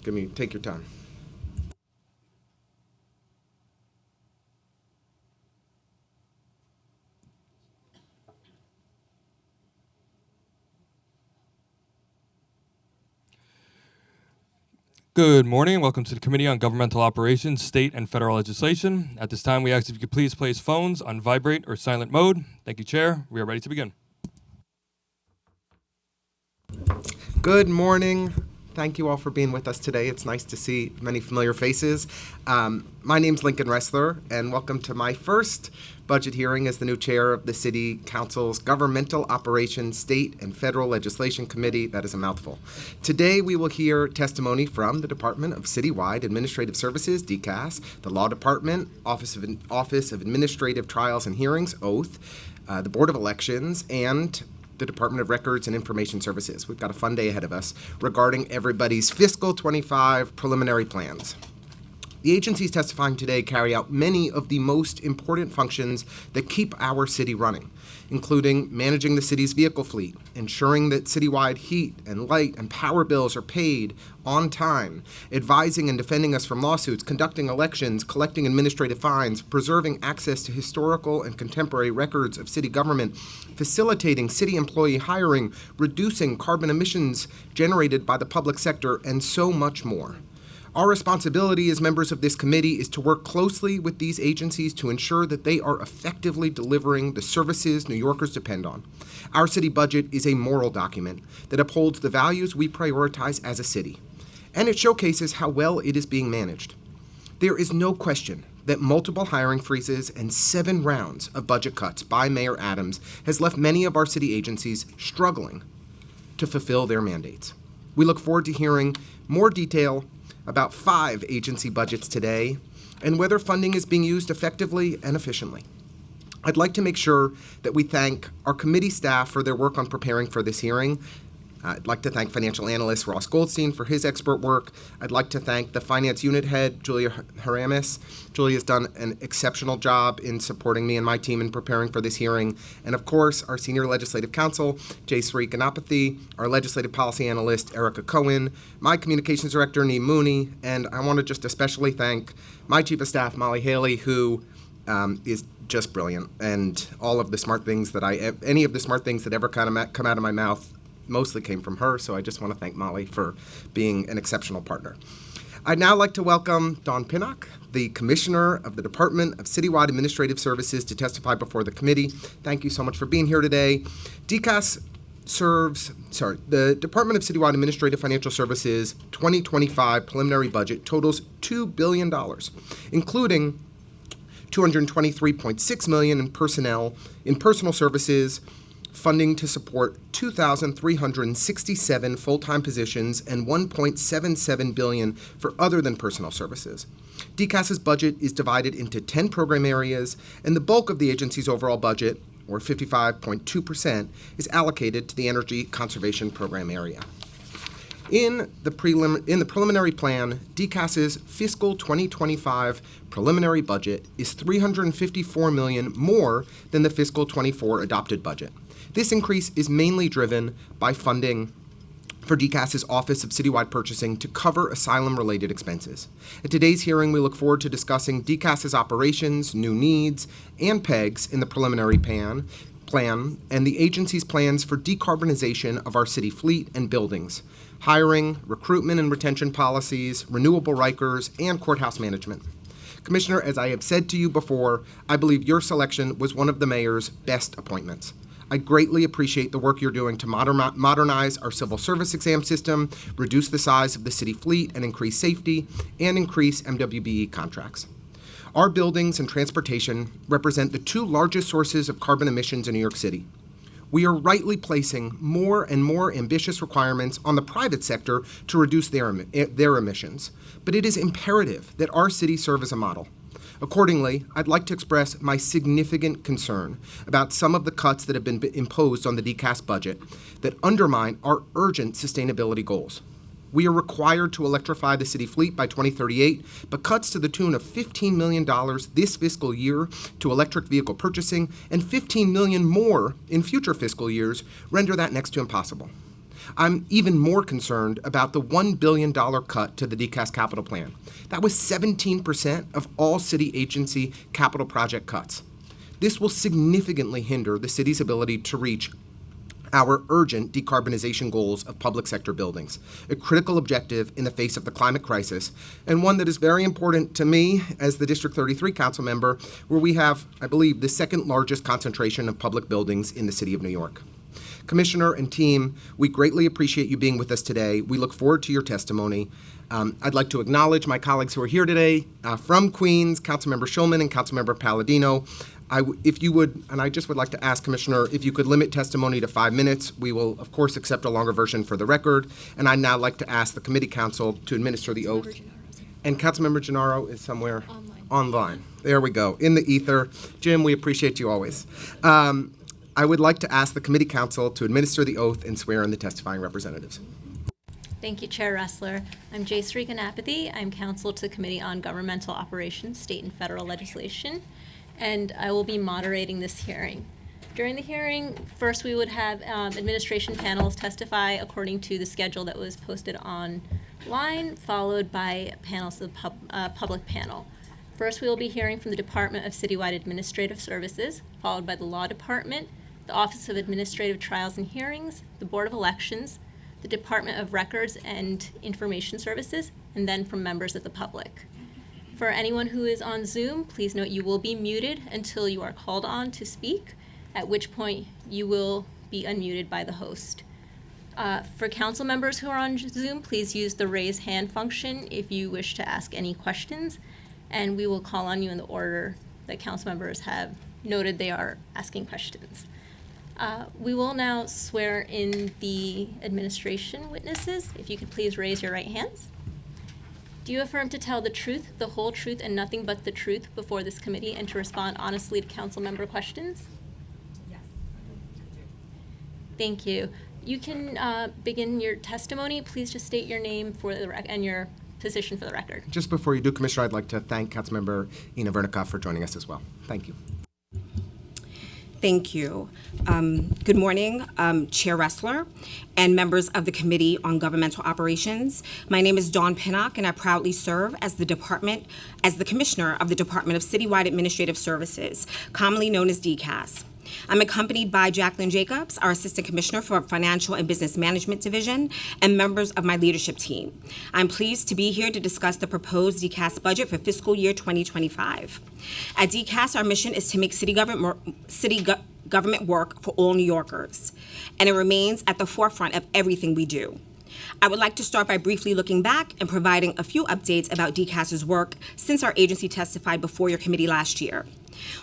Take your time. Good morning. Welcome to the Committee on Governmental Operations, State and Federal Legislation. At this time, we ask if you could please place phones on vibrate or silent mode. Thank you, Chair. We are ready to begin. Good morning. Thank you all for being with us today. It's nice to see many familiar faces. My name's Lincoln Ressler, and welcome to my first budget hearing as the new chair of the City Council's Governmental Operations, State and Federal Legislation Committee. That is a mouthful. Today we will hear testimony from the Department of Citywide Administrative Services, DCAS, the Law Department, Office of Administrative Trials and Hearings, OATH, the Board of Elections, and the Department of Records and Information Services. We've got a fun day ahead of us regarding everybody's fiscal 25 preliminary plans. The agencies testifying today carry out many of the most important functions that keep our city running, including managing the city's vehicle fleet, ensuring that citywide heat and light and power bills are paid on time, advising and defending us from lawsuits, conducting elections, collecting administrative fines, preserving access to historical and contemporary records of city government, facilitating city employee hiring, reducing carbon emissions generated by the public sector, and so much more. Our responsibility as members of this committee is to work closely with these agencies to ensure that they are effectively delivering the services New Yorkers depend on. Our city budget is a moral document that upholds the values we prioritize as a city, and it showcases how well it is being managed. There is no question that multiple hiring freezes and 7 rounds of budget cuts by Mayor Adams has left many of our city agencies struggling to fulfill their mandates. We look forward to hearing more detail about 5 agency budgets today and whether funding is being used effectively and efficiently. I'd like to make sure that we thank our committee staff for their work on preparing for this hearing. I'd like to thank financial analyst Ross Goldstein for his expert work. I'd like to thank the finance unit head, Julia Haramis. Julia's done an exceptional job in supporting me and my team in preparing for this hearing. And of course, our senior legislative counsel, Jay Sri Ganapathy, our legislative policy analyst, Erica Cohen, my communications director, Neem Mooney, and I want to just especially thank my chief of staff, Molly Haley, who is just brilliant. And all of the smart things that any of the smart things that ever come out of my mouth mostly came from her, so I just want to thank Molly for being an exceptional partner. I'd now like to welcome Dawn Pinnock, the Commissioner of the Department of Citywide Administrative Services, to testify before the committee. Thank you so much for being here today. the Department of Citywide Administrative Financial Services 2025 preliminary budget totals $2 billion, including $223.6 million in personal services, funding to support 2,367 full-time positions and $1.77 billion for other than personal services. DCAS's budget is divided into 10 program areas, and the bulk of the agency's overall budget, or 55.2%, is allocated to the Energy Conservation Program area. In the preliminary plan, DCAS's fiscal 2025 preliminary budget is $354 million more than the fiscal 24 adopted budget. This increase is mainly driven by funding for DCAS's Office of Citywide Purchasing to cover asylum-related expenses. At today's hearing, we look forward to discussing DCAS's operations, new needs, and PEGs in the preliminary plan, and the agency's plans for decarbonization of our city fleet and buildings, hiring, recruitment and retention policies, renewable rikers, and courthouse management. Commissioner, as I have said to you before, I believe your selection was one of the mayor's best appointments. I greatly appreciate the work you're doing to modernize our civil service exam system, reduce the size of the city fleet, and increase safety, and increase MWBE contracts. Our buildings and transportation represent the 2 largest sources of carbon emissions in New York City. We are rightly placing more and more ambitious requirements on the private sector to reduce their emissions, but it is imperative that our city serve as a model. Accordingly, I'd like to express my significant concern about some of the cuts that have been imposed on the DCAS budget that undermine our urgent sustainability goals. We are required to electrify the city fleet by 2038, but cuts to the tune of $15 million this fiscal year to electric vehicle purchasing and $15 million more in future fiscal years render that next to impossible. I'm even more concerned about the $1 billion cut to the DCAS capital plan. That was 17% of all city agency capital project cuts. This will significantly hinder the city's ability to reach our urgent decarbonization goals of public sector buildings, a critical objective in the face of the climate crisis, and one that is very important to me as the District 33 council member, where we have, I believe, the second largest concentration of public buildings in the city of New York. Commissioner and team, we greatly appreciate you being with us today. We look forward to your testimony. I'd like to acknowledge my colleagues who are here today from Queens, Councilmember Schulman and Councilmember Palladino. If you would, and I just would like to ask, Commissioner, if you could limit testimony to 5 minutes. We will, of course, accept a longer version for the record. And I'd now like to ask the committee counsel to administer the oath. And Councilmember Gennaro is somewhere online. There we go, in the ether. Jim, we appreciate you always. I would like to ask the committee counsel to administer the oath and swear in the testifying representatives. Thank you, Chair Ressler. I'm Jace Regan-Apathy. I'm counsel to the Committee on Governmental Operations, State and Federal Legislation, and I will be moderating this hearing. During the hearing, first we would have administration panels testify according to the schedule that was posted online, followed by panels of the public panel. First, we will be hearing from the Department of Citywide Administrative Services, followed by the Law Department, the Office of Administrative Trials and Hearings, the Board of Elections, the Department of Records and Information Services, and then from members of the public. For anyone who is on Zoom, please note you will be muted until you are called on to speak, at which point you will be unmuted by the host. For council members who are on Zoom, please use the raise hand function if you wish to ask any questions, and we will call on you in the order that council members have noted they are asking questions. We will now swear in the administration witnesses. If you could please raise your right hands. Do you affirm to tell the truth, the whole truth, and nothing but the truth before this committee, and to respond honestly to council member questions? Yes. Thank you. You can begin your testimony. Please just state your name for the and your position for the record. Just before you do, Commissioner, I'd like to thank Councilmember Ina Vernica for joining us as well. Thank you. Thank you. Good morning, Chair Ressler and members of the Committee on Governmental Operations. My name is Dawn Pinnock, and I proudly serve as the Commissioner of the Department of Citywide Administrative Services, commonly known as DCAS. I'm accompanied by Jacqueline Jacobs, our Assistant Commissioner for Financial and Business Management Division, and members of my leadership team. I'm pleased to be here to discuss the proposed DCAS budget for fiscal year 2025. At DCAS, our mission is to make city government work for all New Yorkers, and it remains at the forefront of everything we do. I would like to start by briefly looking back and providing a few updates about DCAS's work since our agency testified before your committee last year.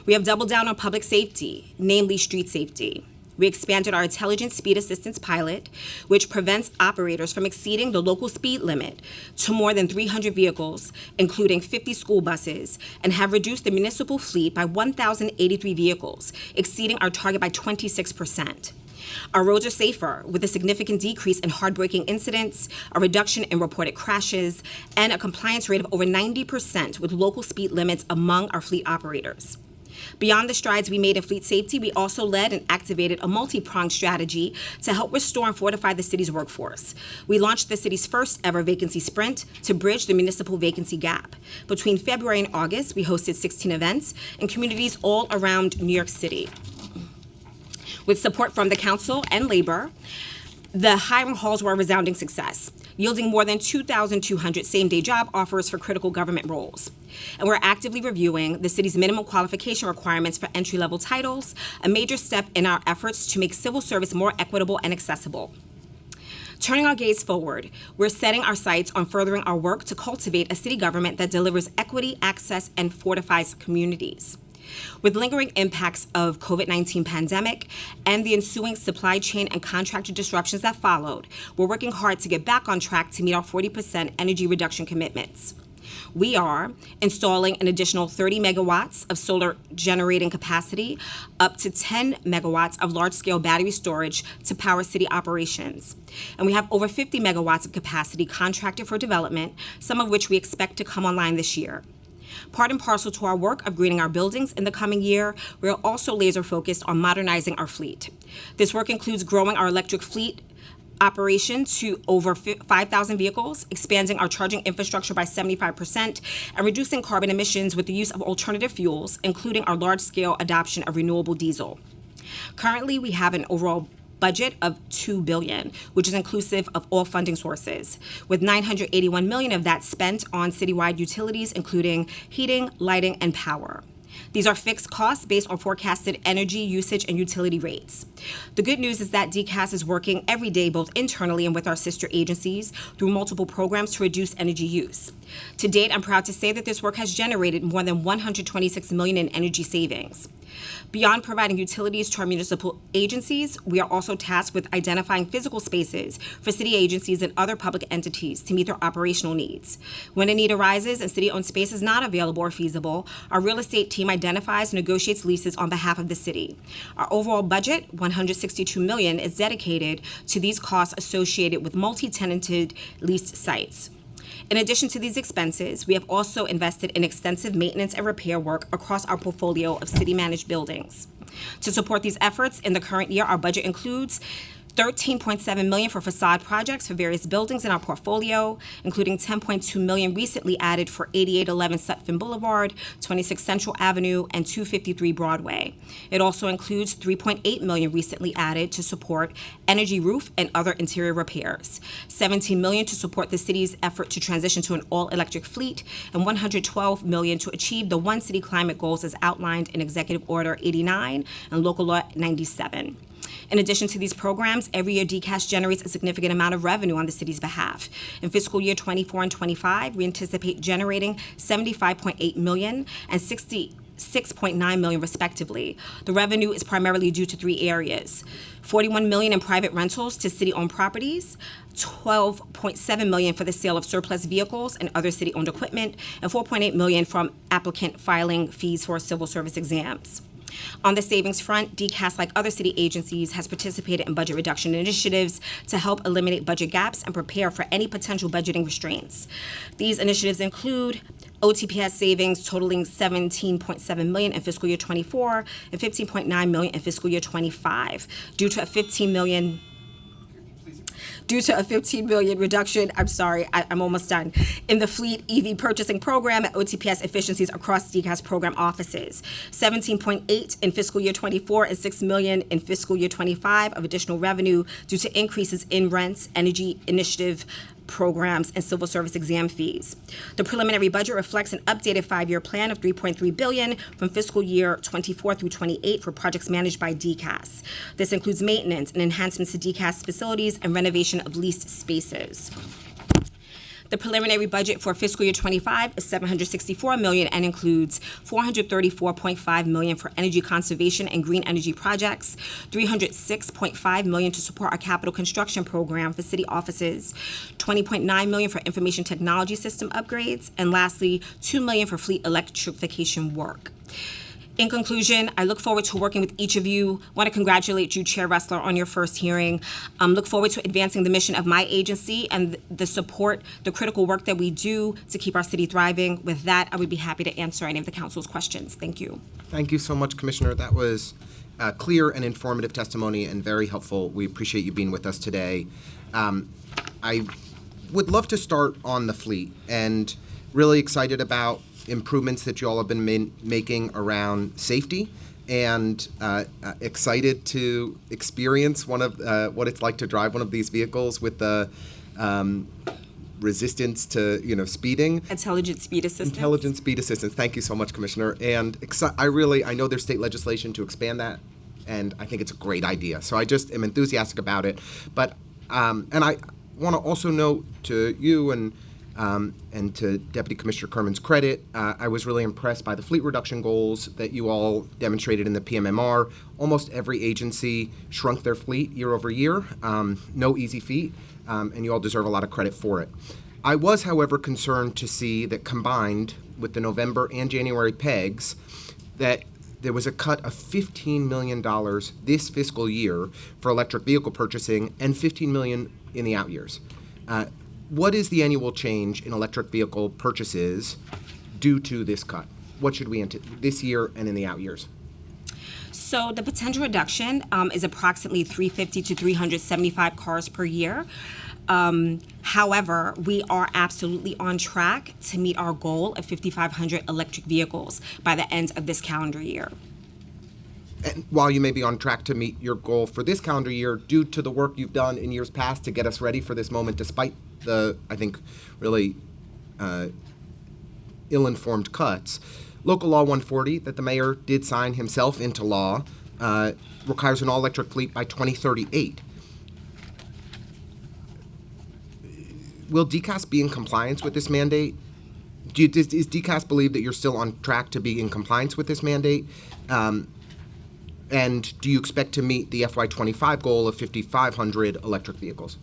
We have doubled down on public safety, namely street safety. We expanded our intelligent speed assistance pilot, which prevents operators from exceeding the local speed limit, to more than 300 vehicles, including 50 school buses, and have reduced the municipal fleet by 1,083 vehicles, exceeding our target by 26%. Our roads are safer, with a significant decrease in hard-braking incidents, a reduction in reported crashes, and a compliance rate of over 90% with local speed limits among our fleet operators. Beyond the strides we made in fleet safety, we also led and activated a multi-pronged strategy to help restore and fortify the city's workforce. We launched the city's first ever vacancy sprint to bridge the municipal vacancy gap. Between February and August, we hosted 16 events in communities all around New York City. With support from the council and labor, the hiring halls were a resounding success, yielding more than 2,200 same-day job offers for critical government roles. And we're actively reviewing the city's minimum qualification requirements for entry-level titles, a major step in our efforts to make civil service more equitable and accessible. Turning our gaze forward, we're setting our sights on furthering our work to cultivate a city government that delivers equity, access, and fortifies communities. With lingering impacts of COVID-19 pandemic and the ensuing supply chain and contractor disruptions that followed, we're working hard to get back on track to meet our 40% energy reduction commitments. We are installing an additional 30 megawatts of solar generating capacity, up to 10 megawatts of large-scale battery storage to power city operations. And we have over 50 megawatts of capacity contracted for development, some of which we expect to come online this year. Part and parcel to our work of greening our buildings in the coming year, we are also laser focused on modernizing our fleet. This work includes growing our electric fleet operation to over 5,000 vehicles, expanding our charging infrastructure by 75%, and reducing carbon emissions with the use of alternative fuels, including our large-scale adoption of renewable diesel. Currently, we have an overall budget of $2 billion, which is inclusive of all funding sources, with $981 million of that spent on citywide utilities, including heating, lighting, and power. These are fixed costs based on forecasted energy usage and utility rates. The good news is that DCAS is working every day, both internally and with our sister agencies, through multiple programs to reduce energy use. To date, I'm proud to say that this work has generated more than $126 million in energy savings. Beyond providing utilities to our municipal agencies, we are also tasked with identifying physical spaces for city agencies and other public entities to meet their operational needs. When a need arises and city-owned space is not available or feasible, our real estate team identifies and negotiates leases on behalf of the city. Our overall budget, $162 million, is dedicated to these costs associated with multi-tenanted leased sites. In addition to these expenses, we have also invested in extensive maintenance and repair work across our portfolio of city-managed buildings. To support these efforts, in the current year, our budget includes $13.7 million for facade projects for various buildings in our portfolio, including $10.2 million recently added for 8811 Sutphin Boulevard, 26 Central Avenue, and 253 Broadway. It also includes $3.8 million recently added to support energy roof and other interior repairs, $17 million to support the city's effort to transition to an all-electric fleet, and $112 million to achieve the One City climate goals as outlined in Executive Order 89 and Local Law 97. In addition to these programs, every year DCAS generates a significant amount of revenue on the city's behalf. In fiscal year 24 and 25, we anticipate generating $75.8 million and $66.9 million respectively. The revenue is primarily due to three areas: $41 million in private rentals to city-owned properties, $12.7 million for the sale of surplus vehicles and other city-owned equipment, and $4.8 million from applicant filing fees for civil service exams. On the savings front, DCAS, like other city agencies, has participated in budget reduction initiatives to help eliminate budget gaps and prepare for any potential budgeting restraints. These initiatives include OTPS savings totaling $17.7 million in fiscal year 24 and $15.9 million in fiscal year 25 due to a $15 million reduction, I'm almost done, in the fleet EV purchasing program and OTPS efficiencies across DCAS program offices. $17.8 in fiscal year 24 and $6 million in fiscal year 25 of additional revenue due to increases in rents, energy initiative programs, and civil service exam fees. The preliminary budget reflects an updated 5-year plan of $3.3 billion from fiscal year 24 through 28 for projects managed by DCAS. This includes maintenance and enhancements to DCAS facilities and renovation of leased spaces. The preliminary budget for fiscal year 25 is $764 million and includes $434.5 million for energy conservation and green energy projects, $306.5 million to support our capital construction program for city offices, $20.9 million for information technology system upgrades, and lastly, $2 million for fleet electrification work. In conclusion, I look forward to working with each of you. I want to congratulate you, Chair Ressler, on your first hearing. Look forward to advancing the mission of my agency and the critical work that we do to keep our city thriving. With that, I would be happy to answer any of the council's questions. Thank you. Thank you so much, Commissioner. That was clear and informative testimony and very helpful. We appreciate you being with us today. I would love to start on the fleet, and really excited about improvements that you all have been making around safety, and excited to experience one of what it's like to drive one of these vehicles with the resistance to speeding. Intelligent speed assistance. Intelligent speed assistance. Thank you so much, Commissioner. And I know there's state legislation to expand that, and I think it's a great idea. So I just am enthusiastic about it. But and I want to also note to you and to Deputy Commissioner Kerman's credit, I was really impressed by the fleet reduction goals that you all demonstrated in the PMMR. Almost every agency shrunk their fleet year over year. No easy feat, and you all deserve a lot of credit for it. I was, however, concerned to see that combined with the November and January PEGs, that there was a cut of $15 million this fiscal year for electric vehicle purchasing and $15 million in the out years. What is the annual change in electric vehicle purchases due to this cut? What should we anticipate this year and in the out years? So the potential reduction is approximately 350 to 375 cars per year. However, we are absolutely on track to meet our goal of 5,500 electric vehicles by the end of this calendar year. And while you may be on track to meet your goal for this calendar year, due to the work you've done in years past to get us ready for this moment, despite the, I think, really ill-informed cuts, Local Law 140 that the mayor did sign himself into law requires an all-electric fleet by 2038. Will DCAS be in compliance with this mandate? Does DCAS believe that you're still on track to be in compliance with this mandate? And do you expect to meet the FY25 goal of 5,500 electric vehicles?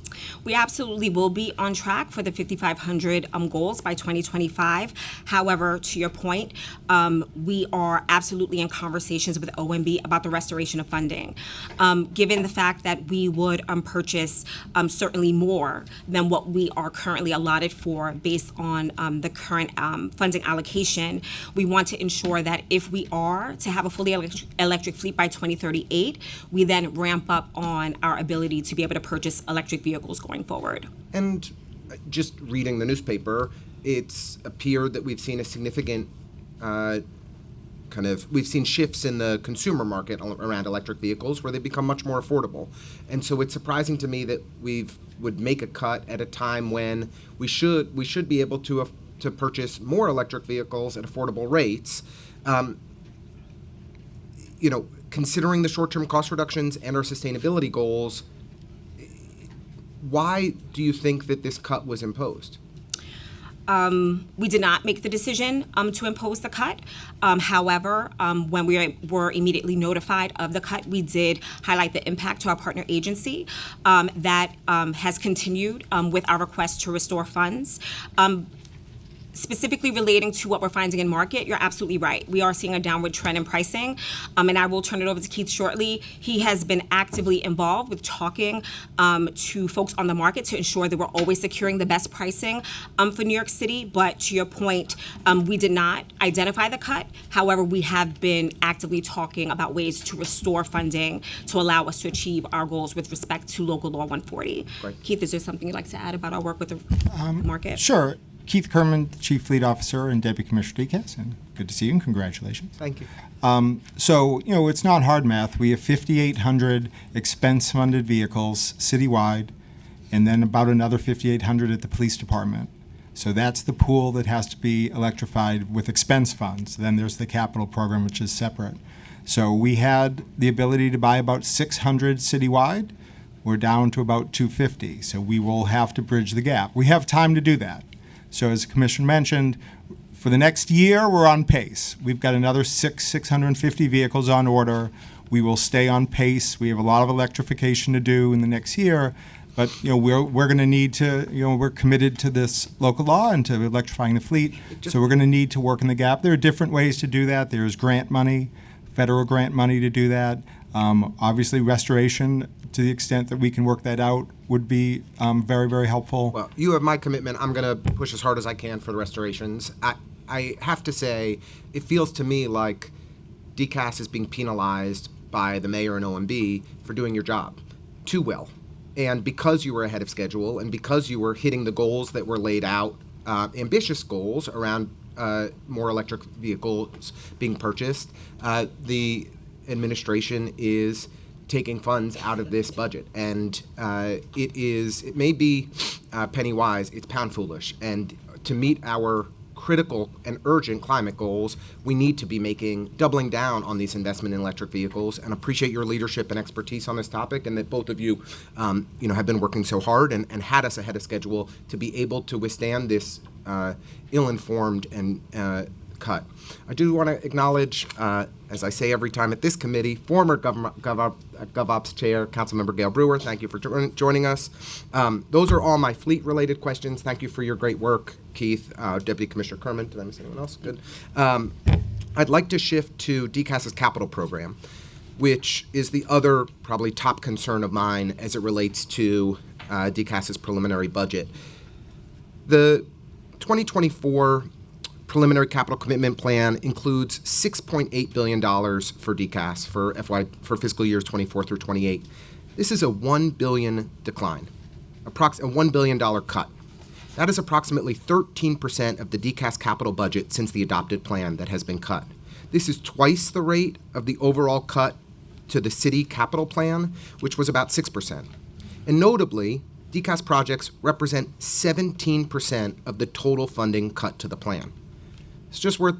We absolutely will be on track for the 5,500 goals by 2025. However, to your point, we are absolutely in conversations with OMB about the restoration of funding. Given the fact that we would purchase certainly more than what we are currently allotted for based on the current funding allocation, we want to ensure that if we are to have a fully electric fleet by 2038, we then ramp up on our ability to be able to purchase electric vehicles going forward. And just reading the newspaper, it's appeared that we've seen a significant we've seen shifts in the consumer market around electric vehicles where they become much more affordable. And so it's surprising to me that would make a cut at a time when we should be able to purchase more electric vehicles at affordable rates. Considering the short-term cost reductions and our sustainability goals, why do you think that this cut was imposed? We did not make the decision to impose the cut. However, when we were immediately notified of the cut, we did highlight the impact to our partner agency that has continued with our request to restore funds. Specifically relating to what we're finding in market, you're absolutely right. We are seeing a downward trend in pricing, and I will turn it over to Keith shortly. He has been actively involved with talking to folks on the market to ensure that we're always securing the best pricing for New York City. But to your point, we did not identify the cut. However, we have been actively talking about ways to restore funding to allow us to achieve our goals with respect to Local Law 140. Right. Keith, is there something you'd like to add about our work with the market? Sure. Keith Kerman, Chief Fleet Officer and Deputy Commissioner DCAS, and good to see you and congratulations. Thank you. It's not hard math. We have 5,800 expense-funded vehicles citywide, and then about another 5,800 at the police department. So that's the pool that has to be electrified with expense funds. Then there's the capital program, which is separate. So we had the ability to buy about 600 citywide. We're down to about 250. So we will have to bridge the gap. We have time to do that. So as the Commissioner mentioned, for the next year, we're on pace. We've got another 650 vehicles on order. We will stay on pace. We have a lot of electrification to do in the next year, but we're going to need to, we're committed to this local law and to electrifying the fleet. So we're going to need to work in the gap. There are different ways to do that. There's grant money, federal grant money to do that. Obviously, restoration, to the extent that we can work that out, would be very, very helpful. Well, you have my commitment. I'm going to push as hard as I can for the restorations. I have to say, it feels to me like DCAS is being penalized by the mayor and OMB for doing your job too well. And because you were ahead of schedule and because you were hitting the goals that were laid out, ambitious goals around more electric vehicles being purchased, the administration is taking funds out of this budget, and it may be penny wise, it's pound foolish. And to meet our critical and urgent climate goals, we need to be doubling down on these investment in electric vehicles. And appreciate your leadership and expertise on this topic, and that both of you, have been working so hard and had us ahead of schedule to be able to withstand this ill-informed and cut. I do want to acknowledge, as I say every time at this committee, former GovOps Chair, Councilmember Gail Brewer. Thank you for joining us. Those are all my fleet-related questions. Thank you for your great work, Keith. Deputy Commissioner Kerman. Did I miss anyone else? Good. I'd like to shift to DCAS's capital program, which is the other probably top concern of mine as it relates to DCAS's preliminary budget. The 2024 preliminary capital commitment plan includes $6.8 billion for DCAS for fiscal years 24 through 28. This is a $1 billion decline, a $1 billion cut. That is approximately 13% of the DCAS capital budget since the adopted plan that has been cut. This is twice the rate of the overall cut to the city capital plan, which was about 6%. And notably, DCAS projects represent 17% of the total funding cut to the plan. It's just worth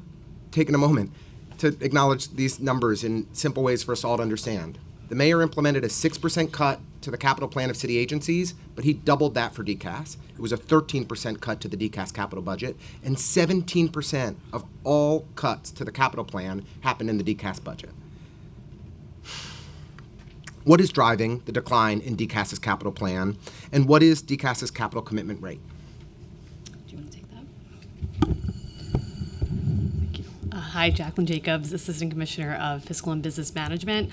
taking a moment to acknowledge these numbers in simple ways for us all to understand. The mayor implemented a 6% cut to the capital plan of city agencies, but he doubled that for DCAS. It was a 13% cut to the DCAS capital budget, and 17% of all cuts to the capital plan happened in the DCAS budget. What is driving the decline in DCAS's capital plan, and what is DCAS's capital commitment rate? Do you want to take that? Hi, Jacqueline Jacobs, Assistant Commissioner of Fiscal and Business Management.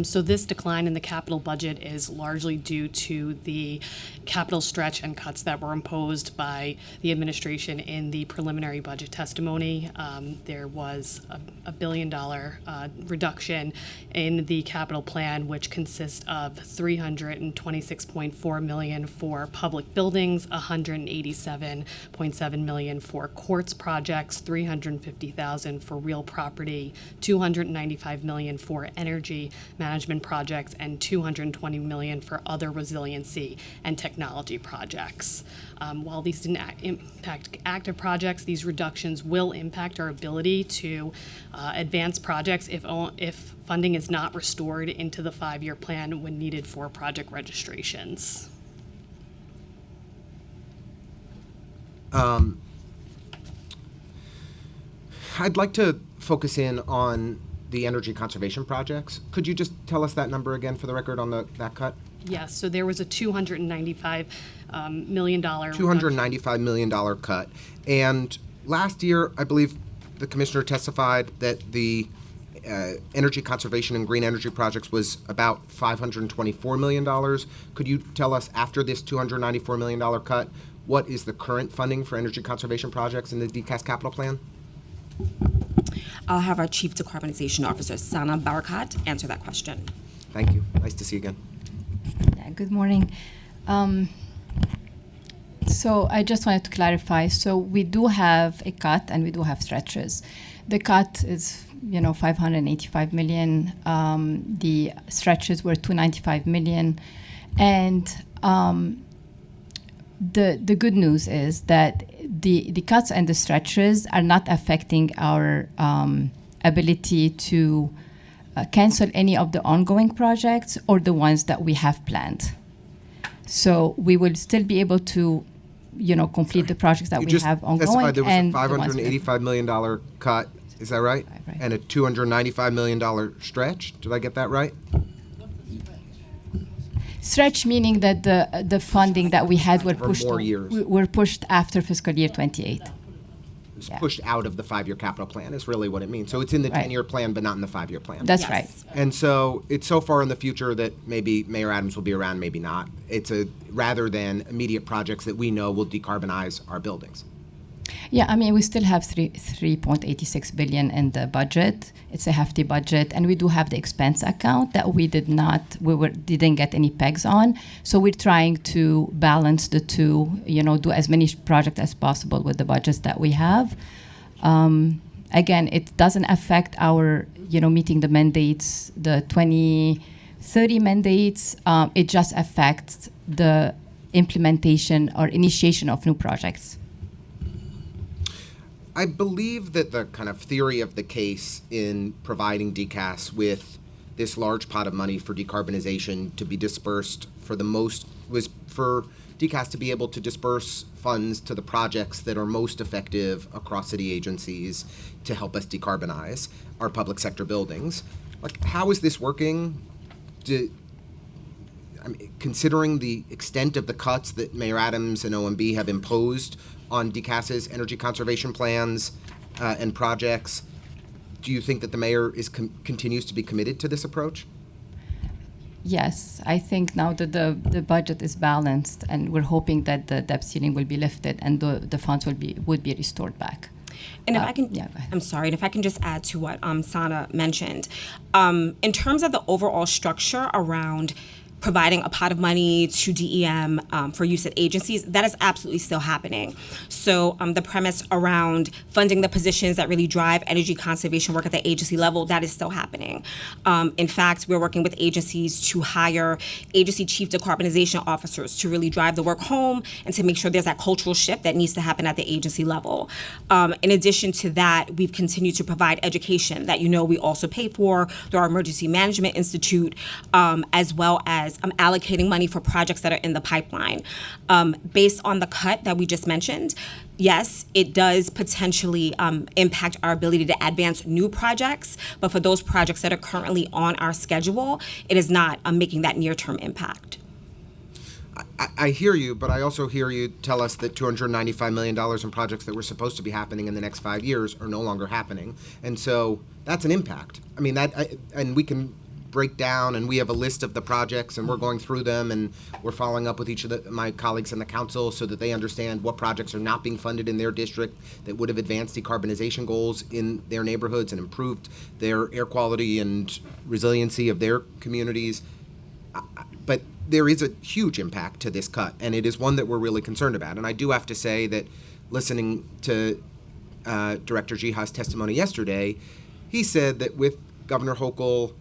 So this decline in the capital budget is largely due to the capital stretch and cuts that were imposed by the administration in the preliminary budget testimony. There was a $1 billion reduction in the capital plan, which consists of $326.4 million for public buildings, $187.7 million for courts projects, $350,000 for real property, $295 million for energy management projects, and $220 million for other resiliency and technology projects. While these didn't impact active projects, these reductions will impact our ability to advance projects if funding is not restored into the 5-year plan when needed for project registrations. I'd like to focus in on the energy conservation projects. Could you just tell us that number again for the record on that cut? Yes, so there was a $295 million $295 million cut. And last year, I believe the commissioner testified that the energy conservation and green energy projects was about $524 million. Could you tell us, after this $294 million cut, what is the current funding for energy conservation projects in the DCAS capital plan? I'll have our Chief Decarbonization Officer, Sana Barakat, answer that question. Thank you. Nice to see you again. Yeah, good morning. So I just wanted to clarify. So we do have a cut and we do have stretches. The cut is, $585 million. The stretches were $295 million. And the good news is that the cuts and the stretches are not affecting our ability to cancel any of the ongoing projects or the ones that we have planned. So we will still be able to, complete the projects that we have ongoing. Testified there was and a $585 million cut. Is that right? Right. And a $295 million stretch. Did I get that right? Stretch meaning that the funding that we had were For pushed more years. were pushed after fiscal year 28. It's Yeah. pushed out of the 5-year capital plan is really what it means. So it's in the Right. 10-year plan, but not in the 5-year plan. That's Yes. right. And so it's so far in the future that maybe Mayor Adams will be around, maybe not. It's rather than immediate projects that we know will decarbonize our buildings. Yeah, I mean, we still have 3.86 billion in the budget. It's a hefty budget, and we do have the expense account that we didn't get any pegs on. So we're trying to balance the two, do as many projects as possible with the budgets that we have. Again, it doesn't affect our, meeting the mandates, the 2030 mandates. It just affects the implementation or initiation of new projects. I believe that the kind of theory of the case in providing DCAS with this large pot of money for decarbonization to be dispersed was for DCAS to be able to disperse funds to the projects that are most effective across city agencies to help us decarbonize our public sector buildings. Like, how is this working? Considering the extent of the cuts that Mayor Adams and OMB have imposed on DCAS's energy conservation plans and projects, do you think that the mayor continues to be committed to this approach? Yes, I think now that the budget is balanced, and we're hoping that the debt ceiling will be lifted and the funds would be restored back. And if I can, yeah, go ahead. I'm sorry, and if I can just add to what Sana mentioned, in terms of the overall structure around providing a pot of money to DEM for use at agencies, that is absolutely still happening. So the premise around funding the positions that really drive energy conservation work at the agency level, that is still happening. In fact, we're working with agencies to hire agency chief decarbonization officers to really drive the work home and to make sure there's that cultural shift that needs to happen at the agency level. In addition to that, we've continued to provide education that we also pay for through our Emergency Management Institute, as well as allocating money for projects that are in the pipeline. Based on the cut that we just mentioned, yes, it does potentially impact our ability to advance new projects, but for those projects that are currently on our schedule, it is not making that near-term impact. I hear you, but I also hear you tell us that $295 million in projects that were supposed to be happening in the next 5 years are no longer happening. And so that's an impact. I mean, and we can break down, and we have a list of the projects, and we're going through them, and we're following up with each of my colleagues in the council so that they understand what projects are not being funded in their district that would have advanced decarbonization goals in their neighborhoods and improved their air quality and resiliency of their communities. But there is a huge impact to this cut, and it is one that we're really concerned about. And I do have to say that listening to Director Jiha's testimony yesterday, he said that with Governor Hochul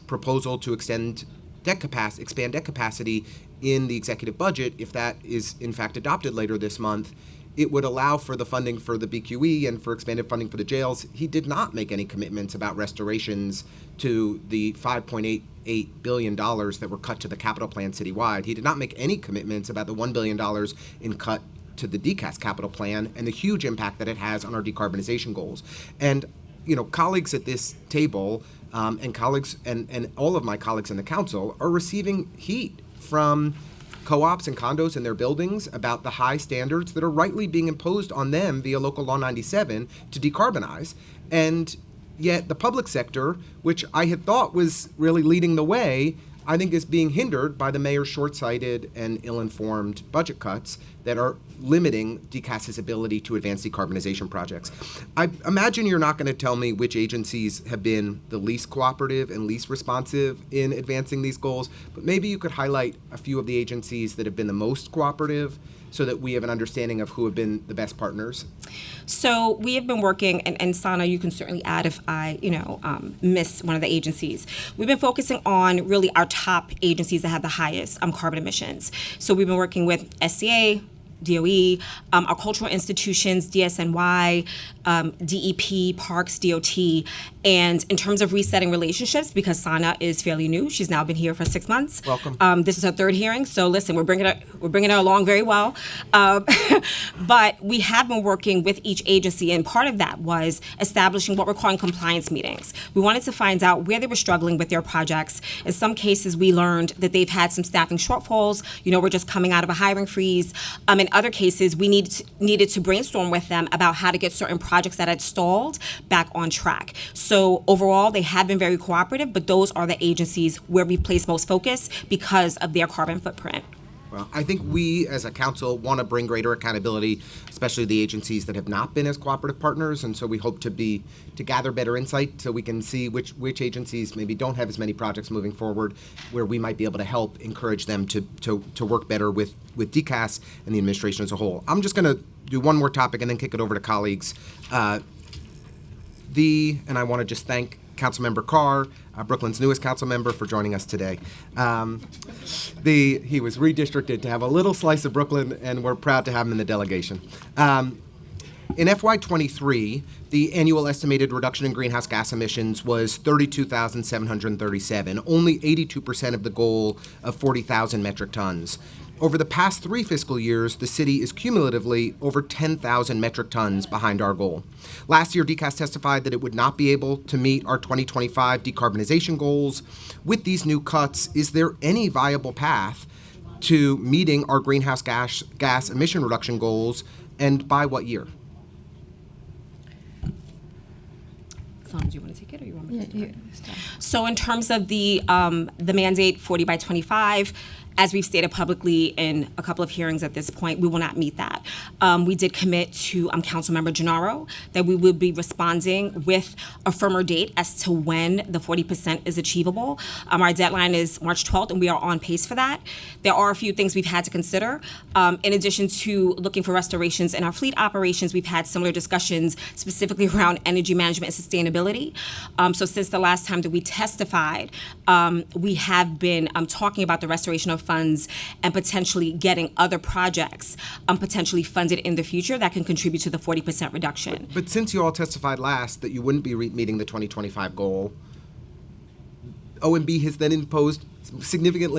proposal to expand debt capacity in the executive budget, if that is in fact adopted later this month, it would allow for the funding for the BQE and for expanded funding for the jails. He did not make any commitments about restorations to the $5.88 billion that were cut to the capital plan citywide. He did not make any commitments about the $1 billion in cut to the DCAS capital plan and the huge impact that it has on our decarbonization goals. And colleagues at this table and colleagues and all of my colleagues in the council are receiving heat from co-ops and condos in their buildings about the high standards that are rightly being imposed on them via Local Law 97 to decarbonize. And yet the public sector, which I had thought was really leading the way, I think is being hindered by the mayor's short-sighted and ill-informed budget cuts that are limiting DCAS's ability to advance decarbonization projects. I imagine you're not going to tell me which agencies have been the least cooperative and least responsive in advancing these goals, but maybe you could highlight a few of the agencies that have been the most cooperative so that we have an understanding of who have been the best partners. So we have been working, and Sana, you can certainly add if I, miss one of the agencies. We've been focusing on really our top agencies that have the highest carbon emissions. So we've been working with SCA, DOE, our cultural institutions, DSNY, DEP, Parks, DOT, and in terms of resetting relationships, because Sana is fairly new, she's now been here for 6 months. Welcome. This is her third hearing, so listen, we're bringing her along very well. But we have been working with each agency, and part of that was establishing what we're calling compliance meetings. We wanted to find out where they were struggling with their projects. In some cases, we learned that they've had some staffing shortfalls. We're just coming out of a hiring freeze. In other cases, we needed to brainstorm with them about how to get certain projects that had stalled back on track. So overall, they have been very cooperative, but those are the agencies where we place most focus because of their carbon footprint. Well, I think we as a council want to bring greater accountability, especially the agencies that have not been as cooperative partners, and so we hope to gather better insight so we can see which agencies maybe don't have as many projects moving forward, where we might be able to help encourage them to work better with DCAS and the administration as a whole. I'm just going to do one more topic and then kick it over to colleagues. And I want to just thank Councilmember Carr, Brooklyn's newest council member, for joining us today. He was redistricted to have a little slice of Brooklyn, and we're proud to have him in the delegation. In FY23, the annual estimated reduction in greenhouse gas emissions was 32,737, only 82% of the goal of 40,000 metric tons. Over the past 3 fiscal years, the city is cumulatively over 10,000 metric tons behind our goal. Last year, DCAS testified that it would not be able to meet our 2025 decarbonization goals. With these new cuts, is there any viable path to meeting our greenhouse gas emission reduction goals, and by what year? Sana, do you want to take it, or you want me to? Yeah, you start. So in terms of the mandate 40 by 25, as we've stated publicly in a couple of hearings at this point, we will not meet that. We did commit to Councilmember Gennaro that we will be responding with a firmer date as to when the 40% is achievable. Our deadline is March 12th, and we are on pace for that. There are a few things we've had to consider. In addition to looking for restorations in our fleet operations, we've had similar discussions specifically around energy management and sustainability. So since the last time that we testified, we have been talking about the restoration of funds and potentially getting other projects potentially funded in the future that can contribute to the 40% reduction. But since you all testified last that you wouldn't be meeting the 2025 goal, OMB has then imposed significant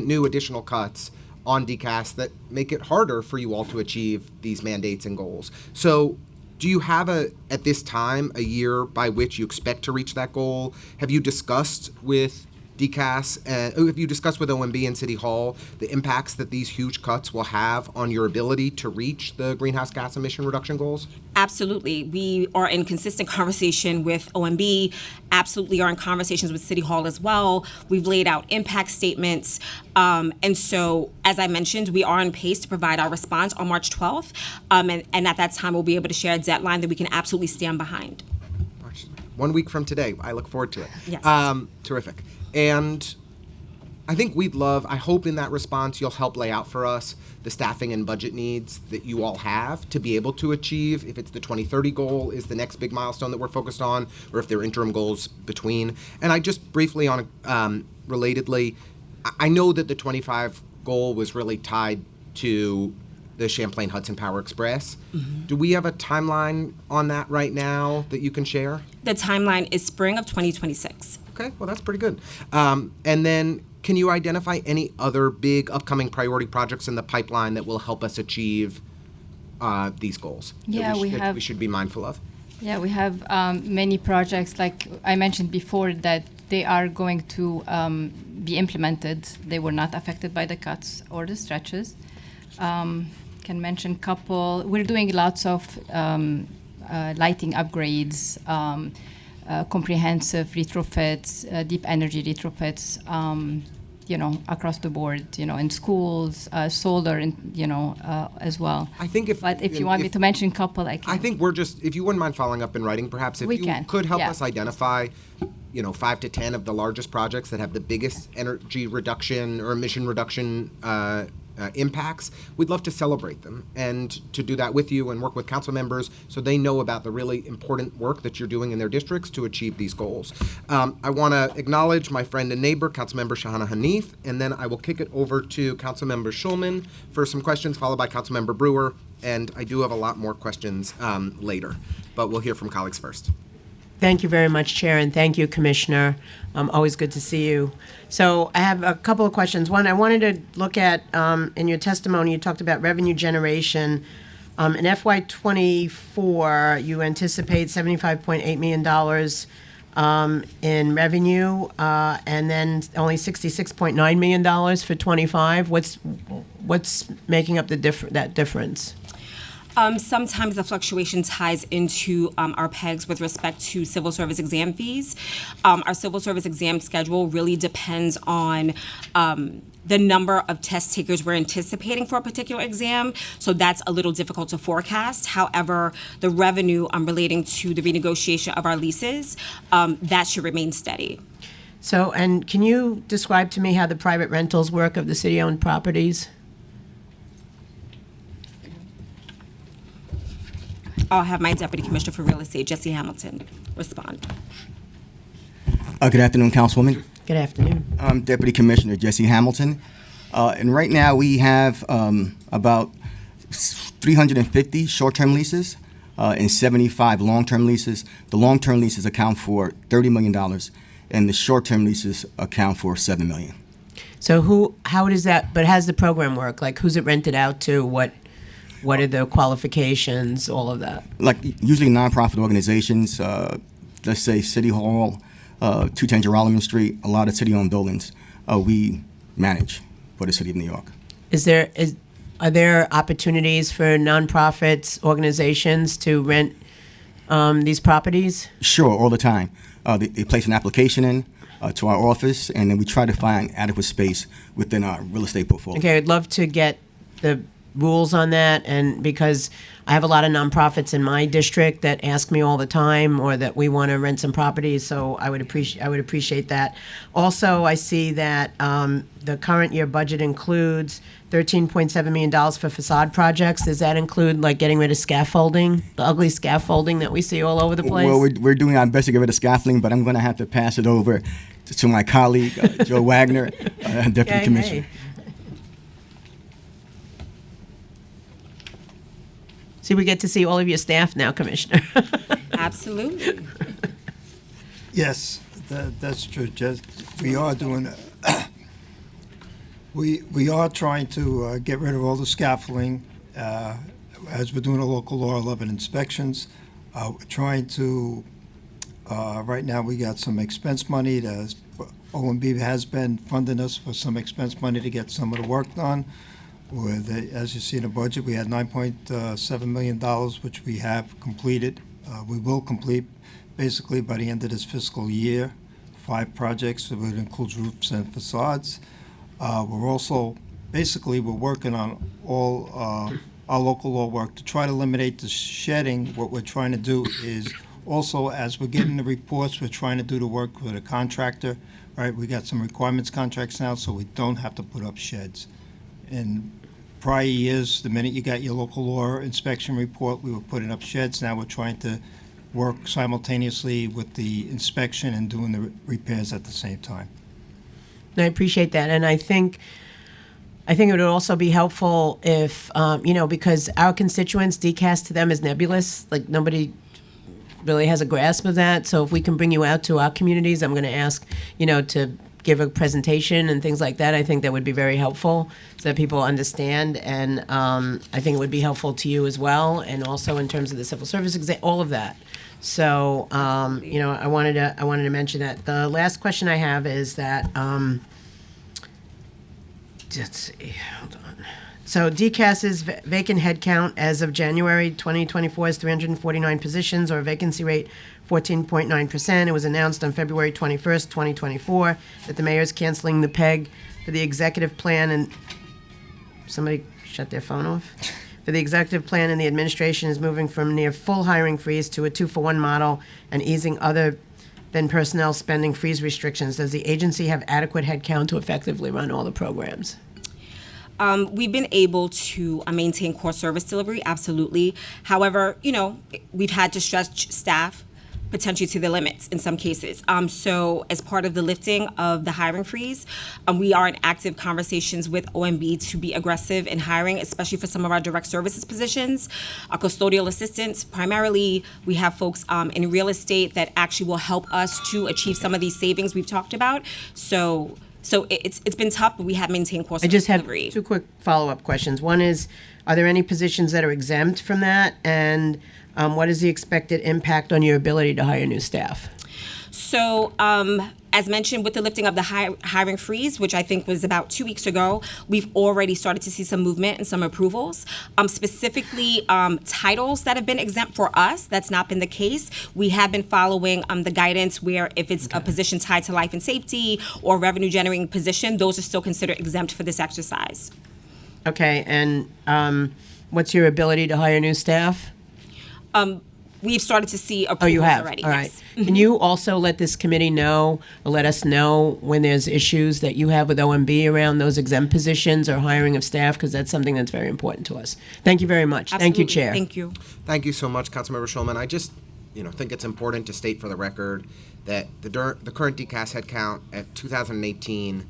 new additional cuts on DCAS that make it harder for you all to achieve these mandates and goals. So do you have at this time, a year by which you expect to reach that goal? Have you discussed with DCAS, have you discussed with OMB and City Hall the impacts that these huge cuts will have on your ability to reach the greenhouse gas emission reduction goals? Absolutely. We are in consistent conversation with OMB, absolutely are in conversations with City Hall as well. We've laid out impact statements. And so, as I mentioned, we are on pace to provide our response on March 12th. And at that time, we'll be able to share a deadline that we can absolutely stand behind. 1 week from today. I look forward to it. Yes. Terrific. And I think I hope in that response you'll help lay out for us the staffing and budget needs that you all have to be able to achieve, if it's the 2030 goal is the next big milestone that we're focused on, or if there are interim goals between. And I just briefly relatedly, I know that the 25 goal was really tied to the Champlain Hudson Power Express. Mm-hmm. Do we have a timeline on that right now that you can share? The timeline is spring of 2026. Okay, well, that's pretty good. And then can you identify any other big upcoming priority projects in the pipeline that will help us achieve these goals? Yeah, that we should be mindful of? Yeah, we have many projects, like I mentioned before, that they are going to be implemented. They were not affected by the cuts or the stretches. Can mention couple. We're doing lots of lighting upgrades, comprehensive retrofits, deep energy retrofits, across the board, in schools, solar, and, as well. I think But if you want me to mention a couple, I can. I think if you wouldn't mind following up in writing, perhaps, if you could help us identify, 5 to 10 of the largest projects that have the biggest energy reduction or emission reduction impacts, we'd love to celebrate them and to do that with you and work with council members so they know about the really important work that you're doing in their districts to achieve these goals. I want to acknowledge my friend and neighbor, Councilmember Shahana Hanif, and then I will kick it over to Councilmember Schulman for some questions, followed by Councilmember Brewer, and I do have a lot more questions later, but we'll hear from colleagues first. Thank you very much, Chair, and thank you, Commissioner. Always good to see you. So I have a couple of questions. One, I wanted to look at, in your testimony, you talked about revenue generation. In FY24, you anticipate $75.8 million in revenue, and then only $66.9 million for 25. What's making up that difference? Sometimes the fluctuation ties into our pegs with respect to civil service exam fees. Our civil service exam schedule really depends on the number of test takers we're anticipating for a particular exam, so that's a little difficult to forecast. However, the revenue relating to the renegotiation of our leases, that should remain steady. So, and can you describe to me how the private rentals work of the city-owned properties? I'll have my Deputy Commissioner for Real Estate, Jesse Hamilton, respond. Good afternoon, Councilwoman. Good afternoon. I'm Deputy Commissioner Jesse Hamilton. And right now we have about 350 short-term leases and 75 long-term leases. The long-term leases account for $30 million, and the short-term leases account for $7 million. So how does that, but how does the program work? Like, who's it rented out to? What are the qualifications, all of that? Like usually nonprofit organizations, let's say City Hall, 210 Geralman Street, a lot of city-owned buildings, we manage for the city of New York. Are there opportunities for nonprofits, organizations to rent these properties? Sure, all the time. They place an application in. to our office, and then we try to find adequate space within our real estate portfolio. Okay, I'd love to get the rules on that, and because I have a lot of nonprofits in my district that ask me all the time, or that we want to rent some properties, so I would appreciate that. Also, I see that the current year budget includes $13.7 million for facade projects. Does that include like getting rid of scaffolding, the ugly scaffolding that we see all over the place? Well, we're doing our best to get rid of scaffolding, but I'm going to have to pass it over to my colleague, Joe Wagner, Deputy Okay, Commissioner. hey. See, we get to see all of your staff now, Commissioner. Absolutely. Yes, that's true, Jess. We are doing, we are trying to get rid of all the scaffolding, as we're doing a local law 11 inspections. We're trying to, right now, we got some expense money. OMB has been funding us for some expense money to get some of the work done. As you see in the budget, we had $9.7 million, which we have completed. We will complete basically by the end of this fiscal year, 5 projects that would include roofs and facades. We're also, basically, we're working on all our local law work to try to eliminate the shedding. What we're trying to do is also, as we're getting the reports, we're trying to do the work with a contractor, right? We got some requirements contracts now, so we don't have to put up sheds. In prior years, the minute you got your local law inspection report, we were putting up sheds. Now we're trying to work simultaneously with the inspection and doing the repairs at the same time. I appreciate that, and I think it would also be helpful if, because our constituents, DCAS to them is nebulous, like nobody really has a grasp of that. So if we can bring you out to our communities, I'm going to ask, to give a presentation and things like that. I think that would be very helpful so that people understand, and I think it would be helpful to you as well, and also in terms of the civil service exam, all of that. So, I wanted to mention that. The last question I have is that, let's see, hold on. So DCAS's vacant headcount as of January 2024 is 349 positions, or a vacancy rate 14.9%. It was announced on February 21st, 2024, that the mayor is canceling the PEG for the executive plan, and somebody shut their phone off. For the executive plan, and the administration is moving from near full hiring freeze to a 2-for-1 model and easing other than personnel spending freeze restrictions. Does the agency have adequate headcount to effectively run all the programs? We've been able to maintain core service delivery, absolutely. However, we've had to stretch staff potentially to the limits in some cases. So as part of the lifting of the hiring freeze, we are in active conversations with OMB to be aggressive in hiring, especially for some of our direct services positions, our custodial assistants. Primarily, we have folks in real estate that actually will help us to achieve some of these savings we've talked about. So it's been tough, but we have maintained core I service just have delivery. 2 quick follow-up questions. One is, are there any positions that are exempt from that? And what is the expected impact on your ability to hire new staff? So, as mentioned, with the lifting of the hiring freeze, which I think was about 2 weeks ago, we've already started to see some movement and some approvals. Specifically, titles that have been exempt for us, that's not been the case. We have been following the guidance where if it's a position tied to life and safety or revenue generating position, those are still considered exempt for this exercise. Okay, and what's your ability to hire new staff? We've started to see approvals Oh, you have? already. All right. Yes. Can you also let this committee know, or let us know when there's issues that you have with OMB around those exempt positions or hiring of staff? Because that's something that's very important to us. Thank you very much. Thank you, Absolutely. Chair. Thank you. Thank you so much, Councilmember Schulman. I just, think it's important to state for the record that the current DCAS headcount at 2018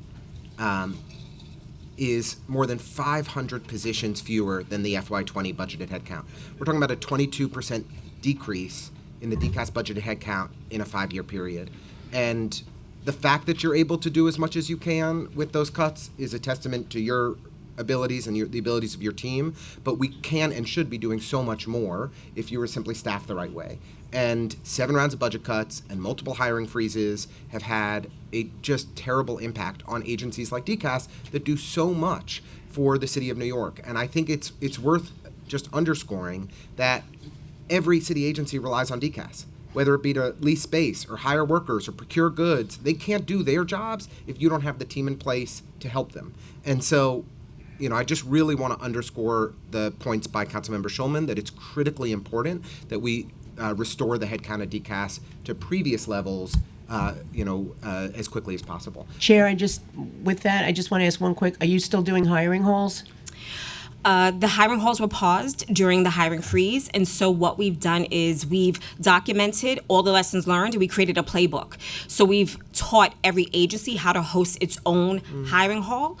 is more than 500 positions fewer than the FY20 budgeted headcount. We're talking about a 22% decrease in the DCAS budgeted headcount in a 5-year period. And the fact that you're able to do as much as you can with those cuts is a testament to your abilities and the abilities of your team, but we can and should be doing so much more if you were simply staffed the right way. And 7 rounds of budget cuts and multiple hiring freezes have had a just terrible impact on agencies like DCAS that do so much for the city of New York. And I think it's worth just underscoring that every city agency relies on DCAS. whether it be to lease space or hire workers or procure goods. They can't do their jobs if you don't have the team in place to help them. And so, I just really want to underscore the points by Councilmember Schulman that it's critically important that we restore the headcount of DCAS to previous levels, as quickly as possible. Chair, I just want to ask one quick, are you still doing hiring halls? The hiring halls were paused during the hiring freeze, and so what we've done is we've documented all the lessons learned, and we created a playbook. So we've taught every agency how to host its own hiring hall,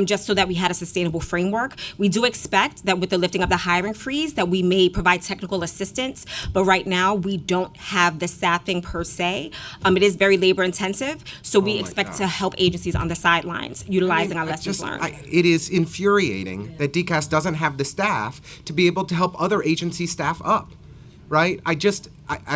just so that we had a sustainable framework. We do expect that with the lifting of the hiring freeze that we may provide technical assistance, but right now we don't have the staffing per se. It is very labor intensive, so we expect to help agencies on the sidelines utilizing our lessons learned. It is infuriating that DCAS doesn't have the staff to be able to help other agencies staff up, right? I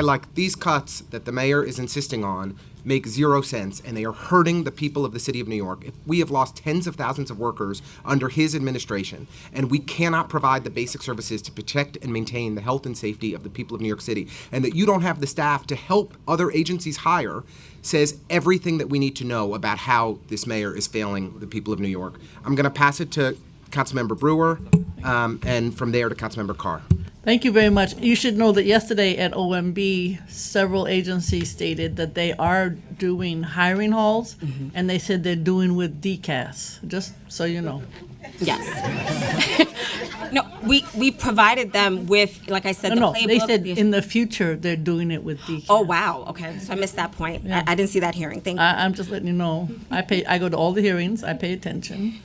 like these cuts that the mayor is insisting on make zero sense, and they are hurting the people of the city of New York. If we have lost tens of thousands of workers under his administration, and we cannot provide the basic services to protect and maintain the health and safety of the people of New York City, and that you don't have the staff to help other agencies hire, says everything that we need to know about how this mayor is failing the people of New York. I'm going to pass it to Councilmember Brewer, and from there to Councilmember Carr. Thank you very much. You should know that yesterday at OMB, several agencies stated that they are doing hiring halls, and they said they're doing with DCAS, just so you know. Yes. No, we provided them with, like I said, the No, playbook. they said in the future they're doing it with DCAS. Oh, wow, okay, so I missed that point. Yeah. I didn't see that hearing, thank you. I'm just letting you know. I go to all the hearings, I pay attention.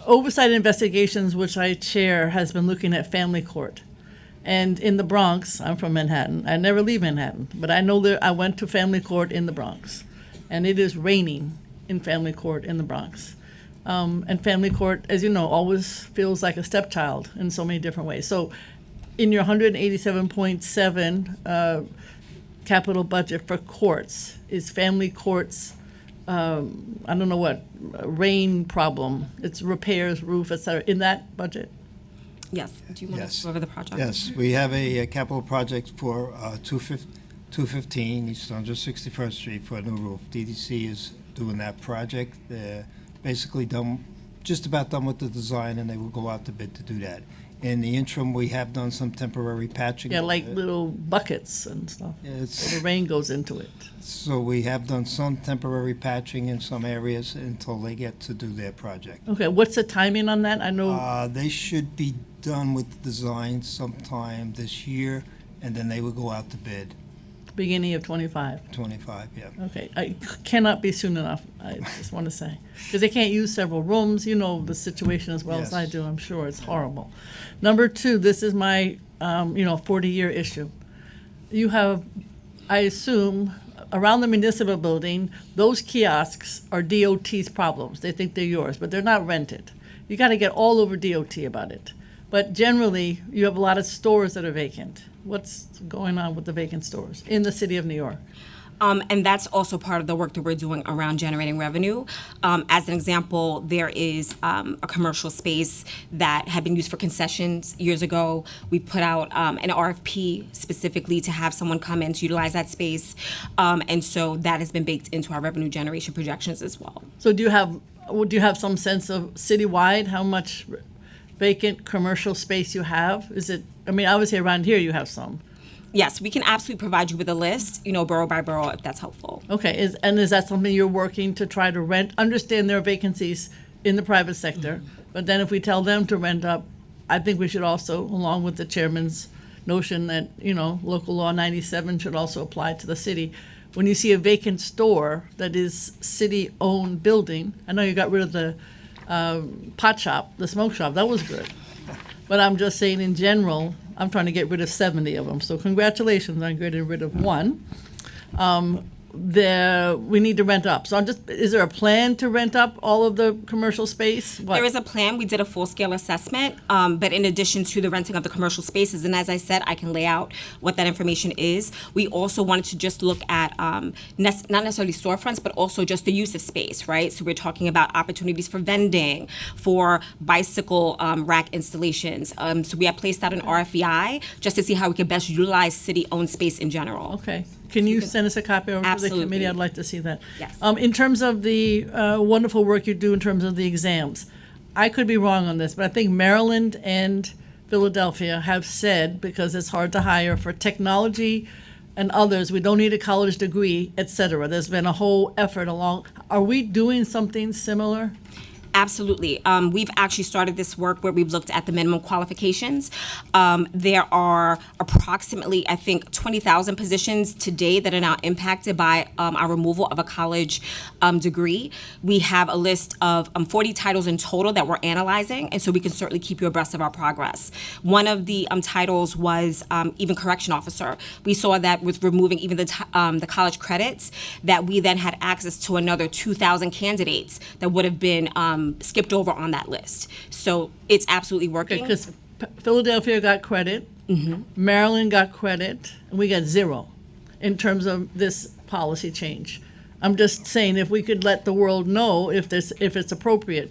Oversight Investigations, which I chair, has been looking at family court. And in the Bronx, I'm from Manhattan, I never leave Manhattan, but I know that I went to family court in the Bronx. And it is raining in family court in the Bronx. And family court, as you know, always feels like a stepchild in so many different ways. So in your 187.7 capital budget for courts, is family courts, I don't know what, rain problem, it's repairs, roof, et cetera, in that budget? Yes, do you want Yes. to go over the project? Yes, we have a capital project for 215 East 161st Street for a new roof. DDC is doing that project. They're basically just about done with the design, and they will go out to bid to do that. In the interim, we have done some temporary patching. Yeah, like little buckets and stuff. So the rain goes into it. So we have done some temporary patching in some areas until they get to do their project. Okay, what's the timing on that? I know, They should be done with the design sometime this year, and then they will go out to bid, beginning of 25. 25, yeah. Okay, I cannot be soon enough, I just want to say. Because they can't use several rooms, you know the situation as well as I Yes. do, I'm sure, it's horrible. Number two, this is my, 40-year issue. You have, I assume, around the municipal building, those kiosks are DOT's problems. They think they're yours, but they're not rented. You got to get all over DOT about it. But generally, you have a lot of stores that are vacant. What's going on with the vacant stores in the city of New York? And that's also part of the work that we're doing around generating revenue. As an example, there is a commercial space that had been used for concessions years ago. We put out an RFP specifically to have someone come in to utilize that space. And so that has been baked into our revenue generation projections as well. So do you have some sense of citywide how much vacant commercial space you have? Is it, obviously around here you have some. Yes, we can absolutely provide you with a list, borough by borough, if that's helpful. Okay, is that something you're working to try to rent? Understand there are vacancies in the private sector, but then if we tell them to rent up, I think we should also, along with the chairman's notion that, local law 97 should also apply to the city. When you see a vacant store that is city-owned building, I know you got rid of the pot shop, the smoke shop, that was good. But I'm just saying in general, I'm trying to get rid of 70 of them. So congratulations on getting rid of one. we need to rent up. So is there a plan to rent up all of the commercial space? What? There is a plan. We did a full-scale assessment, but in addition to the renting of the commercial spaces, and as I said, I can lay out what that information is, we also wanted to just look at not necessarily storefronts, but also just the use of space, right? So we're talking about opportunities for vending, for bicycle rack installations. So we have placed out an RFEI just to see how we could best utilize city-owned space in general. Okay. Can you send us a copy over to the Absolutely. committee? I'd like to see that. Yes. In terms of the wonderful work you do in terms of the exams, I could be wrong on this, but I think Maryland and Philadelphia have said, because it's hard to hire for technology and others, we don't need a college degree, et cetera. There's been a whole effort along. Are we doing something similar? Absolutely. We've actually started this work where we've looked at the minimum qualifications. There are approximately, I think, 20,000 positions today that are now impacted by our removal of a college degree. We have a list of 40 titles in total that we're analyzing, and so we can certainly keep you abreast of our progress. One of the titles was even correction officer. We saw that with removing even the college credits, that we then had access to another 2,000 candidates that would have been skipped over on that list. So it's absolutely working. Because Philadelphia got credit, Maryland got credit, and we got zero in terms of this policy change. I'm just saying, if we could let the world know if it's appropriate,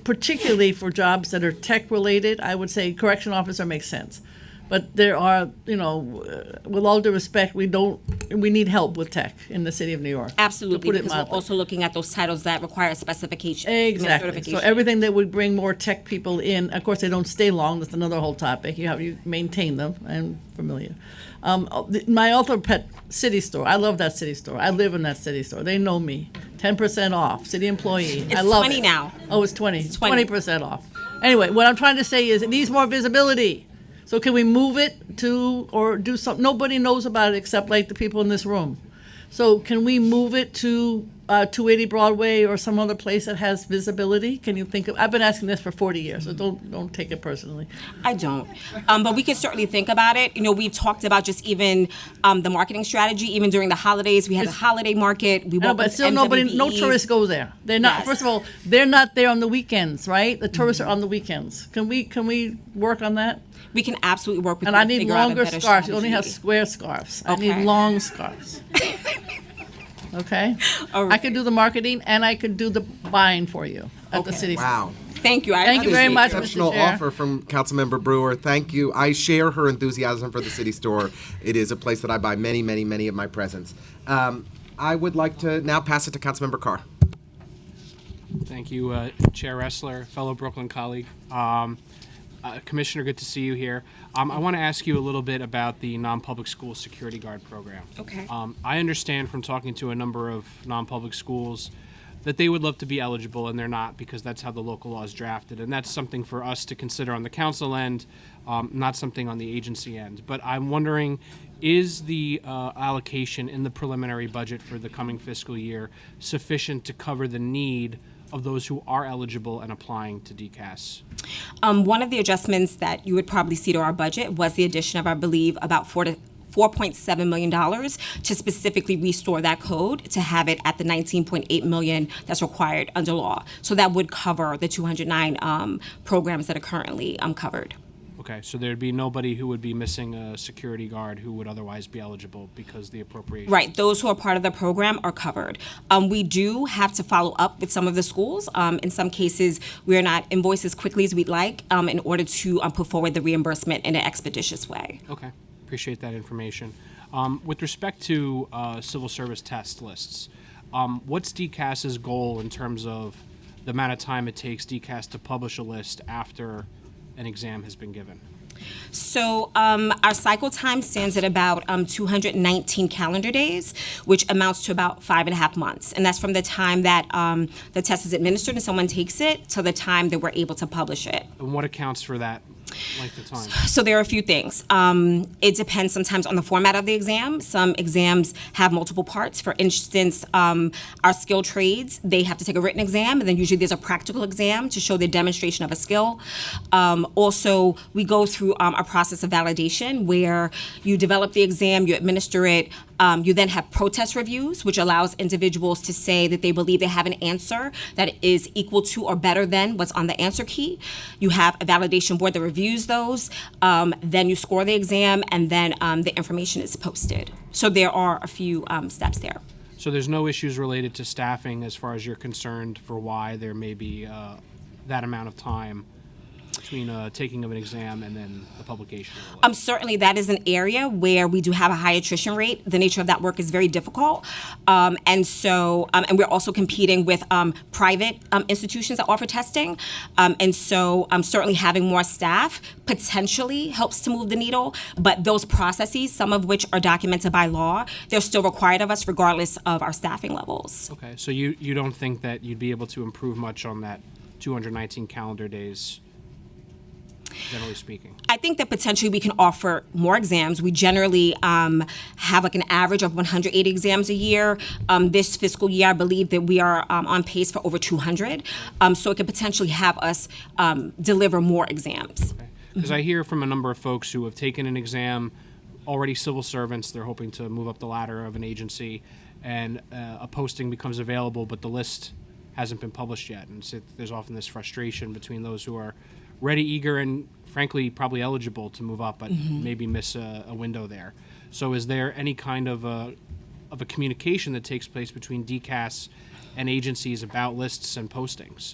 particularly for jobs that are tech related, I would say correction officer makes sense. But there are, with all due respect, we need help with tech in the city of New York. Absolutely, to put it because we're mildly. also looking at those titles that require specification. Exactly. So certification. everything that would bring more tech people in, of course, they don't stay long. That's another whole topic. You maintain them. I'm familiar. My other pet, City Store. I love that City Store. I live in that City Store. They know me. 10% off. City employee. It's I love 20 it. now. Oh, it's 20. It's 20. 20% off. Anyway, what I'm trying to say is it needs more visibility. So can we move it to, or do something? Nobody knows about it except like the people in this room. So can we move it to 280 Broadway or some other place that has visibility? Can you think of? I've been asking this for 40 years, so don't take it personally. I don't. But we can certainly think about it. We've talked about just even the marketing strategy. Even during the holidays, we had a holiday market. We No, work but with still no MWBEs. tourists go there. They're not. Yes. First of all, they're not there on the weekends, right? The tourists are on the weekends. Can we work on that? We can absolutely work with And you I to need figure out a longer better scarves. You only have strategy. square scarves. I Okay. need long scarves. Okay? All I right. could do the marketing and I could do the buying for you at the Okay. city. Wow. Thank you. Thank you very appreciate much, it. Mr. Exceptional Chair. offer from Councilmember Brewer. Thank you. I share her enthusiasm for the City Store. It is a place that I buy many, many, many of my presents. I would like to now pass it to Councilmember Carr. Thank you, Chair Ressler, fellow Brooklyn colleague. Commissioner, good to see you here. I want to ask you a little bit about the non-public school security guard program. Okay. I understand from talking to a number of non-public schools that they would love to be eligible and they're not because that's how the local law is drafted. And that's something for us to consider on the council end, not something on the agency end. But I'm wondering, is the allocation in the preliminary budget for the coming fiscal year sufficient to cover the need of those who are eligible and applying to DCAS? One of the adjustments that you would probably see to our budget was the addition of, I believe, about $4.7 million to specifically restore that code to have it at the $19.8 million that's required under law. So that would cover the 209 programs that are currently covered. Okay, so there'd be nobody who would be missing a security guard who would otherwise be eligible because the appropriation. Right, those who are part of the program are covered. We do have to follow up with some of the schools. In some cases, we are not invoiced as quickly as we'd like in order to put forward the reimbursement in an expeditious way. Okay, appreciate that information. With respect to civil service test lists, what's DCAS's goal in terms of the amount of time it takes DCAS to publish a list after an exam has been given? So our cycle time stands at about 219 calendar days, which amounts to about 5.5 months. And that's from the time that the test is administered and someone takes it to the time that we're able to publish it. And what accounts for that length of time? So there are a few things. It depends sometimes on the format of the exam. Some exams have multiple parts. For instance, our skill trades, they have to take a written exam, and then usually there's a practical exam to show the demonstration of a skill. Also, we go through a process of validation where you develop the exam, you administer it, You then have protest reviews, which allows individuals to say that they believe they have an answer that is equal to or better than what's on the answer key. You have a validation board that reviews those. Then you score the exam, and then the information is posted. So there are a few steps there. So there's no issues related to staffing as far as you're concerned for why there may be that amount of time between taking of an exam and then the publication of the Certainly that is an area where we do have a high attrition rate. The nature of that work is very difficult. And we're also competing with private institutions that offer testing. Certainly having more staff potentially helps to move the needle. But those processes, some of which are documented by law, they're still required of us regardless of our staffing levels. Okay, so you don't think that you'd be able to improve much on that 219 calendar days, generally speaking? I think that potentially we can offer more exams. We generally have like an average of 180 exams a year. This fiscal year, I believe that we are on pace for over 200. So it could potentially have us deliver more exams. Because I hear from a number of folks who have taken an exam, already civil servants, they're hoping to move up the ladder of an agency, and a posting becomes available, but the list hasn't been published yet. And so there's often this frustration between those who are ready, eager, and frankly probably eligible to move up, but maybe miss a window there. So is there any kind of a communication that takes place between DCAS and agencies about lists and postings?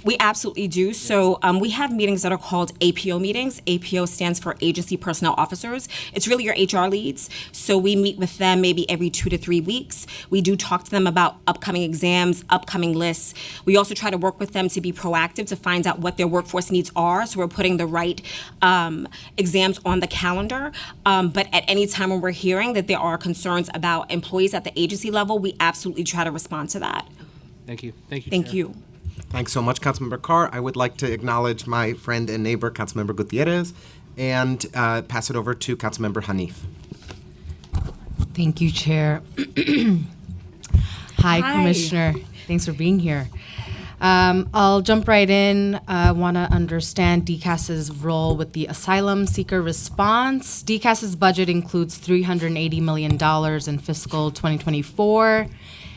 We absolutely do. So we have meetings that are called APO meetings. APO stands for Agency Personnel Officers. It's really your HR leads. So we meet with them maybe every 2 to 3 weeks. We do talk to them about upcoming exams, upcoming lists. We also try to work with them to be proactive to find out what their workforce needs are. So we're putting the right exams on the calendar. But at any time when we're hearing that there are concerns about employees at the agency level, we absolutely try to respond to that. Thank you. Thank you, Thank Chair. you. Thanks so much, Councilmember Carr. I would like to acknowledge my friend and neighbor, Councilmember Gutierrez, and pass it over to Councilmember Hanif. Thank you, Chair. Hi, Commissioner. Thanks for being here. I'll jump right in. I want to understand DCAS's role with the asylum seeker response. DCAS's budget includes $380 million in fiscal 2024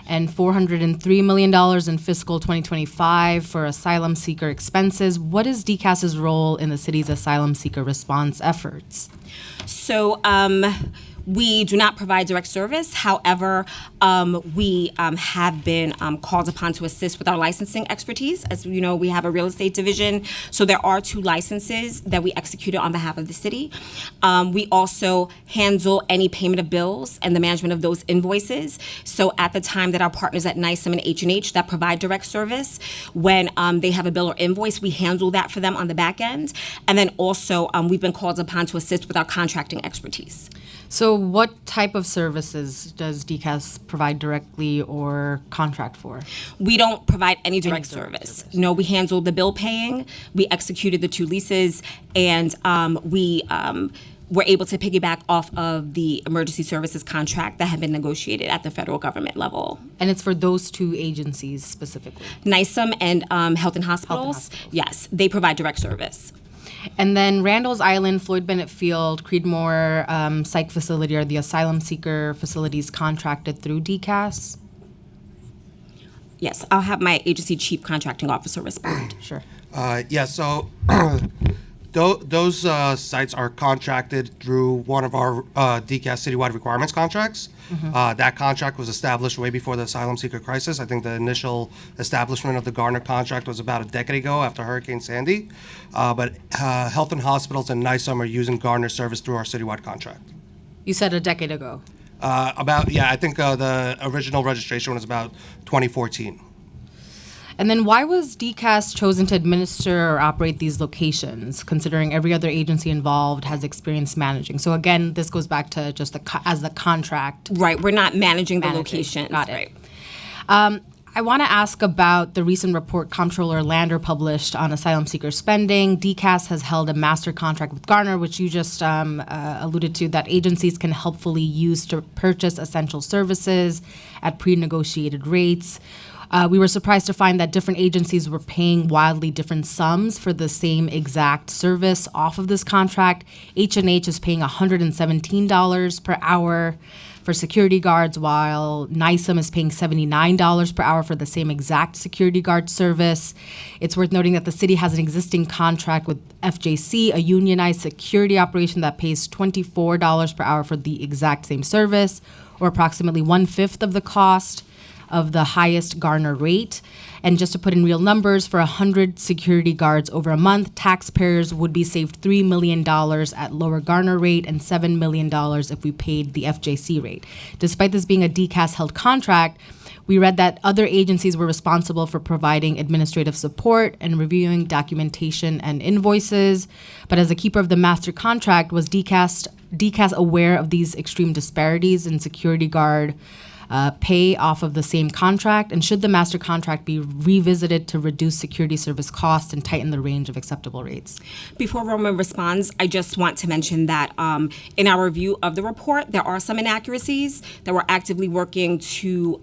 and $403 million in fiscal 2025 for asylum seeker expenses. What is DCAS's role in the city's asylum seeker response efforts? So we do not provide direct service. However, we have been called upon to assist with our licensing expertise. As you know, we have a real estate division. So there are 2 licenses that we executed on behalf of the city. We also handle any payment of bills and the management of those invoices. So at the time that our partners at NYSEM and H&H that provide direct service, when they have a bill or invoice, we handle that for them on the back end. And then also we've been called upon to assist with our contracting expertise. So what type of services does DCAS provide directly or contract for? We don't provide any direct service. No, we handle the bill paying. We executed the 2 leases, and we were able to piggyback off of the emergency services contract that had been negotiated at the federal government level. And it's for those 2 agencies specifically? NYSEM and Health and Hospitals. Yes, they provide direct service. And then Randall's Island, Floyd Bennett Field, Creedmoor Psych Facility are the asylum seeker facilities contracted through DCAS? Yes, I'll have my agency chief contracting officer respond. Sure. So those sites are contracted through one of our DCAS citywide requirements contracts. That contract was established way before the asylum seeker crisis. I think the initial establishment of the Garner contract was about a decade ago after Hurricane Sandy. But Health and Hospitals and NYSEM are using Garner service through our citywide contract. You said a decade ago. I think the original registration was about 2014. And then why was DCAS chosen to administer or operate these locations, considering every other agency involved has experience managing? So again, this goes back to just as the contract. Right, we're not managing the locations. Got it. Right. I want to ask about the recent report Comptroller Lander published on asylum seeker spending. DCAS has held a master contract with Garner, which you just alluded to, that agencies can helpfully use to purchase essential services at pre-negotiated rates. We were surprised to find that different agencies were paying wildly different sums for the same exact service off of this contract. H&H is paying $117 per hour. for security guards, while NISM is paying $79 per hour for the same exact security guard service. It's worth noting that the city has an existing contract with FJC, a unionized security operation that pays $24 per hour for the exact same service, or approximately 1/5 of the cost of the highest Garner rate. And just to put in real numbers, for 100 security guards over a month, taxpayers would be saved $3 million at lower Garner rate and $7 million if we paid the FJC rate. Despite this being a DCAS-held contract, we read that other agencies were responsible for providing administrative support and reviewing documentation and invoices. But as a keeper of the master contract, was DCAS aware of these extreme disparities in security guard pay off of the same contract? And should the master contract be revisited to reduce security service costs and tighten the range of acceptable rates? Before Roman responds, I just want to mention that in our review of the report, there are some inaccuracies that we're actively working to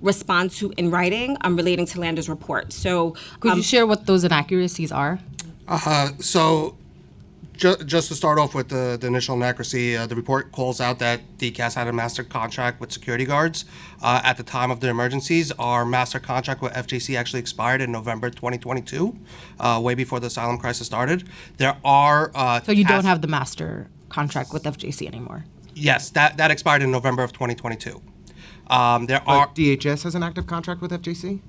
respond to in writing relating to Lander's report. So, could you share what those inaccuracies are? So, just to start off with the initial inaccuracy, the report calls out that DCAS had a master contract with security guards. At the time of the emergencies, our master contract with FJC actually expired in November 2022, way before the asylum crisis started. There are... So you don't have the master contract with FJC anymore? Yes, that expired in November of 2022. DHS has an active contract with FJC?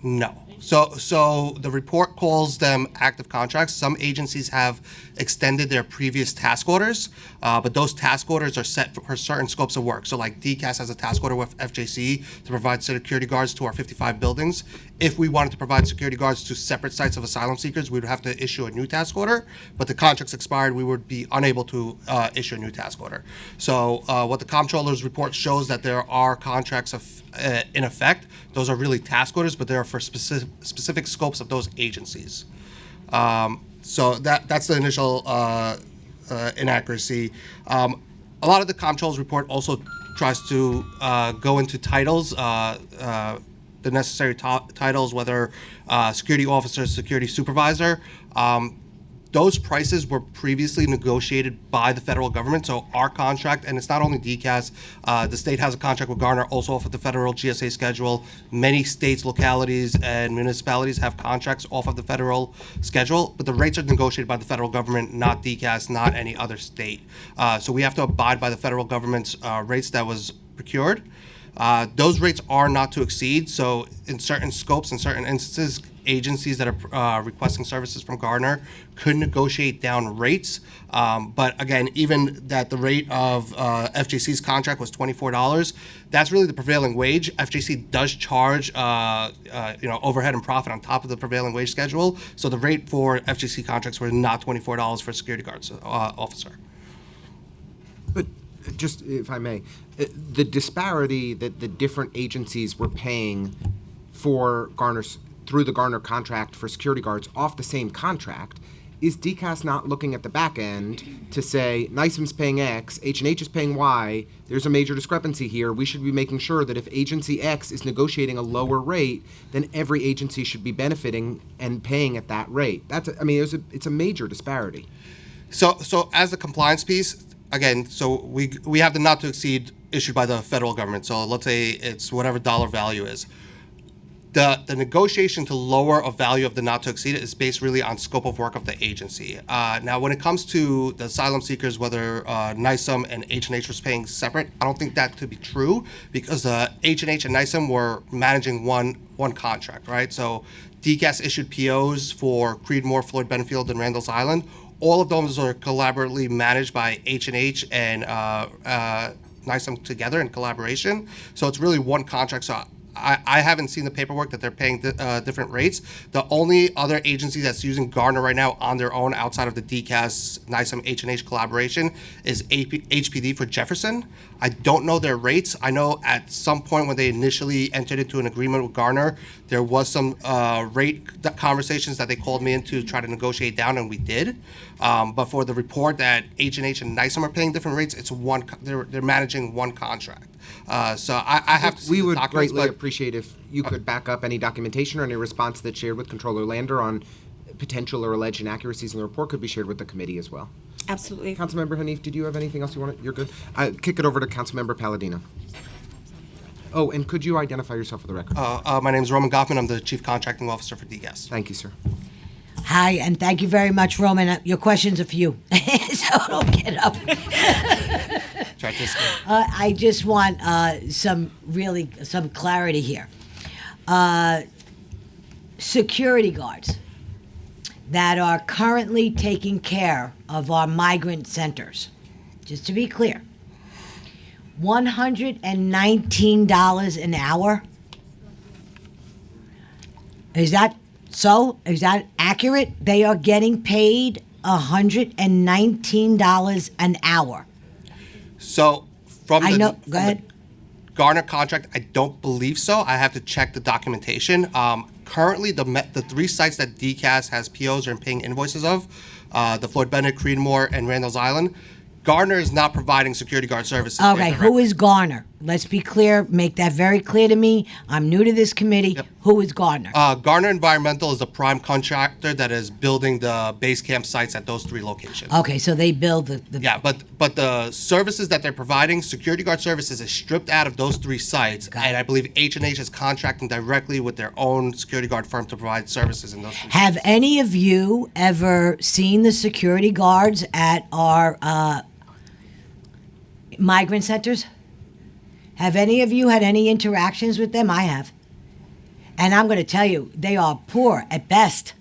No. So the report calls them active contracts. Some agencies have extended their previous task orders, but those task orders are set for certain scopes of work. So like DCAS has a task order with FJC to provide security guards to our 55 buildings. If we wanted to provide security guards to separate sites of asylum seekers, we would have to issue a new task order, but the contract's expired, we would be unable to issue a new task order. So what the comptroller's report shows that there are contracts in effect. Those are really task orders, but they are for specific scopes of those agencies. So that's the initial inaccuracy. A lot of the comptroller's report also tries to go into titles, the necessary titles, whether security officer, security supervisor. Those prices were previously negotiated by the federal government, so our contract, and it's not only DCAS, the state has a contract with Garner also off of the federal GSA schedule. Many states, localities, and municipalities have contracts off of the federal schedule, but the rates are negotiated by the federal government, not DCAS, not any other state. So we have to abide by the federal government's rates that was procured. Those rates are not to exceed, so in certain scopes, in certain instances, agencies that are requesting services from Garner could negotiate down rates. But again, even that the rate of FJC's contract was $24, that's really the prevailing wage. FJC does charge overhead and profit on top of the prevailing wage schedule. So the rate for FJC contracts were not $24 for a security guards officer. But just, if I may, the disparity that the different agencies were paying for Garner's through the Garner contract for security guards off the same contract, is DCAS not looking at the back end to say NISM's paying X, H&H is paying Y, there's a major discrepancy here, we should be making sure that if agency X is negotiating a lower rate, then every agency should be benefiting and paying at that rate. It's a major disparity. So as a compliance piece, again, so we have the not to exceed issued by the federal government. So let's say it's whatever dollar value is. The negotiation to lower a value of the not to exceed is based really on scope of work of the agency. Now, when it comes to the asylum seekers, whether NISM and H&H was paying separate, I don't think that to be true because H&H and NISM were managing one contract, right? So DCAS issued POs for Creedmoor, Floyd Benfield, and Randall's Island. All of those are collaboratively managed by H&H and NISM together in collaboration. So it's really one contract. So I haven't seen the paperwork that they're paying different rates. The only other agency that's using Garner right now on their own outside of the DCAS, NISM, H&H collaboration is HPD for Jefferson. I don't know their rates. I know at some point when they initially entered into an agreement with Garner, there was some rate conversations that they called me in to try to negotiate down, and we did. But for the report that H&H and NISM are paying different rates, it's one. They're managing one contract. So I have to see we would the documents, greatly but appreciate if you could back up any documentation or any response that's shared with Controller Lander on potential or alleged inaccuracies in the report could be shared with the committee as well. Absolutely. Councilmember Hanif, did you have anything else you wanted? You're good. Kick it over to Councilmember Palladino. Oh, and could you identify yourself for the record? My name is Roman Goffman. I'm the Chief Contracting Officer for DCAS. Thank you, sir. Hi, and thank you very much, Roman. Your questions are for you, so don't get up. Try to escape. I just want some clarity here. Security guards that are currently taking care of our migrant centers, just to be clear, $119 an hour? Is that so? Is that accurate? They are getting paid $119 an hour. So from I know. Go ahead. Garner contract, I don't believe so. I have to check the documentation. Currently, the three sites that DCAS has POs or paying invoices of, the Floyd Bennett, Creedmoor, and Randall's Island, Garner is not providing security guard services. Okay, who is Garner? Let's be clear. Make that very clear to me. I'm new to this committee. Yep. Who is Garner? Garner Environmental is the prime contractor that is building the base camp sites at those three locations. Okay, so they build the Yeah, but the services that they're providing, security guard services, is stripped out of those three sites, and I believe H&H is contracting directly with their own security guard firm to provide services in those three Have any of you ever seen the security guards at our migrant centers? Have any of you had any interactions with them? I have. And I'm going to tell you, they are poor at best.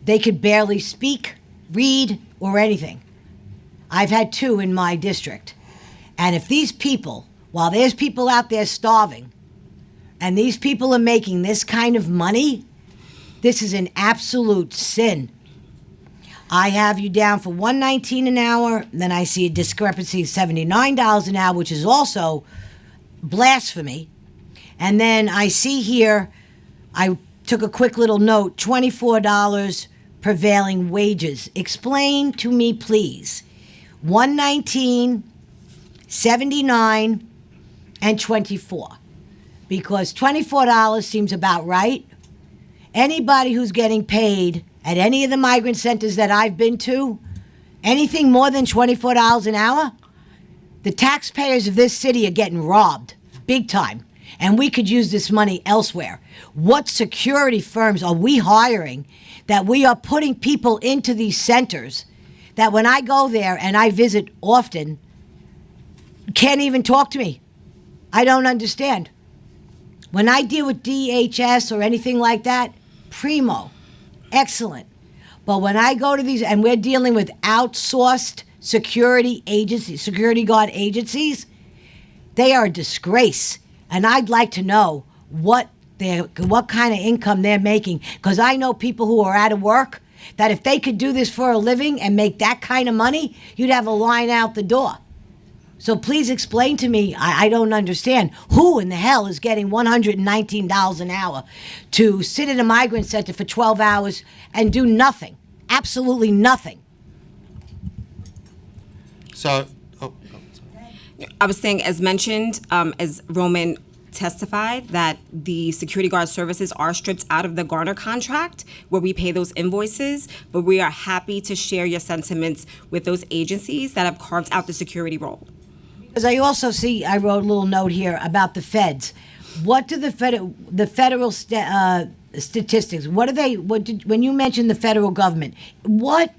They could barely speak, read, or anything. I've had two in my district. And if these people, while there's people out there starving, and these people are making this kind of money, this is an absolute sin. I have you down for $119 an hour, then I see a discrepancy of $79 an hour, which is also blasphemy. And then I see here, I took a quick little note, $24 prevailing wages. Explain to me, please. $119, $79, and $24. Because $24 seems about right. Anybody who's getting paid at any of the migrant centers that I've been to, anything more than $24 an hour, the taxpayers of this city are getting robbed big time. And we could use this money elsewhere. What security firms are we hiring that we are putting people into these centers that when I go there and I visit often, can't even talk to me? I don't understand. When I deal with DHS or anything like that, primo, excellent. But when I go to these, and we're dealing with outsourced security agencies, security guard agencies, they are a disgrace. And I'd like to know what kind of income they're making. Because I know people who are out of work that if they could do this for a living and make that kind of money, you'd have a line out the door. So please explain to me, I don't understand, who in the hell is getting $119 an hour to sit in a migrant center for 12 hours and do nothing, absolutely nothing. So, I was saying, as mentioned, as Roman testified, that the security guard services are stripped out of the Garner contract where we pay those invoices, but we are happy to share your sentiments with those agencies that have carved out the security role. Because I also see, I wrote a little note here about the feds. What do the federal statistics, when you mention the federal government, what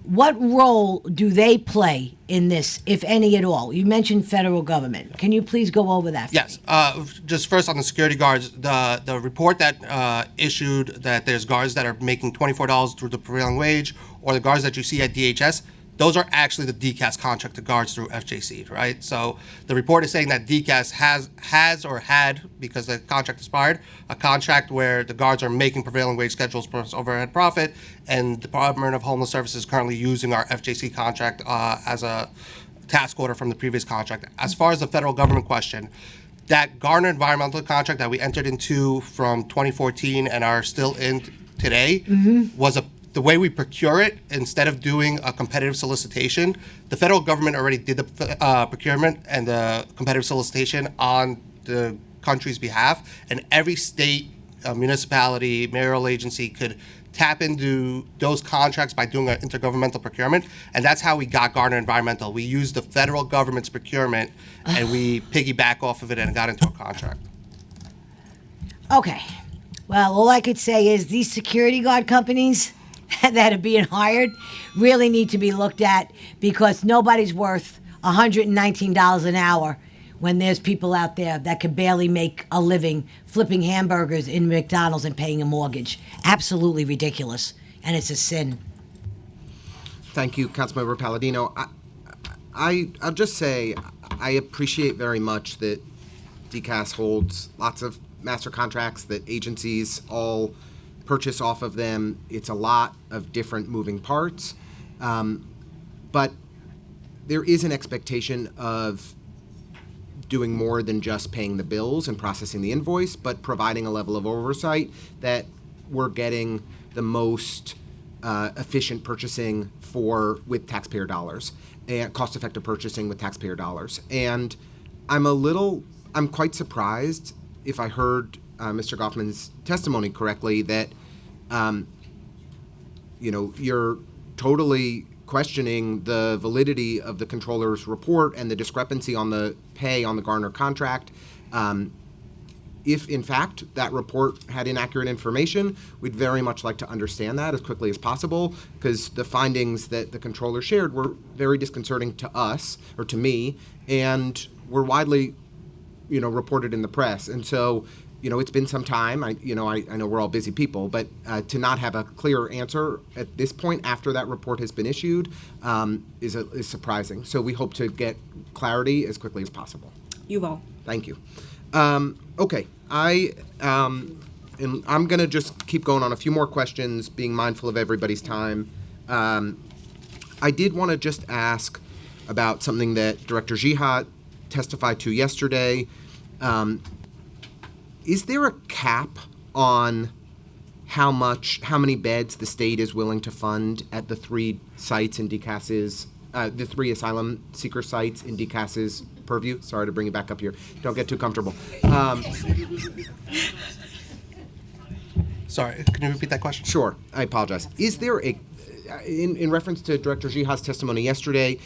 role do they play in this, if any at all? You mentioned federal government. Can you please go over that for yes. me? Just first on the security guards, the report that issued that there's guards that are making $24 through the prevailing wage, or the guards that you see at DHS, those are actually the DCAS contract to guards through FJC, right? So the report is saying that DCAS has or had, because the contract expired, a contract where the guards are making prevailing wage schedules plus overhead profit, and the Department of Homeless Services is currently using our FJC contract as a task order from the previous contract. As far as the federal government question, that Garner environmental contract that we entered into from 2014 and are still in today was the way we procure it. Instead of doing a competitive solicitation, the federal government already did the procurement and the competitive solicitation on the country's behalf, and every state, municipality, mayoral agency could tap into those contracts by doing an intergovernmental procurement, and that's how we got Gardner Environmental. We used the federal government's procurement, and we piggyback off of it and got into a contract. Okay. Well, all I could say is these security guard companies that are being hired really need to be looked at, because nobody's worth $119 an hour when there's people out there that can barely make a living flipping hamburgers in McDonald's and paying a mortgage. Absolutely ridiculous, and it's a sin. Thank you, Councilmember Palladino. I'll just say I appreciate very much that DCAS holds lots of master contracts that agencies all purchase off of them. It's a lot of different moving parts, but there is an expectation of doing more than just paying the bills and processing the invoice, but providing a level of oversight that we're getting the most efficient purchasing with taxpayer dollars, and cost-effective purchasing with taxpayer dollars. And I'm quite surprised, if I heard Mr. Goffman's testimony correctly, that you're totally questioning the validity of the controller's report and the discrepancy on the pay on the Gardner contract. If, in fact, that report had inaccurate information, we'd very much like to understand that as quickly as possible, because the findings that the controller shared were very disconcerting to us, or to me, and were widely, reported in the press. And so, it's been some time. I know we're all busy people, but to not have a clear answer at this point after that report has been issued is surprising. So we hope to get clarity as quickly as possible. You will. Thank you. Okay, I'm going to just keep going on a few more questions, being mindful of everybody's time. I did want to just ask about something that Director Jihad testified to yesterday. Is there a cap on how many beds the state is willing to fund at the three sites in DCAS's, the three asylum seeker sites in DCAS's purview? Sorry to bring you back up here. Don't get too comfortable. Sorry, can you repeat that question? Sure, I apologize. Is there in reference to Director Jihad's testimony yesterday,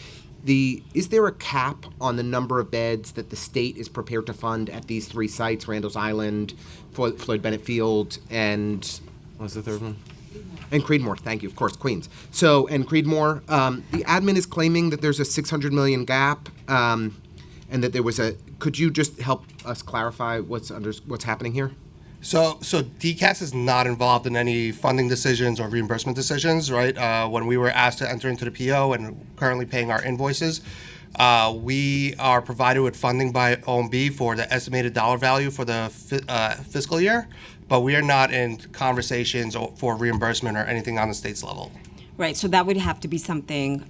is there a cap on the number of beds that the state is prepared to fund at these three sites, Randall's Island, Floyd Bennett Field, and what was the third one? And Creedmoor, thank you, of course, Queens. And Creedmoor, the admin is claiming that there's a $600 million gap, and that there was could you just help us clarify what's happening here? So DCAS is not involved in any funding decisions or reimbursement decisions, right? When we were asked to enter into the PO and currently paying our invoices, we are provided with funding by OMB for the estimated dollar value for the fiscal year, but we are not in conversations for reimbursement or anything on the state's level. Right, so that would have to be something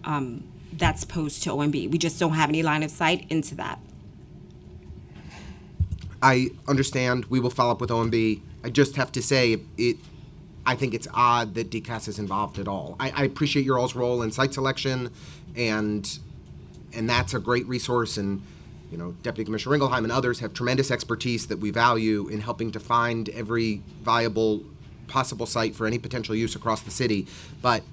that's posed to OMB. We just don't have any line of sight into that. I understand. We will follow up with OMB. I just have to say, I think it's odd that DCAS is involved at all. I appreciate your all's role in site selection, and that's a great resource. And Deputy Commissioner Ringelheim and others have tremendous expertise that we value in helping to find every viable possible site for any potential use across the city. But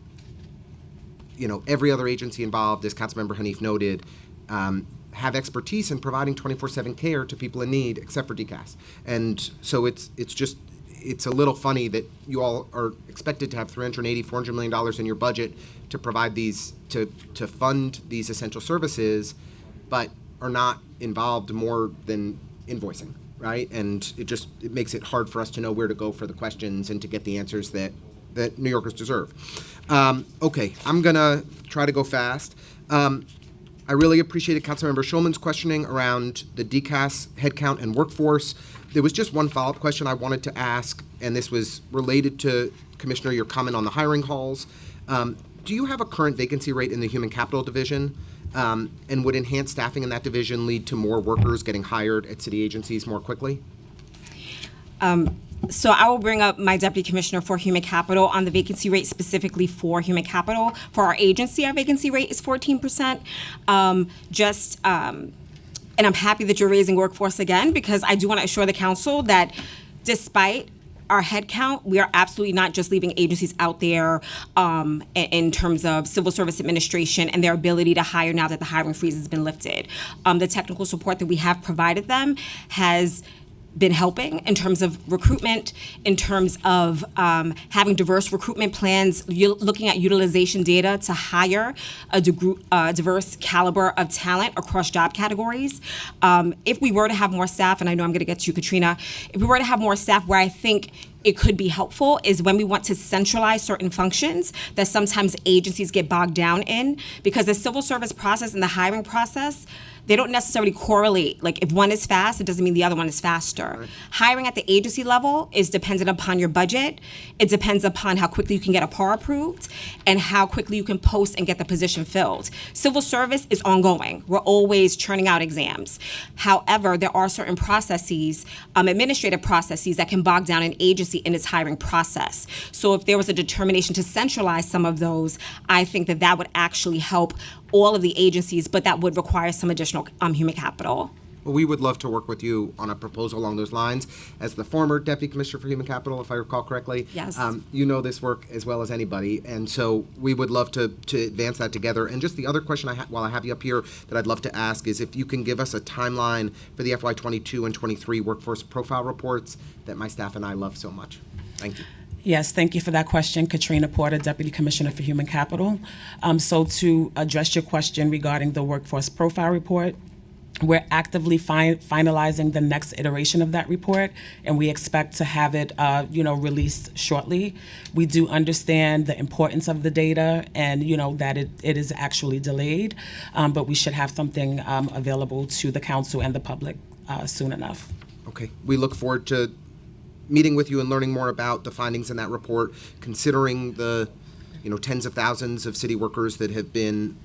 every other agency involved, as Councilmember Hanif noted, have expertise in providing 24/7 care to people in need, except for DCAS. And so it's a little funny that you all are expected to have $400 million in your budget to provide these, to fund these essential services, but are not involved more than invoicing, right? And it makes it hard for us to know where to go for the questions and to get the answers that New Yorkers deserve. Okay, I'm gonna try to go fast. I really appreciated Councilmember Schulman's questioning around the DCAS headcount and workforce. There was just one follow-up question I wanted to ask, and this was related to, Commissioner, your comment on the hiring halls. Do you have a current vacancy rate in the Human Capital Division? And would enhanced staffing in that division lead to more workers getting hired at city agencies more quickly? So I will bring up my Deputy Commissioner for Human Capital on the vacancy rate specifically for Human Capital. For our agency, our vacancy rate is 14%. And I'm happy that you're raising workforce again, because I do want to assure the council that despite our head count, we are absolutely not just leaving agencies out there in terms of civil service administration and their ability to hire now that the hiring freeze has been lifted. The technical support that we have provided them has been helping in terms of recruitment, in terms of having diverse recruitment plans, looking at utilization data to hire a diverse caliber of talent across job categories. If we were to have more staff, and I know I'm going to get to you, Katrina, if we were to have more staff, where I think it could be helpful is when we want to centralize certain functions that sometimes agencies get bogged down in, because the civil service process and the hiring process, they don't necessarily correlate. Like if one is fast, it doesn't mean the other one is faster. Right. Hiring at the agency level is dependent upon your budget. It depends upon how quickly you can get a PAR approved and how quickly you can post and get the position filled. Civil service is ongoing. We're always churning out exams. However, there are certain processes, administrative processes that can bog down an agency in its hiring process. So if there was a determination to centralize some of those, I think that that would actually help all of the agencies, but that would require some additional human capital. Well, we would love to work with you on a proposal along those lines. As the former Deputy Commissioner for Human Capital, if I recall correctly, yes. You know this work as well as anybody, and so we would love to advance that together. And just the other question while I have you up here that I'd love to ask is if you can give us a timeline for the FY22 and 23 workforce profile reports that my staff and I love so much. Thank you. Yes, thank you for that question. Katrina Porter, Deputy Commissioner for Human Capital. So to address your question regarding the workforce profile report, we're actively finalizing the next iteration of that report, and we expect to have it, released shortly. We do understand the importance of the data, and that it is actually delayed, but we should have something available to the council and the public soon enough. Okay, we look forward to meeting with you and learning more about the findings in that report, considering the tens of thousands of city workers that have been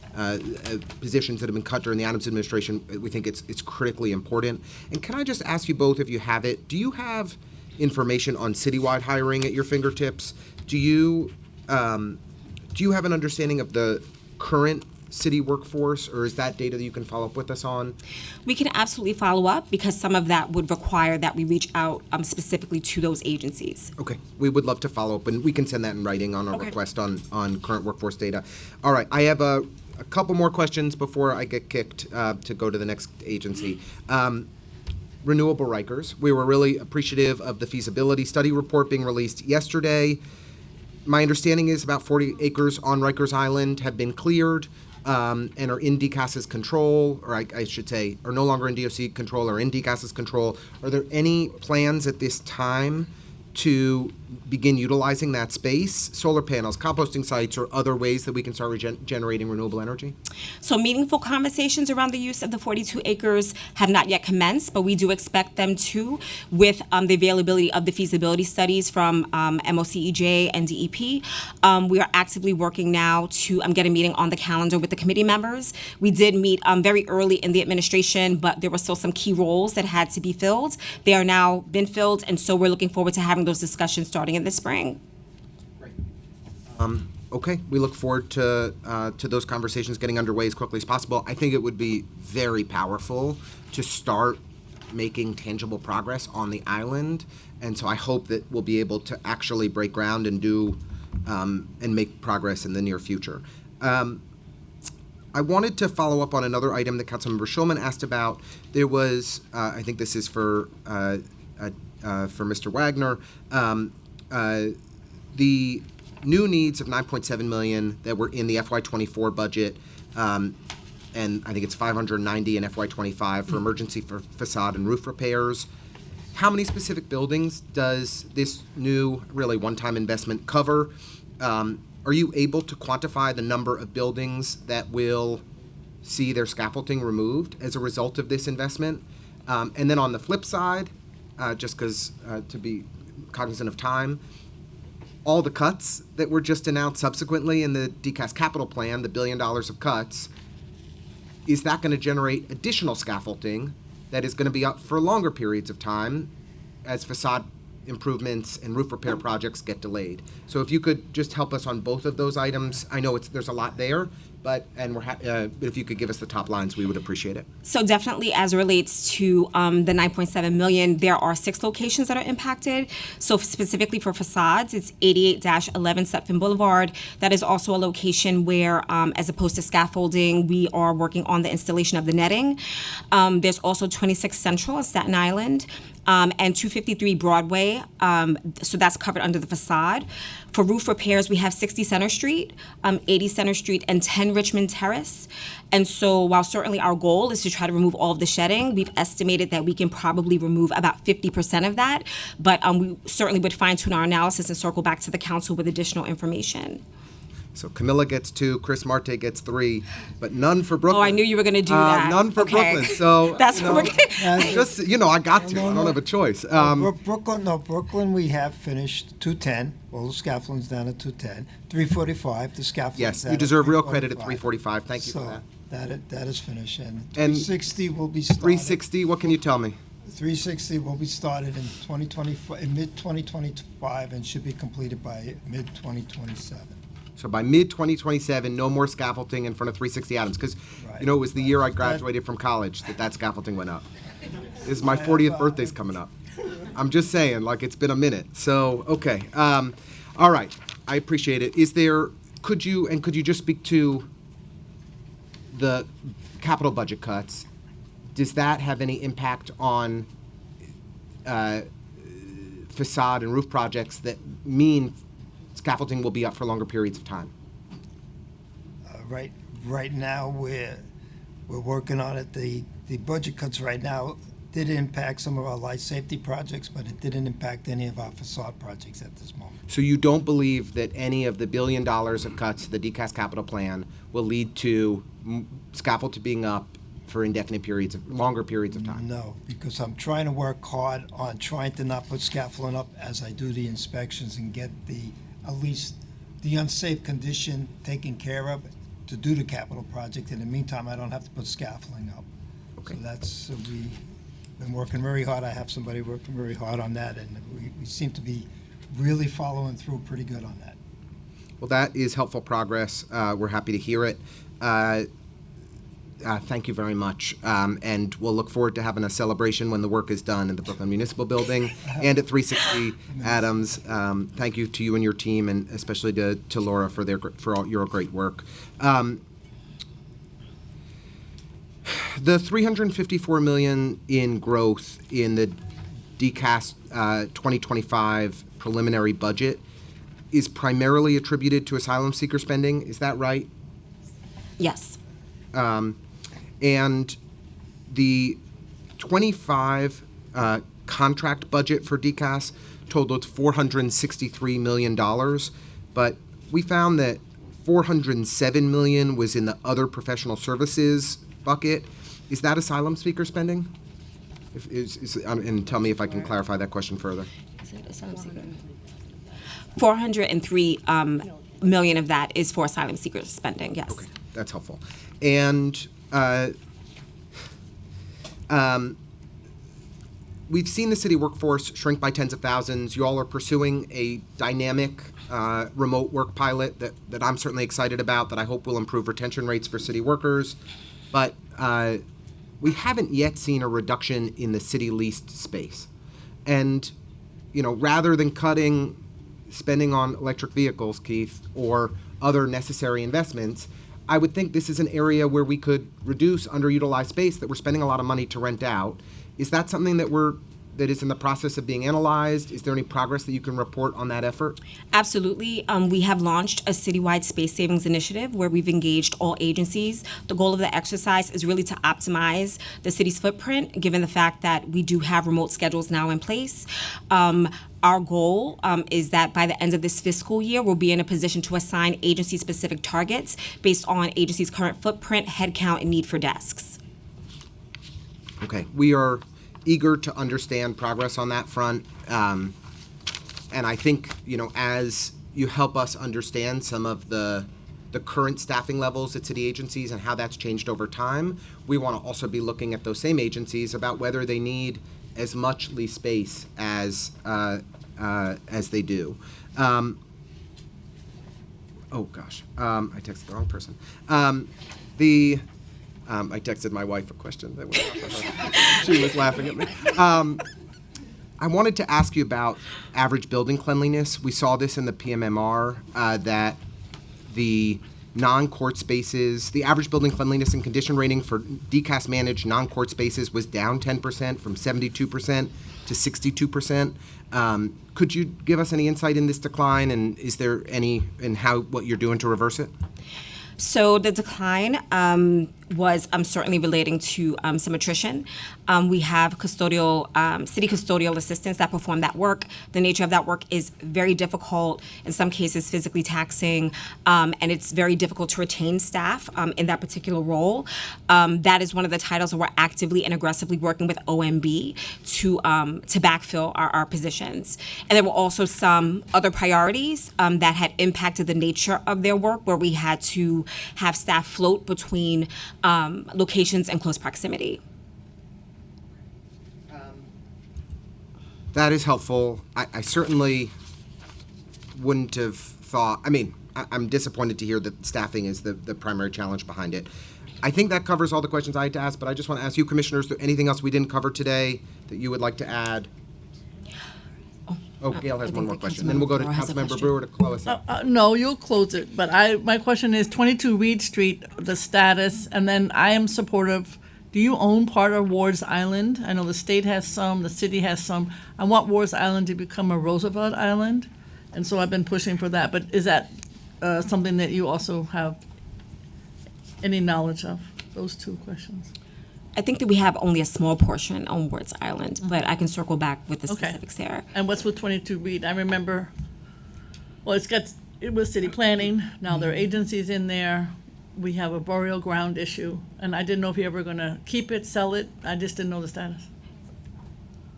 positions that have been cut during the Adams administration. We think it's critically important. And can I just ask you both, if you have it, do you have information on citywide hiring at your fingertips? Do you have an understanding of the current city workforce, or is that data that you can follow up with us on? We can absolutely follow up, because some of that would require that we reach out specifically to those agencies. Okay, we would love to follow up, and we can send that in writing on our request on current workforce data. All right, I have a couple more questions before I get kicked to go to the next agency. Renewable Rikers. We were really appreciative of the feasibility study report being released yesterday. My understanding is about 40 acres on Rikers Island have been cleared and are in DCAS's control, or I should say, are no longer in DOC control or in DCAS's control. Are there any plans at this time to begin utilizing that space, solar panels, composting sites, or other ways that we can start generating renewable energy? So meaningful conversations around the use of the 42 acres have not yet commenced, but we do expect them to, with the availability of the feasibility studies from MOCEJ and DEP. We are actively working now to get a meeting on the calendar with the committee members. We did meet very early in the administration, but there were still some key roles that had to be filled. They are now been filled, and so we're looking forward to having those discussions starting in the spring. Okay, we look forward to those conversations getting underway as quickly as possible. I think it would be very powerful to start making tangible progress on the island, and so I hope that we'll be able to actually break ground and do and make progress in the near future. I wanted to follow up on another item that Councilmember Schulman asked about. There was, I think this is for Mr. Wagner, the new needs of $9.7 million that were in the FY24 budget, and I think it's $590 in FY25 for emergency facade and roof repairs. How many specific buildings does this new, really one-time investment cover? Are you able to quantify the number of buildings that will see their scaffolding removed as a result of this investment? And then on the flip side, just because to be cognizant of time, all the cuts that were just announced subsequently in the DCAS capital plan, the $1 billion of cuts, is that going to generate additional scaffolding that is going to be up for longer periods of time as facade improvements and roof repair projects get delayed? So if you could just help us on both of those items. I know there's a lot there, but if you could give us the top lines, we would appreciate it. So definitely as it relates to the 9.7 million, there are 6 locations that are impacted. So specifically for facades, it's 88-11 Sutphin Boulevard. That is also a location where, as opposed to scaffolding, we are working on the installation of the netting. There's also 26 Central on Staten Island. And 253 Broadway, so that's covered under the facade. For roof repairs, we have 60 Center Street, 80 Center Street, and 10 Richmond Terrace. And so while certainly our goal is to try to remove all of the shedding, we've estimated that we can probably remove about 50% of that. But we certainly would fine-tune our analysis and circle back to the council with additional information. So Camilla gets 2, Chris Marte gets 3, but none for Brooklyn. Oh, I knew you were going to do that. None for Okay. Brooklyn. So That's what we're gonna just I got to. I don't have a choice. Brooklyn, we have finished 210. All the scaffolding's down at 210. 345, the scaffolding. Yes, you deserve real credit at 345. Thank you for that. That is finished, and And 360 will be started. 360. What can you tell me? 360 will be started in 2025, in mid-2025, and should be completed by mid-2027. So by mid-2027, no more scaffolding in front of 360 Adams, because it was the year I graduated from college that scaffolding went up. This is my 40th birthday's coming up. I'm just saying, it's been a minute. So okay, all right, I appreciate it. Could you just speak to the capital budget cuts? Does that have any impact on facade and roof projects that mean scaffolding will be up for longer periods of time? Right now, we're working on it. The budget cuts right now did impact some of our life safety projects, but it didn't impact any of our facade projects at this moment. So you don't believe that any of the $1 billion of cuts to the DCAS capital plan will lead to scaffold to being up for indefinite longer periods of time? No, because I'm trying to work hard on trying to not put scaffolding up as I do the inspections and get at least the unsafe condition taken care of to do the capital project. In the meantime, I don't have to put scaffolding up. Okay. So we've been working very hard. I have somebody working very hard on that, and we seem to be really following through pretty good on that. Well, that is helpful progress. We're happy to hear it. Thank you very much. And we'll look forward to having a celebration when the work is done in the Brooklyn Municipal Building and at 360 Adams. Thank you to you and your team, and especially to Laura for all your great work. The $354 million in growth in the DCAS 2025 preliminary budget is primarily attributed to asylum seeker spending. Is that right? Yes. And the 25 contract budget for DCAS totaled $463 million, but we found that $407 million was in the other professional services bucket. Is that asylum seeker spending? And tell me if I can clarify that question further. 403 million of that is for asylum seeker spending, yes. Okay, that's helpful. And we've seen the city workforce shrink by tens of thousands. You all are pursuing a dynamic remote work pilot that I'm certainly excited about, that I hope will improve retention rates for city workers. But we haven't yet seen a reduction in the city leased space. And, rather than cutting spending on electric vehicles, Keith, or other necessary investments, I would think this is an area where we could reduce underutilized space that we're spending a lot of money to rent out. Is that something that is in the process of being analyzed? Is there any progress that you can report on that effort? Absolutely. We have launched a citywide space savings initiative where we've engaged all agencies. The goal of the exercise is really to optimize the city's footprint, given the fact that we do have remote schedules now in place. Our goal is that by the end of this fiscal year, we'll be in a position to assign agency-specific targets based on agency's current footprint, headcount, and need for desks. Okay, we are eager to understand progress on that front. And I think, as you help us understand some of the current staffing levels at city agencies and how that's changed over time, we want to also be looking at those same agencies about whether they need as much lease space as they do. Oh gosh, I texted the wrong person. I texted my wife a question that went off of her. She was laughing at me. I wanted to ask you about average building cleanliness. We saw this in the PMMR that the non-court spaces, the average building cleanliness and condition rating for DCAS managed non-court spaces was down 10% from 72% to 62%. Could you give us any insight in this decline, and is there any in what you're doing to reverse it? So the decline was certainly relating to some attrition. We have city custodial assistants that perform that work. The nature of that work is very difficult, in some cases physically taxing, and it's very difficult to retain staff in that particular role. That is one of the titles that we're actively and aggressively working with OMB to backfill our positions. And there were also some other priorities that had impacted the nature of their work, where we had to have staff float between locations in close proximity. That is helpful. I certainly wouldn't have thought, I'm disappointed to hear that staffing is the primary challenge behind it. I think that covers all the questions I had to ask, but I just want to ask you, Commissioners, is there anything else we didn't cover today that you would like to add? Oh, Gail has one more question. Then we'll go to Councilmember Brewer to close out. No, you'll close it. But my question is 22 Reed Street, the status, and then I am supportive. Do you own part of Wards Island? I know the state has some, the city has some. I want Wards Island to become a Roosevelt Island, and so I've been pushing for that. But is that something that you also have any knowledge of? Those two questions. I think that we have only a small portion on Wards Island, but I can circle back with the specifics there. And what's with 22 Reed? I remember, well, it was city planning. Now there are agencies in there. We have a burial ground issue, and I didn't know if you're ever going to keep it, sell it. I just didn't know the status.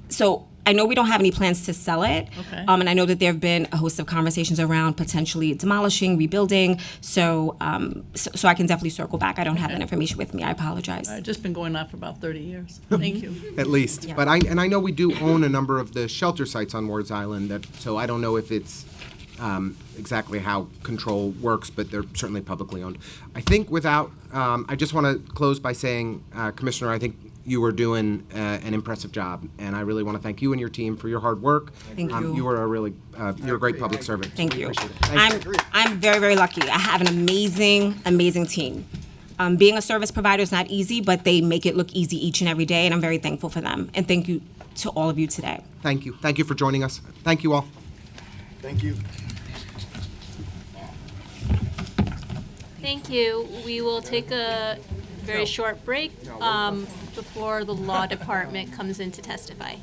So I know we don't have any plans to sell it. Okay. And I know that there have been a host of conversations around potentially demolishing, rebuilding. So so I can definitely circle back. I don't have that information with me. I apologize. I've just been going on for about 30 years. Thank you. At least. Yeah. But I know we do own a number of the shelter sites on Wards Island, so I don't know if it's exactly how control works, but they're certainly publicly owned. I think I just want to close by saying, Commissioner, I think you were doing an impressive job, and I really want to thank you and your team for your hard work. Thank you. You were you're a great public servant. Thank you. Appreciate it. Thank you. I'm very, very lucky. I have an amazing team. Being a service provider is not easy, but they make it look easy each and every day, and I'm very thankful for them. And thank you to all of you today. Thank you. Thank you for joining us. Thank you all. Thank you. Thank you. We will take a very short break before the law department comes in to testify.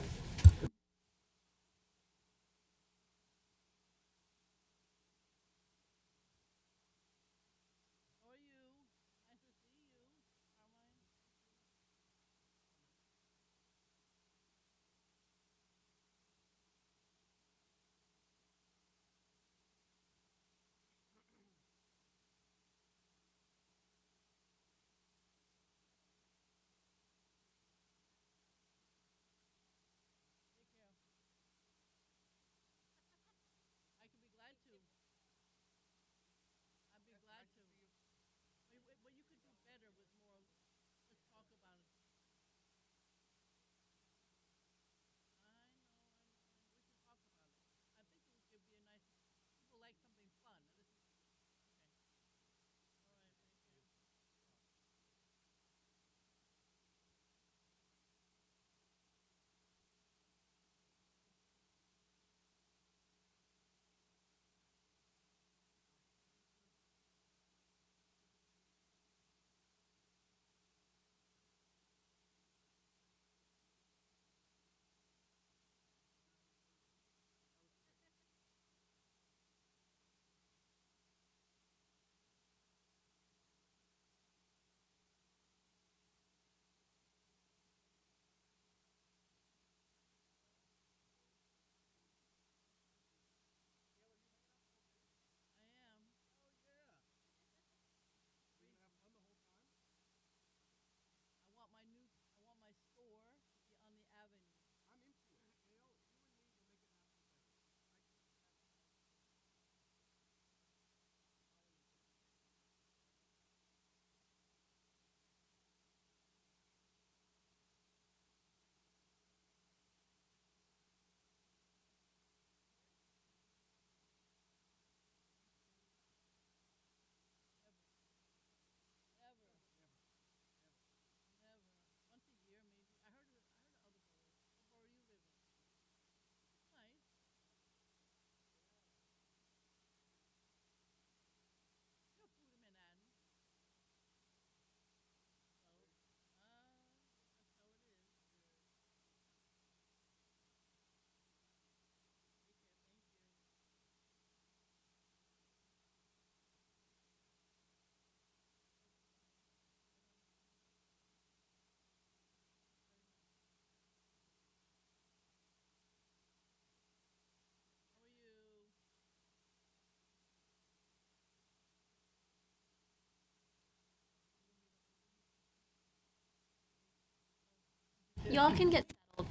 Y'all can get settled.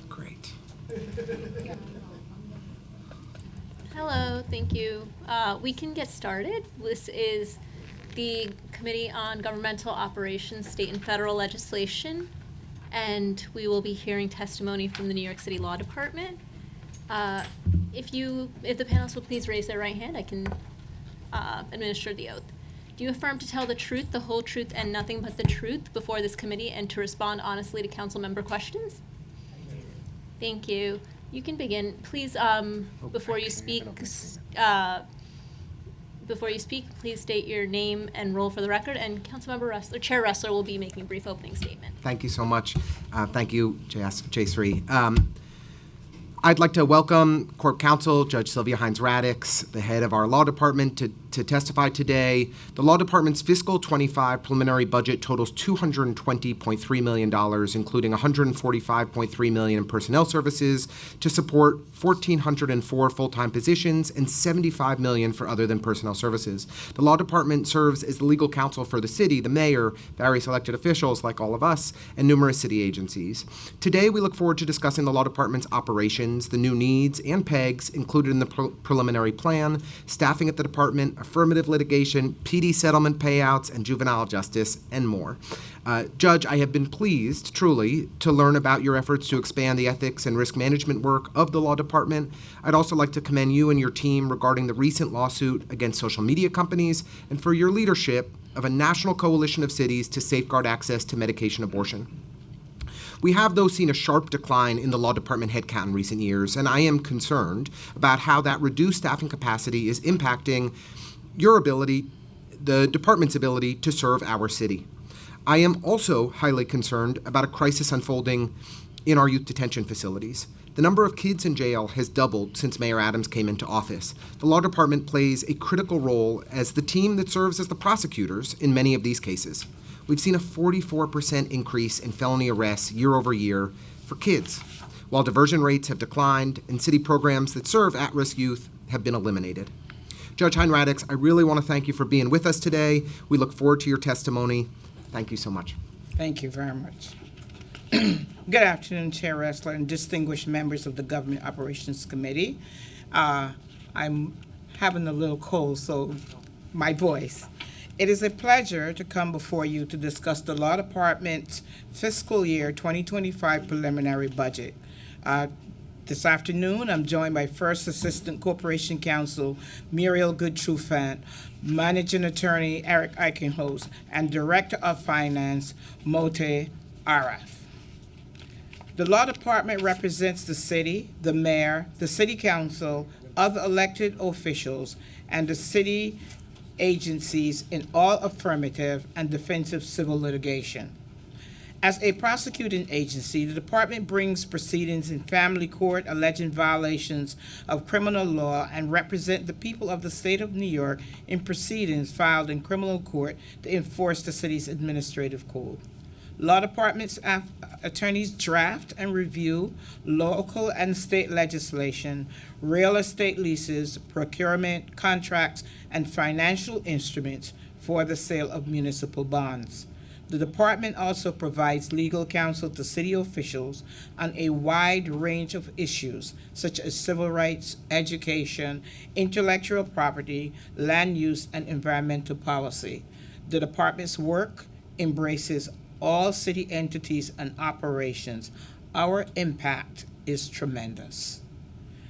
Great. Hello, thank you. We can get started. This is the Committee on Governmental Operations, State and Federal Legislation, and we will be hearing testimony from the New York City Law Department. If the panelists will please raise their right hand, I can administer the oath. Do you affirm to tell the truth, the whole truth, and nothing but the truth before this committee and to respond honestly to council member questions? Thank you. You can begin. Please, before you speak, please state your name and role for the record, and Councilmember Ressler, Chair Ressler, will be making a brief opening statement. Thank you so much. Thank you, Jayshree. I'd like to welcome Court Counsel Judge Sylvia Hines-Radix, the head of our Law Department, to testify today. The Law Department's fiscal 25 preliminary budget totals $220.3 million, including $145.3 million in personnel services to support 1,404 full-time positions and $75 million for other than personnel services. The Law Department serves as the legal counsel for the city, the mayor, various elected officials like all of us, and numerous city agencies. Today, we look forward to discussing the Law Department's operations, the new needs and PEGs included in the preliminary plan, staffing at the department, affirmative litigation, PD settlement payouts, and juvenile justice, and more. Judge, I have been pleased, truly, to learn about your efforts to expand the ethics and risk management work of the Law Department. I'd also like to commend you and your team regarding the recent lawsuit against social media companies and for your leadership of a national coalition of cities to safeguard access to medication abortion. We have, though, seen a sharp decline in the Law Department headcount in recent years, and I am concerned about how that reduced staffing capacity is impacting your ability, the department's ability, to serve our city. I am also highly concerned about a crisis unfolding in our youth detention facilities. The number of kids in jail has doubled since Mayor Adams came into office. The Law Department plays a critical role as the team that serves as the prosecutors in many of these cases. We've seen a 44% increase in felony arrests year over year for kids, while diversion rates have declined and city programs that serve at-risk youth have been eliminated. Judge Hines-Radix, I really want to thank you for being with us today. We look forward to your testimony. Thank you so much. Thank you very much. Good afternoon, Chair Ressler and distinguished members of the Government Operations Committee. I'm having a little cold, so my voice. It is a pleasure to come before you to discuss the Law Department's fiscal year 2025 preliminary budget. This afternoon, I'm joined by First Assistant Corporation Counsel Muriel Goodtrufant, Managing Attorney Eric Eichenholz, and Director of Finance Mote Araf. The Law Department represents the city, the mayor, the city council, other elected officials, and the city agencies in all affirmative and defensive civil litigation. As a prosecuting agency, the department brings proceedings in family court alleging violations of criminal law and represent the people of the state of New York in proceedings filed in criminal court to enforce the city's administrative code. Law Department's attorneys draft and review local and state legislation, real estate leases, procurement, contracts, and financial instruments for the sale of municipal bonds. The department also provides legal counsel to city officials on a wide range of issues such as civil rights, education, intellectual property, land use, and environmental policy. The department's work embraces all city entities and operations. Our impact is tremendous.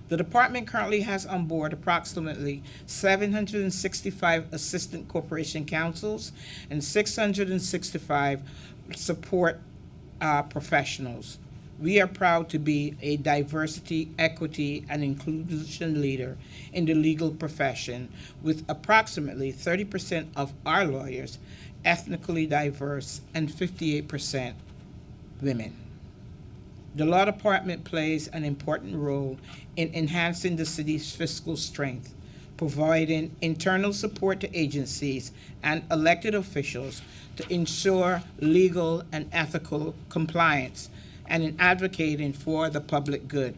The department currently has on board approximately 765 assistant corporation counsels and 665 support professionals. We are proud to be a diversity, equity, and inclusion leader in the legal profession, with approximately 30% of our lawyers ethnically diverse and 58% women. The law department plays an important role in enhancing the city's fiscal strength, providing internal support to agencies and elected officials to ensure legal and ethical compliance, and in advocating for the public good.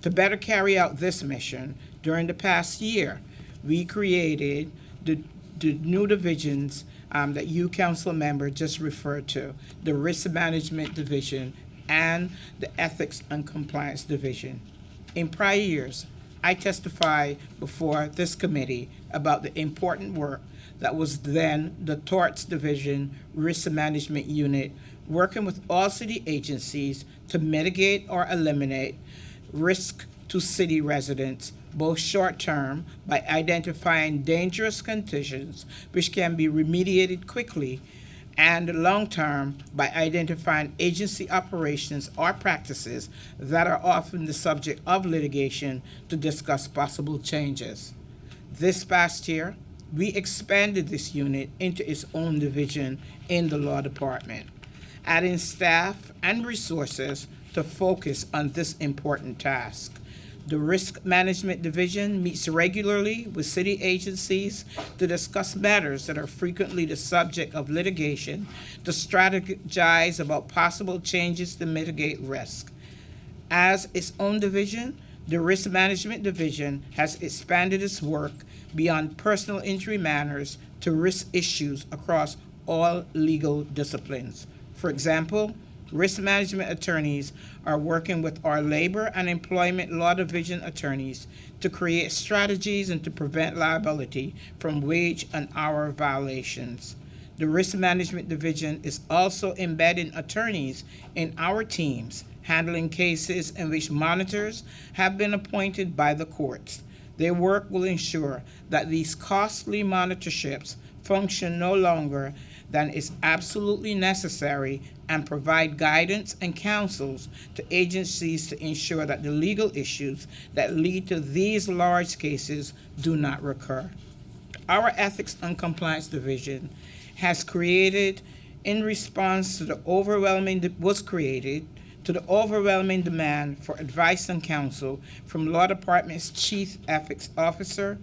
To better carry out this mission, during the past year, we created the new divisions that you, council member, just referred to, the Risk Management Division and the Ethics and Compliance Division. In prior years, I testified before this committee about the important work that was then the Torts Division Risk Management Unit, working with all city agencies to mitigate or eliminate risk to city residents, both short-term by identifying dangerous conditions which can be remediated quickly, and long-term by identifying agency operations or practices that are often the subject of litigation to discuss possible changes. This past year, we expanded this unit into its own division in the law department, adding staff and resources to focus on this important task. The Risk Management Division meets regularly with city agencies to discuss matters that are frequently the subject of litigation, to strategize about possible changes to mitigate risk. As its own division, the Risk Management Division has expanded its work beyond personal injury matters to risk issues across all legal disciplines. For example, risk management attorneys are working with our labor and employment law division attorneys to create strategies and to prevent liability from wage and hour violations. The Risk Management Division is also embedding attorneys in our teams, handling cases in which monitors have been appointed by the courts. Their work will ensure that these costly monitorships function no longer than is absolutely necessary and provide guidance and counsels to agencies to ensure that the legal issues that lead to these large cases do not recur. Our Ethics and Compliance Division has created in response to the overwhelming demand for advice and counsel from Law Department's Chief Ethics Officer,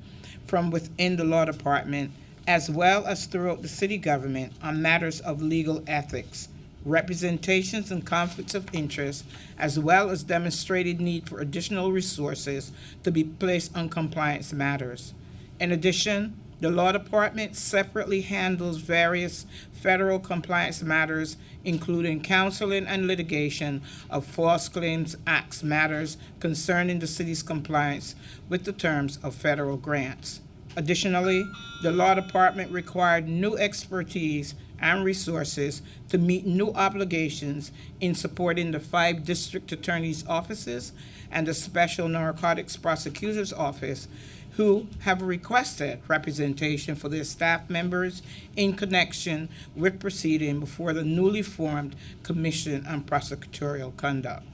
from within the Law Department, as well as throughout the city government on matters of legal ethics, representations and conflicts of interest, as well as demonstrated need for additional resources to be placed on compliance matters. In addition, the Law Department separately handles various federal compliance matters, including counseling and litigation of False Claims Act matters concerning the city's compliance with the terms of federal grants. Additionally, the Law Department required new expertise and resources to meet new obligations in supporting the 5 district attorneys' offices and the Special Narcotics Prosecutor's Office, who have requested representation for their staff members in connection with proceeding before the newly formed Commission on Prosecutorial Conduct.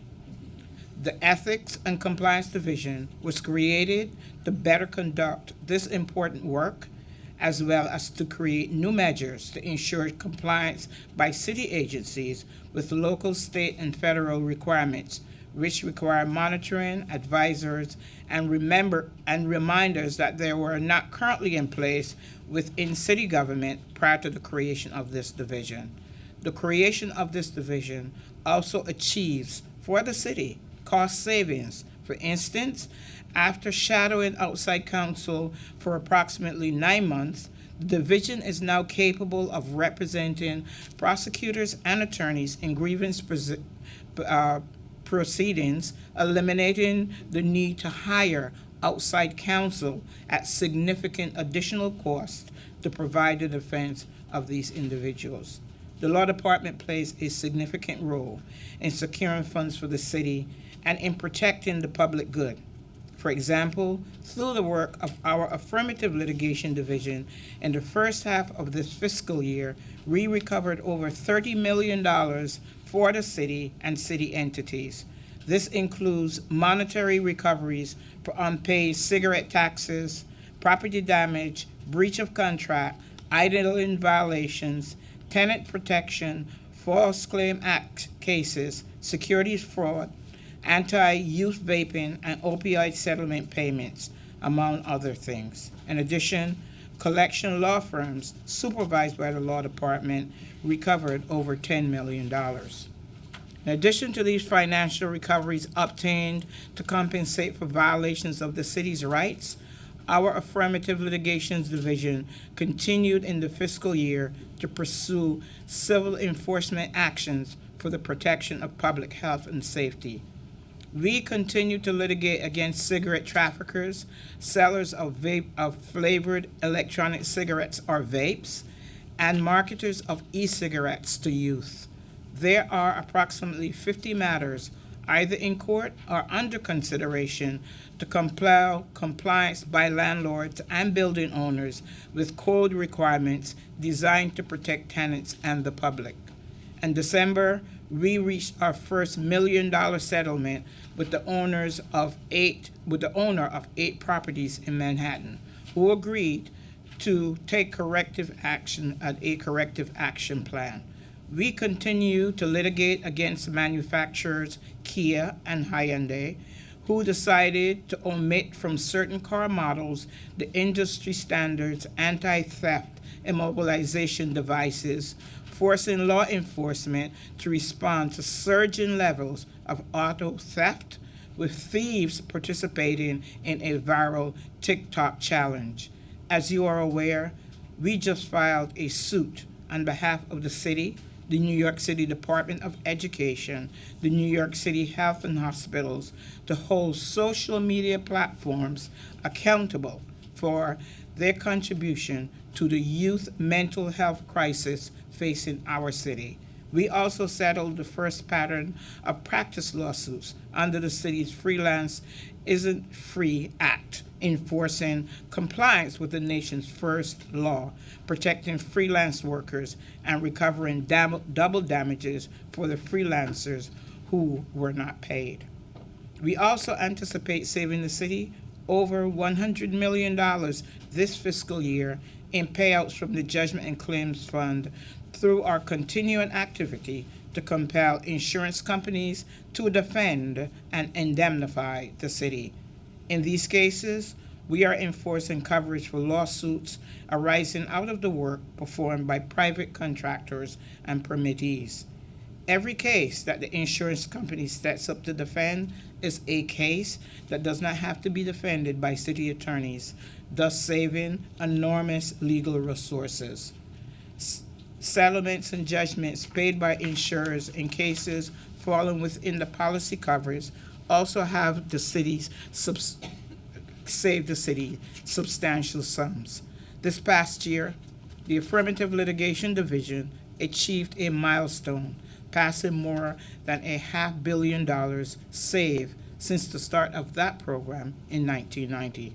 The Ethics and Compliance Division was created to better conduct this important work, as well as to create new measures to ensure compliance by city agencies with local, state, and federal requirements, which require monitoring, advisors, and reminders that they were not currently in place within city government prior to the creation of this division. The creation of this division also achieves for the city cost savings. For instance, after shadowing outside counsel for approximately 9 months, the division is now capable of representing prosecutors and attorneys in grievance proceedings, eliminating the need to hire outside counsel at significant additional cost to provide the defense of these individuals. The Law Department plays a significant role in securing funds for the city and in protecting the public good. For example, through the work of our Affirmative Litigation Division, in the first half of this fiscal year, we recovered over $30 million for the city and city entities. This includes monetary recoveries for unpaid cigarette taxes, property damage, breach of contract, idling violations, tenant protection, false claim act cases, securities fraud, anti-youth vaping, and opioid settlement payments, among other things. In addition, collection law firms supervised by the law department recovered over $10 million. In addition to these financial recoveries obtained to compensate for violations of the city's rights, our Affirmative Litigations Division continued in the fiscal year to pursue civil enforcement actions for the protection of public health and safety. We continue to litigate against cigarette traffickers, sellers of flavored electronic cigarettes or vapes, and marketers of e-cigarettes to youth. There are approximately 50 matters either in court or under consideration to compel compliance by landlords and building owners with code requirements designed to protect tenants and the public. In December, we reached our first $1 million settlement with the owner of 8 properties in Manhattan, who agreed to take corrective action at a corrective action plan. We continue to litigate against manufacturers Kia and Hyundai, who decided to omit from certain car models the industry standards anti-theft immobilization devices, forcing law enforcement to respond to surging levels of auto theft, with thieves participating in a viral TikTok challenge. As you are aware, we just filed a suit on behalf of the city, the New York City Department of Education, the New York City Health and Hospitals, to hold social media platforms accountable for their contribution to the youth mental health crisis facing our city. We also settled the first pattern of practice lawsuits under the city's Freelance Isn't Free Act, enforcing compliance with the nation's first law, protecting freelance workers and recovering double damages for the freelancers who were not paid. We also anticipate saving the city over $100 million this fiscal year in payouts from the Judgment and Claims Fund through our continuing activity to compel insurance companies to defend and indemnify the city. In these cases, we are enforcing coverage for lawsuits arising out of the work performed by private contractors and permittees. Every case that the insurance company sets up to defend is a case that does not have to be defended by city attorneys, thus saving enormous legal resources. Settlements and judgments paid by insurers in cases falling within the policy coverage also have the city's save the city substantial sums. This past year, the Affirmative Litigation Division achieved a milestone, passing more than $500 million saved since the start of that program in 1990.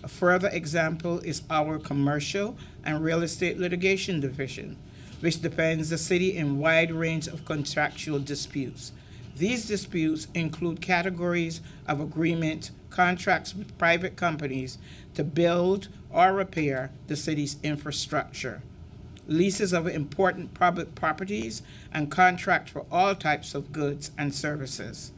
A further example is our Commercial and Real Estate Litigation Division, which defends the city in a wide range of contractual disputes. These disputes include categories of agreement, contracts with private companies to build or repair the city's infrastructure, leases of important public properties, and contracts for all types of goods and services.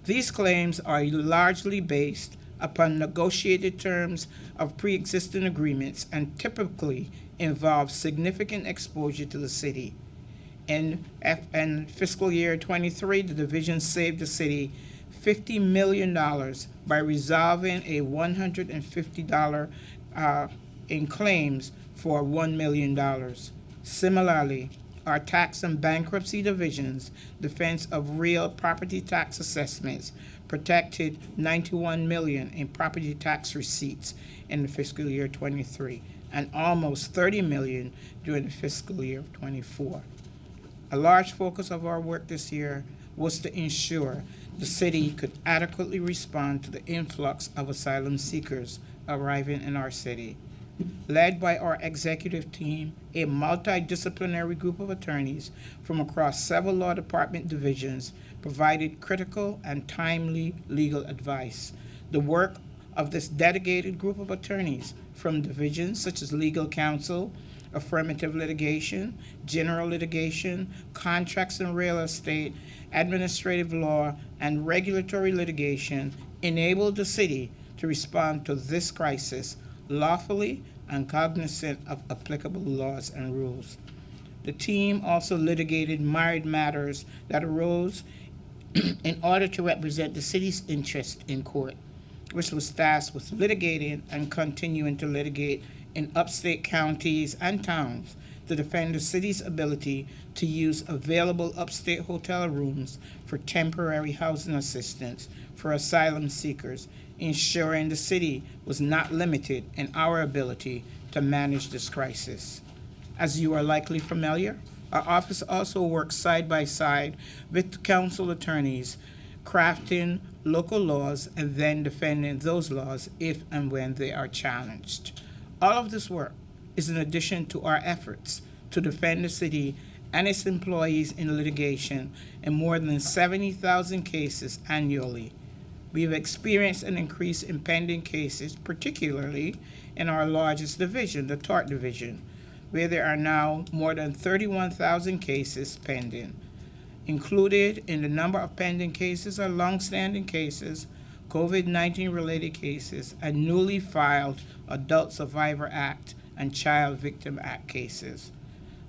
These claims are largely based upon negotiated terms of pre-existing agreements and typically involve significant exposure to the city. In fiscal year 23, the division saved the city $50 million by resolving a $150 in claims for $1 million. Similarly, our tax and bankruptcy division's defense of real property tax assessments protected $91 million in property tax receipts in the fiscal year 23 and almost $30 million during the fiscal year of 24. A large focus of our work this year was to ensure the city could adequately respond to the influx of asylum seekers arriving in our city. Led by our executive team, a multidisciplinary group of attorneys from across several law department divisions provided critical and timely legal advice. The work of this dedicated group of attorneys from divisions such as legal counsel, affirmative litigation, general litigation, contracts and real estate, administrative law, and regulatory litigation enabled the city to respond to this crisis lawfully and cognizant of applicable laws and rules. The team also litigated myriad matters that arose in order to represent the city's interest in court, which was tasked with litigating and continuing to litigate in upstate counties and towns to defend the city's ability to use available upstate hotel rooms for temporary housing assistance for asylum seekers, ensuring the city was not limited in our ability to manage this crisis. As you are likely familiar, our office also works side by side with council attorneys, crafting local laws and then defending those laws if and when they are challenged. All of this work is in addition to our efforts to defend the city and its employees in litigation in more than 70,000 cases annually. We have experienced an increase in pending cases, particularly in our largest division, the tort division, where there are now more than 31,000 cases pending. Included in the number of pending cases are longstanding cases, COVID-19 related cases, and newly filed Adult Survivor Act and Child Victim Act cases.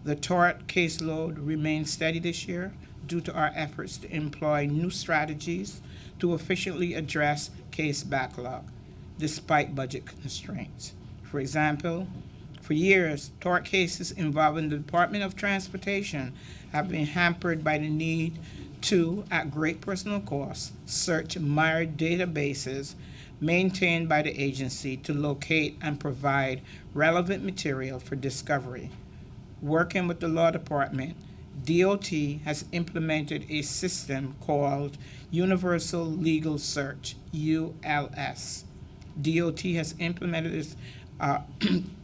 The tort caseload remains steady this year due to our efforts to employ new strategies to efficiently address case backlog, despite budget constraints. For example, for years, tort cases involving the Department of Transportation have been hampered by the need to, at great personal cost, search myriad databases maintained by the agency to locate and provide relevant material for discovery. Working with the law department, DOT has implemented a system called Universal Legal Search, ULS. DOT has implemented this.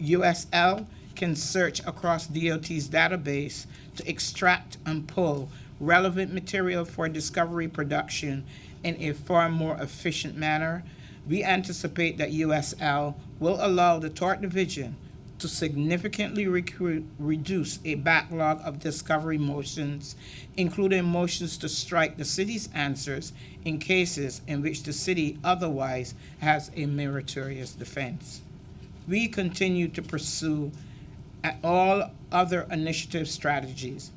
USL can search across DOT's database to extract and pull relevant material for discovery production in a far more efficient manner. We anticipate that USL will allow the tort division to significantly reduce a backlog of discovery motions, including motions to strike the city's answers in cases in which the city otherwise has a meritorious defense. We continue to pursue all other innovative strategies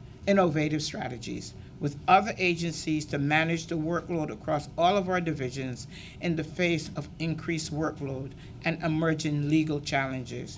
with other agencies to manage the workload across all of our divisions in the face of increased workload and emerging legal challenges,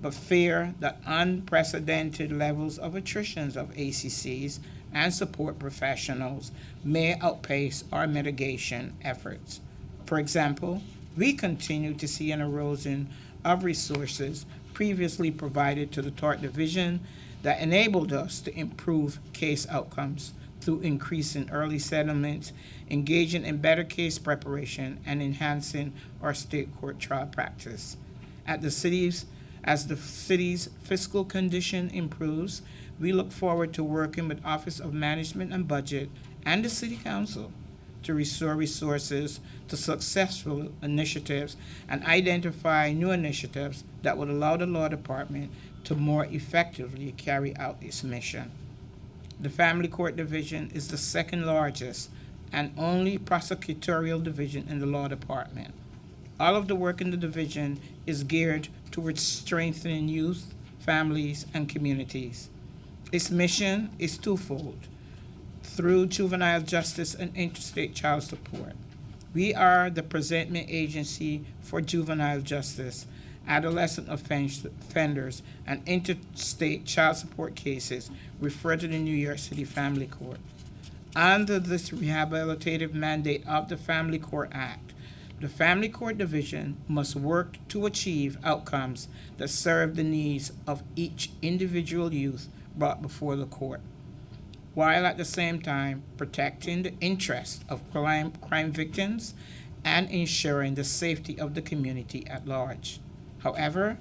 but fear that unprecedented levels of attritions of ACCs and support professionals may outpace our mitigation efforts. For example, we continue to see an erosion of resources previously provided to the tort division that enabled us to improve case outcomes through increasing early settlements, engaging in better case preparation, and enhancing our state court trial practice. As the city's fiscal condition improves, we look forward to working with Office of Management and Budget and the City Council to restore resources to successful initiatives and identify new initiatives that would allow the law department to more effectively carry out its mission. The Family Court Division is the second largest and only prosecutorial division in the law department. All of the work in the division is geared towards strengthening youth, families, and communities. Its mission is twofold. Through juvenile justice and interstate child support, we are the presentment agency for juvenile justice, adolescent offenders, and interstate child support cases referred to the New York City Family Court. Under this rehabilitative mandate of the Family Court Act, the Family Court Division must work to achieve outcomes that serve the needs of each individual youth brought before the court. while at the same time protecting the interests of crime victims and ensuring the safety of the community at large. However,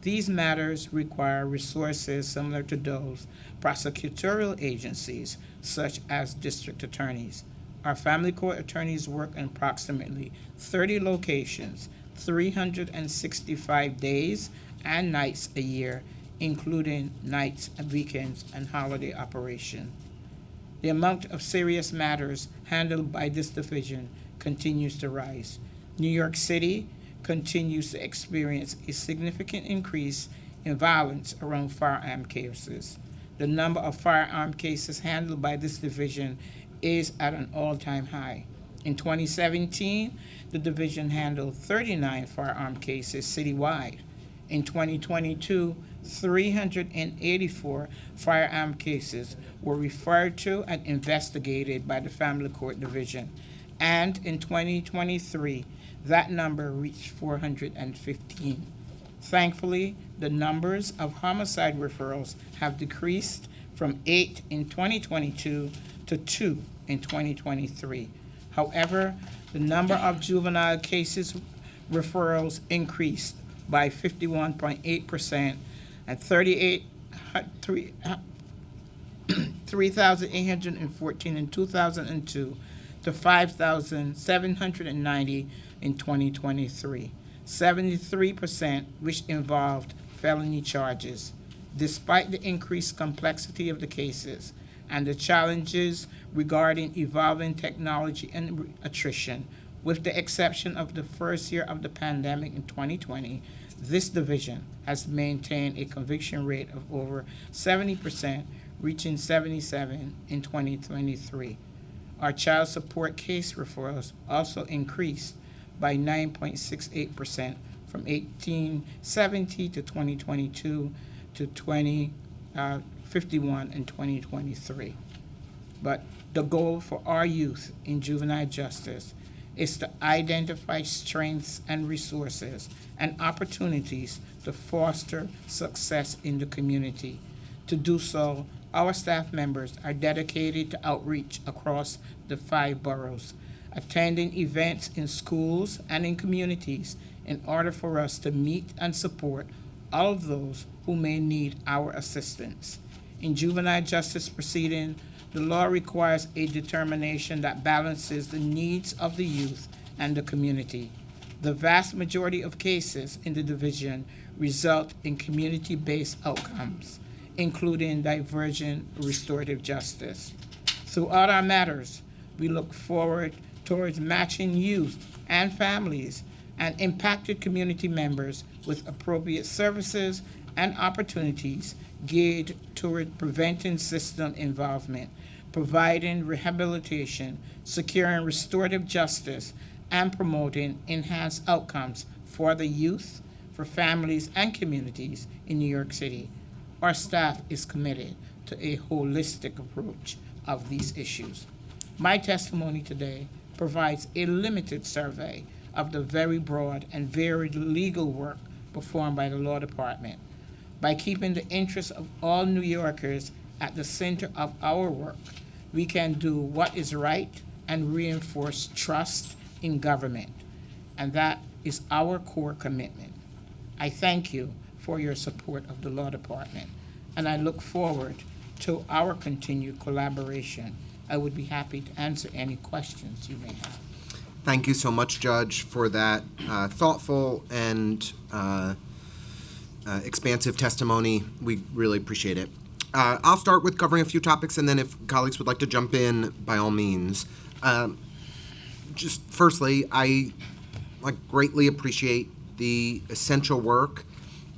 these matters require resources similar to those prosecutorial agencies, such as district attorneys. Our family court attorneys work in approximately 30 locations, 365 days and nights a year, including nights and weekends and holiday operations. The amount of serious matters handled by this division continues to rise. New York City continues to experience a significant increase in violence around firearm cases. The number of firearm cases handled by this division is at an all-time high. In 2017, the division handled 39 firearm cases citywide. In 2022, 384 firearm cases were referred to and investigated by the Family Court Division. And in 2023, that number reached 415. Thankfully, the numbers of homicide referrals have decreased from 8 in 2022 to 2 in 2023. However, the number of juvenile cases referrals increased by 51.8% and 3,814 in 2002 to 5,790 in 2023, 73% which involved felony charges. Despite the increased complexity of the cases and the challenges regarding evolving technology and attrition, with the exception of the first year of the pandemic in 2020, this division has maintained a conviction rate of over 70%, reaching 77 in 2023. Our child support case referrals also increased by 9.68% from 1870 to 2022 to 2051 in 2023. But the goal for our youth in juvenile justice is to identify strengths and resources and opportunities to foster success in the community. To do so, our staff members are dedicated to outreach across the 5 boroughs, attending events in schools and in communities in order for us to meet and support all of those who may need our assistance. In juvenile justice proceeding, the law requires a determination that balances the needs of the youth and the community. The vast majority of cases in the division result in community-based outcomes, including divergent restorative justice. Throughout our matters, we look forward towards matching youth and families and impacted community members with appropriate services and opportunities geared toward preventing system involvement, providing rehabilitation, securing restorative justice, and promoting enhanced outcomes for the youth, for families, and communities in New York City. Our staff is committed to a holistic approach of these issues. My testimony today provides a limited survey of the very broad and varied legal work performed by the law department. By keeping the interests of all New Yorkers at the center of our work, we can do what is right and reinforce trust in government. And that is our core commitment. I thank you for your support of the law department, and I look forward to our continued collaboration. I would be happy to answer any questions you may have. Thank you so much, Judge, for that thoughtful and expansive testimony. We really appreciate it. I'll start with covering a few topics, and then if colleagues would like to jump in, by all means. Just firstly, I greatly appreciate the essential work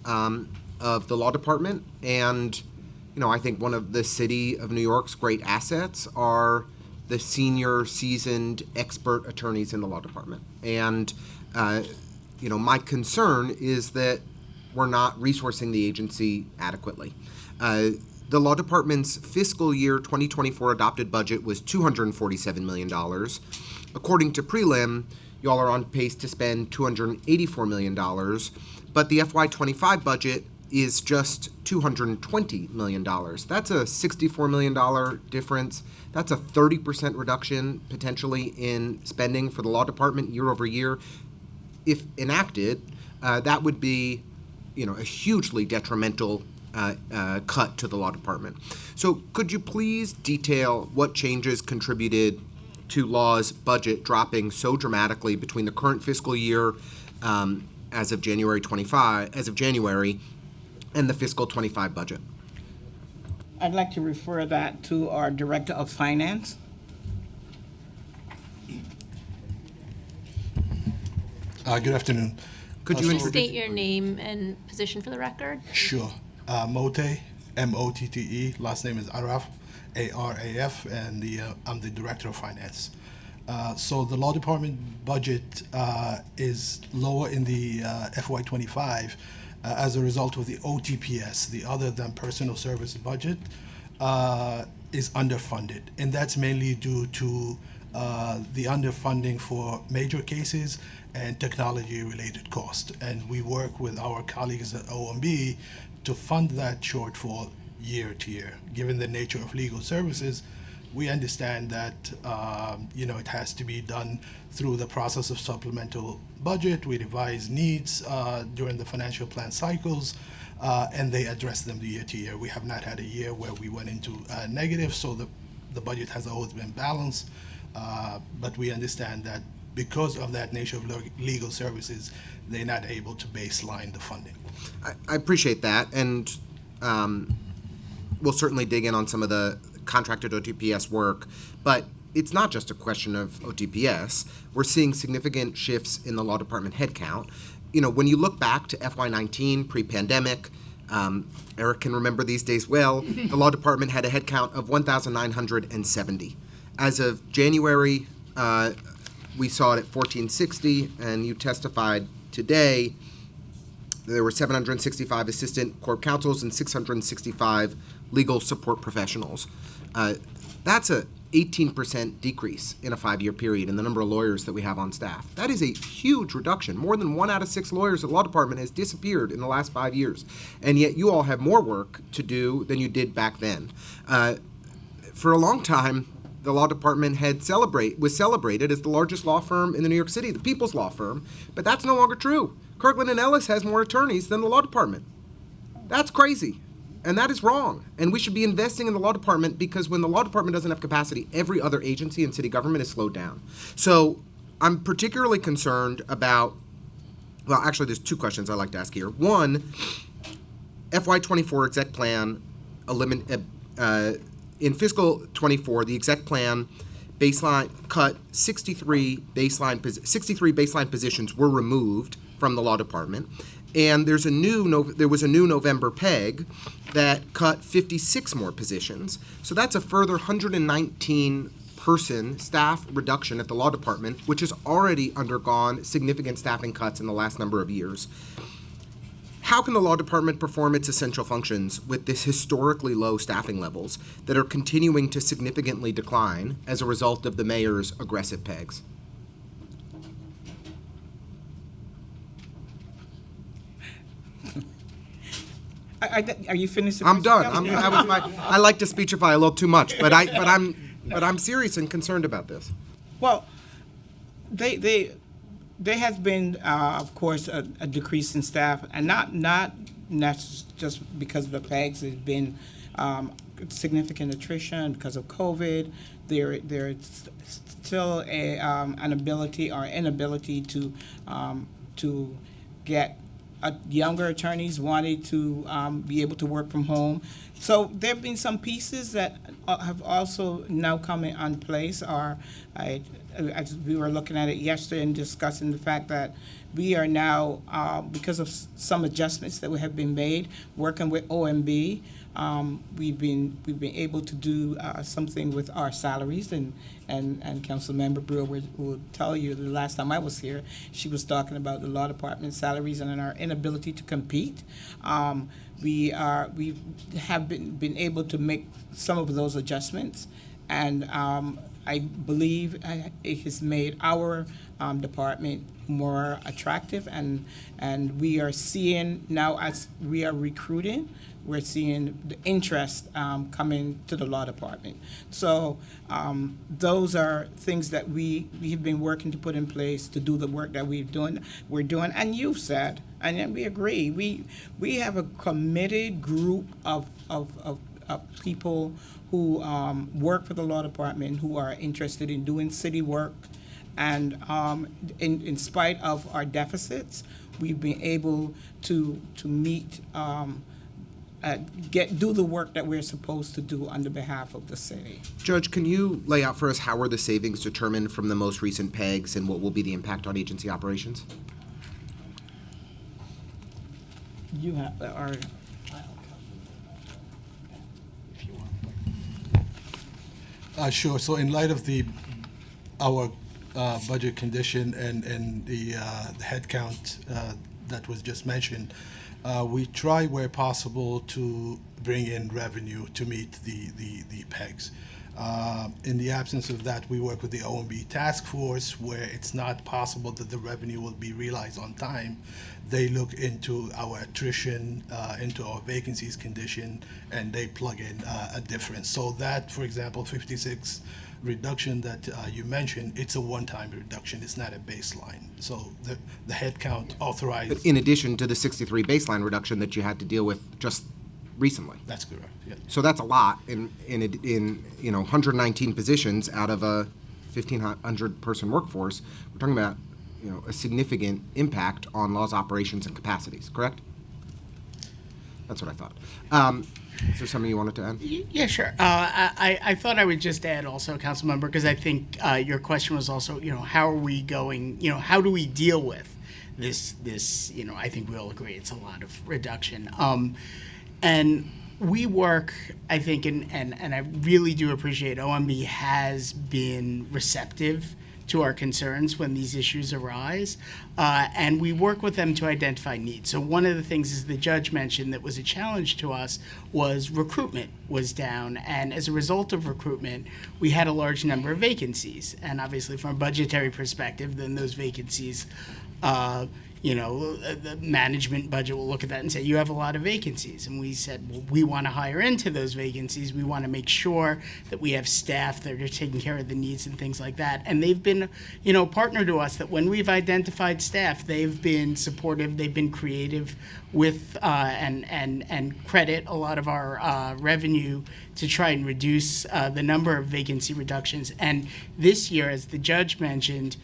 of the law department, and I think one of the City of New York's great assets are the senior, seasoned, expert attorneys in the law department. And my concern is that we're not resourcing the agency adequately. The law department's fiscal year 2024 adopted budget was $247 million. According to prelim, y'all are on pace to spend $284 million, but the FY25 budget is just $220 million. That's a $64 million difference. That's a 30% reduction potentially in spending for the law department year over year. If enacted, that would be, a hugely detrimental cut to the law department. So could you please detail what changes contributed to law's budget dropping so dramatically between the current fiscal year as of January, and the fiscal 25 budget? I'd like to refer that to our Director of Finance. Good afternoon. Could you introduce? State your name and position for the record? Sure. Motte, M-O-T-T-E. Last name is Araf, A-R-A-F, and I'm the Director of Finance. So the Law Department budget is lower in the FY25 as a result of the OTPS, the Other Than Personal Service budget, is underfunded. And that's mainly due to the underfunding for major cases and technology-related costs. And we work with our colleagues at OMB to fund that shortfall year to year. Given the nature of legal services, we understand that it has to be done through the process of supplemental budget. We revise needs during the financial plan cycles, and they address them year to year. We have not had a year where we went into negative, so the budget has always been balanced. But we understand that because of that nature of legal services, they're not able to baseline the funding. I appreciate that, and we'll certainly dig in on some of the contracted OTPS work, but it's not just a question of OTPS. We're seeing significant shifts in the law department headcount. When you look back to FY19, pre-pandemic, Eric can remember these days well, the law department had a headcount of 1,970. As of January, we saw it at 1,460, and you testified today there were 765 assistant corp counsels and 665 legal support professionals. That's a 18% decrease in a 5-year period in the number of lawyers that we have on staff. That is a huge reduction. More than 1 out of 6 lawyers at the law department has disappeared in the last 5 years. And yet you all have more work to do than you did back then. For a long time, the law department was celebrated as the largest law firm in the New York City, the people's law firm, but that's no longer true. Kirkland & Ellis has more attorneys than the law department. That's crazy. And that is wrong. And we should be investing in the law department, because when the law department doesn't have capacity, every other agency in city government is slowed down. So I'm particularly concerned about, well, actually there's 2 questions I'd like to ask here. One, FY24 exec plan, in fiscal 24, the exec plan baseline cut 63 baseline positions were removed from the law department. And there was a new November PEG that cut 56 more positions. So that's a further 119 person staff reduction at the law department, which has already undergone significant staffing cuts in the last number of years. How can the law department perform its essential functions with this historically low staffing levels that are continuing to significantly decline as a result of the mayor's aggressive PEGs? Are you finished? I'm done. I like to speechify a little too much, but I'm serious and concerned about this. Well, there has been, of course, a decrease in staff, and not just because of the PEGs. There's been significant attrition because of COVID. There's still an ability or inability to get younger attorneys wanting to be able to work from home. So there have been some pieces that have also now come on place. As we were looking at it yesterday and discussing the fact that we are now, because of some adjustments that have been made, working with OMB, we've been able to do something with our salaries, and Councilmember Brewer will tell you the last time I was here, she was talking about the law department salaries and our inability to compete. We have been able to make some of those adjustments, and I believe it has made our department more attractive, and we are seeing now as we are recruiting, we're seeing the interest coming to the law department. So those are things that we have been working to put in place to do the work that we're doing, and you've said, and then we agree, we have a committed group of people who work for the law department who are interested in doing city work. And in spite of our deficits, we've been able to meet, do the work that we're supposed to do on the behalf of the city. Judge, can you lay out for us how are the savings determined from the most recent PEGs and what will be the impact on agency operations? You have our. Sure. So in light of our budget condition and the headcount that was just mentioned, we try where possible to bring in revenue to meet the PEGs. In the absence of that, we work with the OMB task force where it's not possible that the revenue will be realized on time. They look into our attrition, into our vacancies condition, and they plug in a difference. So that, for example, 56 reduction that you mentioned, it's a one-time reduction. It's not a baseline. So the headcount authorized. But in addition to the 63 baseline reduction that you had to deal with just recently. That's correct. Yeah. So that's a lot in 119 positions out of a 1,500 person workforce. We're talking about a significant impact on law's operations and capacities. Correct? That's what I thought. Is there something you wanted to add? Yeah, sure. I thought I would just add also, Councilmember, because I think your question was also, how are we going, how do we deal with this, I think we all agree it's a lot of reduction. And we work, I think, and I really do appreciate OMB has been receptive to our concerns when these issues arise, and we work with them to identify needs. So one of the things, as the judge mentioned, that was a challenge to us was recruitment was down, and as a result of recruitment, we had a large number of vacancies. And obviously, from a budgetary perspective, then those vacancies, the management budget will look at that and say, you have a lot of vacancies. And we said, well, we want to hire into those vacancies. We want to make sure that we have staff that are taking care of the needs and things like that. And they've been, partner to us that when we've identified staff, they've been supportive, they've been creative with, and credit a lot of our revenue to try and reduce the number of vacancy reductions. And this year, as the judge mentioned,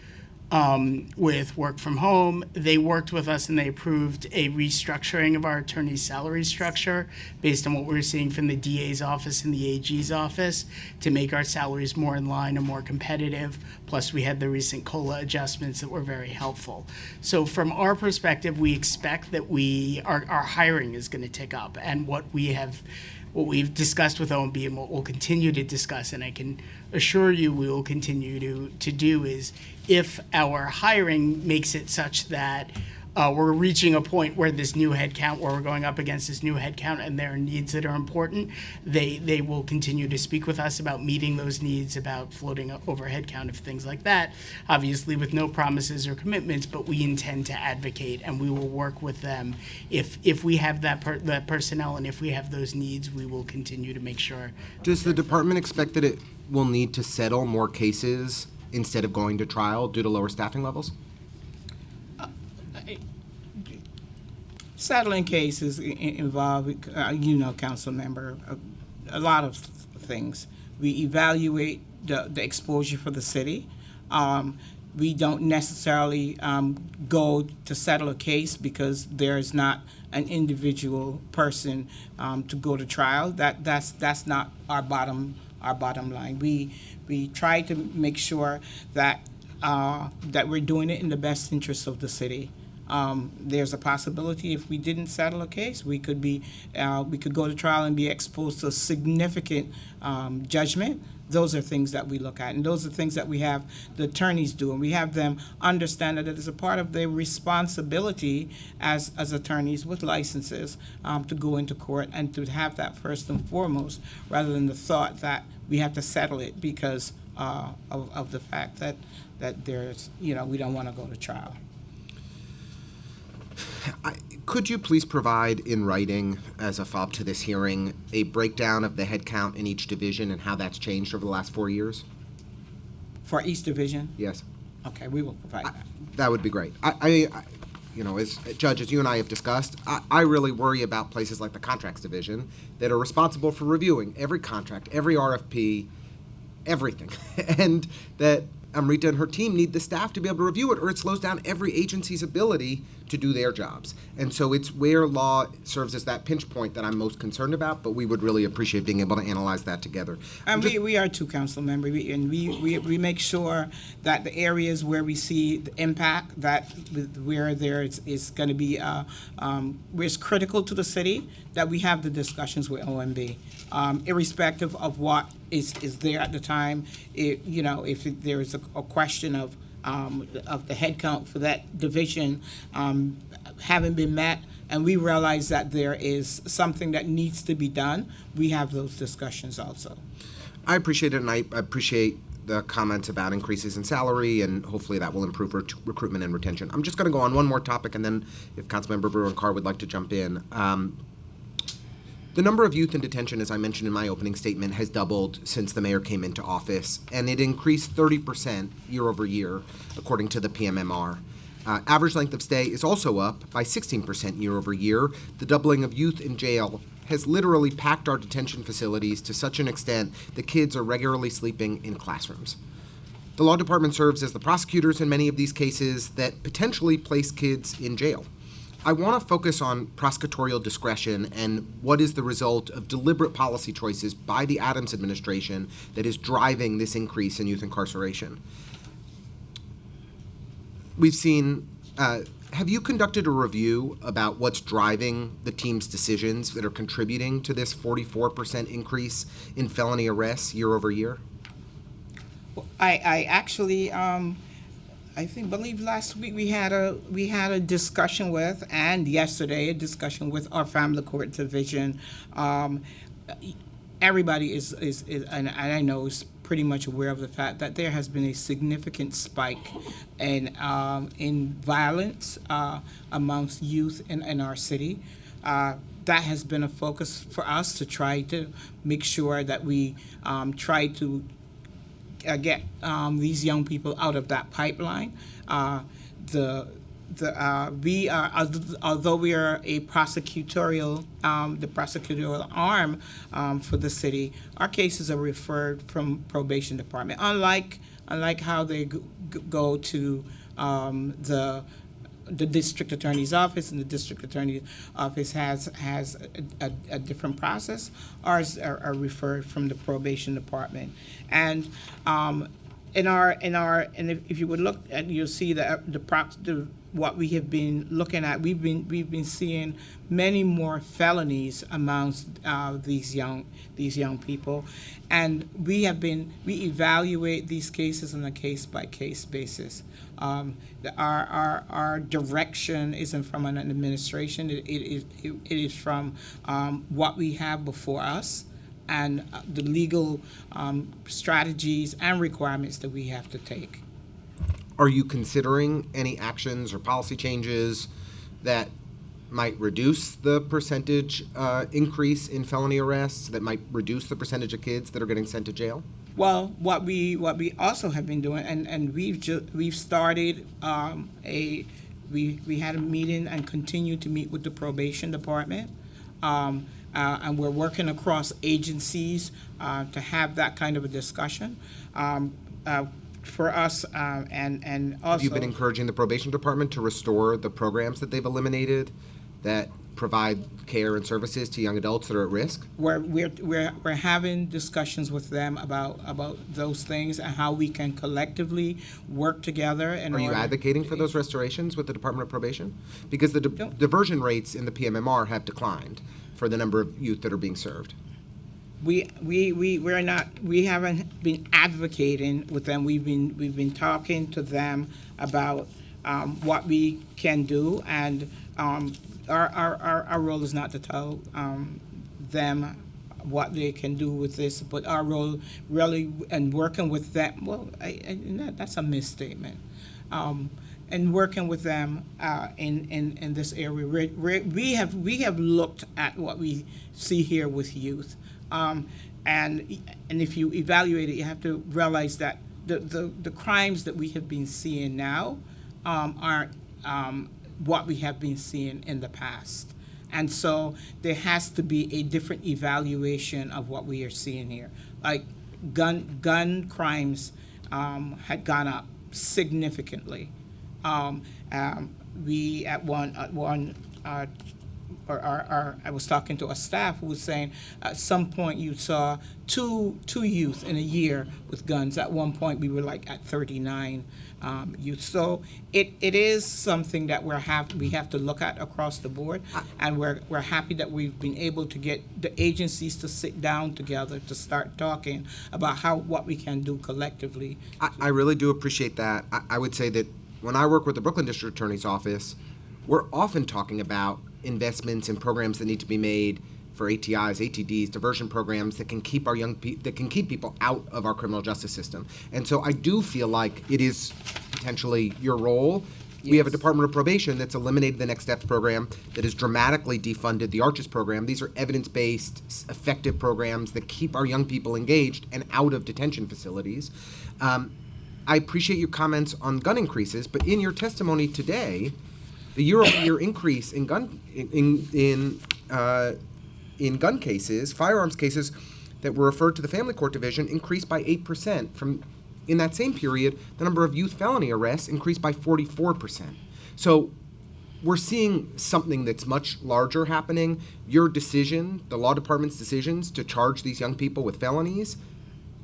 with work from home, they worked with us and they approved a restructuring of our attorney's salary structure based on what we were seeing from the DA's office and the AG's office to make our salaries more in line and more competitive. Plus, we had the recent COLA adjustments that were very helpful. So from our perspective, we expect that our hiring is going to tick up, and what we've discussed with OMB and what we'll continue to discuss, and I can assure you we will continue to do, is if our hiring makes it such that we're reaching a point where this new headcount, where we're going up against this new headcount and there are needs that are important, they will continue to speak with us about meeting those needs, about floating over headcount of things like that, obviously with no promises or commitments, but we intend to advocate and we will work with them. If we have that personnel and if we have those needs, we will continue to make sure. Does the department expect that it will need to settle more cases instead of going to trial due to lower staffing levels? Settling cases involve, council member, a lot of things. We evaluate the exposure for the city. We don't necessarily go to settle a case because there's not an individual person to go to trial. That's not our bottom line. We try to make sure that that we're doing it in the best interest of the city. There's a possibility if we didn't settle a case, we could go to trial and be exposed to significant judgment. Those are things that we look at, and those are things that we have the attorneys do, and we have them understand that it is a part of their responsibility as attorneys with licenses to go into court and to have that first and foremost, rather than the thought that we have to settle it because of the fact that there's, we don't want to go to trial. Could you please provide in writing, as a follow-up to this hearing, a breakdown of the headcount in each division and how that's changed over the last 4 years? For each division? Yes. Okay, we will provide that. That would be great. As judges, you and I have discussed, I really worry about places like the contracts division that are responsible for reviewing every contract, every RFP, everything. And that Amrita and her team need the staff to be able to review it, or it slows down every agency's ability to do their jobs. And so it's where law serves as that pinch point that I'm most concerned about, but we would really appreciate being able to analyze that together. And we are two council members, we make sure that the areas where we see the impact, that where there is going to be, where it's critical to the city, that we have the discussions with OMB, irrespective of what is there at the time. If there is a question of the headcount for that division haven't been met, and we realize that there is something that needs to be done, we have those discussions also. I appreciate it, and I appreciate the comments about increases in salary, and hopefully that will improve recruitment and retention. I'm just going to go on one more topic, and then if Councilmember Brewer and Carr would like to jump in. The number of youth in detention, as I mentioned in my opening statement, has doubled since the mayor came into office, and it increased 30% year over year, according to the PMMR. Average length of stay is also up by 16% year over year. The doubling of youth in jail has literally packed our detention facilities to such an extent that kids are regularly sleeping in classrooms. The law department serves as the prosecutors in many of these cases that potentially place kids in jail. I want to focus on prosecutorial discretion and what is the result of deliberate policy choices by the Adams administration that is driving this increase in youth incarceration. We've seen, have you conducted a review about what's driving the team's decisions that are contributing to this 44% increase in felony arrests year over year? I actually, believe last week we had a discussion with, and yesterday a discussion with our family court division. Everybody is and I know is pretty much aware of the fact that there has been a significant spike in violence amongst youth in our city. That has been a focus for us to try to make sure that we try to get these young people out of that pipeline. We are, although we are a prosecutorial, the prosecutorial arm for the city, our cases are referred from probation department. Unlike how they go to the district attorney's office, and the district attorney's office has a different process. Ours are referred from the probation department, and if you would look at, you'll see that what we have been looking at, we've been seeing many more felonies amongst these young people, and we evaluate these cases on a case-by-case basis. Our direction isn't from an administration; it is from what we have before us, and the legal strategies and requirements that we have to take. Are you considering any actions or policy changes that might reduce the percentage increase in felony arrests, that might reduce the percentage of kids that are getting sent to jail? Well, what we also have been doing, and we've started we had a meeting and continue to meet with the probation department. And we're working across agencies to have that kind of a discussion. For us, and also... Have you been encouraging the probation department to restore the programs that they've eliminated that provide care and services to young adults that are at risk? We're having discussions with them about those things and how we can collectively work together. Are you advocating for those restorations with the Department of Probation? Because the diversion rates in the PMMR have declined for the number of youth that are being served. We haven't been advocating with them. We've been talking to them about what we can do, and our role is not to tell them what they can do with this, but our role really and working with them. Well, that's a misstatement. And working with them in this area, we have looked at what we see here with youth, and if you evaluate it, you have to realize that the crimes that we have been seeing now aren't what we have been seeing in the past. And so there has to be a different evaluation of what we are seeing here. Like gun crimes had gone up significantly. We at one I was talking to a staff who was saying at some point you saw two youth in a year with guns. At one point we were like at 39 youth. So it is something that we have to look at across the board, and we're happy that we've been able to get the agencies to sit down together to start talking about what we can do collectively. I really do appreciate that. I would say that when I work with the Brooklyn District Attorney's Office, we're often talking about investments and programs that need to be made for ATIs, ATDs, diversion programs that can keep our that can keep people out of our criminal justice system. And so I do feel like it is potentially your role. Yes. We have a Department of Probation that's eliminated the Next Steps program, that has dramatically defunded the Arches program. These are evidence-based, effective programs that keep our young people engaged and out of detention facilities. I appreciate your comments on gun increases, but in your testimony today, the year-over-year increase in gun cases, firearms cases that were referred to the Family Court Division increased by 8%. From in that same period, the number of youth felony arrests increased by 44%. So we're seeing something that's much larger happening. Your decision, the law department's decisions to charge these young people with felonies,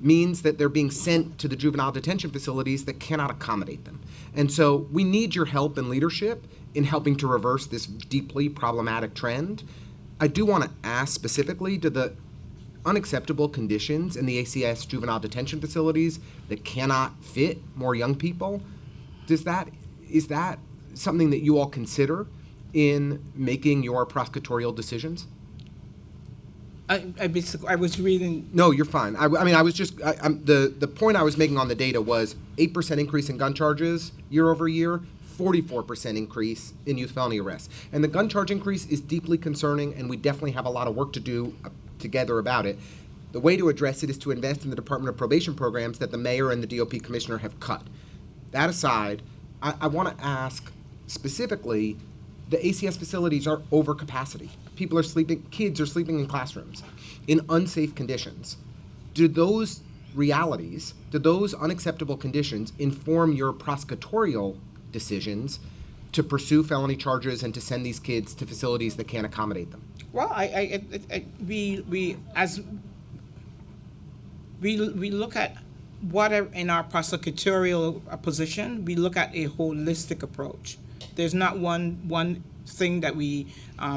means that they're being sent to the juvenile detention facilities that cannot accommodate them. And so we need your help and leadership in helping to reverse this deeply problematic trend. I do want to ask specifically, do the unacceptable conditions in the ACS juvenile detention facilities that cannot fit more young people, is that something that you all consider in making your prosecutorial decisions? I was reading. No, you're fine. I mean, I was just the point I was making on the data was 8% increase in gun charges year over year, 44% increase in youth felony arrests, and the gun charge increase is deeply concerning, and we definitely have a lot of work to do together about it. The way to address it is to invest in the Department of Probation programs that the mayor and the DOP commissioner have cut. That aside, I want to ask specifically. The ACS facilities are over capacity. Kids are sleeping in classrooms in unsafe conditions. Do those realities, do those unacceptable conditions inform your prosecutorial decisions to pursue felony charges and to send these kids to facilities that can't accommodate them? Well, we look at what in our prosecutorial position, we look at a holistic approach. There's not one thing that we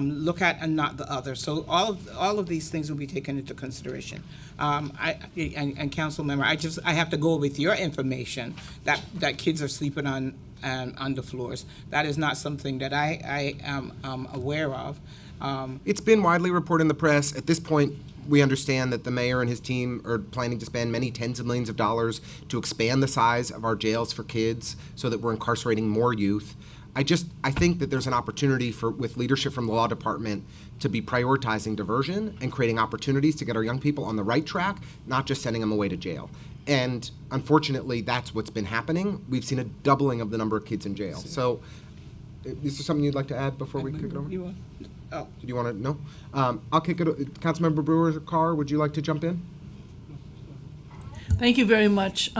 look at and not the other. So all of these things will be taken into consideration. And council member, I have to go with your information that kids are sleeping on the floors. That is not something that I am aware of. It's been widely reported in the press. At this point, we understand that the mayor and his team are planning to spend many tens of millions of dollars to expand the size of our jails for kids so that we're incarcerating more youth. I think that there's an opportunity with leadership from the law department to be prioritizing diversion and creating opportunities to get our young people on the right track, not just sending them away to jail. And unfortunately, that's what's been happening. We've seen a doubling of the number of kids in jail. So is there something you'd like to add before we kick it over? Did you want to? No? I'll kick it. Councilmember Brewer-Carr, would you like to jump in? Thank you very much.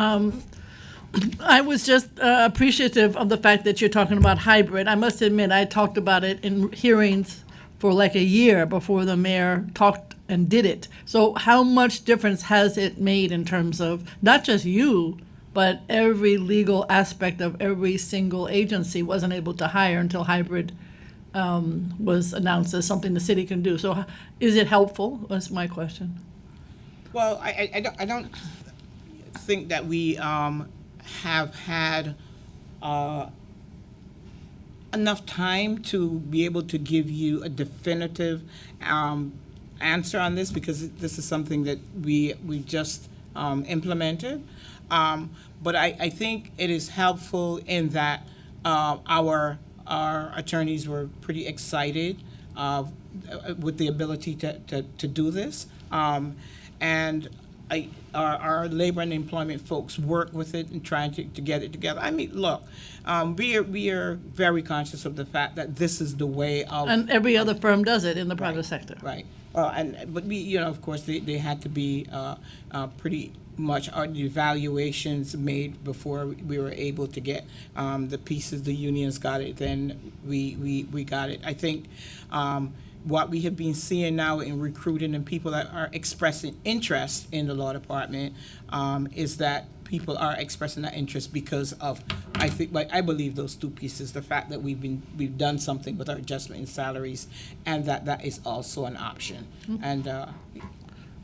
I was just appreciative of the fact that you're talking about hybrid. I must admit, I talked about it in hearings for like a year before the mayor talked and did it. So how much difference has it made in terms of not just you, but every legal aspect of every single agency wasn't able to hire until hybrid was announced as something the city can do. So is it helpful? That's my question. Well, I don't think that we have had enough time to be able to give you a definitive answer on this because this is something that we just implemented. But I think it is helpful in that our attorneys were pretty excited with the ability to do this. And our labor and employment folks work with it and trying to get it together. I mean, look, we are very conscious of the fact that this is the way of... And every other firm does it in the private sector. Right. But we, you know, of course, they had to be pretty much the evaluations made before we were able to get the pieces. The unions got it, then we got it. I think what we have been seeing now in recruiting and people that are expressing interest in the law department is that people are expressing that interest because of, I believe those two pieces: the fact that we've done something with our adjustment in salaries, and that is also an option. And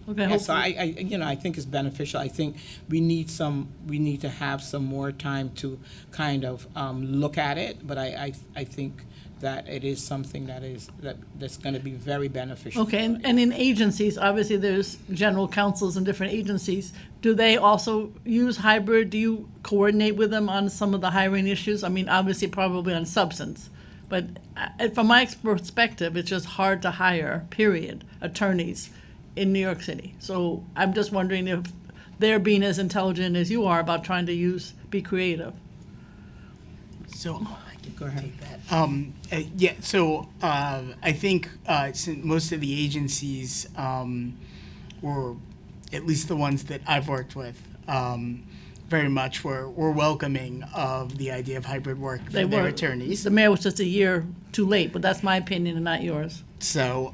Okay, yeah, so hopefully- I think it's beneficial. I think we need to have some more time to kind of look at it. But I think that it is something that's going to be very beneficial. Okay, and in agencies, obviously there's general counsels in different agencies. Do they also use hybrid? Do you coordinate with them on some of the hiring issues? I mean, obviously probably on substance, but from my perspective, it's just hard to hire, period, attorneys in New York City. So I'm just wondering if they're being as intelligent as you are about trying to be creative. So go ahead. Yeah, so I think since most of the agencies were, at least the ones that I've worked with, very much were welcoming of the idea of hybrid work for their attorneys. The mayor was just a year too late, but that's my opinion and not yours. So,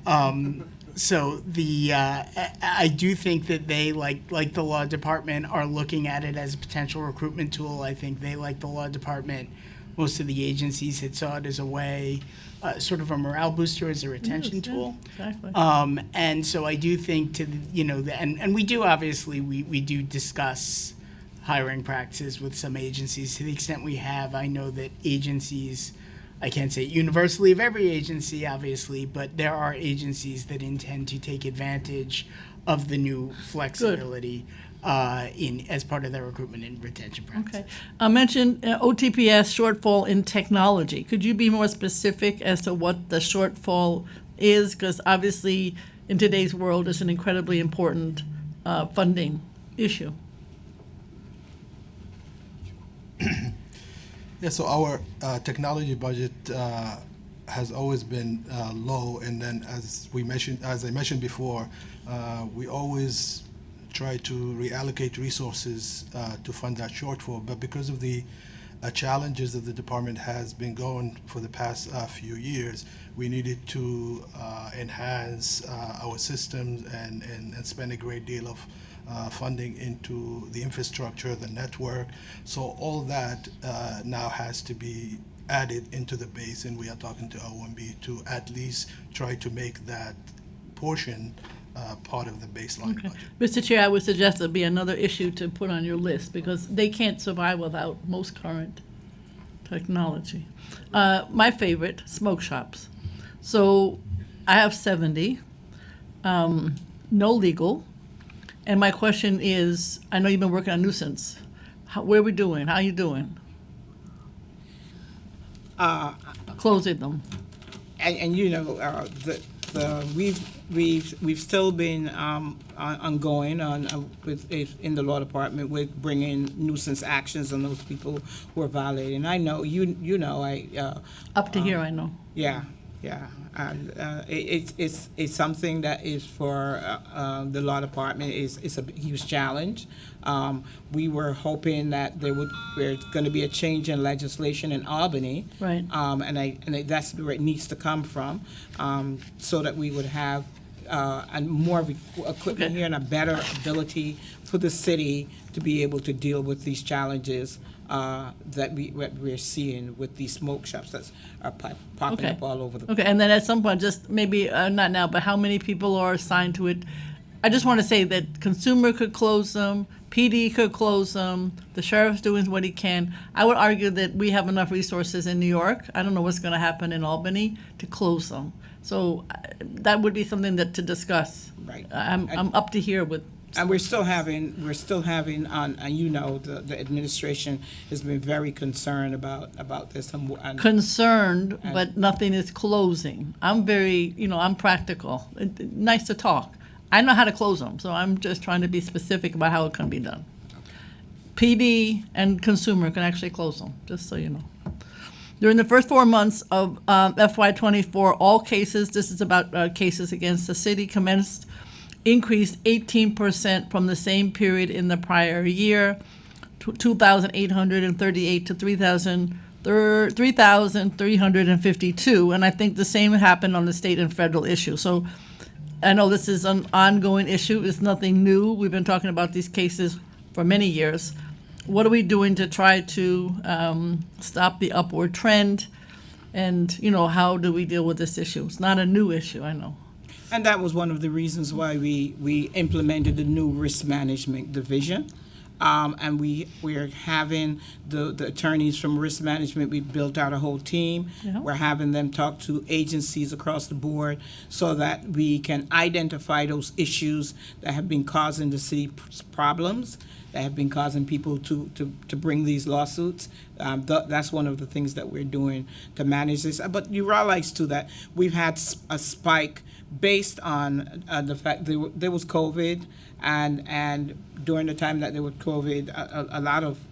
I do think that they, like the law department, are looking at it as a potential recruitment tool. I think they, like the law department, most of the agencies had saw it as a way, sort of a morale booster, as a retention tool. Exactly. And so I do think and we do obviously, we do discuss hiring practices with some agencies to the extent we have. I know that agencies, I can't say universally of every agency, obviously, but there are agencies that intend to take advantage of the new flexibility as part of their recruitment and retention practices. Okay. I mentioned OTPS shortfall in technology. Could you be more specific as to what the shortfall is? Because obviously, in today's world, it's an incredibly important funding issue. Yeah, so our technology budget has always been low, and then as I mentioned before, we always try to reallocate resources to fund that shortfall. But because of the challenges that the department has been going for the past few years, we needed to enhance our systems and spend a great deal of funding into the infrastructure, the network. So all that now has to be added into the base, and we are talking to OMB to at least try to make that portion part of the baseline Okay. budget. Mr. Chair, I would suggest there be another issue to put on your list because they can't survive without most current technology. My favorite, smoke shops. So I have 70, no legal. And my question is, I know you've been working on nuisance. Where are we doing? How are you doing? Closing them. And you know, we've still been ongoing in the law department with bringing nuisance actions on those people who are violating. I know you know Up to here, I know. Yeah. And it's something that is for the law department is a huge challenge. We were hoping that there's going to be a change in legislation in Albany, Right. And that's where it needs to come from, so that we would have and more equipment here and a better ability for the city to be able to deal with these challenges that we're seeing with these smoke shops that are popping up all over the Okay, and then at some point, just maybe not now, but how many people are assigned to it I just want to say that consumer could close them, PD could close them, the sheriff's doing what he can. I would argue that we have enough resources in New York. I don't know what's going to happen in Albany to close them. So that would be something that to discuss. Right. I'm up to here with. And we're still having and you know, the administration has been very concerned about this. And Concerned, but nothing is closing. I'm very, I'm practical. Nice to talk. I know how to close them, so I'm just trying to be specific about how it can be done. PD and consumer can actually close them, just so you know. During the first 4 months of FY24, all cases, this is about cases against the city, increased 18% from the same period in the prior year, 2,838 to 3,352, and I think the same happened on the state and federal issue. So I know this is an ongoing issue. It's nothing new. We've been talking about these cases for many years. What are we doing to try to stop the upward trend? And, how do we deal with this issue? It's not a new issue, I know. And that was one of the reasons why we implemented the new risk management division. And we're having the attorneys from risk management. We built out a whole team. Yeah. We're having them talk to agencies across the board so that we can identify those issues that have been causing the city problems, that have been causing people to bring these lawsuits. That's one of the things that we're doing to manage this. But you realize too that we've had a spike based on the fact there was COVID, and during the time that there was COVID, a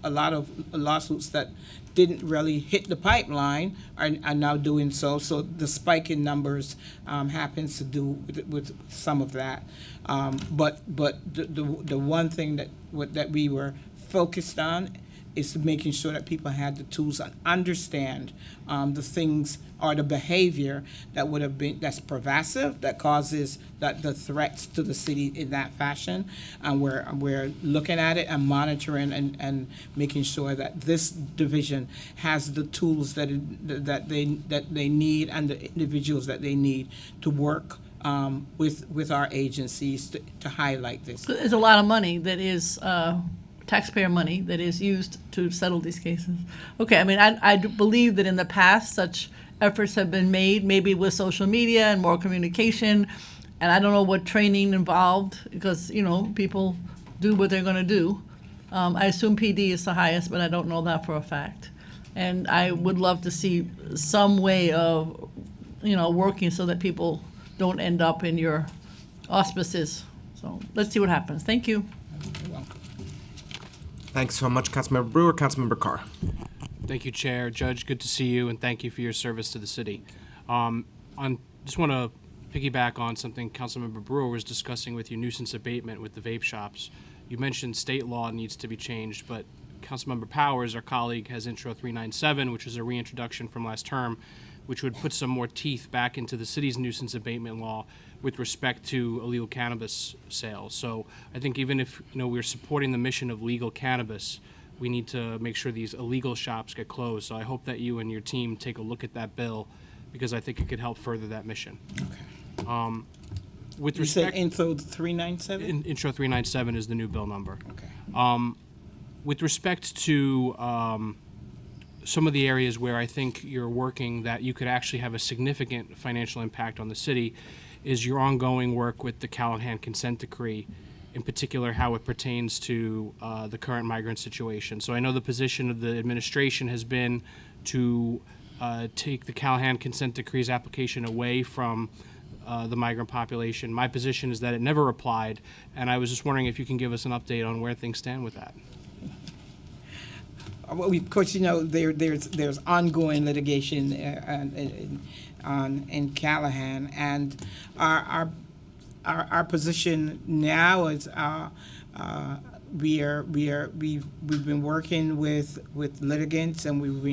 lot of lawsuits that didn't really hit the pipeline are now doing so. So the spike in numbers happens to do with some of that. But the one thing that we were focused on is making sure that people had the tools and understand the things or the behavior that would have been that's pervasive, that causes the threats to the city in that fashion. And we're looking at it and monitoring and making sure that this division has the tools that they need and the individuals that they need to work with our agencies to highlight this. There's a lot of money that is taxpayer money that is used to settle these cases. Okay, I mean, I do believe that in the past such efforts have been made, maybe with social media and more communication, and I don't know what training involved because, people do what they're going to do. I assume PD is the highest, but I don't know that for a fact. And I would love to see some way of, working so that people don't end up in your auspices. So let's see what happens. Thank you. You're welcome. Thanks so much, Councilmember Brewer. Councilmember Carr. Thank you, Chair. Judge, good to see you, and thank you for your service to the city. Just want to piggyback on something Councilmember Brewer was discussing with you, nuisance abatement with the vape shops. You mentioned state law needs to be changed, but Councilmember Powers, our colleague, has Intro 397, which is a reintroduction from last term, which would put some more teeth back into the city's nuisance abatement law with respect to illegal cannabis sales. So I think even if we're supporting the mission of legal cannabis, we need to make sure these illegal shops get closed. So I hope that you and your team take a look at that bill because I think it could help further that mission. Okay. With You respect, said Intro 397? Intro 397 is the new bill number. Okay. With respect to some of the areas where I think you're working that you could actually have a significant financial impact on the city is your ongoing work with the Callahan consent decree, in particular how it pertains to the current migrant situation. So I know the position of the administration has been to take the Callahan consent decree's application away from the migrant population. My position is that it never applied, and I was just wondering if you can give us an update on where things stand with that. Well, of course, there's ongoing litigation in Callahan, and our position now is we've been working with litigants, and we've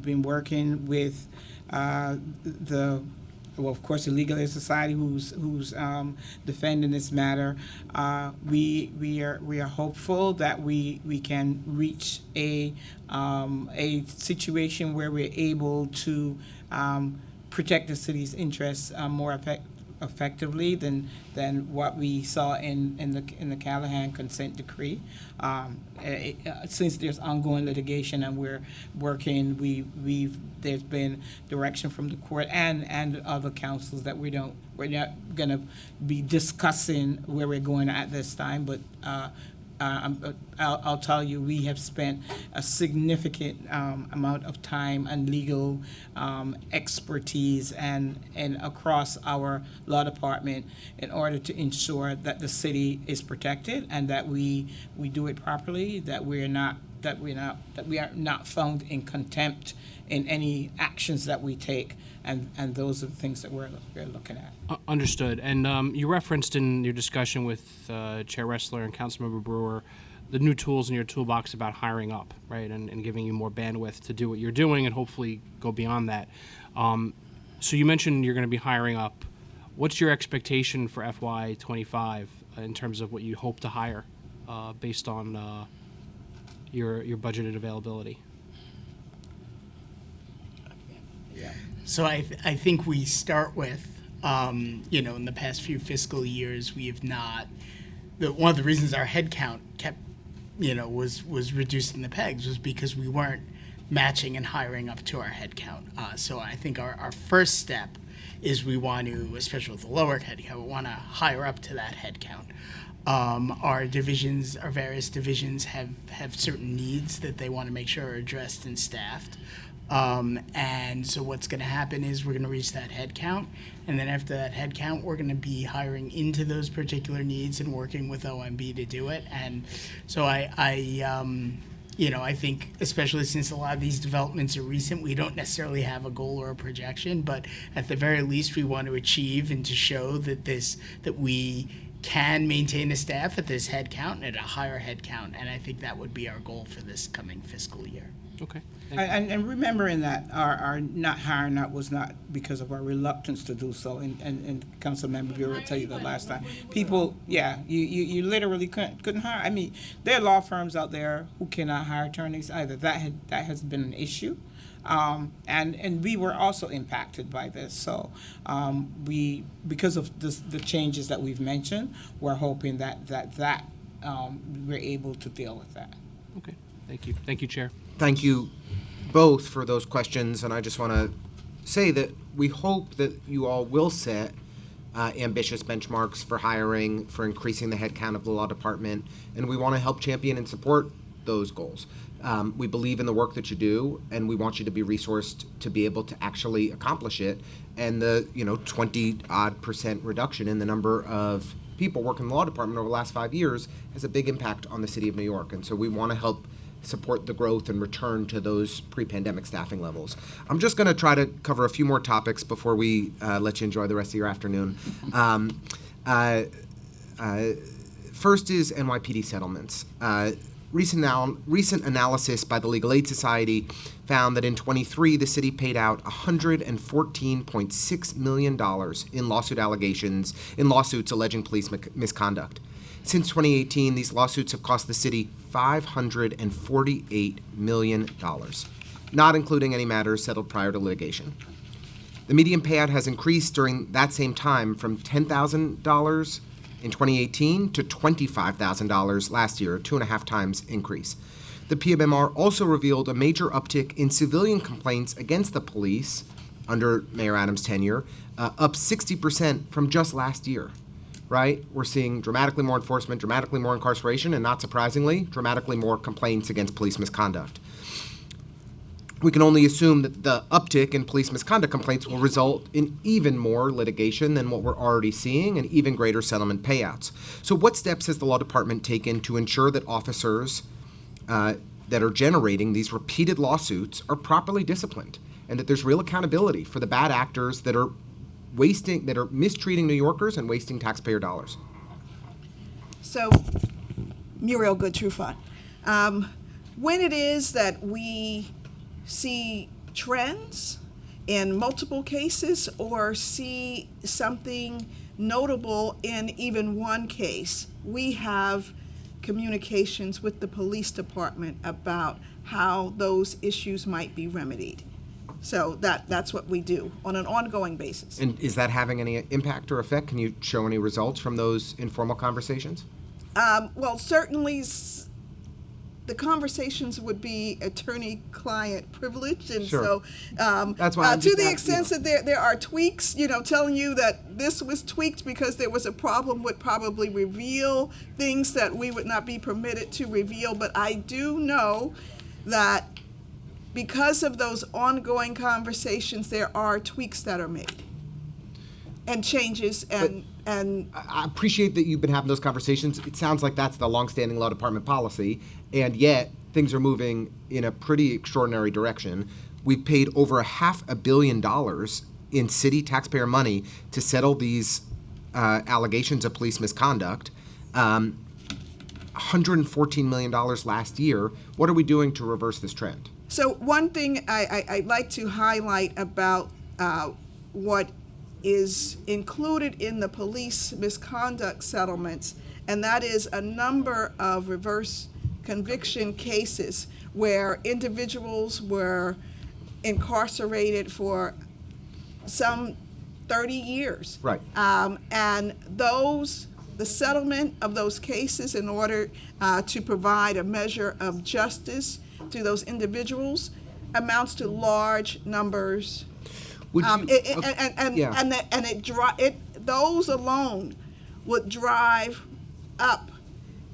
been working with of course, the Legal Aid Society, who's defending this matter. We are hopeful that we can reach a situation where we're able to protect the city's interests more effectively than what we saw in the Callahan consent decree. Since there's ongoing litigation and we're working, there's been direction from the court and other councils that we're not going to be discussing where we're going at this time, but I'll tell you, we have spent a significant amount of time and legal expertise and across our law department in order to ensure that the city is protected and that we do it properly, that we are not found in contempt in any actions that we take, and those are the things that we're looking at. Understood. And you referenced in your discussion with Chair Ressler and Councilmember Brewer the new tools in your toolbox about hiring up, right, and giving you more bandwidth to do what you're doing and hopefully go beyond that. So you mentioned you're going to be hiring up. What's your expectation for FY25 in terms of what you hope to hire based on your budgeted availability? So I think we start with, in the past few fiscal years, we have not. One of the reasons our head count kept, was reduced in the pegs was because we weren't matching and hiring up to our head count. So I think our first step is we want to, especially with the lower head count, we want to hire up to that head count. Our various divisions have certain needs that they want to make sure are addressed and staffed. And so what's going to happen is we're going to reach that head count, and then after that head count, we're going to be hiring into those particular needs and working with OMB to do it. And so I think, especially since a lot of these developments are recent, we don't necessarily have a goal or a projection, but at the very least, we want to achieve and to show that we can maintain a staff at this head count and at a higher head count, and I think that would be our goal for this coming fiscal year. Okay. And remembering that our not hiring up was not because of our reluctance to do so, and Councilmember Bureau will tell you that last time. People, you literally couldn't hire. I mean, there are law firms out there who cannot hire attorneys either. That has been an issue. And we were also impacted by this. So because of the changes that we've mentioned, we're hoping that we're able to deal with that. Okay. Thank you. Thank you, Chair. Thank you both for those questions, and I just want to say that we hope that you all will set ambitious benchmarks for hiring, for increasing the headcount of the law department, and we want to help champion and support those goals. We believe in the work that you do, and we want you to be resourced to be able to actually accomplish it. And the 20% reduction in the number of people working in the law department over the last 5 years has a big impact on the city of New York, and so we want to help support the growth and return to those pre-pandemic staffing levels. I'm just going to try to cover a few more topics before we let you enjoy the rest of your afternoon. First is NYPD settlements. Recent analysis by the Legal Aid Society found that in 23, the city paid out $114.6 million in lawsuits alleging police misconduct. Since 2018, these lawsuits have cost the city $548 million, not including any matters settled prior to litigation. The median payout has increased during that same time from $10,000 in 2018 to $25,000 last year, a 2.5 times increase. The PMMR also revealed a major uptick in civilian complaints against the police under Mayor Adams' tenure, up 60% from just last year. Right? We're seeing dramatically more enforcement, dramatically more incarceration, and not surprisingly, dramatically more complaints against police misconduct. We can only assume that the uptick in police misconduct complaints will result in even more litigation than what we're already seeing and even greater settlement payouts. So what steps has the law department taken to ensure that officers that are generating these repeated lawsuits are properly disciplined and that there's real accountability for the bad actors that are mistreating New Yorkers and wasting taxpayer dollars? So, Muriel Good-Trufant, when it is that we see trends in multiple cases or see something notable in even one case, we have communications with the police department about how those issues might be remedied. So that's what we do on an ongoing basis. And is that having any impact or effect? Can you show any results from those informal conversations? Well, certainly the conversations would be attorney-client privilege, and Sure. so That's why I'm to just the asking, extent that there are tweaks, telling you that this was tweaked because there was a problem would probably reveal things that we would not be permitted to reveal. But I do know that because of those ongoing conversations, there are tweaks that are made and changes and. I appreciate that you've been having those conversations. It sounds like that's the longstanding law department policy, and yet things are moving in a pretty extraordinary direction. We've paid over $500 million in city taxpayer money to settle these allegations of police misconduct. $114 million last year. What are we doing to reverse this trend? So one thing I'd like to highlight about what is included in the police misconduct settlements, and that is a number of reverse conviction cases where individuals were incarcerated for some 30 years. Right. And the settlement of those cases in order to provide a measure of justice to those individuals amounts to large numbers. Would you, Those alone would drive up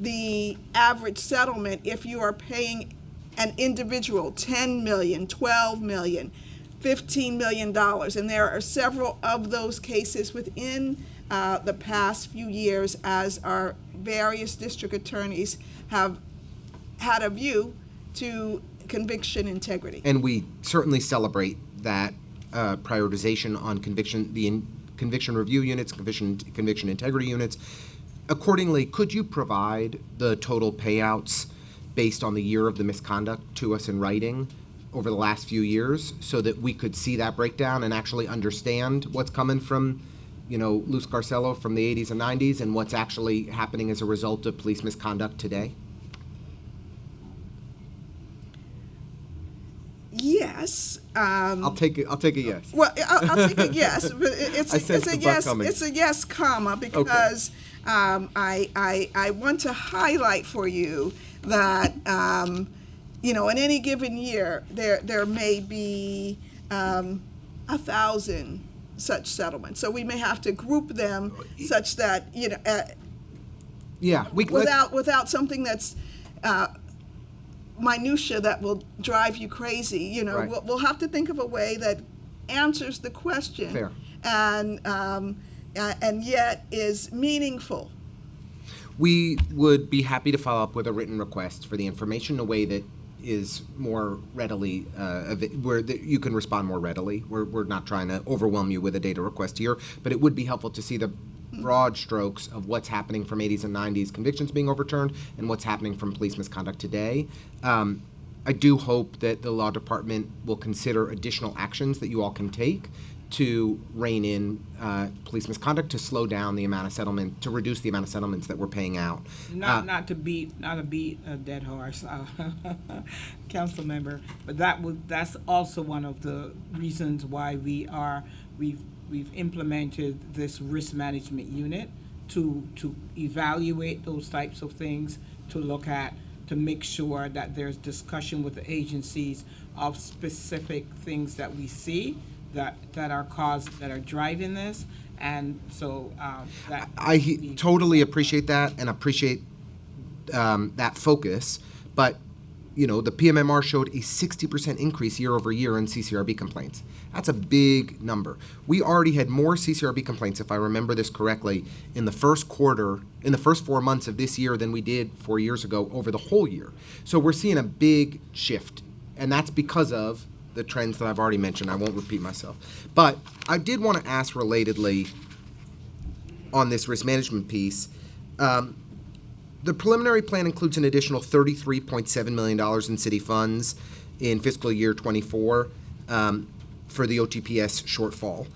the average settlement if you are paying an individual $10 million, $12 million, $15 million. And there are several of those cases within the past few years as our various district attorneys have had a view to conviction integrity. And we certainly celebrate that prioritization on conviction, conviction review units, conviction integrity units. Accordingly, could you provide the total payouts based on the year of the misconduct to us in writing over the last few years so that we could see that breakdown and actually understand what's coming from, Luz Garcello from the 80s and 90s and what's actually happening as a result of police misconduct today? Yes. I'll take a yes. Well, I'll take a yes, but it's a yes. It's a yes, comma, because I want to highlight for you that in any given year there may be 1,000 such settlements. So we may have to group them such that without something that's minutia that will drive you crazy. Right. We'll have to think of a way that answers the question. Fair. And yet is meaningful. We would be happy to follow up with a written request for the information in a way that is more readily, where you can respond more readily. We're not trying to overwhelm you with a data request here, but it would be helpful to see the broad strokes of what's happening from 80s and 90s convictions being overturned and what's happening from police misconduct today. I do hope that the law department will consider additional actions that you all can take to rein in police misconduct, to slow down the amount of settlement, to reduce the amount of settlements that we're paying out. Not to beat a dead horse, council member, but that's also one of the reasons why we've implemented this risk management unit to evaluate those types of things, to make sure that there's discussion with the agencies of specific things that we see that are driving this, and so I totally appreciate that and appreciate that focus, but the PMMR showed a 60% increase year over year in CCRB complaints. That's a big number. We already had more CCRB complaints, if I remember this correctly, in the first 4 months of this year than we did 4 years ago over the whole year. So we're seeing a big shift, and that's because of the trends that I've already mentioned. I won't repeat myself. But I did want to ask relatedly on this risk management piece, the preliminary plan includes an additional $33.7 million in city funds in fiscal year 24 for the OTPS shortfall.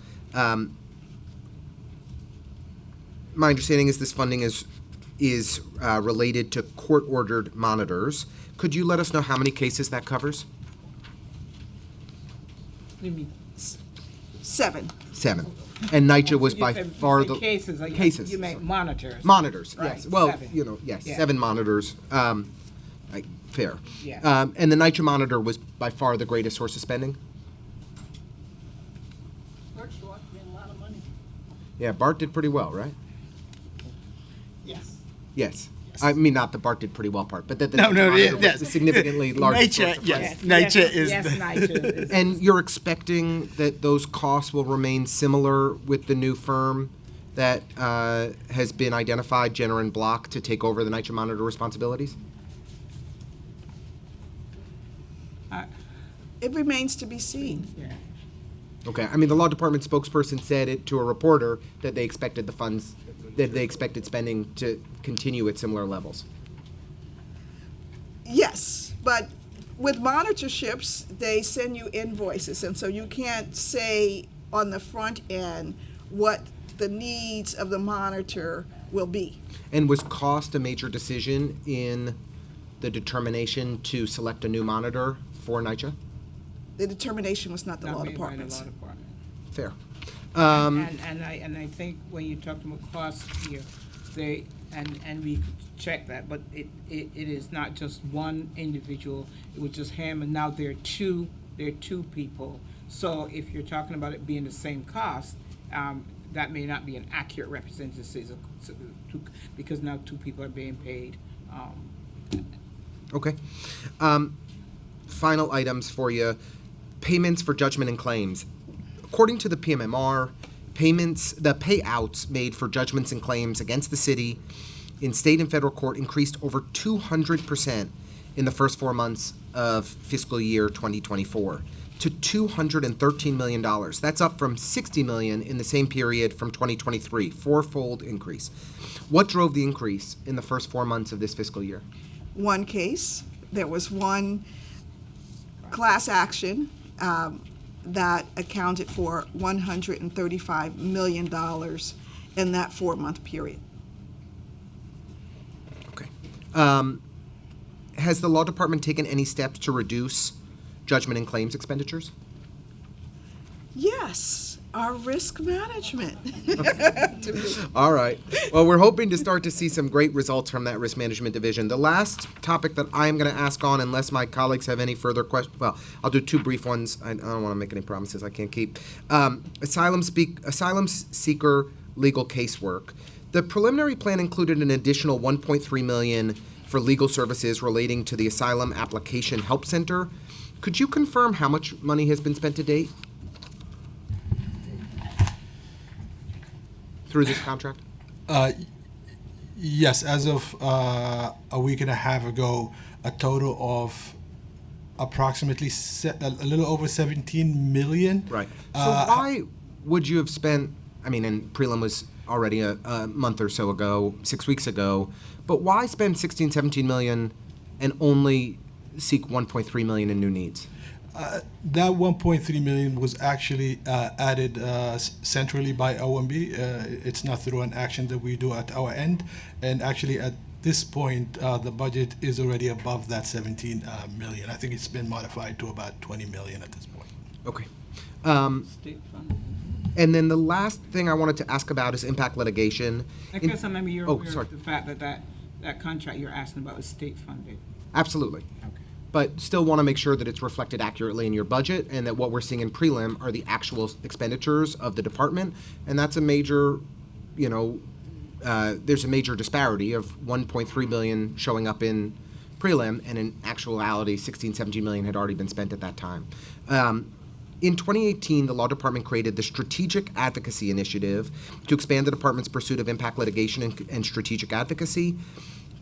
My understanding is this funding is related to court-ordered monitors. Could you let us know how many cases that covers? You mean 7. 7. And NYCHA was by You said far the cases. cases. You meant monitors. Monitors, Right, yes. Well, 7. Yes, Yeah. 7 monitors. Fair. Yeah. And the NYCHA monitor was by far the greatest source of spending. Yeah, Bart did pretty well, right? Yes. Yes. I mean, not the Bart did pretty well part, but that the No, no, monitor yes. was a significantly larger NYCHA, source of yes. funding. NYCHA is yes, the- NYCHA is- And you're expecting that those costs will remain similar with the new firm that has been identified, Jenner and Block, to take over the NYCHA monitor responsibilities? It remains to be seen. Yeah. Okay, I mean, the law department spokesperson said it to a reporter that they expected the funds, that they expected spending to continue at similar levels. Yes, but with monitorships, they send you invoices, and so you can't say on the front end what the needs of the monitor will be. And was cost a major decision in the determination to select a new monitor for NYCHA? The determination was not the Not law made by the department's. law department. Fair. And I think when you talk about costs here, they, and we could check that, but it is not just one individual, it was just him, and now there are two people. So if you're talking about it being the same cost, that may not be an accurate representation, because now 2 people are being paid. Okay. Final items for you. Payments for judgment and claims. According to the PMMR, the payouts made for judgments and claims against the city in state and federal court increased over 200% in the first 4 months of fiscal year 2024 to $213 million. That's up from $60 million in the same period from 2023, fourfold increase. What drove the increase in the first 4 months of this fiscal year? One case, there was one class action that accounted for $135 million in that 4-month period. Okay. Has the law department taken any steps to reduce judgment and claims expenditures? Yes, our risk management. All right. Well, we're hoping to start to see some great results from that risk management division. The last topic that I'm going to ask on, unless my colleagues have any further questions, well, I'll do 2 brief ones. I don't want to make any promises I can't keep. Asylum seeker legal casework. The preliminary plan included an additional $1.3 million for legal services relating to the Asylum Application Help Center. Could you confirm how much money has been spent to date through this contract? Yes, as of a week and a half ago, a total of approximately a little over 17 million. Right. So why would you have spent, I mean, and prelim was already a month or so ago, 6 weeks ago, but why spend 16, 17 million and only seek 1.3 million in new needs? That 1.3 million was actually added centrally by OMB. It's not through an action that we do at our end. And actually at this point, the budget is already above that 17 million. I think it's been modified to about 20 million at this point. Okay. State funded. And then the last thing I wanted to ask about is impact litigation. Because maybe you're aware sorry. of the fact that contract you're asking about is state funded. Absolutely. But still want to make sure that it's reflected accurately in your budget and that what we're seeing in prelim are the actual expenditures of the department. And that's a major, there's a major disparity of 1.3 billion showing up in prelim, and in actuality, 16, 17 million had already been spent at that time. In 2018, the law department created the Strategic Advocacy Initiative to expand the department's pursuit of impact litigation and strategic advocacy.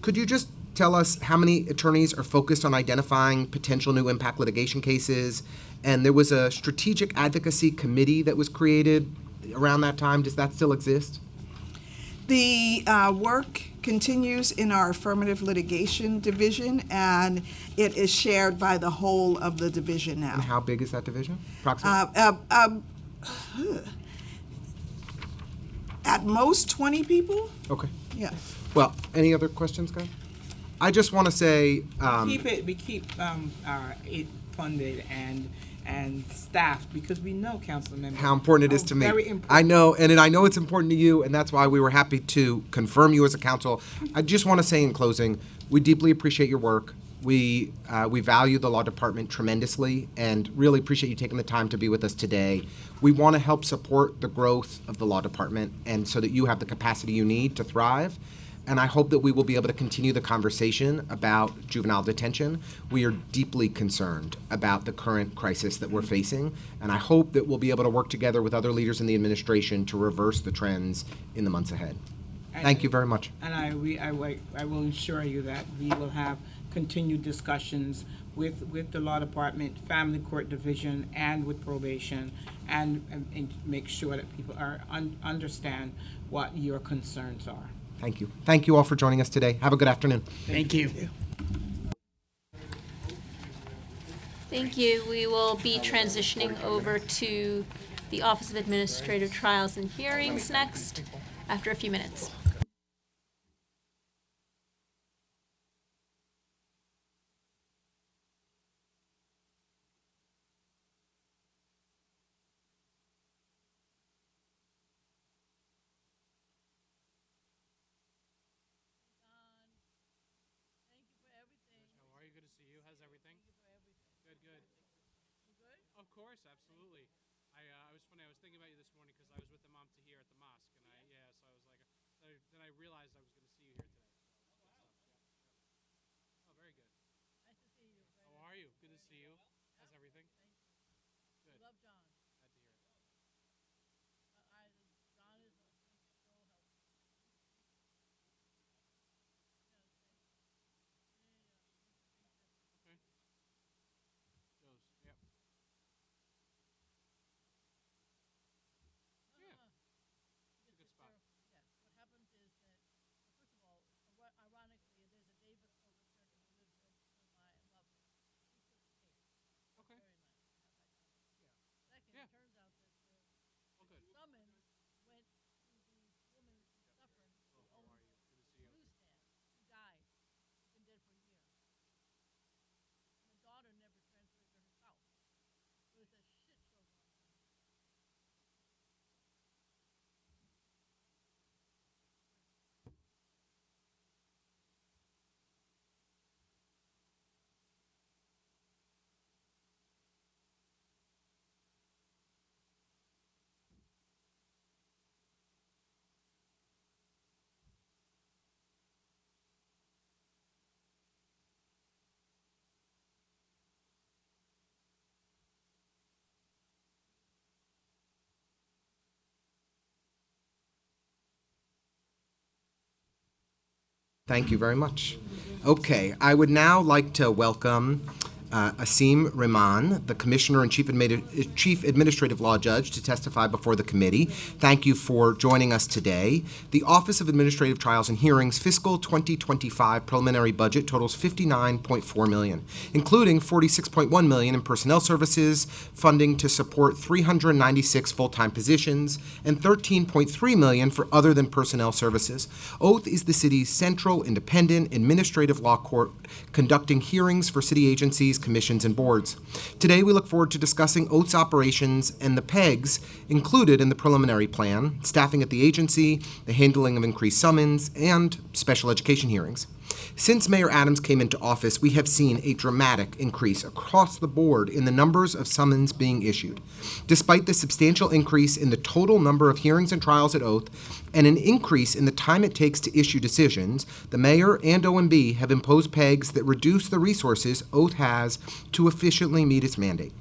Could you just tell us how many attorneys are focused on identifying potential new impact litigation cases? And there was a strategic advocacy committee that was created around that time. Does that still exist? The work continues in our affirmative litigation division, and it is shared by the whole of the division now. And how big is that division, approximately? At most 20 people? Okay. Yes. Well, any other questions, guys? I just want to say, We keep it funded, and and staff, because we know council members. How important it is to me. Very important. I know, and I know it's important to you, and that's why we were happy to confirm you as a council. I just want to say in closing, we deeply appreciate your work. We value the law department tremendously and really appreciate you taking the time to be with us today. We want to help support the growth of the law department and so that you have the capacity you need to thrive. And I hope that we will be able to continue the conversation about juvenile detention. We are deeply concerned about the current crisis that we're facing, and I hope that we'll be able to work together with other leaders in the administration to reverse the trends in the months ahead. Thank you very much. And I will assure you that we will have continued discussions with the law department, family court division, and with probation, and make sure that people understand what your concerns are. Thank you. Thank you all for joining us today. Have a good afternoon. Thank you. Thank you. We will be transitioning over to the Office of Administrative Trials and Hearings next, after a few minutes. Of course, absolutely. I was funny. I was thinking about you this morning because I was with Imam Tahir at the mosque, and so I was like, then I realized I was going to see you here today. Oh, very good. Nice to see you. How are you? Good to see you. How's everything? Good. Love John. Glad to hear it. John is so helpful. Okay. Goes. Yep. It's a good spot. Yes. What happens is that, first of all, ironically, there's a David Overton who lives nearby and loves it. He took the case. Okay. Very nice to have that kind of thing. Yeah. Second, Yeah. it turns out that the summons went to the woman who's suffering, who owns the newsstand, who died. Been dead for a year. And the daughter never transferred to her house. So it's a shit show going on. Thank you very much. Okay, I would now like to welcome Asim Rahman, the Commissioner and Chief Administrative Law Judge, to testify before the committee. Thank you for joining us today. The Office of Administrative Trials and Hearings fiscal 2025 preliminary budget totals $59.4 million, including $46.1 million in personnel services, funding to support 396 full-time positions, and $13.3 million for other than personnel services. Oath is the city's central independent administrative law court conducting hearings for city agencies, commissions, and boards. Today, we look forward to discussing Oath's operations and the PEGs included in the preliminary plan, staffing at the agency, the handling of increased summons, and special education hearings. Since Mayor Adams came into office, we have seen a dramatic increase across the board in the numbers of summons being issued. Despite the substantial increase in the total number of hearings and trials at Oath and an increase in the time it takes to issue decisions, the mayor and OMB have imposed pegs that reduce the resources Oath has to efficiently meet its mandate.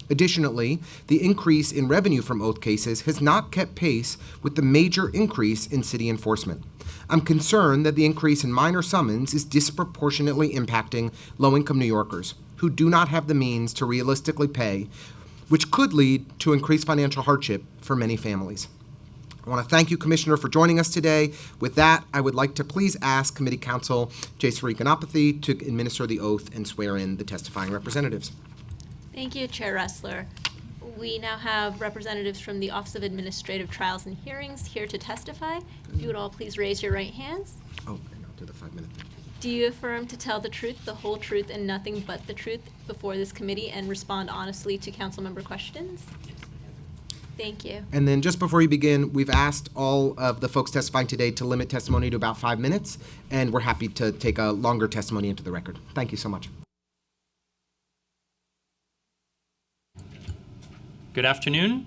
Additionally, the increase in revenue from Oath cases has not kept pace with the major increase in city enforcement. I'm concerned that the increase in minor summons is disproportionately impacting low-income New Yorkers who do not have the means to realistically pay, which could lead to increased financial hardship for many families. I want to thank you, Commissioner, for joining us today. With that, I would like to please ask Committee Counsel Jayshree Ganapathy to administer the oath and swear in the testifying representatives. Thank you, Chair Ressler. We now have representatives from the Office of Administrative Trials and Hearings here to testify. If you would all please raise your right hands. Oh, and I'll do the 5-minute thing. Do you affirm to tell the truth, the whole truth, and nothing but the truth before this committee and respond honestly to council member questions? Thank you. And then just before you begin, we've asked all of the folks testifying today to limit testimony to about 5 minutes, and we're happy to take a longer testimony into the record. Thank you so much. Good afternoon.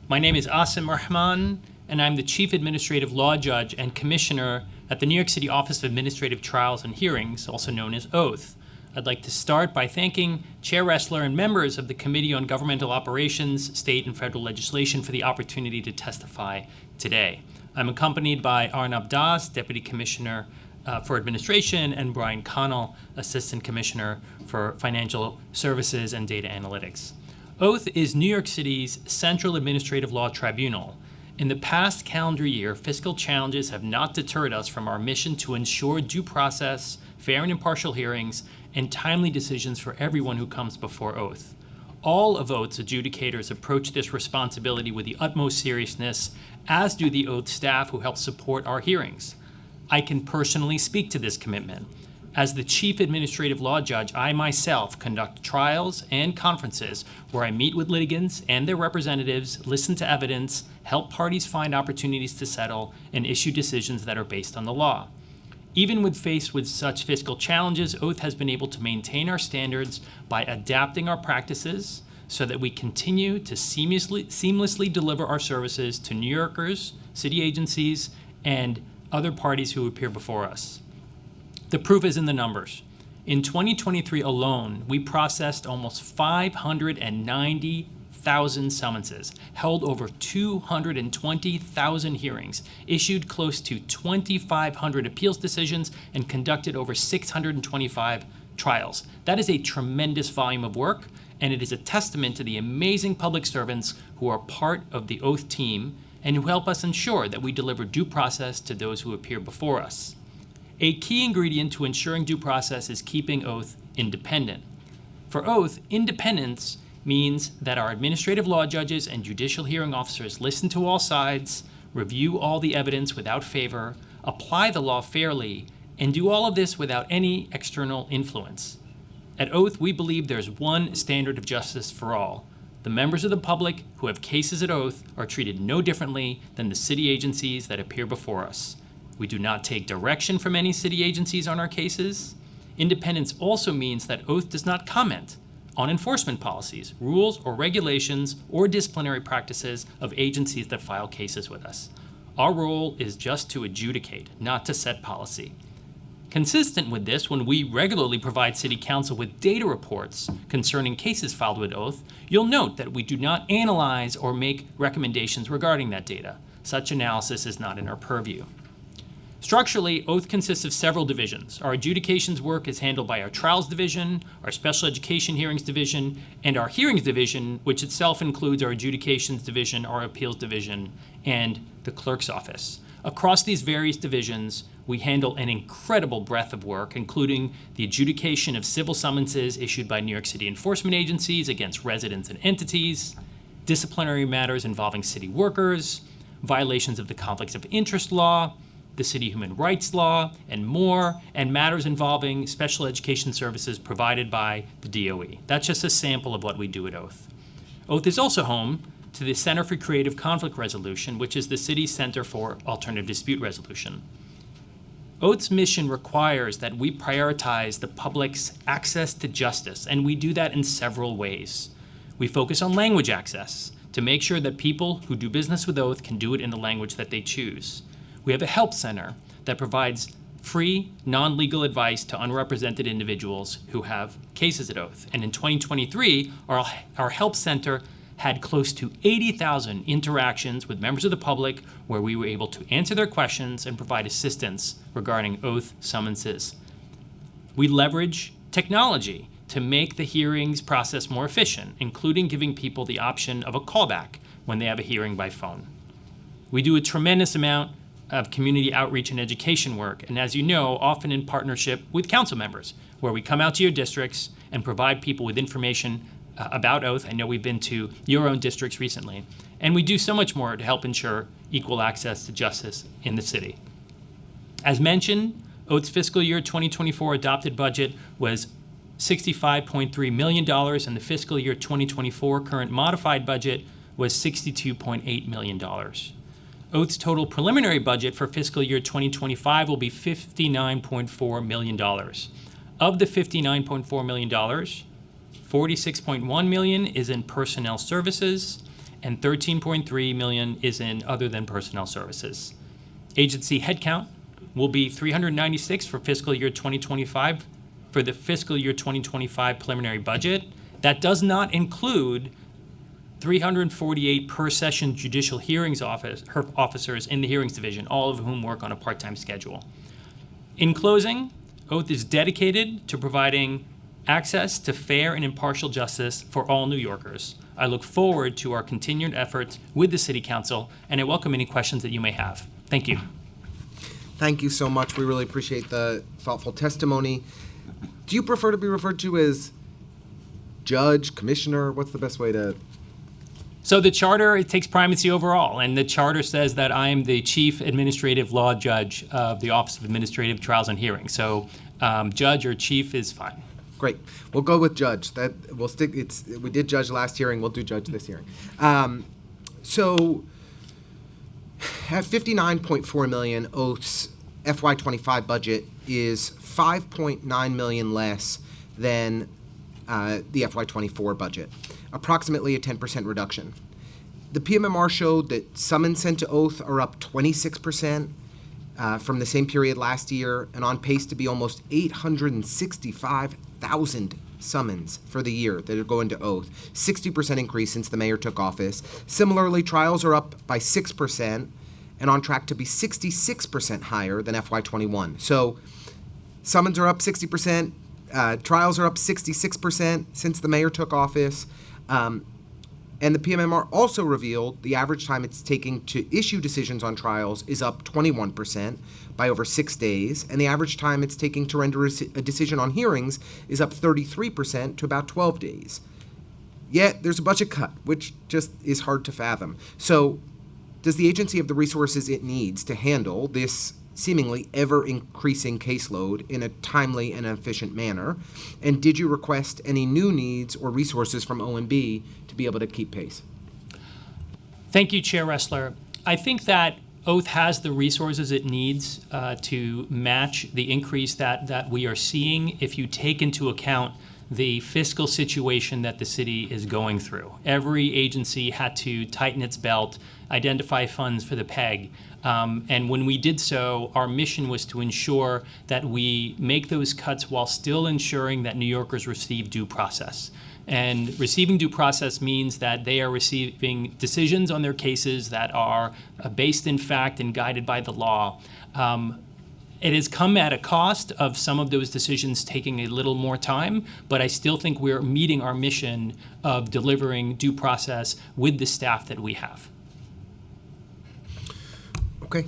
My name is Asim Rahman, and I'm the Chief Administrative Law Judge and Commissioner at the New York City Office of Administrative Trials and Hearings, also known as OATH. I'd like to start by thanking Chair Ressler and members of the Committee on Governmental Operations, State and Federal Legislation for the opportunity to testify today. I'm accompanied by Arnab Das, Deputy Commissioner for Administration, and Brian Connell, Assistant Commissioner for Financial Services and Data Analytics. OATH is New York City's central administrative law tribunal. In the past calendar year, fiscal challenges have not deterred us from our mission to ensure due process, fair and impartial hearings, and timely decisions for everyone who comes before OATH. All of OATH's adjudicators approach this responsibility with the utmost seriousness, as do the OATH staff who help support our hearings. I can personally speak to this commitment. As the Chief Administrative Law Judge, I myself conduct trials and conferences where I meet with litigants and their representatives, listen to evidence, help parties find opportunities to settle, and issue decisions that are based on the law. Even when faced with such fiscal challenges, OATH has been able to maintain our standards by adapting our practices so that we continue to seamlessly deliver our services to New Yorkers, city agencies, and other parties who appear before us. The proof is in the numbers. In 2023 alone, we processed almost 590,000 summonses, held over 220,000 hearings, issued close to 2,500 appeals decisions, and conducted over 625 trials. That is a tremendous volume of work, and it is a testament to the amazing public servants who are part of the OATH team and who help us ensure that we deliver due process to those who appear before us. A key ingredient to ensuring due process is keeping OATH independent. For OATH, independence means that our administrative law judges and judicial hearing officers listen to all sides, review all the evidence without favor, apply the law fairly, and do all of this without any external influence. At OATH, we believe there's one standard of justice for all. The members of the public who have cases at OATH are treated no differently than the city agencies that appear before us. We do not take direction from any city agencies on our cases. Independence also means that OATH does not comment on enforcement policies, rules, or regulations, or disciplinary practices of agencies that file cases with us. Our role is just to adjudicate, not to set policy. Consistent with this, when we regularly provide City Council with data reports concerning cases filed with OATH, you'll note that we do not analyze or make recommendations regarding that data. Such analysis is not in our purview. Structurally, OATH consists of several divisions. Our adjudications work is handled by our Trials Division, our Special Education Hearings Division, and our Hearings Division, which itself includes our Adjudications Division, our Appeals Division, and the Clerk's Office. Across these various divisions, we handle an incredible breadth of work, including the adjudication of civil summonses issued by New York City enforcement agencies against residents and entities, disciplinary matters involving city workers, violations of the Conflicts of Interest Law, the City Human Rights Law, and more, and matters involving special education services provided by the DOE. That's just a sample of what we do at OATH. OATH is also home to the Center for Creative Conflict Resolution, which is the city's Center for Alternative Dispute Resolution. OATH's mission requires that we prioritize the public's access to justice, and we do that in several ways. We focus on language access to make sure that people who do business with OATH can do it in the language that they choose. We have a help center that provides free, non-legal advice to unrepresented individuals who have cases at OATH. And in 2023, our help center had close to 80,000 interactions with members of the public where we were able to answer their questions and provide assistance regarding OATH summonses. We leverage technology to make the hearings process more efficient, including giving people the option of a callback when they have a hearing by phone. We do a tremendous amount of community outreach and education work, and as you know, often in partnership with council members, where we come out to your districts and provide people with information about OATH. I know we've been to your own districts recently, and we do so much more to help ensure equal access to justice in the city. As mentioned, Oath's fiscal year 2024 adopted budget was $65.3 million, and the fiscal year 2024 current modified budget was $62.8 million. Oath's total preliminary budget for fiscal year 2025 will be $59.4 million. Of the $59.4 million, $46.1 million is in personnel services, and $13.3 million is in other than personnel services. Agency headcount will be 396 for fiscal year 2025 for the fiscal year 2025 preliminary budget. That does not include 348 per-session judicial hearings officers in the hearings division, all of whom work on a part-time schedule. In closing, Oath is dedicated to providing access to fair and impartial justice for all New Yorkers. I look forward to our continued efforts with the City Council, and I welcome any questions that you may have. Thank you. Thank you so much. We really appreciate the thoughtful testimony. Do you prefer to be referred to as judge, commissioner? What's the best way to... So the charter, it takes primacy overall, and the charter says that I am the chief administrative law judge of the Office of Administrative Trials and Hearings. So judge or chief is fine. Great. We'll go with judge. That we'll stick. We did judge last hearing. We'll do judge this hearing. So at $59.4 million, Oath's FY25 budget is $5.9 million less than the FY24 budget, approximately a 10% reduction. The PMMR showed that summons sent to Oath are up 26% from the same period last year, and on pace to be almost 865,000 summons for the year that are going to Oath, 60% increase since the mayor took office. Similarly, trials are up by 6% and on track to be 66% higher than FY21. So summons are up 60%, trials are up 66% since the mayor took office. And the PMMR also revealed the average time it's taking to issue decisions on trials is up 21% by over 6 days, and the average time it's taking to render a decision on hearings is up 33% to about 12 days. Yet there's a budget cut, which just is hard to fathom. So does the agency have the resources it needs to handle this seemingly ever-increasing caseload in a timely and efficient manner? And did you request any new needs or resources from OMB to be able to keep pace? Thank you, Chair Ressler. I think that Oath has the resources it needs to match the increase that we are seeing if you take into account the fiscal situation that the city is going through. Every agency had to tighten its belt, identify funds for the PEG. And when we did so, our mission was to ensure that we make those cuts while still ensuring that New Yorkers receive due process. And receiving due process means that they are receiving decisions on their cases that are based in fact and guided by the law. It has come at a cost of some of those decisions taking a little more time, but I still think we're meeting our mission of delivering due process with the staff that we have. Okay.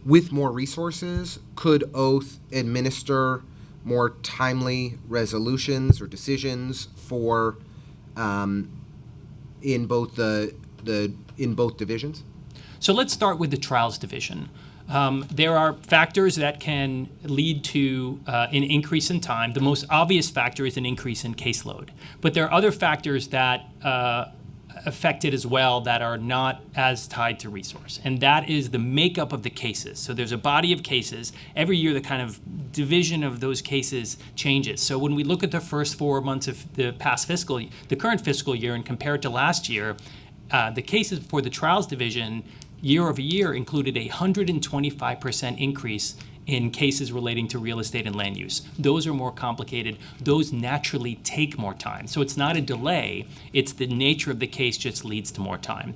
With more resources, could Oath administer more timely resolutions or decisions for in both divisions? So let's start with the trials division. There are factors that can lead to an increase in time. The most obvious factor is an increase in caseload. But there are other factors that affect it as well that are not as tied to resource. And that is the makeup of the cases. So there's a body of cases. Every year the kind of division of those cases changes. So when we look at the first 4 months of the current fiscal year and compare it to last year, the cases for the trials division year over year included a 125% increase in cases relating to real estate and land use. Those are more complicated. Those naturally take more time. So it's not a delay. It's the nature of the case just leads to more time.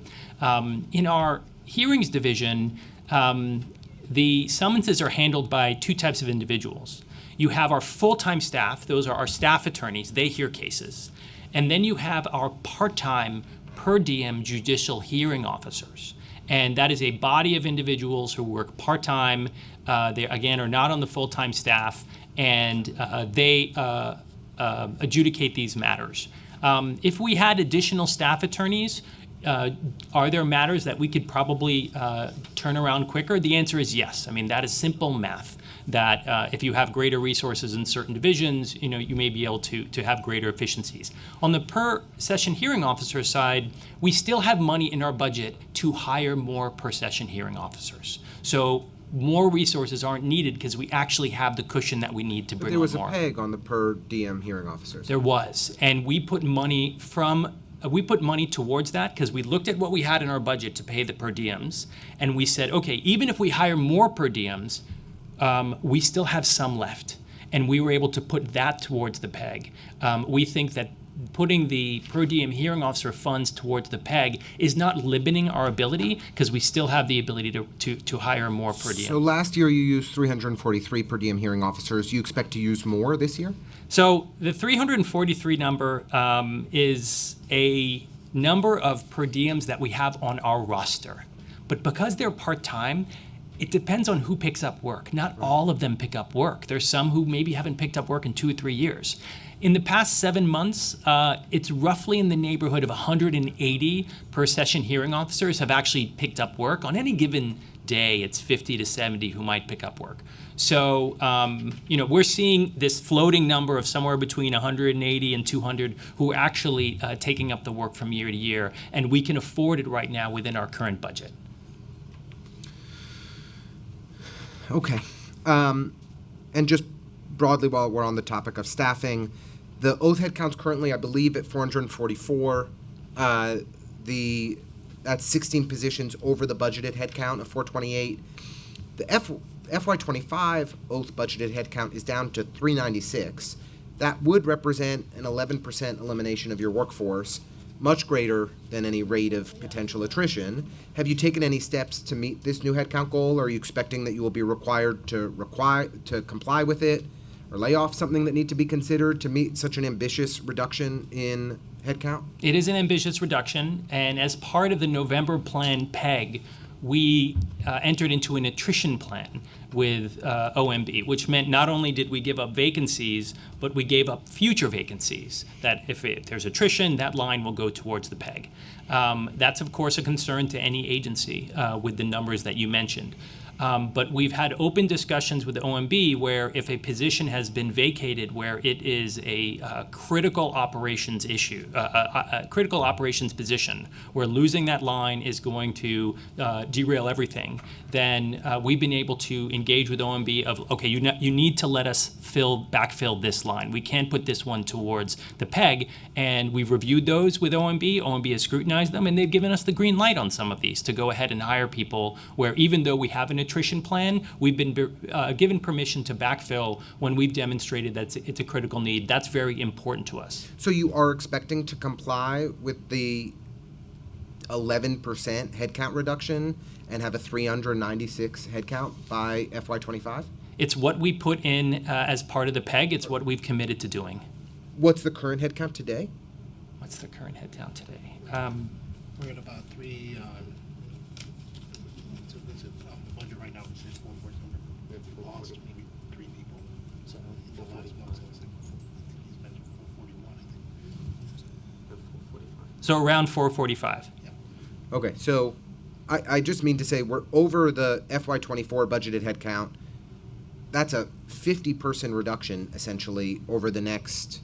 In our hearings division, the summonses are handled by two types of individuals. You have our full-time staff. Those are our staff attorneys. They hear cases. And then you have our part-time per diem judicial hearing officers. And that is a body of individuals who work part-time. They, again, are not on the full-time staff, and they adjudicate these matters. If we had additional staff attorneys, Are there matters that we could probably turn around quicker? The answer is yes. I mean, that is simple math. That if you have greater resources in certain divisions, you may be able to have greater efficiencies. On the per session hearing officer side, we still have money in our budget to hire more per session hearing officers. So more resources aren't needed because we actually have the cushion that we need to But bring there on was more. a peg on the per diem hearing officers. There was, and we put money towards that because we looked at what we had in our budget to pay the per diems, and we said, okay, even if we hire more per diems, we still have some left, and we were able to put that towards the PEG. We think that putting the per diem hearing officer funds towards the PEG is not limiting our ability because we still have the ability to hire more per diem. So last year you used 343 per diem hearing officers. You expect to use more this year? So the 343 number is a number of per diems that we have on our roster. But because they're part-time, it depends on who picks up work. Not all of them pick up work. There's some who maybe haven't picked up work in 2 or 3 years. In the past 7 months, it's roughly in the neighborhood of 180 per session hearing officers have actually picked up work. On any given day, it's 50 to 70 who might pick up work. So, we're seeing this floating number of somewhere between 180 and 200 who are actually taking up the work from year to year, and we can afford it right now within our current budget. Okay. And just broadly, while we're on the topic of staffing, the oath headcount's currently, I believe, at 444. That's 16 positions over the budgeted headcount of 428. The FY25 oath budgeted headcount is down to 396. That would represent an 11% elimination of your workforce, much greater than any rate of potential attrition. Have you taken any steps to meet this new headcount goal? Are you expecting that you will be required to comply with it, or lay off something that need to be considered to meet such an ambitious reduction in headcount? It is an ambitious reduction, and as part of the November plan PEG, we entered into an attrition plan with OMB, which meant not only did we give up vacancies, but we gave up future vacancies, that if there's attrition, that line will go towards the PEG. That's, of course, a concern to any agency with the numbers that you mentioned. But we've had open discussions with the OMB where if a position has been vacated where it is a critical operations issue, a critical operations position, where losing that line is going to derail everything, then we've been able to engage with OMB of, okay, you need to let us backfill this line. We can't put this one towards the PEG, and we've reviewed those with OMB. OMB has scrutinized them, and they've given us the green light on some of these to go ahead and hire people where even though we have an attrition plan, we've been given permission to backfill when we've demonstrated that it's a critical need. That's very important to us. So you are expecting to comply with the 11% headcount reduction and have a 396 headcount by FY25? It's what we put in as part of the PEG. It's what we've committed to doing. What's the current headcount today? What's the current headcount today? We're at about three. Budget right now is 440. We've lost maybe 3 people. So the last month he's been 441, I think. So around 445. Okay, so I just mean to say we're over the FY24 budgeted headcount. That's a 50-person reduction essentially over the next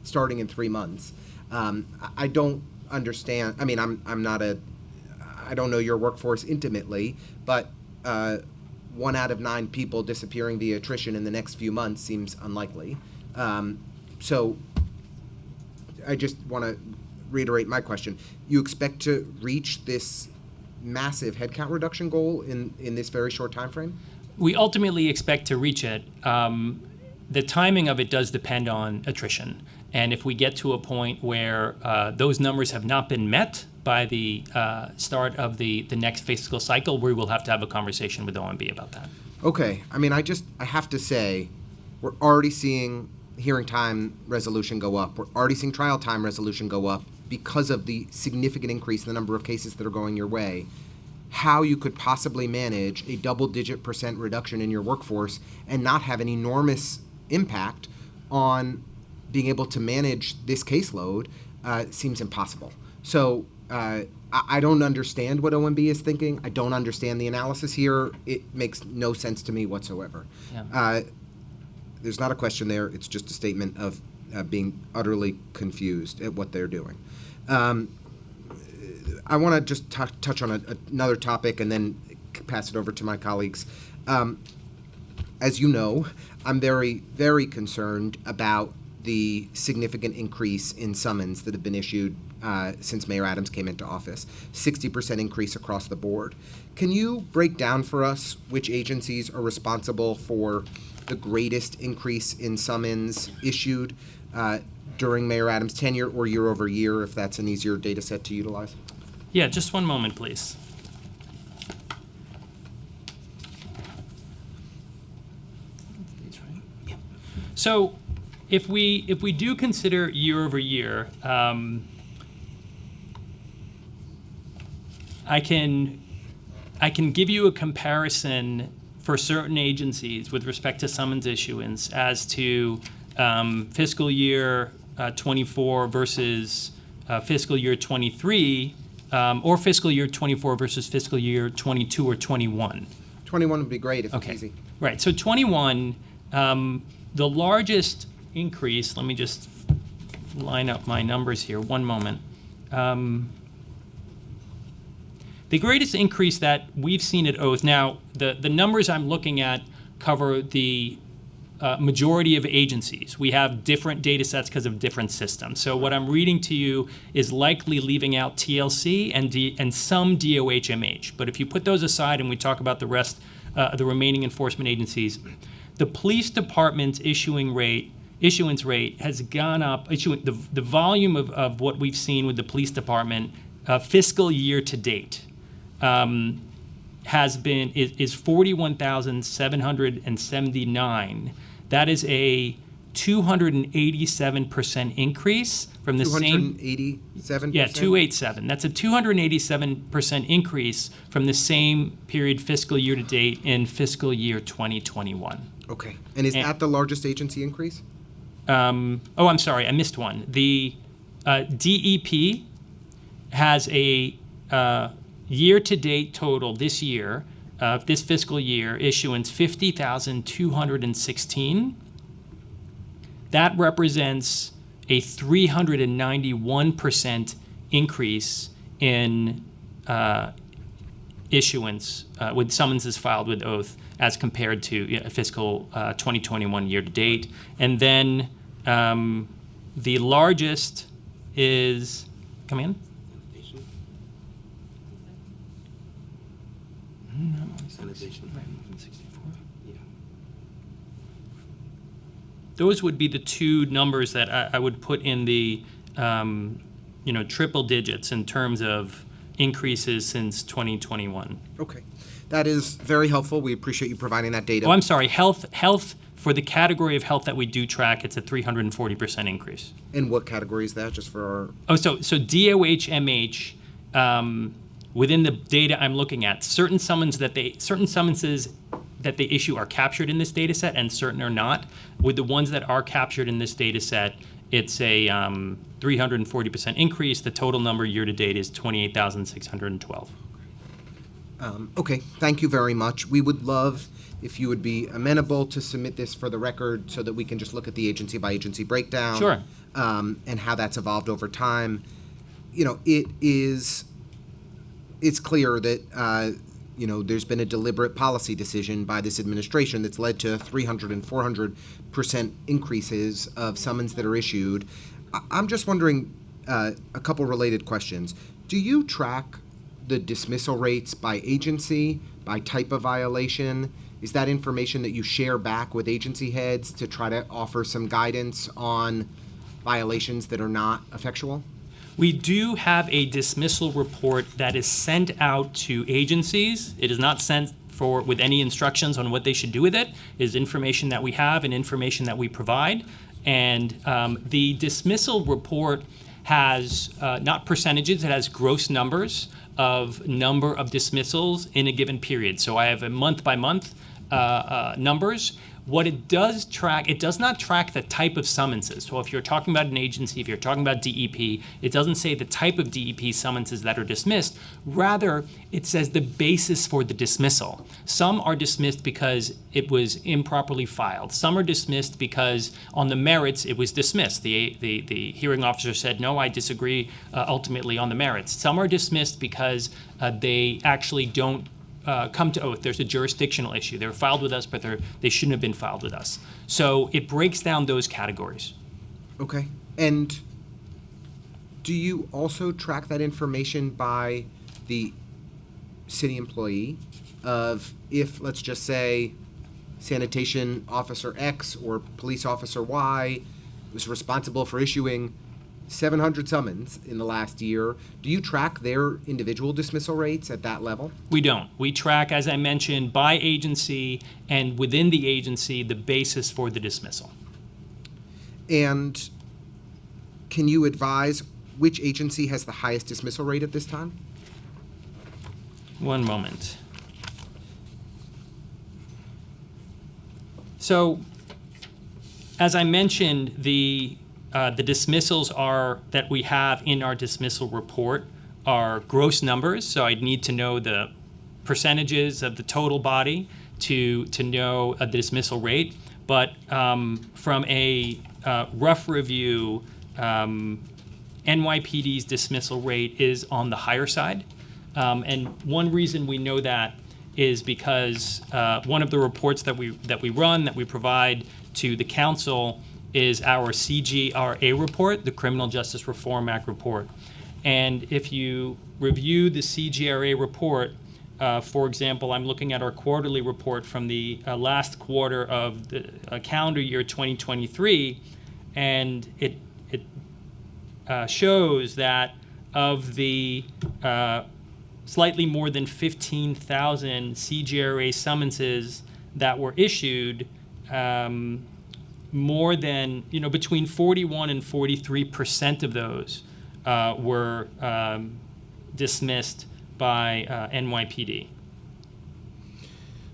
starting in 3 months. I don't understand. I mean, I don't know your workforce intimately, but 1 out of 9 people disappearing via attrition in the next few months seems unlikely. So I just want to reiterate my question. You expect to reach this massive headcount reduction goal in this very short time frame? We ultimately expect to reach it. The timing of it does depend on attrition. And if we get to a point where those numbers have not been met by the start of the next fiscal cycle, we will have to have a conversation with OMB about that. Okay. I mean, I have to say, we're already seeing hearing time resolution go up. We're already seeing trial time resolution go up because of the significant increase in the number of cases that are going your way. How you could possibly manage a double-digit % reduction in your workforce and not have an enormous impact on being able to manage this caseload, seems impossible. So I don't understand what OMB is thinking. I don't understand the analysis here. It makes no sense to me whatsoever. Yeah. There's not a question there. It's just a statement of being utterly confused at what they're doing. I want to just touch on another topic and then pass it over to my colleagues. As you know, I'm very, very concerned about the significant increase in summons that have been issued since Mayor Adams came into office, 60% increase across the board. Can you break down for us which agencies are responsible for the greatest increase in summons issued during Mayor Adams' tenure or year over year, if that's an easier data set to utilize? Yeah, just one moment, please. So if we do consider year over year, I can give you a comparison for certain agencies with respect to summons issuance as to fiscal year 24 versus fiscal year 23, or fiscal year 24 versus fiscal year 22 or 21. 21 would be great if it's Okay, easy. right. So 21, the largest increase, let me just line up my numbers here, one moment. The greatest increase that we've seen at Oath, now the numbers I'm looking at cover the majority of agencies. We have different data sets because of different systems. So what I'm reading to you is likely leaving out TLC and some DOH-MH. But if you put those aside and we talk about the rest, the remaining enforcement agencies, the police department's issuance rate has gone up. The volume of what we've seen with the police department fiscal year to date is 41,779. That is a 287% increase from the same. 287%? Yeah, 287. That's a 287% increase from the same period fiscal year to date in fiscal year 2021. Okay. And is that the largest agency increase? I'm sorry, I missed one. The DEP has a year-to-date total this year, this fiscal year, issuance 50,216. That represents a 391% increase in issuance with summonses filed with Oath as compared to fiscal 2021 year-to-date. And then the largest is, come in? Those would be the two numbers that I would put in the triple digits in terms of increases since 2021. Okay. That is very helpful. We appreciate you providing that data. Oh, I'm sorry. Health, for the category of health that we do track, it's a 340% increase. In what category is that, just for our... Oh, so DOH-MH, within the data I'm looking at, certain summonses that they issue are captured in this data set and certain are not. With the ones that are captured in this data set, it's a 340% increase. The total number year to date is 28,612. Okay, thank you very much. We would love if you would be amenable to submit this for the record so that we can just look at the agency by agency breakdown. Sure. And how that's evolved over time. It's clear that there's been a deliberate policy decision by this administration that's led to 300 and 400% increases of summons that are issued. I'm just wondering a couple related questions. Do you track the dismissal rates by agency, by type of violation? Is that information that you share back with agency heads to try to offer some guidance on violations that are not effectual? We do have a dismissal report that is sent out to agencies. It is not sent with any instructions on what they should do with it. It is information that we have and information that we provide. And the dismissal report has not percentages, it has gross numbers of number of dismissals in a given period. So I have a month by month numbers. What it does track, it does not track the type of summonses. So if you're talking about an agency, if you're talking about DEP, it doesn't say the type of DEP summonses that are dismissed. Rather, it says the basis for the dismissal. Some are dismissed because it was improperly filed. Some are dismissed because on the merits it was dismissed. The hearing officer said, no, I disagree ultimately on the merits. Some are dismissed because they actually don't come to oath. There's a jurisdictional issue. They were filed with us, but they shouldn't have been filed with us. So it breaks down those categories. Okay. And do you also track that information by the city employee of if, let's just say, sanitation officer X or police officer Y was responsible for issuing 700 summons in the last year. Do you track their individual dismissal rates at that level? We don't. We track, as I mentioned, by agency and within the agency, the basis for the dismissal. And can you advise which agency has the highest dismissal rate at this time? One moment. So, as I mentioned, the dismissals that we have in our dismissal report are gross numbers, so I'd need to know the percentages of the total body to know the dismissal rate. But from a rough review, NYPD's dismissal rate is on the higher side. And one reason we know that is because one of the reports that we provide to the council is our CGRA report, the Criminal Justice Reform Act report. And if you review the CGRA report, for example, I'm looking at our quarterly report from the last quarter of the calendar year 2023, and it shows that of the slightly more than 15,000 CGRA summonses that were issued, more than, between 41 and 43% of those were dismissed by NYPD.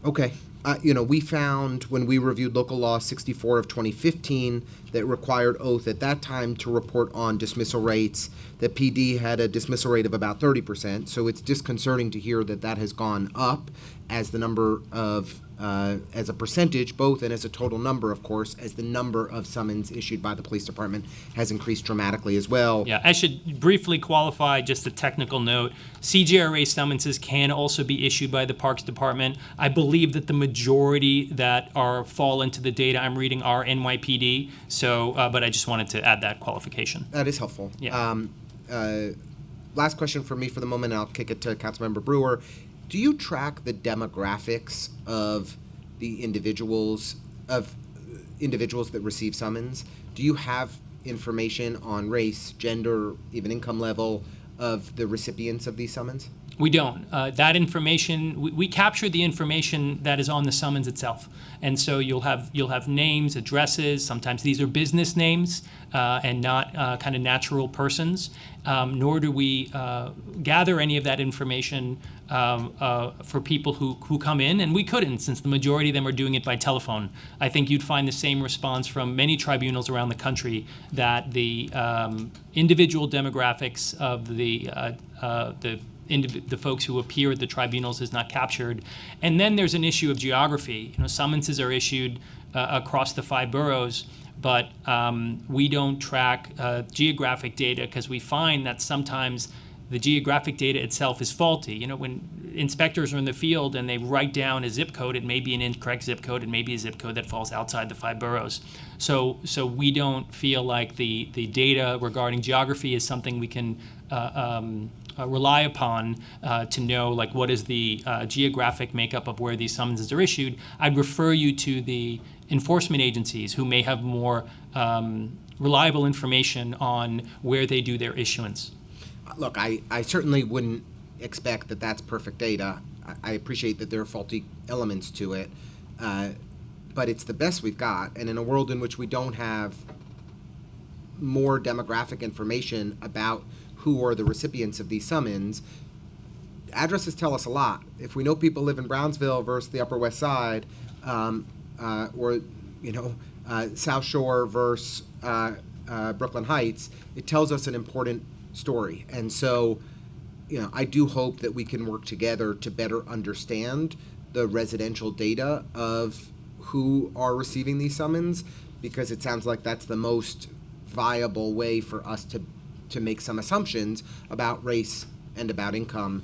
Okay. We found when we reviewed Local Law 64 of 2015 that required oath at that time to report on dismissal rates, that PD had a dismissal rate of about 30%. So it's disconcerting to hear that has gone up as the number of, as a percentage, both and as a total number, of course, as the number of summons issued by the police department has increased dramatically as well. Yeah, I should briefly qualify just a technical note. CGRA summonses can also be issued by the Parks Department. I believe that the majority that fall into the data I'm reading are NYPD. So, but I just wanted to add that qualification. That is helpful. Yeah. Last question for me for the moment, and I'll kick it to Councilmember Brewer. Do you track the demographics of the individuals that receive summons? Do you have information on race, gender, even income level of the recipients of these summons? We don't. That information, we capture the information that is on the summons itself. And so you'll have names, addresses. Sometimes these are business names and not kind of natural persons. Nor do we gather any of that information for people who come in, and we couldn't, since the majority of them are doing it by telephone. I think you'd find the same response from many tribunals around the country, that the individual demographics of the folks who appear at the tribunals is not captured. And then there's an issue of geography. Summonses are issued across the 5 boroughs, but we don't track geographic data because we find that sometimes the geographic data itself is faulty. When inspectors are in the field and they write down a zip code, it may be an incorrect zip code, it may be a zip code that falls outside the 5 boroughs. So we don't feel like the data regarding geography is something we can rely upon to know what is the geographic makeup of where these summonses are issued. I'd refer you to the enforcement agencies who may have more reliable information on where they do their issuance. Look, I certainly wouldn't expect that that's perfect data. I appreciate that there are faulty elements to it, but it's the best we've got. And in a world in which we don't have more demographic information about who are the recipients of these summons, addresses tell us a lot. If we know people live in Brownsville versus the Upper West Side, or South Shore versus Brooklyn Heights, it tells us an important story. And so, I do hope that we can work together to better understand the residential data of who are receiving these summons, because it sounds like that's the most viable way for us to make some assumptions about race and about income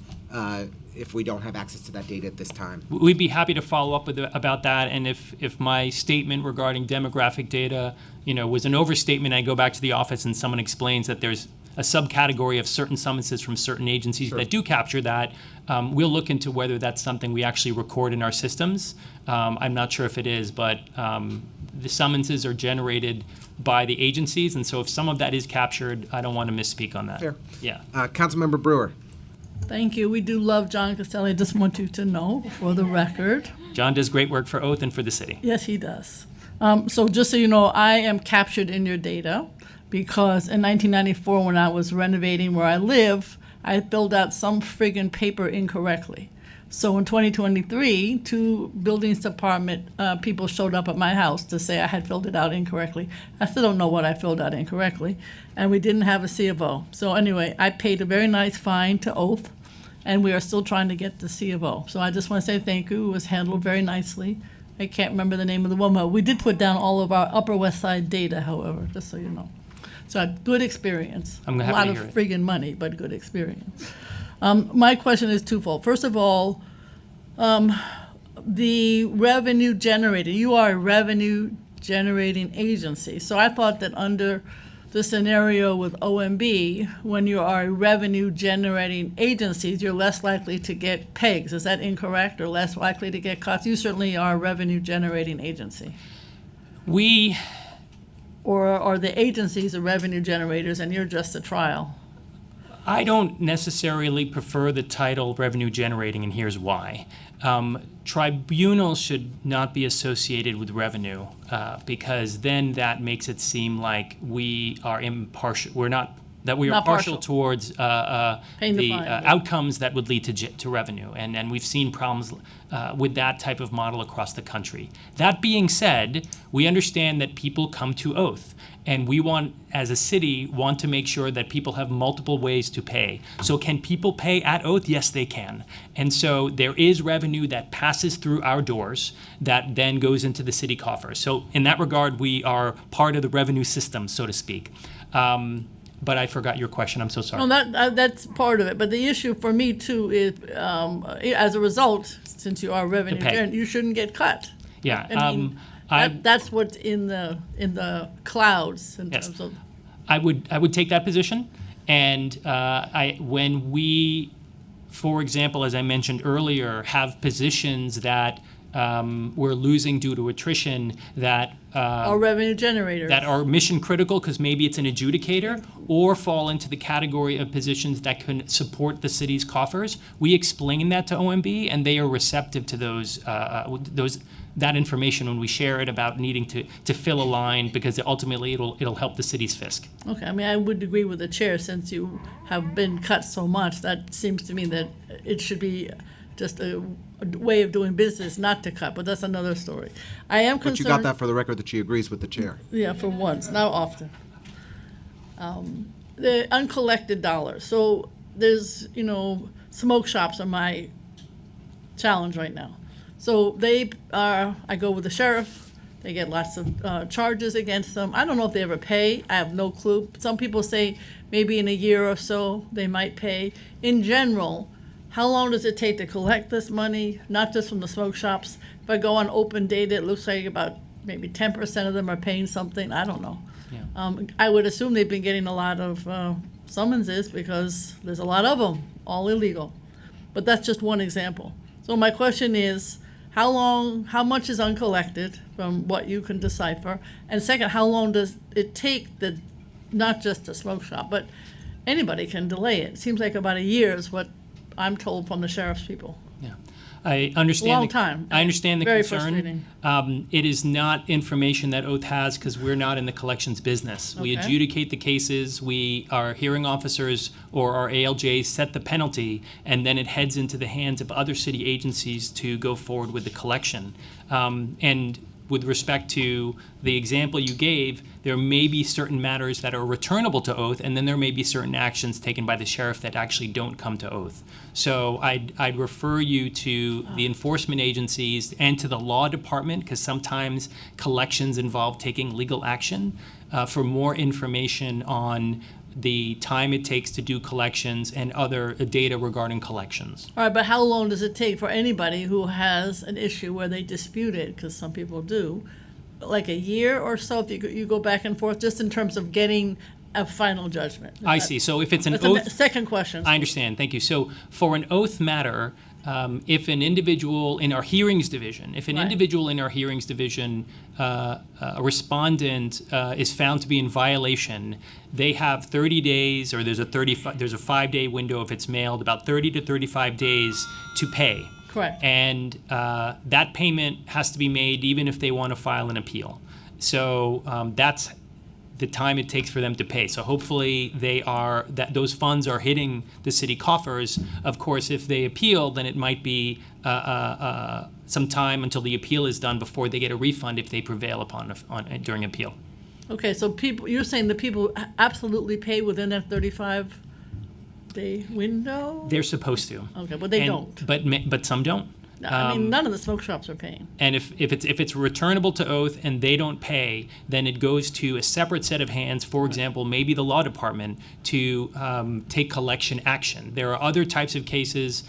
if we don't have access to that data at this time. We'd be happy to follow up about that, and if my statement regarding demographic data, was an overstatement, I go back to the office and someone explains that there's a subcategory of certain summonses from certain agencies that do capture that, we'll look into whether that's something we actually record in our systems. I'm not sure if it is, but the summonses are generated by the agencies, and so if some of that is captured, I don't want to misspeak on that. Fair. Yeah. Councilmember Brewer. Thank you. We do love John Castelli. I just want you to know, for the record. John does great work for Oath and for the city. Yes, he does. So just so you know, I am captured in your data because in 1994, when I was renovating where I live, I filled out some friggin' paper incorrectly. So in 2023, 2 buildings department people showed up at my house to say I had filled it out incorrectly. I still don't know what I filled out incorrectly, and we didn't have a C of O. So anyway, I paid a very nice fine to Oath, and we are still trying to get the C of O. So I just want to say thank you. It was handled very nicely. I can't remember the name of the woman. We did put down all of our Upper West Side data, however, just so you know. So I had good experience. I'm happy a lot to of hear it. friggin' money, but good experience. My question is twofold. First of all, the revenue generated. You are a revenue generating agency. So I thought that under the scenario with OMB, when you are a revenue generating agencies, you're less likely to get pegs. Is that incorrect, or less likely to get cuts? You certainly are a revenue generating agency. Or are the agencies the revenue generators and you're just a trial? I don't necessarily prefer the title revenue generating, and here's why. Tribunals should not be associated with revenue because then that makes it seem like we are impartial. We are partial towards the outcomes that would lead to revenue, and we've seen problems with that type of model across the country. That being said, we understand that people come to Oath, and we want, as a city, to make sure that people have multiple ways to pay. So can people pay at Oath? Yes, they can. And so there is revenue that passes through our doors that then goes into the city coffers. So in that regard, we are part of the revenue system, so to speak. But I forgot your question. I'm so sorry. No, that's part of it. But the issue for me, too, is as a result, since you are revenue generating, you shouldn't get cut. Yeah. I mean, that's what's in the clouds in terms of. I would take that position, and when we, for example, as I mentioned earlier, have positions that we're losing due to attrition that are revenue generators, that are mission critical because maybe it's an adjudicator, or fall into the category of positions that can support the city's coffers. We explain that to OMB, and they are receptive to that information when we share it about needing to fill a line, because ultimately it'll help the city's fisc. Okay, I mean, I would agree with the chair, since you have been cut so much. That seems to me that it should be just a way of doing business not to cut, but that's another story. I am concerned. But you got that for the record that she agrees with the chair. Yeah, for once, not often. The uncollected dollars. So there's, smoke shops are my challenge right now. So I go with the sheriff. They get lots of charges against them. I don't know if they ever pay. I have no clue. Some people say maybe in a year or so they might pay. In general, how long does it take to collect this money, not just from the smoke shops? If I go on open data, it looks like about maybe 10% of them are paying something. I don't know. Yeah. I would assume they've been getting a lot of summonses because there's a lot of them, all illegal. But that's just one example. So my question is, how much is uncollected from what you can decipher? And second, how long does it take not just the smoke shop, but anybody can delay it? It seems like about a year is what I'm told from the sheriff's people. Yeah, I understand. Long time. I understand the Very concern. frustrating. It is not information that Oath has because we're not in the collections business. We Okay. adjudicate the cases. Our hearing officers or our ALJs set the penalty, and then it heads into the hands of other city agencies to go forward with the collection. And with respect to the example you gave, there may be certain matters that are returnable to oath, and then there may be certain actions taken by the sheriff that actually don't come to oath. So I'd refer you to the enforcement agencies and to the law department, because sometimes collections involve taking legal action, for more information on the time it takes to do collections and other data regarding collections. All right, but how long does it take for anybody who has an issue where they dispute it, because some people do, like a year or so, if you go back and forth, just in terms of getting a final judgment? I see. So if it's an That's oath. the second question. I understand. Thank you. So for an oath matter, if an individual in our hearings division, a respondent is found to be in violation, they have 30 days, or there's a 5-day window if it's mailed, about 30 to 35 days to pay. Correct. And that payment has to be made even if they want to file an appeal. So that's the time it takes for them to pay. So hopefully those funds are hitting the city coffers. Of course, if they appeal, then it might be some time until the appeal is done before they get a refund if they prevail during appeal. Okay, so you're saying the people absolutely pay within that 35-day window? They're supposed to. Okay, but they don't. But some don't. I mean, none of the smoke shops are paying. And if it's returnable to oath and they don't pay, then it goes to a separate set of hands, for example, maybe the law department, to take collection action. There are other types of cases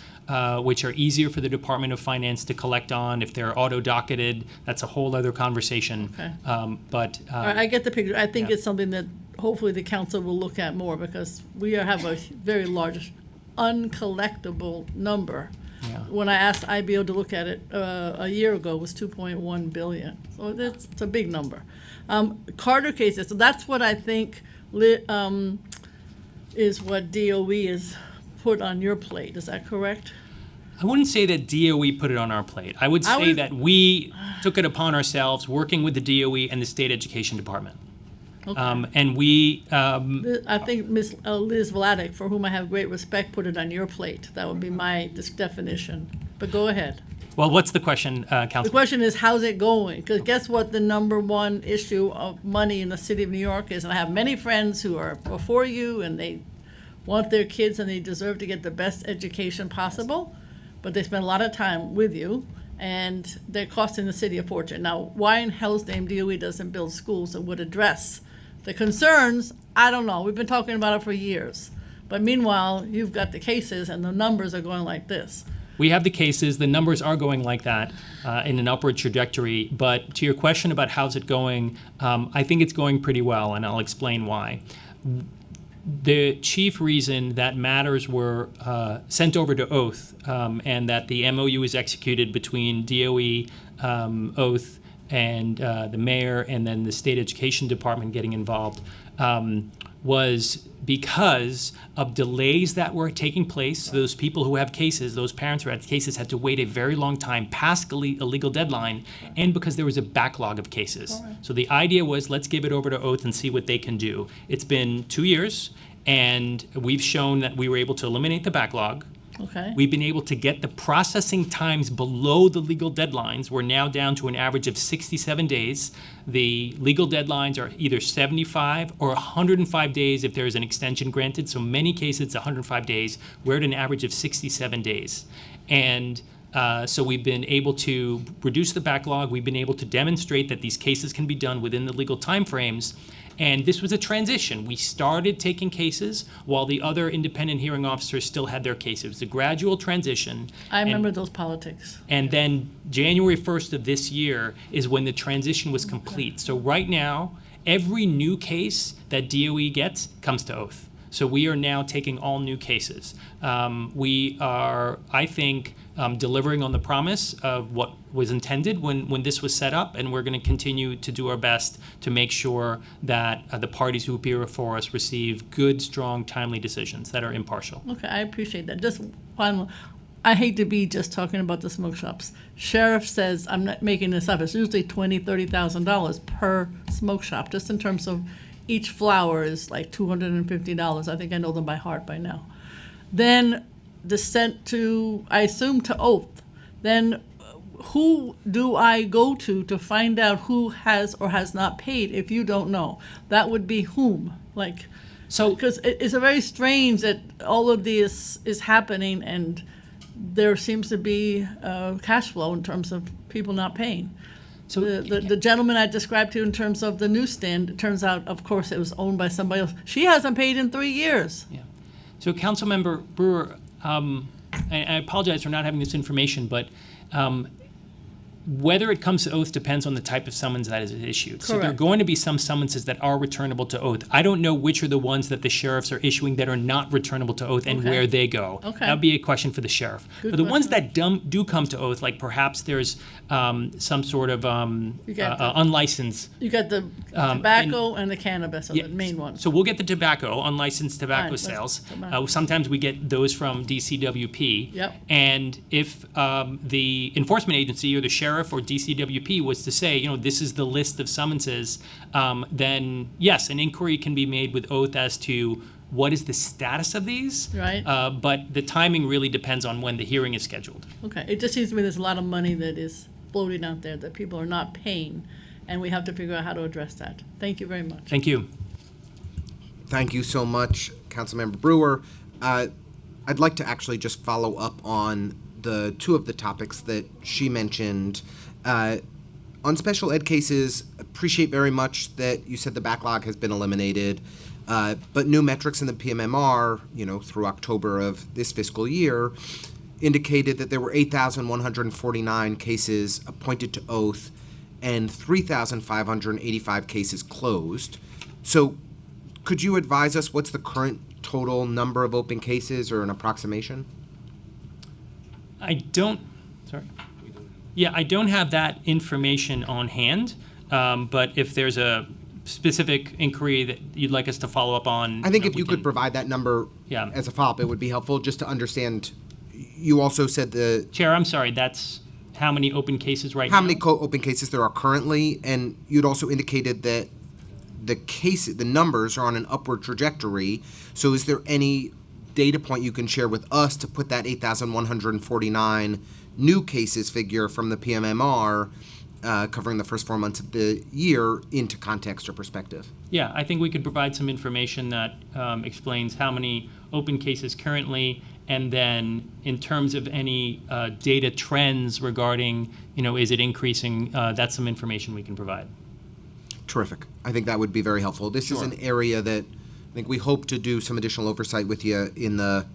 which are easier for the Department of Finance to collect on. If they're auto-docketed, that's a whole other conversation. Okay. All right, I get the picture. I think it's something that hopefully the council will look at more, because we have a very large uncollectible number. Yeah. When I asked IBO to look at it a year ago, it was 2.1 billion. So it's a big number. Carter cases, so that's what I think is what DOE is put on your plate. Is that correct? I wouldn't say that DOE put it on our plate. I would say that we took it upon ourselves, working with the DOE and the State Education Department. Okay. And we... I think Ms. Liz Vladeck, for whom I have great respect, put it on your plate. That would be my definition. But go ahead. Well, what's the question, Council? The question is, how's it going? Because guess what the number one issue of money in the city of New York is? And I have many friends who are before you, and they want their kids and they deserve to get the best education possible, but they spend a lot of time with you, and they're costing the city a fortune. Now, why in hell's name DOE doesn't build schools that would address the concerns? I don't know. We've been talking about it for years. But meanwhile, you've got the cases and the numbers are going like this. We have the cases. The numbers are going like that in an upward trajectory. But to your question about how's it going, I think it's going pretty well, and I'll explain why. The chief reason that matters were sent over to oath and that the MOU is executed between DOE, oath, and the mayor, and then the State Education Department getting involved, was because of delays that were taking place. Those people who have cases, those parents who had cases, had to wait a very long time past a legal deadline, and because there was a backlog of cases. So the idea was, let's give it over to oath and see what they can do. It's been 2 years, and we've shown that we were able to eliminate the backlog. Okay. We've been able to get the processing times below the legal deadlines. We're now down to an average of 67 days. The legal deadlines are either 75 or 105 days if there is an extension granted. So many cases, it's 105 days. We're at an average of 67 days. And so we've been able to reduce the backlog. We've been able to demonstrate that these cases can be done within the legal timeframes. And this was a transition. We started taking cases while the other independent hearing officers still had their cases. It was a gradual transition. I remember those politics. And then January 1st of this year is when the transition was complete. So right now, every new case that DOE gets comes to oath. So we are now taking all new cases. We are, I think, delivering on the promise of what was intended when this was set up, and we're going to continue to do our best to make sure that the parties who appear before us receive good, strong, timely decisions that are impartial. Okay, I appreciate that. Just one, I hate to be just talking about the smoke shops. Sheriff says, I'm not making this up, it's usually $20,000, $30,000 per smoke shop, just in terms of each flower is like $250. I think I know them by heart by now. Then descent to, I assume, to oath. Then who do I go to find out who has or has not paid if you don't know? That would be whom? Like, so because it's a very strange that all of this is happening and there seems to be cash flow in terms of people not paying. So the gentleman I described to you in terms of the newsstand, it turns out, of course, it was owned by somebody else. She hasn't paid in 3 years. Yeah. So Councilmember Brewer, I apologize for not having this information, but whether it comes to oath depends on the type of summons that is issued. So there are Correct. going to be some summonses that are returnable to oath. I don't know which are the ones that the sheriffs are issuing that are not returnable to oath and Okay. where they go. Okay. That would be a question for the sheriff. Good But the ones question. that do come to oath, like perhaps there's some sort of You got the- unlicensed. You got the tobacco and the cannabis are Yeah, the main ones. So we'll get the tobacco, unlicensed tobacco Fine, let's- sales. tobacco. Sometimes we get those from DCWP. Yep. And if the enforcement agency or the sheriff or DCWP was to say, this is the list of summonses, then yes, an inquiry can be made with oath as to what is the status of these. Right. But the timing really depends on when the hearing is scheduled. Okay, it just seems to me there's a lot of money that is floating out there that people are not paying, and we have to figure out how to address that. Thank you very much. Thank you. Thank you so much, Councilmember Brewer. I'd like to actually just follow up on the two of the topics that she mentioned. On special ed cases, appreciate very much that you said the backlog has been eliminated, but new metrics in the PMMR, through October of this fiscal year, indicated that there were 8,149 cases appointed to oath and 3,585 cases closed. So could you advise us what's the current total number of open cases or an approximation? I don't have that information on hand, but if there's a specific inquiry that you'd like us to follow up on. I think if you could provide that number as a follow-up, it would be helpful just to understand. You also said Chair, I'm sorry, that's how many open cases right now? how many open cases there are currently, and you'd also indicated that the numbers are on an upward trajectory. So is there any data point you can share with us to put that 8,149 new cases figure from the PMMR covering the first 4 months of the year into context or perspective? Yeah, I think we could provide some information that explains how many open cases currently, and then in terms of any data trends regarding, is it increasing, that's some information we can provide. Terrific. I think that would be very helpful. This is an area that I think we hope to do some additional oversight with you in the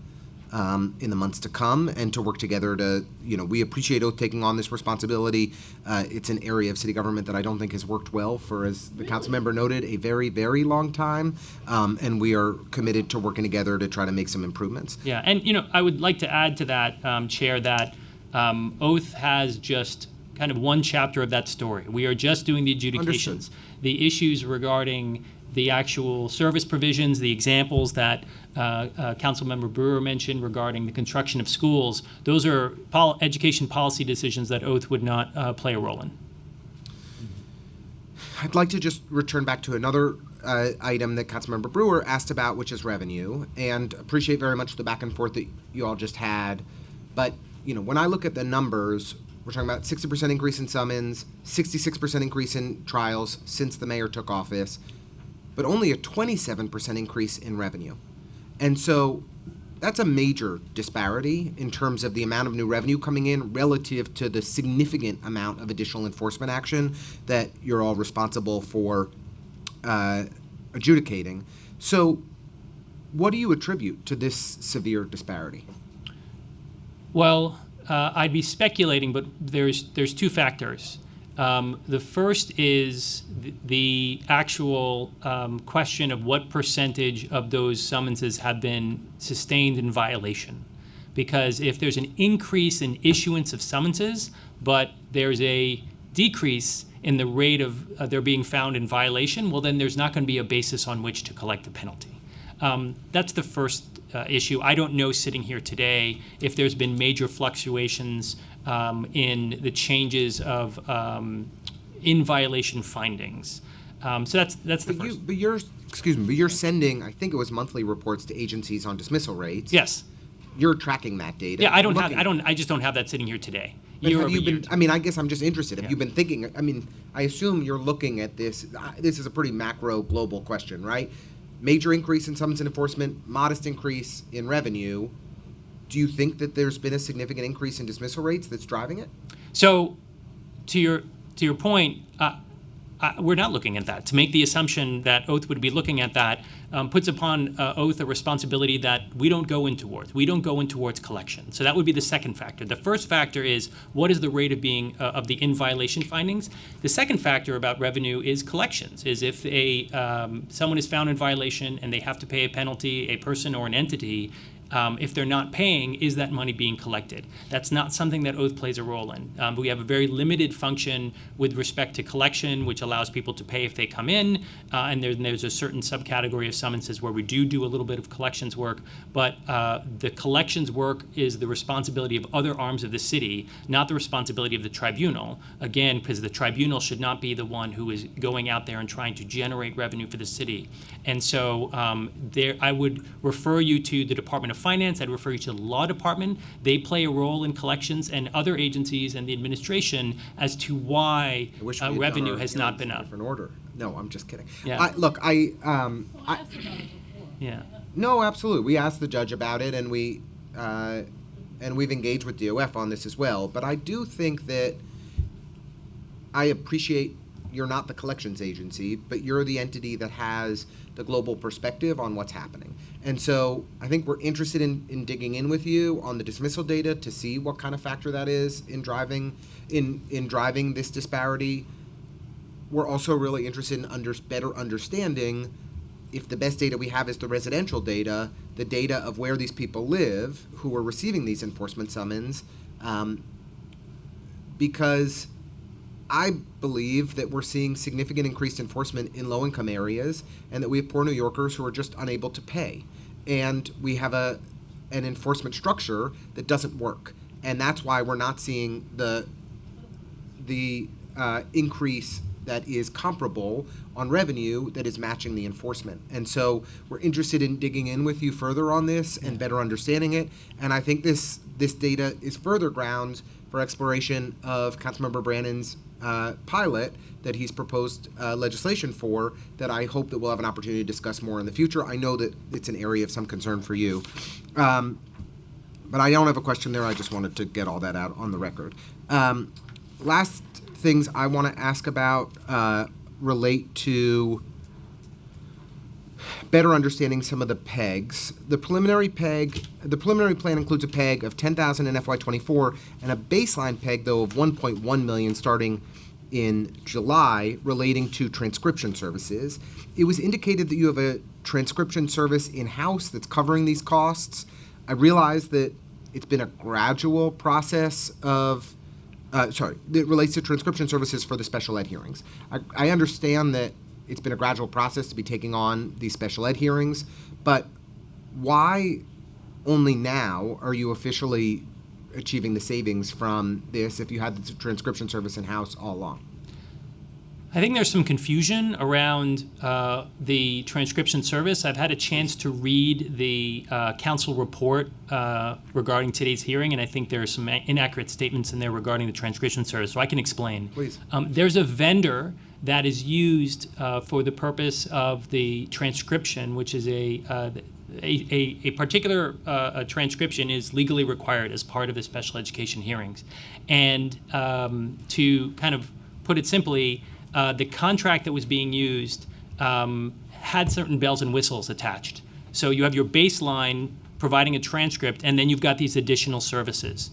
months to come, and to work together to, we appreciate oath taking on this responsibility. It's an area of city government that I don't think has worked well for, as the council member noted, a very, very long time. And we are committed to working together to try to make some improvements. Yeah, and I would like to add to that, Chair, that oath has just kind of one chapter of that story. We are just doing the adjudications. Understood. The issues regarding the actual service provisions, the examples that Councilmember Brewer mentioned regarding the construction of schools, those are education policy decisions that oath would not play a role in. I'd like to just return back to another item that Councilmember Brewer asked about, which is revenue, and appreciate very much the back and forth that you all just had. But, when I look at the numbers, we're talking about 60% increase in summons, 66% increase in trials since the mayor took office, but only a 27% increase in revenue. And so that's a major disparity in terms of the amount of new revenue coming in relative to the significant amount of additional enforcement action that you're all responsible for adjudicating. So what do you attribute to this severe disparity? Well, I'd be speculating, but there's two factors. The first is the actual question of what percentage of those summonses have been sustained in violation. Because if there's an increase in issuance of summonses, but there's a decrease in the rate of they're being found in violation, well, then there's not going to be a basis on which to collect the penalty. That's the first issue. I don't know sitting here today if there's been major fluctuations in the changes of in violation findings. So that's the first. But you're sending, I think it was monthly reports to agencies on dismissal rates. Yes. you're tracking that data. Yeah, looking- I just don't have that sitting here today. But Year have over you year. been? I mean, I guess I'm just interested. Have you been thinking? I mean, I assume you're looking at this. This is a pretty macro, global question, right? Major increase in summons and enforcement, modest increase in revenue. Do you think that there's been a significant increase in dismissal rates that's driving it? So, to your point, we're not looking at that. To make the assumption that Oath would be looking at that puts upon Oath a responsibility that we don't go in towards. We don't go in towards collection. So that would be the second factor. The first factor is what is the rate of being of the in violation findings. The second factor about revenue is collections. Is if someone is found in violation and they have to pay a penalty, a person or an entity. If they're not paying, is that money being collected? That's not something that Oath plays a role in. We have a very limited function with respect to collection, which allows people to pay if they come in, and there's a certain subcategory of summonses where we do a little bit of collections work, but the collections work is the responsibility of other arms of the city, not the responsibility of the tribunal, again, because the tribunal should not be the one who is going out there and trying to generate revenue for the city. And so I would refer you to the Department of Finance. I'd refer you to the Law Department. They play a role in collections, and other agencies and the administration as to why revenue has not been up. Different order. No, I'm just kidding. Yeah. Yeah. No, absolutely. We asked the judge about it, and we've engaged with DOF on this as well. But I do think that I appreciate you're not the collections agency, but you're the entity that has the global perspective on what's happening. And so I think we're interested in digging in with you on the dismissal data to see what kind of factor that is in driving this disparity. We're also really interested in better understanding if the best data we have is the residential data, the data of where these people live who are receiving these enforcement summons, because I believe that we're seeing significant increased enforcement in low-income areas, and that we have poor New Yorkers who are just unable to pay. And we have an enforcement structure that doesn't work. And that's why we're not seeing the increase that is comparable on revenue that is matching the enforcement. And so we're interested in digging in with you further on this and better understanding it. And I think this data is further grounds for exploration of Councilmember Brannon's pilot that he's proposed legislation for, that I hope that we'll have an opportunity to discuss more in the future. I know that it's an area of some concern for you. But I don't have a question there. I just wanted to get all that out on the record. Last things I want to ask about relate to better understanding some of the pegs. The preliminary plan includes a peg of $10,000 in FY24 and a baseline peg, though, of $1.1 million starting in July relating to transcription services. It was indicated that you have a transcription service in-house that's covering these costs. I realize that it's been a gradual process of that relates to transcription services for the special ed hearings. I understand that it's been a gradual process to be taking on these special ed hearings, but why only now are you officially achieving the savings from this if you had the transcription service in-house all along? I think there's some confusion around the transcription service. I've had a chance to read the council report regarding today's hearing, and I think there are some inaccurate statements in there regarding the transcription service, so I can explain. Please. There's a vendor that is used for the purpose of the transcription, which is a particular transcription is legally required as part of the special education hearings. And to kind of put it simply, the contract that was being used had certain bells and whistles attached. So you have your baseline providing a transcript, and then you've got these additional services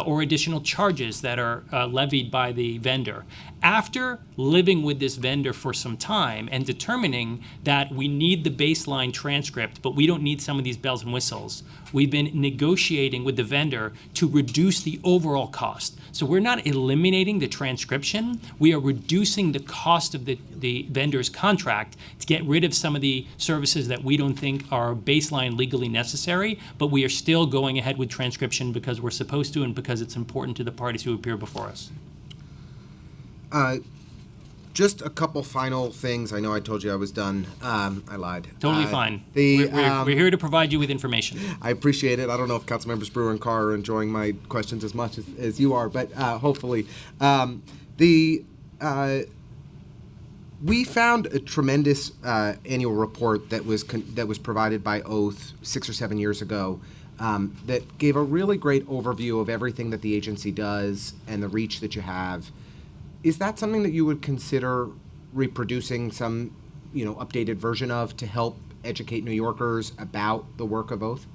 or additional charges that are levied by the vendor. After living with this vendor for some time and determining that we need the baseline transcript, but we don't need some of these bells and whistles, we've been negotiating with the vendor to reduce the overall cost. So we're not eliminating the transcription, we are reducing the cost of the vendor's contract to get rid of some of the services that we don't think are baseline legally necessary, but we are still going ahead with transcription because we're supposed to and because it's important to the parties who appear before us. Just a couple final things. I know I told you I was done. I lied. Totally fine. The, We're here to provide you with information. I appreciate it. I don't know if Councilmembers Brewer and Carr are enjoying my questions as much as you are, but hopefully. We found a tremendous annual report that was provided by Oath 6 or 7 years ago that gave a really great overview of everything that the agency does and the reach that you have. Is that something that you would consider reproducing some, updated version of to help educate New Yorkers about the work of Oath?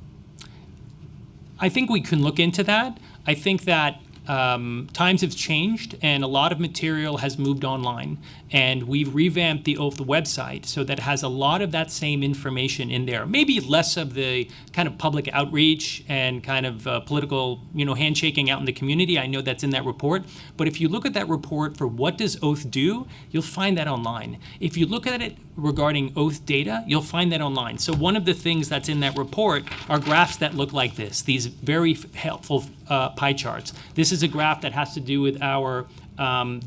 I think we can look into that. I think that times have changed and a lot of material has moved online, and we've revamped the Oath website so that it has a lot of that same information in there. Maybe less of the kind of public outreach and kind of political, handshaking out in the community. I know that's in that report. But if you look at that report for what does Oath do, you'll find that online. If you look at it regarding Oath data, you'll find that online. So one of the things that's in that report are graphs that look like this, these very helpful pie charts. This is a graph that has to do with our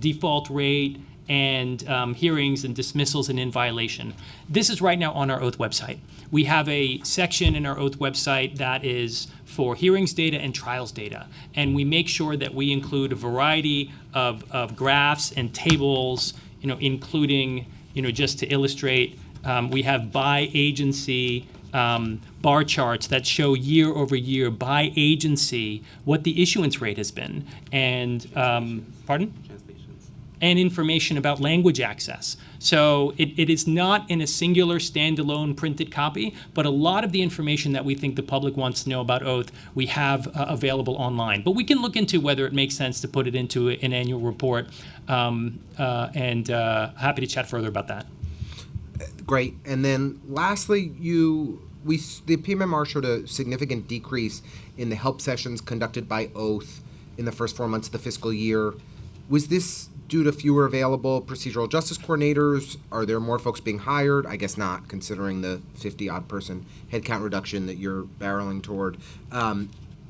default rate and hearings and dismissals and in violation. This is right now on our Oath website. We have a section in our Oath website that is for hearings data and trials data. And we make sure that we include a variety of graphs and tables, including, just to illustrate, we have by agency bar charts that show year over year by agency what the issuance rate has been. And, pardon? And information about language access. So it is not in a singular standalone printed copy, but a lot of the information that we think the public wants to know about Oath, we have available online. But we can look into whether it makes sense to put it into an annual report, and happy to chat further about that. Great. And then lastly, the PMMR showed a significant decrease in the help sessions conducted by Oath in the first 4 months of the fiscal year. Was this due to fewer available procedural justice coordinators? Are there more folks being hired? I guess not, considering the 50-odd person headcount reduction that you're barreling toward. Are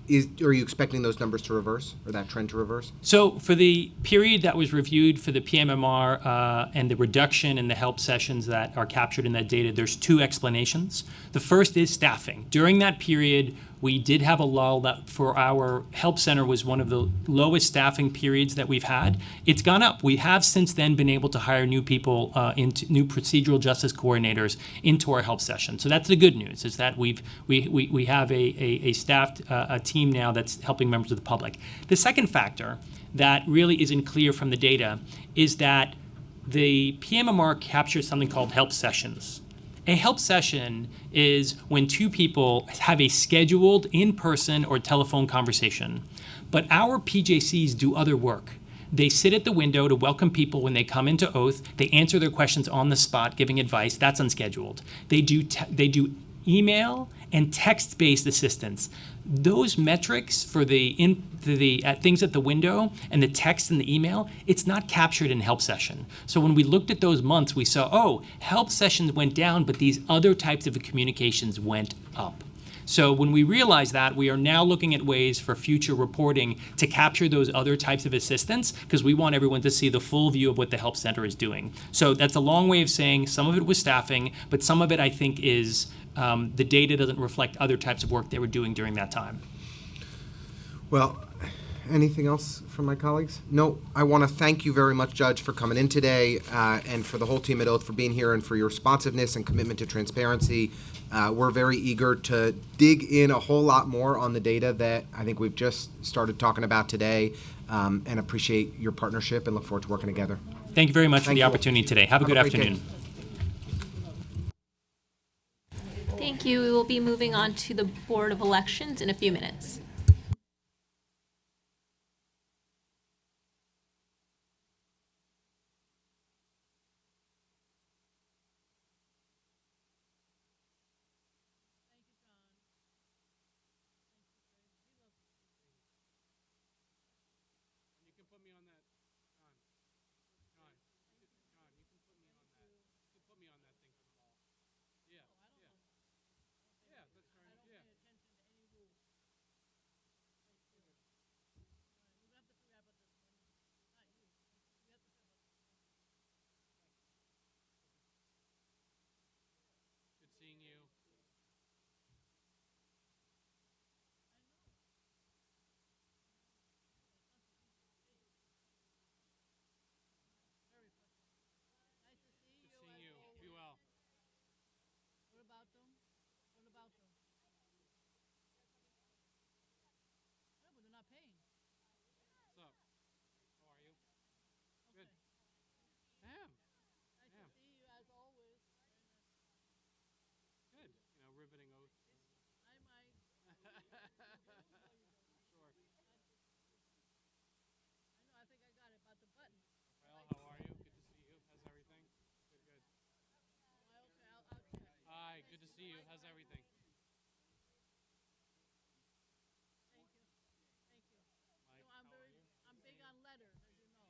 you expecting those numbers to reverse, or that trend to reverse? So for the period that was reviewed for the PMMR and the reduction in the help sessions that are captured in that data, there's two explanations. The first is staffing. During that period, we did have a lull that for our help center was one of the lowest staffing periods that we've had. It's gone up. We have since then been able to hire new people, into new procedural justice coordinators into our help session. So that's the good news, is that we have a staffed a team now that's helping members of the public. The second factor that really isn't clear from the data is that the PMMR captures something called help sessions. A help session is when two people have a scheduled in-person or telephone conversation, but our PJCs do other work. They sit at the window to welcome people when they come into Oath. They answer their questions on the spot, giving advice. That's unscheduled. They do email and text-based assistance. Those metrics for the things at the window and the text and the email, it's not captured in help session. So when we looked at those months, we saw, help sessions went down, but these other types of communications went up. So when we realize that, we are now looking at ways for future reporting to capture those other types of assistance, because we want everyone to see the full view of what the help center is doing. So that's a long way of saying some of it was staffing, but some of it I think is the data doesn't reflect other types of work they were doing during that time. Well, anything else from my colleagues? No, I want to thank you very much, Judge, for coming in today, and for the whole team at Oath for being here and for your responsiveness and commitment to transparency. We're very eager to dig in a whole lot more on the data that I think we've just started talking about today, and appreciate your partnership and look forward to working together. Thank you very much for the opportunity today. Have a good great day. afternoon. Thank you. We will be moving on to the Board of Elections in a few minutes. does everything. I'm big on letters, as you know.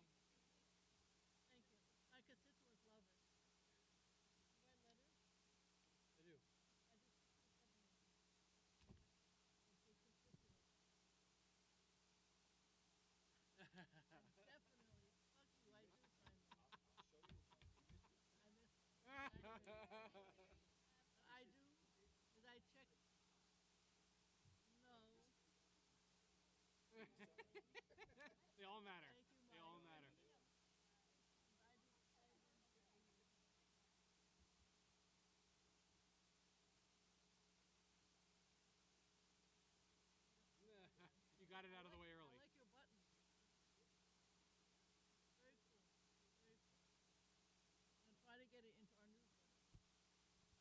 Thank you. My constituents love it. You write letters? I do. Definitely. Fuck you, I do sign them. I do. Did I check? No. They all matter. They all matter. You got it out of the way early. I like your button. Very cool. Very cool. I'm gonna try to get it into our newsletter. Our great newsletter.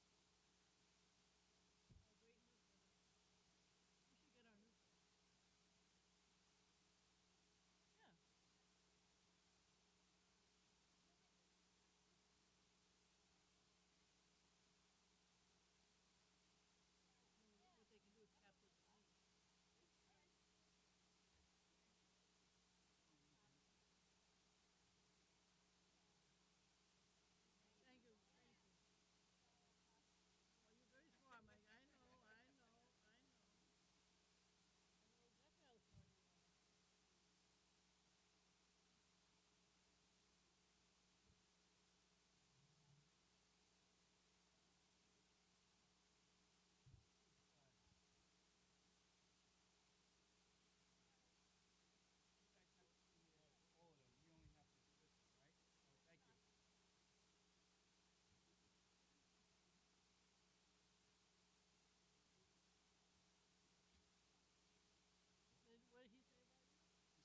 You should get our newsletter. Yeah. What they can do is capture the link. Thank you, thank you. Oh, you're very smart, Mike. I know, I know, I know. I know exactly how smart you are. What did he say about you?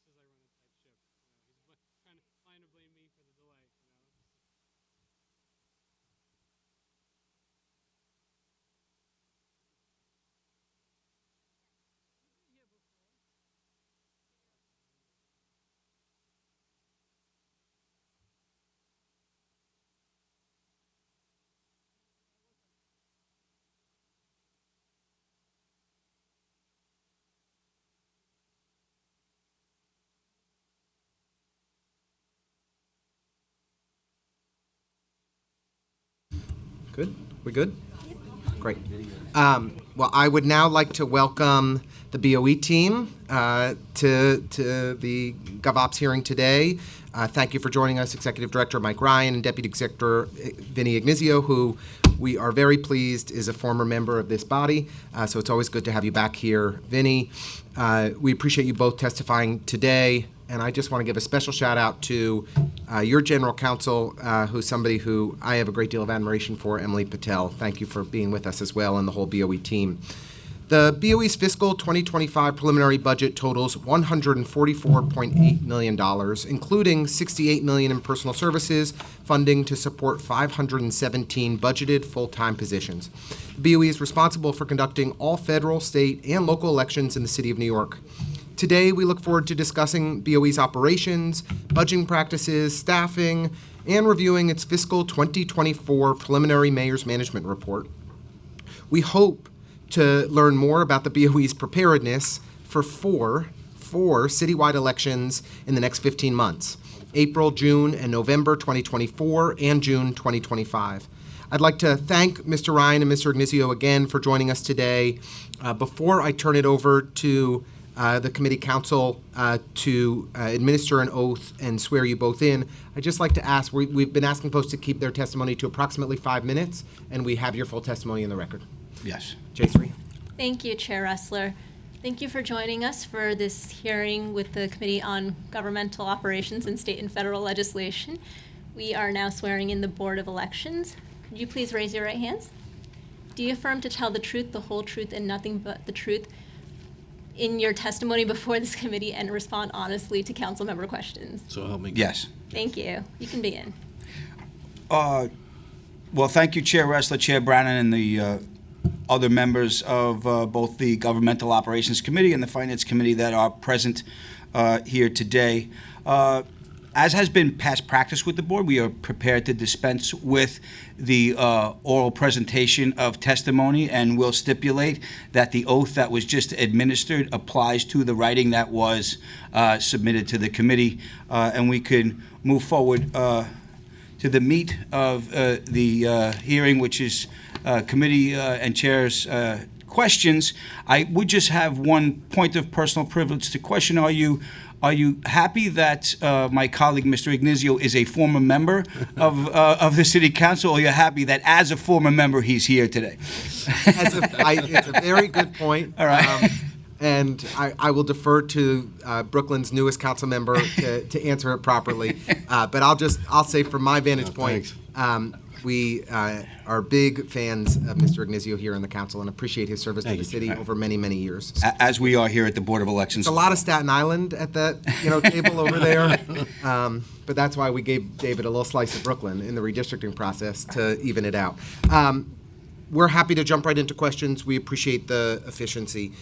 He says I run a tight ship. You know, he's trying to blame me for the delay. You know. You've been here before. Good? We good? Great. Well, I would now like to welcome the BOE team to the GovOps hearing today. Thank you for joining us, Executive Director Mike Ryan and Deputy Executive Vinny Ignizio, who we are very pleased is a former member of this body. So it's always good to have you back here, Vinny. We appreciate you both testifying today. And I just want to give a special shout out to your general counsel, who's somebody who I have a great deal of admiration for, Emily Patel. Thank you for being with us as well, and the whole BOE team. The BOE's fiscal 2025 preliminary budget totals $144.8 million, including $68 million in personal services funding to support 517 budgeted full-time positions. The BOE is responsible for conducting all federal, state, and local elections in the city of New York. Today, we look forward to discussing BOE's operations, budgeting practices, staffing, and reviewing its fiscal 2024 preliminary mayor's management report. We hope to learn more about the BOE's preparedness for four citywide elections in the next 15 months, April, June, and November 2024, and June 2025. I'd like to thank Mr. Ryan and Mr. Ignizio again for joining us today. Before I turn it over to the committee counsel to administer an oath and swear you both in, I'd just like to ask, we've been asking folks to keep their testimony to approximately 5 minutes, and we have your full testimony in the record. Yes. Jayshree. Thank you, Chair Ressler. Thank you for joining us for this hearing with the Committee on Governmental Operations and State and Federal Legislation. We are now swearing in the Board of Elections. Could you please raise your right hands? Do you affirm to tell the truth, the whole truth, and nothing but the truth in your testimony before this committee and respond honestly to council member questions? So help me. Yes. Thank you. You can begin. Well, thank you, Chair Ressler, Chair Brannan, and the other members of both the Governmental Operations Committee and the Finance Committee that are present here today. As has been past practice with the board, we are prepared to dispense with the oral presentation of testimony, and will stipulate that the oath that was just administered applies to the writing that was submitted to the committee, and we can move forward to the meat of the hearing, which is committee and chair's questions. I would just have one point of personal privilege to question. Are you happy that my colleague, Mr. Ignizio, is a former member of the city council, or are you happy that as a former member he's here today? It's a very good point. All right. And I will defer to Brooklyn's newest council member to answer it properly. But I'll say from my vantage point, we are big fans of Mr. Ignizio here in the council and appreciate his service to the city over many, many years. As we are here at the Board of Elections. It's a lot of Staten Island at that table over there. But that's why we gave David a little slice of Brooklyn in the redistricting process to even it out. We're happy to jump right into questions. We appreciate the efficiency.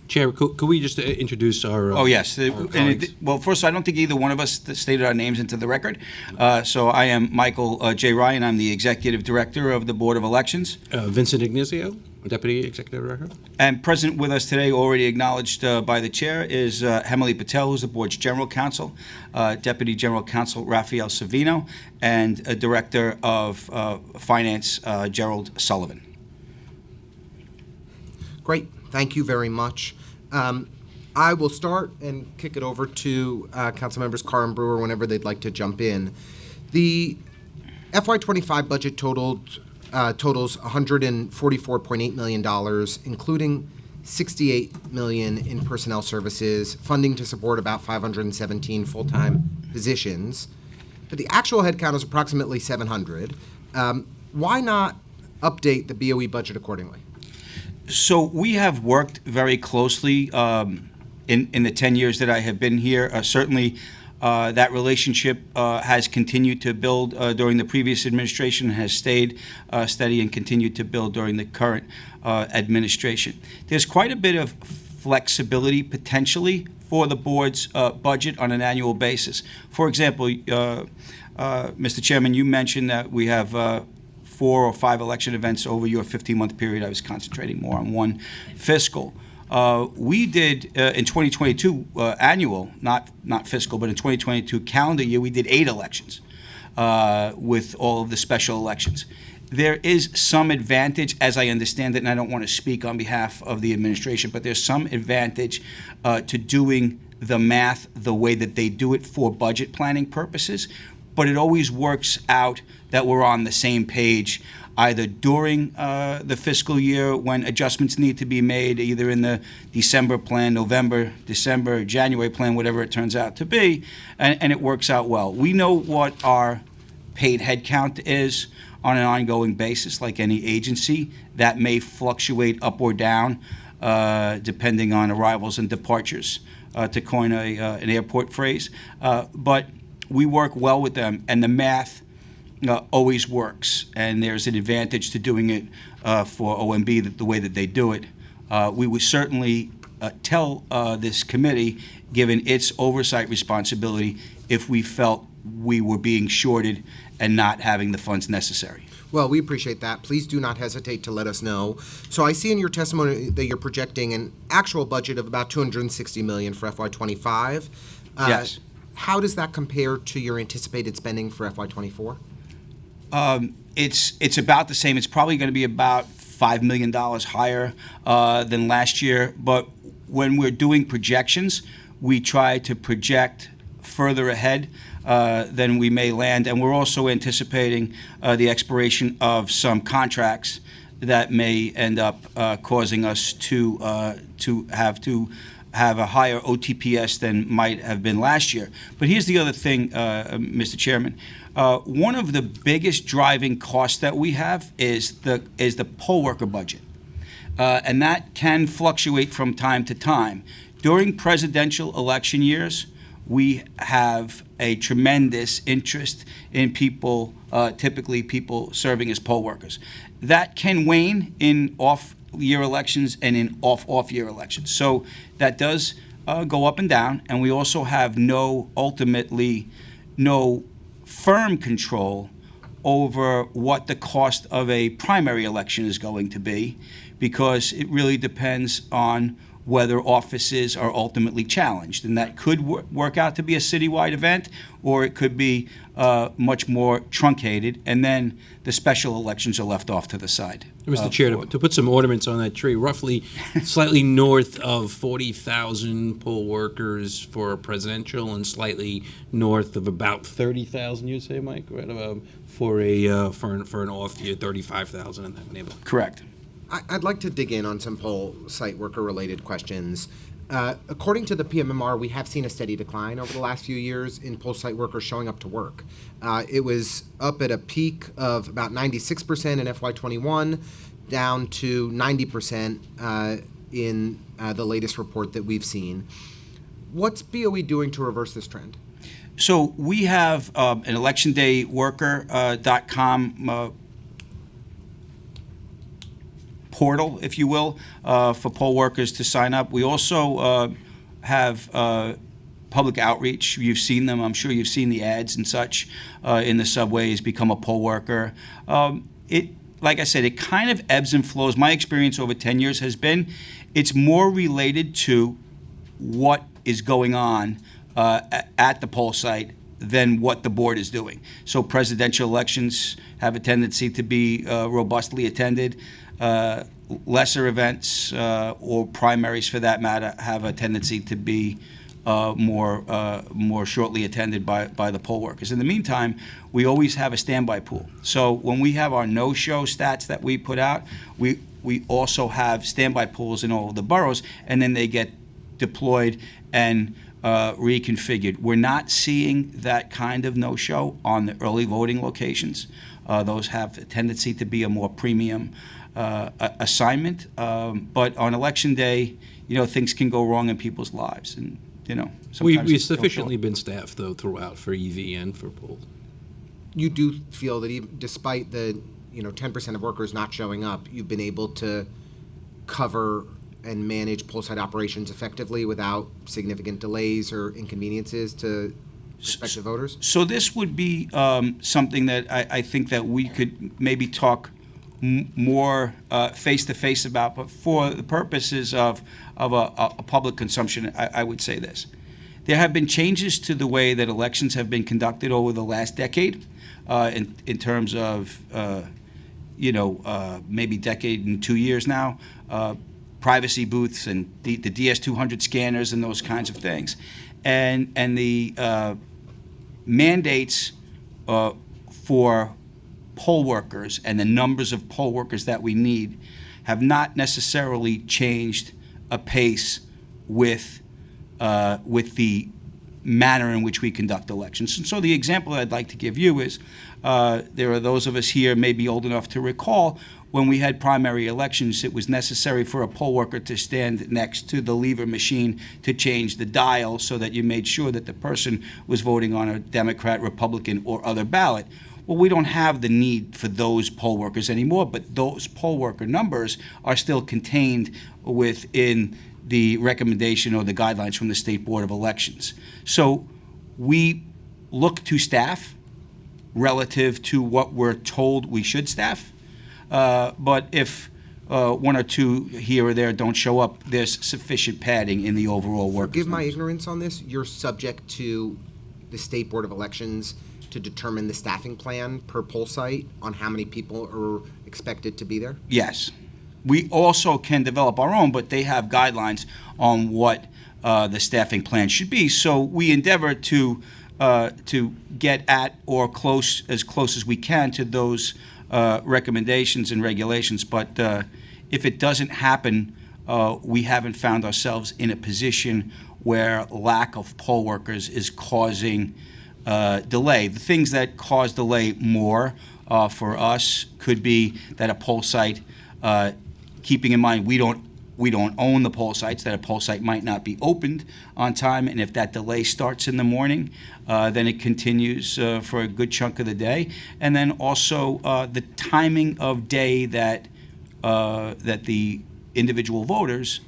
Chair, could we just introduce our Oh, yes. our colleagues? Well, first, I don't think either one of us stated our names into the record. So I am Michael J. Ryan. I'm the Executive Director of the Board of Elections. Vincent Ignizio, Deputy Executive Director. And present with us today, already acknowledged by the chair, is Hemily Patel, who's the board's General Counsel, Deputy General Counsel Raphael Savino, and Director of Finance Gerald Sullivan. Great. Thank you very much. I will start and kick it over to council members Carr and Brewer whenever they'd like to jump in. The FY25 budget totals $144.8 million, including $68 million in personnel services, funding to support about 517 full-time positions. But the actual headcount is approximately 700. Why not update the BOE budget accordingly? So we have worked very closely in the 10 years that I have been here. Certainly, that relationship has continued to build during the previous administration, has stayed steady and continued to build during the current administration. There's quite a bit of flexibility potentially for the board's budget on an annual basis. For example, Mr. Chairman, you mentioned that we have 4 or 5 election events over your 15-month period. I was concentrating more on one fiscal. We did in 2022 annual, not fiscal, but in 2022 calendar year, we did 8 elections with all of the special elections. There is some advantage, as I understand it, and I don't want to speak on behalf of the administration, but there's some advantage to doing the math the way that they do it for budget planning purposes. But it always works out that we're on the same page, either during the fiscal year when adjustments need to be made, either in the December plan, November, December, January plan, whatever it turns out to be, and it works out well. We know what our paid headcount is on an ongoing basis, like any agency. That may fluctuate up or down depending on arrivals and departures, to coin an airport phrase. But we work well with them, and the math always works, and there's an advantage to doing it for OMB the way that they do it. We would certainly tell this committee, given its oversight responsibility, if we felt we were being shorted and not having the funds necessary. Well, we appreciate that. Please do not hesitate to let us know. So I see in your testimony that you're projecting an actual budget of about $260 million for FY25. Yes. How does that compare to your anticipated spending for FY24? It's about the same. It's probably going to be about $5 million higher than last year. But when we're doing projections, we try to project further ahead than we may land. And we're also anticipating the expiration of some contracts that may end up causing us to have a higher OTPS than might have been last year. But here's the other thing, Mr. Chairman. One of the biggest driving costs that we have is the poll worker budget. And that can fluctuate from time to time. During presidential election years, we have a tremendous interest in people, typically people serving as poll workers. That can wane in off-year elections and in off-year elections. So that does go up and down, and we also have no ultimately no firm control over what the cost of a primary election is going to be, because it really depends on whether offices are ultimately challenged. And that could work out to be a citywide event, or it could be much more truncated, and then the special elections are left off to the side. Mr. Chair, to put some ornaments on that tree, roughly slightly north of 40,000 poll workers for a presidential, and slightly north of about 30,000, you say, Mike, right? For an off year, 35,000 in that neighborhood. Correct. I'd like to dig in on some poll site worker-related questions. According to the PMMR, we have seen a steady decline over the last few years in poll site workers showing up to work. It was up at a peak of about 96% in FY21, down to 90% in the latest report that we've seen. What's BOE doing to reverse this trend? So we have an electiondayworker.com portal, if you will, for poll workers to sign up. We also have public outreach. You've seen them. I'm sure you've seen the ads and such in the subways, become a poll worker. Like I said, it kind of ebbs and flows. My experience over 10 years has been it's more related to what is going on at the poll site than what the board is doing. So presidential elections have a tendency to be robustly attended. Lesser events or primaries, for that matter, have a tendency to be more shortly attended by the poll workers. In the meantime, we always have a standby pool. So when we have our no-show stats that we put out, we also have standby pools in all of the boroughs, and then they get deployed and reconfigured. We're not seeing that kind of no-show on the early voting locations. Those have a tendency to be a more premium assignment, but on election day, things can go wrong in people's lives, and sometimes We've sufficiently been staffed though throughout for EV and for polls. You do feel that even despite the 10% of workers not showing up, you've been able to cover and manage poll site operations effectively without significant delays or inconveniences to prospective voters? So this would be something that I think that we could maybe talk more face-to-face about, but for the purposes of a public consumption, I would say this. There have been changes to the way that elections have been conducted over the last decade in terms of, maybe decade and 2 years now, privacy booths and the DS200 scanners and those kinds of things. And the mandates for poll workers and the numbers of poll workers that we need have not necessarily changed apace with the manner in which we conduct elections. And so the example I'd like to give you is there are those of us here maybe old enough to recall when we had primary elections, it was necessary for a poll worker to stand next to the lever machine to change the dial so that you made sure that the person was voting on a Democrat, Republican, or other ballot. Well, we don't have the need for those poll workers anymore, but those poll worker numbers are still contained within the recommendation or the guidelines from the State Board of Elections. So we look to staff relative to what we're told we should staff. But if one or two here or there don't show up, there's sufficient padding in the overall work. Forgive my ignorance on this. You're subject to the State Board of Elections to determine the staffing plan per poll site on how many people are expected to be there? Yes. We also can develop our own, but they have guidelines on what the staffing plan should be. So we endeavor to get at or as close as we can to those recommendations and regulations. But if it doesn't happen, we haven't found ourselves in a position where lack of poll workers is causing delay. The things that cause delay more for us could be that a poll site, keeping in mind we don't own the poll sites, that a poll site might not be opened on time, and if that delay starts in the morning, then it continues for a good chunk of the day. And then also the timing of day that the individual voters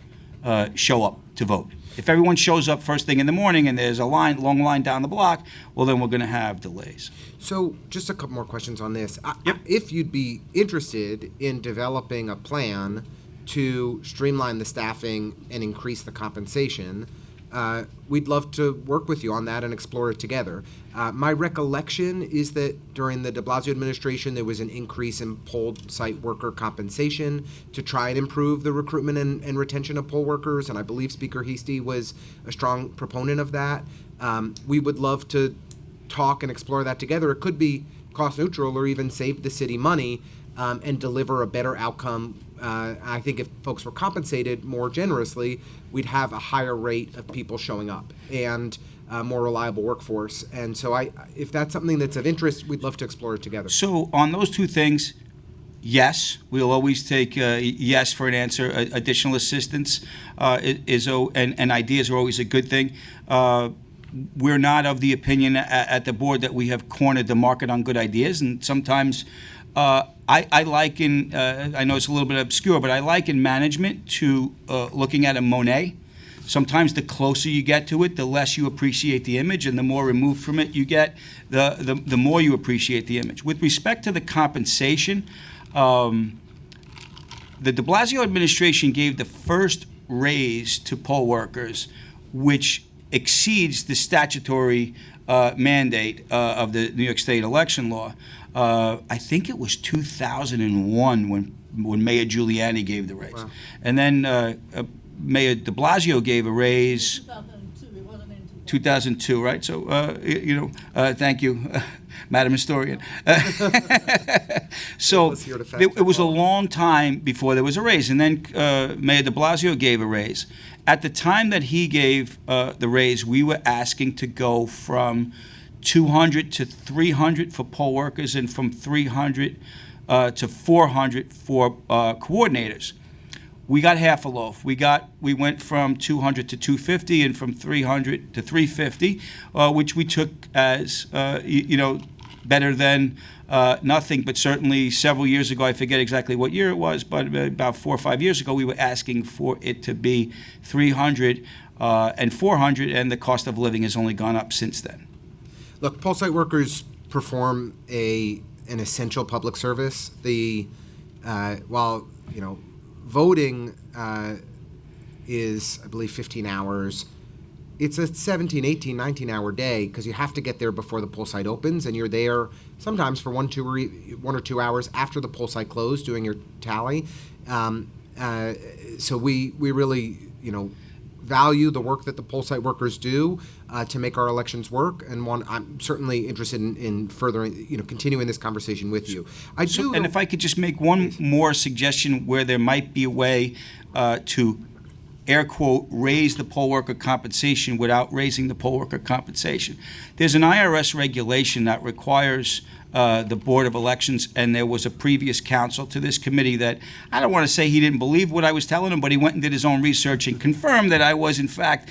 show up to vote. If everyone shows up first thing in the morning and there's a long line down the block, well, then we're going to have delays. So just a couple more questions on this. If you'd be interested in developing a plan to streamline the staffing and increase the compensation, we'd love to work with you on that and explore it together. My recollection is that during the de Blasio administration, there was an increase in poll site worker compensation to try and improve the recruitment and retention of poll workers, and I believe Speaker Heastie was a strong proponent of that. We would love to talk and explore that together. It could be cost neutral or even save the city money and deliver a better outcome. I think if folks were compensated more generously, we'd have a higher rate of people showing up and a more reliable workforce. And so if that's something that's of interest, we'd love to explore it together. So on those two things, yes, we'll always take yes for an answer. Additional assistance and ideas are always a good thing. We're not of the opinion at the board that we have cornered the market on good ideas, and sometimes I liken, I know it's a little bit obscure, but I liken management to looking at a Monet. Sometimes the closer you get to it, the less you appreciate the image, and the more removed from it you get, the more you appreciate the image. With respect to the compensation, the de Blasio administration gave the first raise to poll workers, which exceeds the statutory mandate of the New York State election law. I think it was 2001 when Mayor Giuliani gave the raise. Wow. And then Mayor de Blasio gave a raise 2002, right? So, thank you, Madam Historian. So it was a long time before there was a raise. And then Mayor de Blasio gave a raise. At the time that he gave the raise, we were asking to go from 200 to 300 for poll workers and from 300 to 400 for coordinators. We got half a loaf. We went from 200 to 250 and from 300 to 350, which we took as better than nothing. But certainly several years ago, I forget exactly what year it was, but about 4 or 5 years ago, we were asking for it to be 300 and 400, and the cost of living has only gone up since then. Look, poll site workers perform an essential public service. While voting is, I believe, 15 hours. It's a 17, 18, 19-hour day because you have to get there before the poll site opens, and you're there sometimes for 1 or 2 hours after the poll site closed doing your tally. So we really, value the work that the poll site workers do to make our elections work, and I'm certainly interested in furthering, continuing this conversation with you. And if I could just make one more suggestion where there might be a way to, air quote, raise the poll worker compensation without raising the poll worker compensation. There's an IRS regulation that requires the Board of Elections, and there was a previous counsel to this committee that, I don't want to say he didn't believe what I was telling him, but he went and did his own research and confirmed that I was, in fact,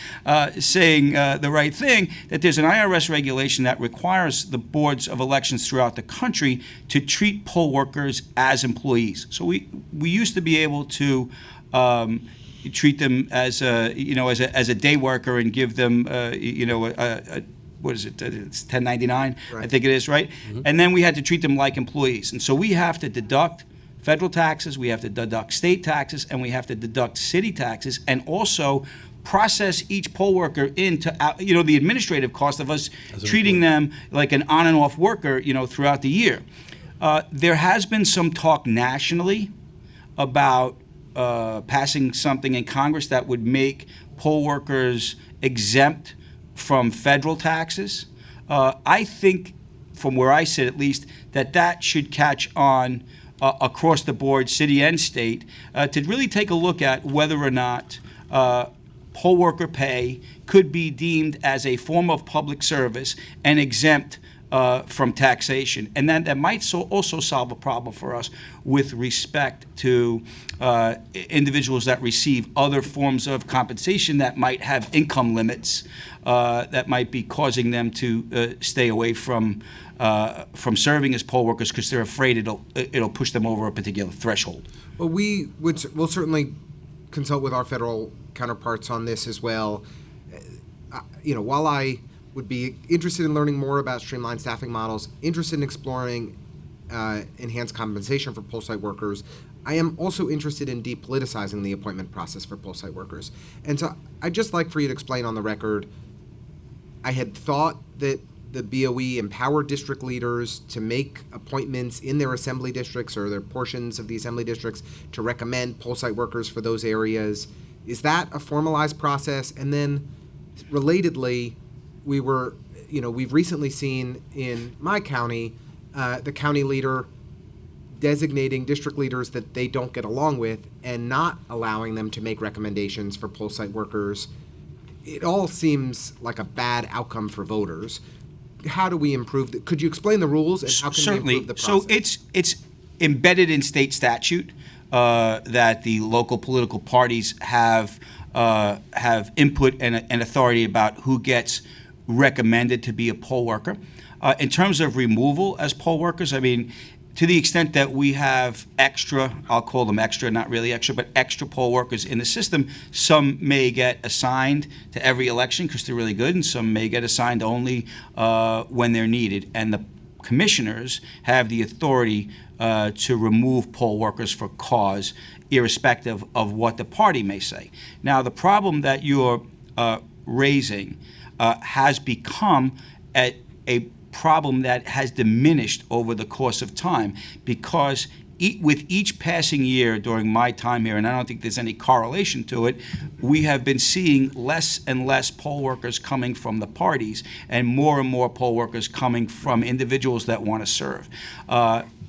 saying the right thing, that there's an IRS regulation that requires the boards of elections throughout the country to treat poll workers as employees. So we used to be able to treat them as a day worker and give them what is it? It's 1099, right. I think it is, right? Mm-hmm. And then we had to treat them like employees. And so we have to deduct federal taxes, we have to deduct state taxes, and we have to deduct city taxes, and also process each poll worker into, the administrative cost of us treating them like an on and off worker, throughout the year. There has been some talk nationally about passing something in Congress that would make poll workers exempt from federal taxes. I think, from where I sit at least, that should catch on across the board, city and state, to really take a look at whether or not poll worker pay could be deemed as a form of public service and exempt from taxation. And that might also solve a problem for us with respect to individuals that receive other forms of compensation that might have income limits that might be causing them to stay away from serving as poll workers because they're afraid it'll push them over a particular threshold. Well, we'll certainly consult with our federal counterparts on this as well. While I would be interested in learning more about streamlined staffing models, interested in exploring enhanced compensation for poll site workers, I am also interested in depoliticizing the appointment process for poll site workers. And so I'd just like for you to explain on the record, I had thought that the BOE empowered district leaders to make appointments in their assembly districts or their portions of the assembly districts to recommend poll site workers for those areas. Is that a formalized process? And then relatedly, we've recently seen in my county, the county leader designating district leaders that they don't get along with and not allowing them to make recommendations for poll site workers. It all seems like a bad outcome for voters. How do we improve that? Could you explain the rules and how can Certainly. we improve the process? So it's embedded in state statute that the local political parties have input and authority about who gets recommended to be a poll worker. In terms of removal as poll workers, I mean, to the extent that we have extra, I'll call them extra, not really extra, but extra poll workers in the system, some may get assigned to every election because they're really good, and some may get assigned only when they're needed. And the commissioners have the authority to remove poll workers for cause, irrespective of what the party may say. Now, the problem that you're raising has become a problem that has diminished over the course of time, because with each passing year during my time here, and I don't think there's any correlation to it, we have been seeing less and less poll workers coming from the parties and more poll workers coming from individuals that want to serve.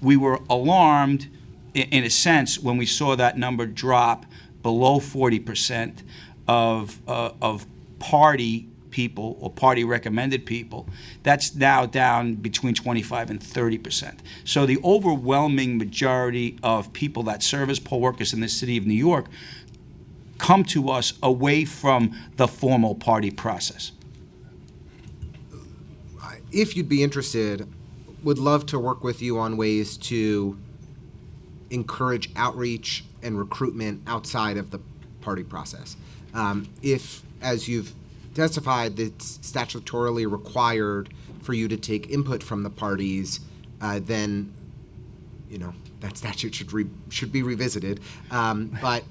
We were alarmed, in a sense, when we saw that number drop below 40% of party people or party recommended people. That's now down between 25 and 30%. So the overwhelming majority of people that serve as poll workers in the city of New York come to us away from the formal party process. If you'd be interested, would love to work with you on ways to encourage outreach and recruitment outside of the party process. If, as you've testified, that's statutorily required for you to take input from the parties, then that statute should be revisited. But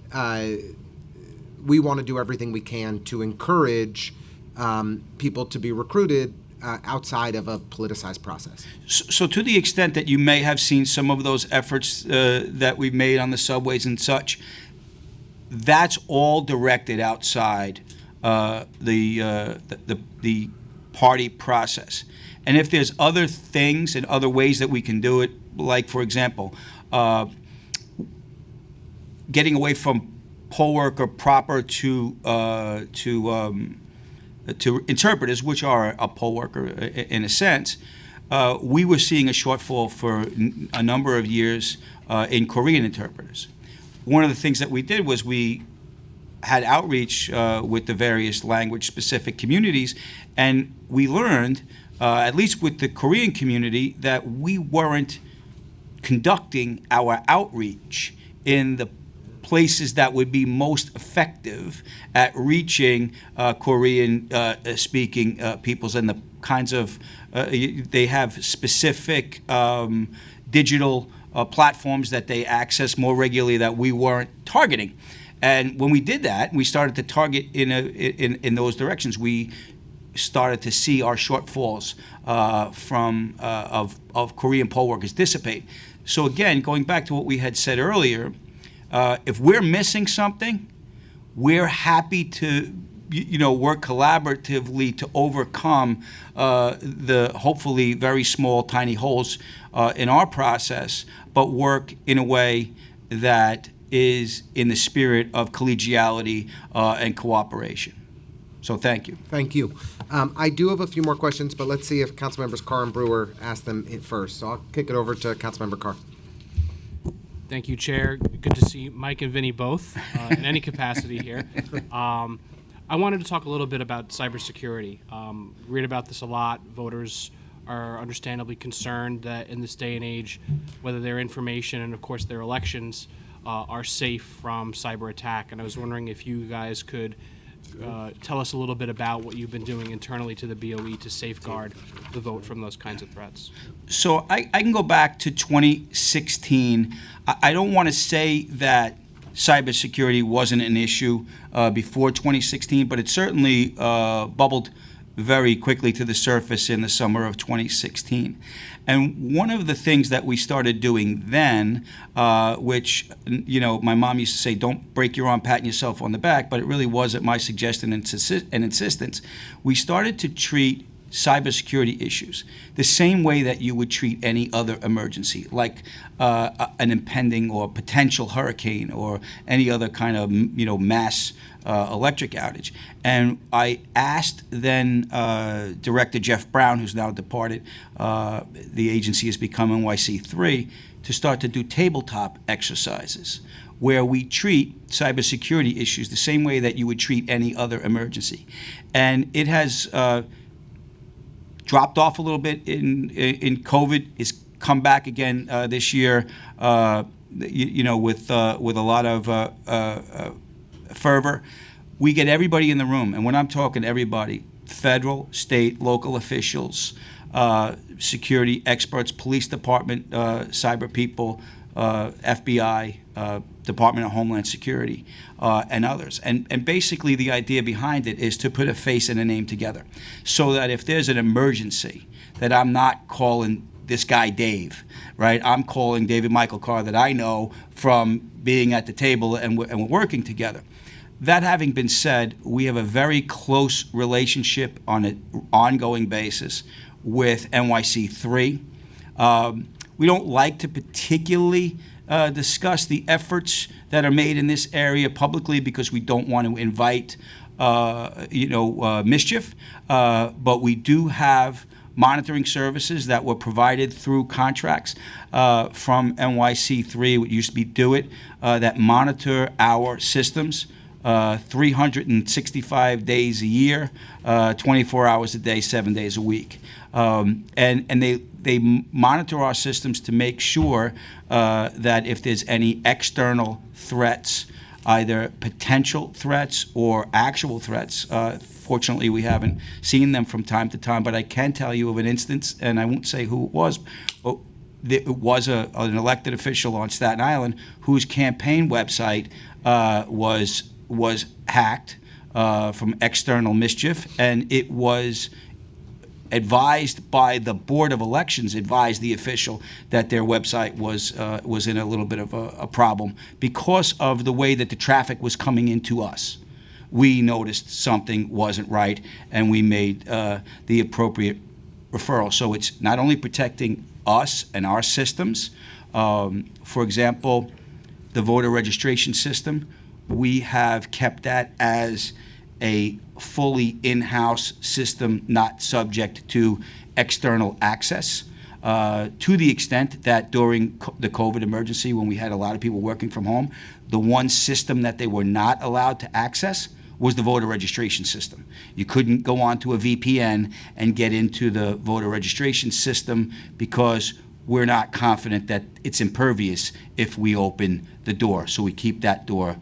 we want to do everything we can to encourage people to be recruited outside of a politicized process. So to the extent that you may have seen some of those efforts that we've made on the subways and such, that's all directed outside the party process. And if there's other things and other ways that we can do it, like, for example, getting away from poll worker proper to interpreters, which are a poll worker in a sense, we were seeing a shortfall for a number of years in Korean interpreters. One of the things that we did was we had outreach with the various language-specific communities, and we learned, at least with the Korean community, that we weren't conducting our outreach in the places that would be most effective at reaching Korean-speaking peoples, and the kinds of, they have specific digital platforms that they access more regularly that we weren't targeting. And when we did that, we started to target in those directions. We started to see our shortfalls of Korean poll workers dissipate. So again, going back to what we had said earlier, if we're missing something, we're happy to work collaboratively to overcome the hopefully very small, tiny holes in our process, but work in a way that is in the spirit of collegiality and cooperation. So thank you. Thank you. I do have a few more questions, but let's see if Councilmembers Carr and Brewer ask them first. So I'll kick it over to Councilmember Carr. Thank you, Chair. Good to see Mike and Vinny both in any capacity here. I wanted to talk a little bit about cybersecurity. Read about this a lot. Voters are understandably concerned that in this day and age, whether their information and, of course, their elections are safe from cyber attack. And I was wondering if you guys could tell us a little bit about what you've been doing internally to the BOE to safeguard the vote from those kinds of threats. So I can go back to 2016. I don't want to say that cybersecurity wasn't an issue before 2016, but it certainly bubbled very quickly to the surface in the summer of 2016. And one of the things that we started doing then, which, you know, my mom used to say, don't break your arm patting yourself on the back, but it really was at my suggestion and insistence, we started to treat cybersecurity issues the same way that you would treat any other emergency, like an impending or potential hurricane or any other kind of, you know, mass electric outage. And I asked then Director Jeff Brown, who's now departed, the agency has become NYC3, to start to do tabletop exercises where we treat cybersecurity issues the same way that you would treat any other emergency. And it has dropped off a little bit in COVID. It's come back again this year, you know, with a lot of fervor. We get everybody in the room, and when I'm talking everybody, federal, state, local officials, security experts, police department, cyber people, FBI, Department of Homeland Security, and others. And basically the idea behind it is to put a face and a name together so that if there's an emergency, that I'm not calling this guy Dave, right? I'm calling David Michael Carr that I know from being at the table and we're working together. That having been said, we have a very close relationship on an ongoing basis with NYC3. We don't like to particularly discuss the efforts that are made in this area publicly because we don't want to invite, mischief. But we do have monitoring services that were provided through contracts from NYC3, what used to be DoIT, that monitor our systems 365 days a year, 24 hours a day, 7 days a week. And they monitor our systems to make sure that if there's any external threats, either potential threats or actual threats, fortunately we haven't seen them from time to time, but I can tell you of an instance, and I won't say who it was, but it was an elected official on Staten Island whose campaign website was hacked from external mischief, and it was advised by the Board of Elections, advised the official that their website was in a little bit of a problem because of the way that the traffic was coming into us. We noticed something wasn't right, and we made the appropriate referral. So it's not only protecting us and our systems. For example, the voter registration system, we have kept that as a fully in-house system, not subject to external access, to the extent that during the COVID emergency, when we had a lot of people working from home, the one system that they were not allowed to access was the voter registration system. You couldn't go onto a VPN and get into the voter registration system because we're not confident that it's impervious if we open the door. So we keep that door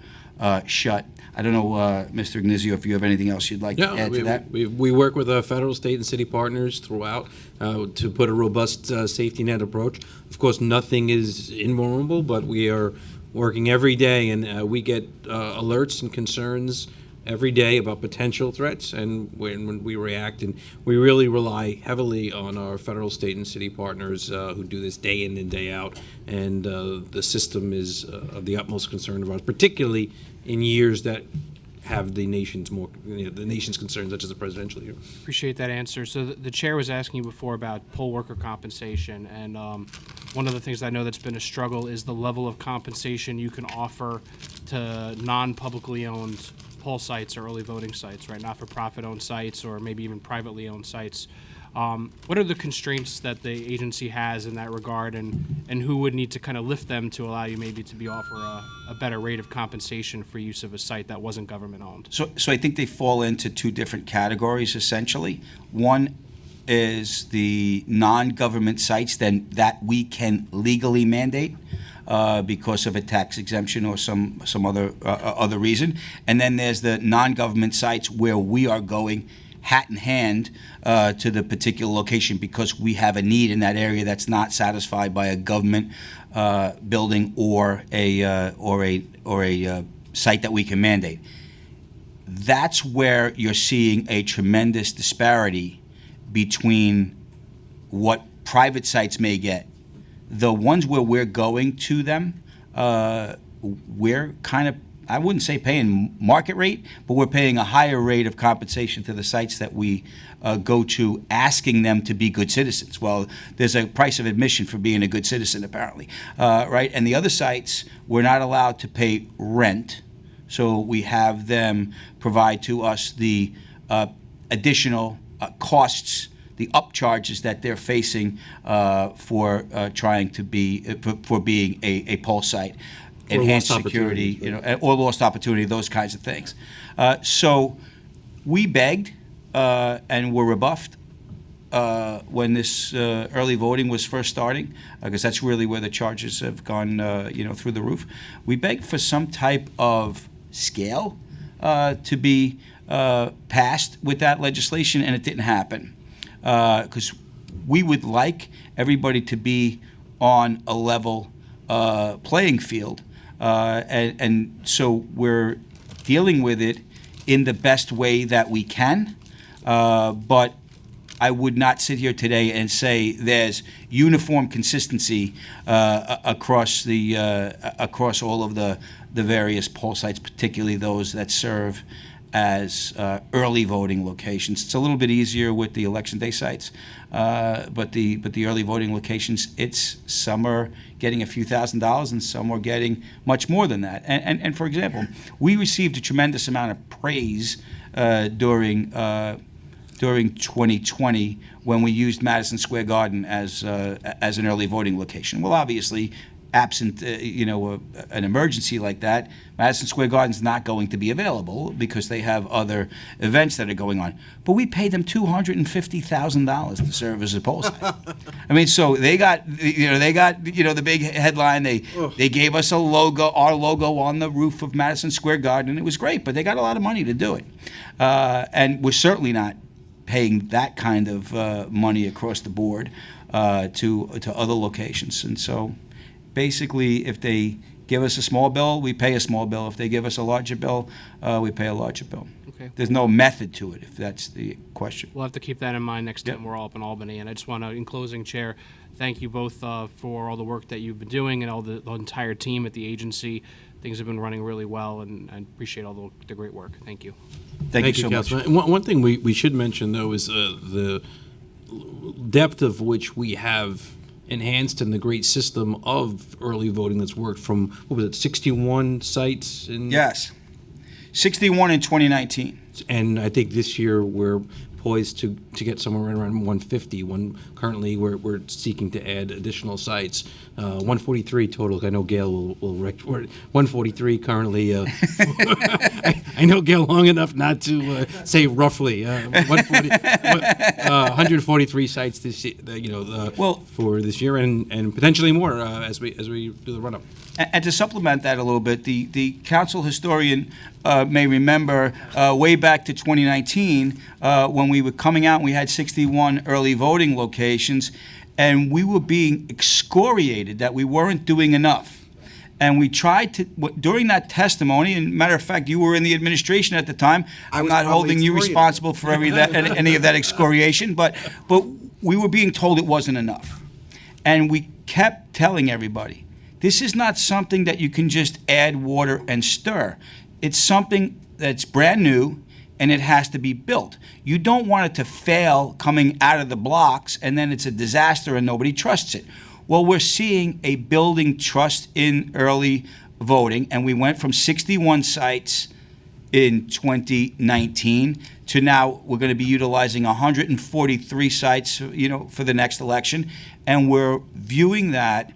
shut. I don't know, Mr. Ignazio, if you have anything else you'd like to add to that. We work with our federal, state, and city partners throughout to put a robust safety net approach. Of course, nothing is invulnerable, but we are working every day, and we get alerts and concerns every day about potential threats, and when we react, and we really rely heavily on our federal, state, and city partners who do this day in and day out, and the system is of the utmost concern of ours, particularly in years that have the nation's concerns, such as the presidential year. Appreciate that answer. So the chair was asking you before about poll worker compensation, and one of the things I know that's been a struggle is the level of compensation you can offer to non-publicly owned poll sites or early voting sites, right? Not-for-profit owned sites or maybe even privately owned sites. What are the constraints that the agency has in that regard, and who would need to kind of lift them to allow you maybe to offer a better rate of compensation for use of a site that wasn't government owned? So I think they fall into two different categories, essentially. One is the non-government sites that we can legally mandate. because of a tax exemption or some other reason. And then there's the non-government sites where we are going hat in hand to the particular location because we have a need in that area that's not satisfied by a government building or a site that we can mandate. That's where you're seeing a tremendous disparity between what private sites may get. The ones where we're going to them, we're kind of, I wouldn't say paying market rate, but we're paying a higher rate of compensation to the sites that we go to, asking them to be good citizens. Well, there's a price of admission for being a good citizen, apparently, right? And the other sites, we're not allowed to pay rent, so we have them provide to us the additional costs, the upcharges that they're facing for trying to be for being a poll site. Or Enhanced lost security, opportunity, or lost opportunity, those kinds of things. So we begged and were rebuffed when this early voting was first starting, because that's really where the charges have gone, through the roof. We begged for some type of scale to be passed with that legislation, and it didn't happen, because we would like everybody to be on a level playing field. And so we're dealing with it in the best way that we can. But I would not sit here today and say there's uniform consistency across all of the various poll sites, particularly those that serve as early voting locations. It's a little bit easier with the election day sites, but the early voting locations, some are getting a few $1,000s and some are getting much more than that. And for example, we received a tremendous amount of praise during 2020 when we used Madison Square Garden as an early voting location. Well, obviously, absent an emergency like that, Madison Square Garden's not going to be available because they have other events that are going on. But we paid them $250,000 to serve as a poll site. I mean, so they got the big headline. They gave us our logo on the roof of Madison Square Garden, and it was great. But they got a lot of money to do it, and we're certainly not paying that kind of money across the board to other locations. And so basically, if they give us a small bill, we pay a small bill. If they give us a larger bill, we pay a larger bill. Okay. There's no method to it, if that's the question. We'll have to keep that in mind next time we're all up in Albany. And I just want to, in closing, Chair, thank you both for all the work that you've been doing and all the entire team at the agency. Things have been running really well, and I appreciate all the great work. Thank you. Thank you so much. Councilman. One thing we should mention, though, is the depth of which we have enhanced in the great system of early voting that's worked from, 61 sites? Yes. 61 in 2019. And I think this year we're poised to get somewhere around 150. Currently, we're seeking to add additional sites. 143 total. I know Gail will 143 currently. I know Gail long enough not to say roughly. 143 sites this year, for this year, and potentially more as we do the run up. And to supplement that a little bit, the council historian may remember way back to 2019 when we were coming out and we had 61 early voting locations, and we were being excoriated that we weren't doing enough. And we tried to, during that testimony, and matter of fact, you were in the administration at the time. I'm not holding you responsible for any of that excoriation, but we were being told it wasn't enough. And we kept telling everybody, this is not something that you can just add water and stir. It's something that's brand new, and it has to be built. You don't want it to fail coming out of the blocks, and then it's a disaster and nobody trusts it. Well, we're seeing a building trust in early voting, and we went from 61 sites in 2019 to now we're going to be utilizing 143 sites, for the next election, and we're viewing that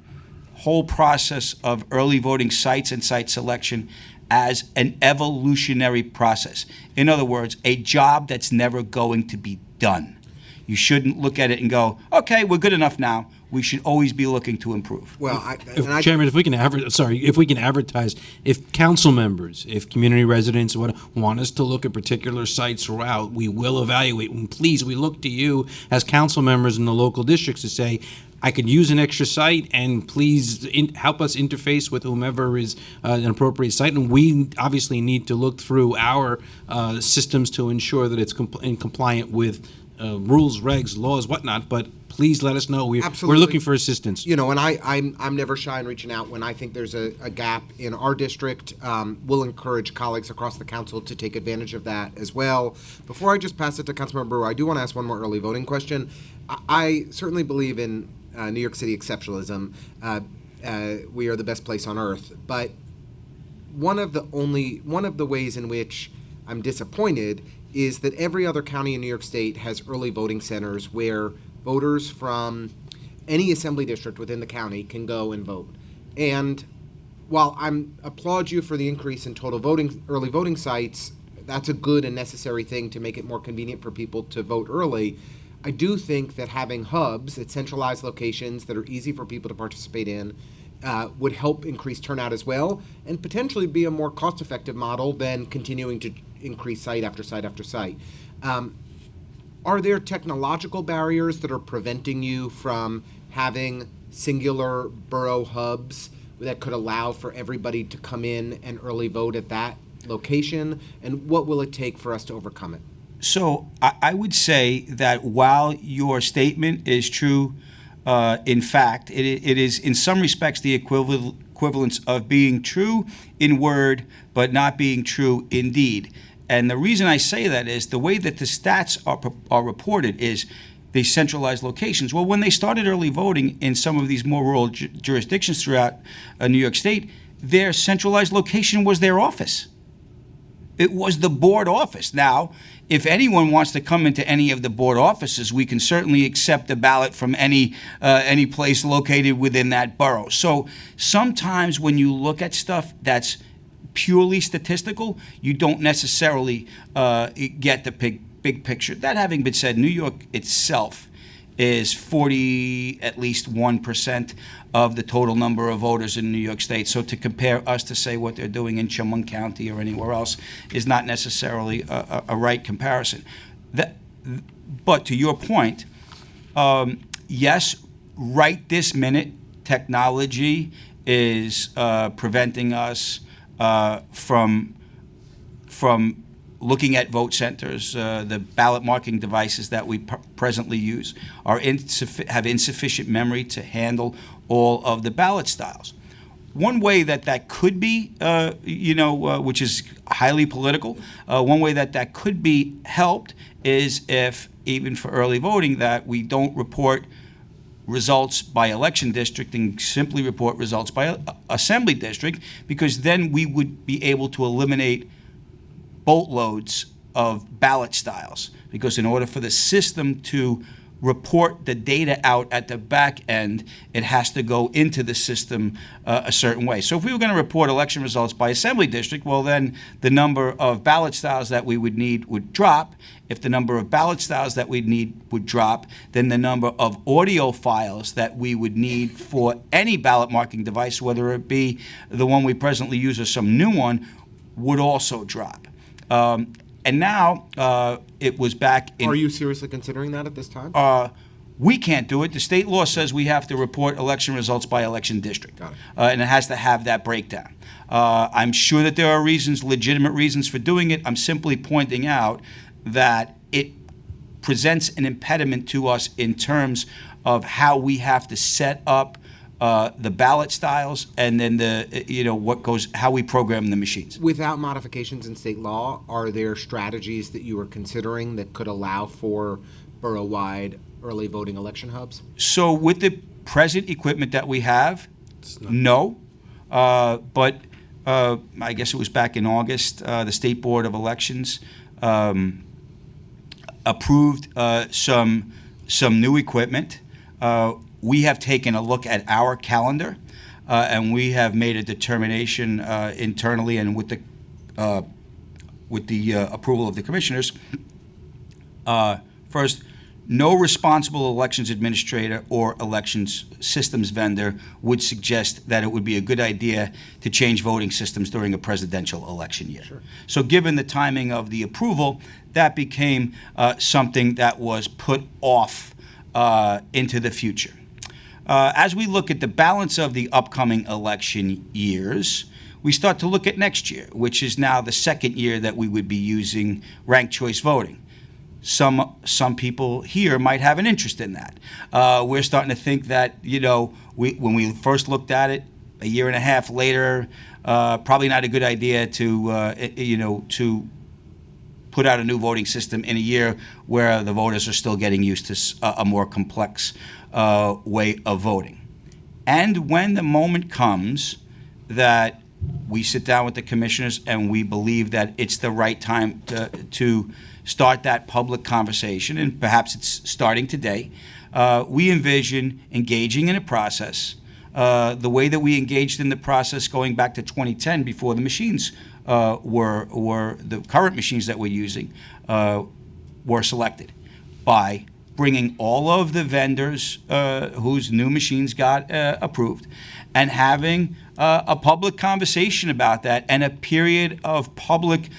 whole process of early voting sites and site selection as an evolutionary process. In other words, a job that's never going to be done. You shouldn't look at it and go, okay, we're good enough now. we should always be looking to improve. Well, Chairman, if we can advertise, if council members, if community residents want us to look at particular sites throughout, we will evaluate. And please, we look to you as council members in the local districts to say, I could use an extra site, and please help us interface with whomever is an appropriate site. And we obviously need to look through our systems to ensure that it's compliant with rules, regs, laws, whatnot. But please let us know. We're looking for assistance. You know, and I'm never shy in reaching out when I think there's a gap in our district. We'll encourage colleagues across the council to take advantage of that as well. Before I just pass it to Councilmember Brewer, I do want to ask one more early voting question. I certainly believe in New York City exceptionalism. We are the best place on earth. But one of the ways in which I'm disappointed is that every other county in New York State has early voting centers where voters from any assembly district within the county can go and vote. And while I applaud you for the increase in total early voting sites, that's a good and necessary thing to make it more convenient for people to vote early. I do think that having hubs at centralized locations that are easy for people to participate in would help increase turnout as well, and potentially be a more cost-effective model than continuing to increase site after site after site. Are there technological barriers that are preventing you from having singular borough hubs that could allow for everybody to come in and early vote at that location? And what will it take for us to overcome it? So I would say that while your statement is true, in fact, it is in some respects the equivalence of being true in word, but not being true in deed. And the reason I say that is the way that the stats are reported is the centralized locations. Well, when they started early voting in some of these more rural jurisdictions throughout New York State, their centralized location was their office. It was the board office. Now, if anyone wants to come into any of the board offices, we can certainly accept a ballot from any place located within that borough. So sometimes when you look at stuff that's purely statistical, you don't necessarily get the big picture. That having been said, New York itself is 1% of the total number of voters in New York State. So to compare us to say what they're doing in Chemung County or anywhere else is not necessarily a right comparison. But to your point, yes, right this minute, technology is preventing us from looking at vote centers. The ballot marking devices that we presently use have insufficient memory to handle all of the ballot styles. One way that could be, which is highly political, one way that could be helped is if, even for early voting, that we don't report results by election district and simply report results by assembly district, because then we would be able to eliminate boatloads of ballot styles. Because in order for the system to report the data out at the back end, it has to go into the system a certain way. So if we were going to report election results by assembly district, well, then the number of ballot styles that we would need would drop. If the number of ballot styles that we'd need would drop, then the number of audio files that we would need for any ballot marking device, whether it be the one we presently use or some new one, would also drop. And now it was back in... Are you seriously considering that at this time? We can't do it. The state law says we have to report election results by election district. Got it. And it has to have that breakdown. I'm sure that there are reasons, legitimate reasons for doing it. I'm simply pointing out that it presents an impediment to us in terms of how we have to set up the ballot styles, and then how we program the machines. Without modifications in state law, are there strategies that you are considering that could allow for borough-wide early voting election hubs? So with the present equipment that we have, no. But I guess it was back in August, the State Board of Elections approved some new equipment. We have taken a look at our calendar, and we have made a determination internally and with the approval of the commissioners. First, no responsible elections administrator or elections systems vendor would suggest that it would be a good idea to change voting systems during a presidential election year. So given the timing of the approval, that became something that was put off into the future. As we look at the balance of the upcoming election years, we start to look at next year, which is now the second year that we would be using ranked choice voting. Some people here might have an interest in that. We're starting to think that, when we first looked at it a year and a half later, probably not a good idea to put out a new voting system in a year where the voters are still getting used to a more complex way of voting. And when the moment comes that we sit down with the commissioners and we believe that it's the right time to start that public conversation, and perhaps it's starting today, we envision engaging in a process the way that we engaged in the process going back to 2010 before the machines were the current machines that we're using were selected, by bringing all of the vendors whose new machines got approved and having a public conversation about that and a period of public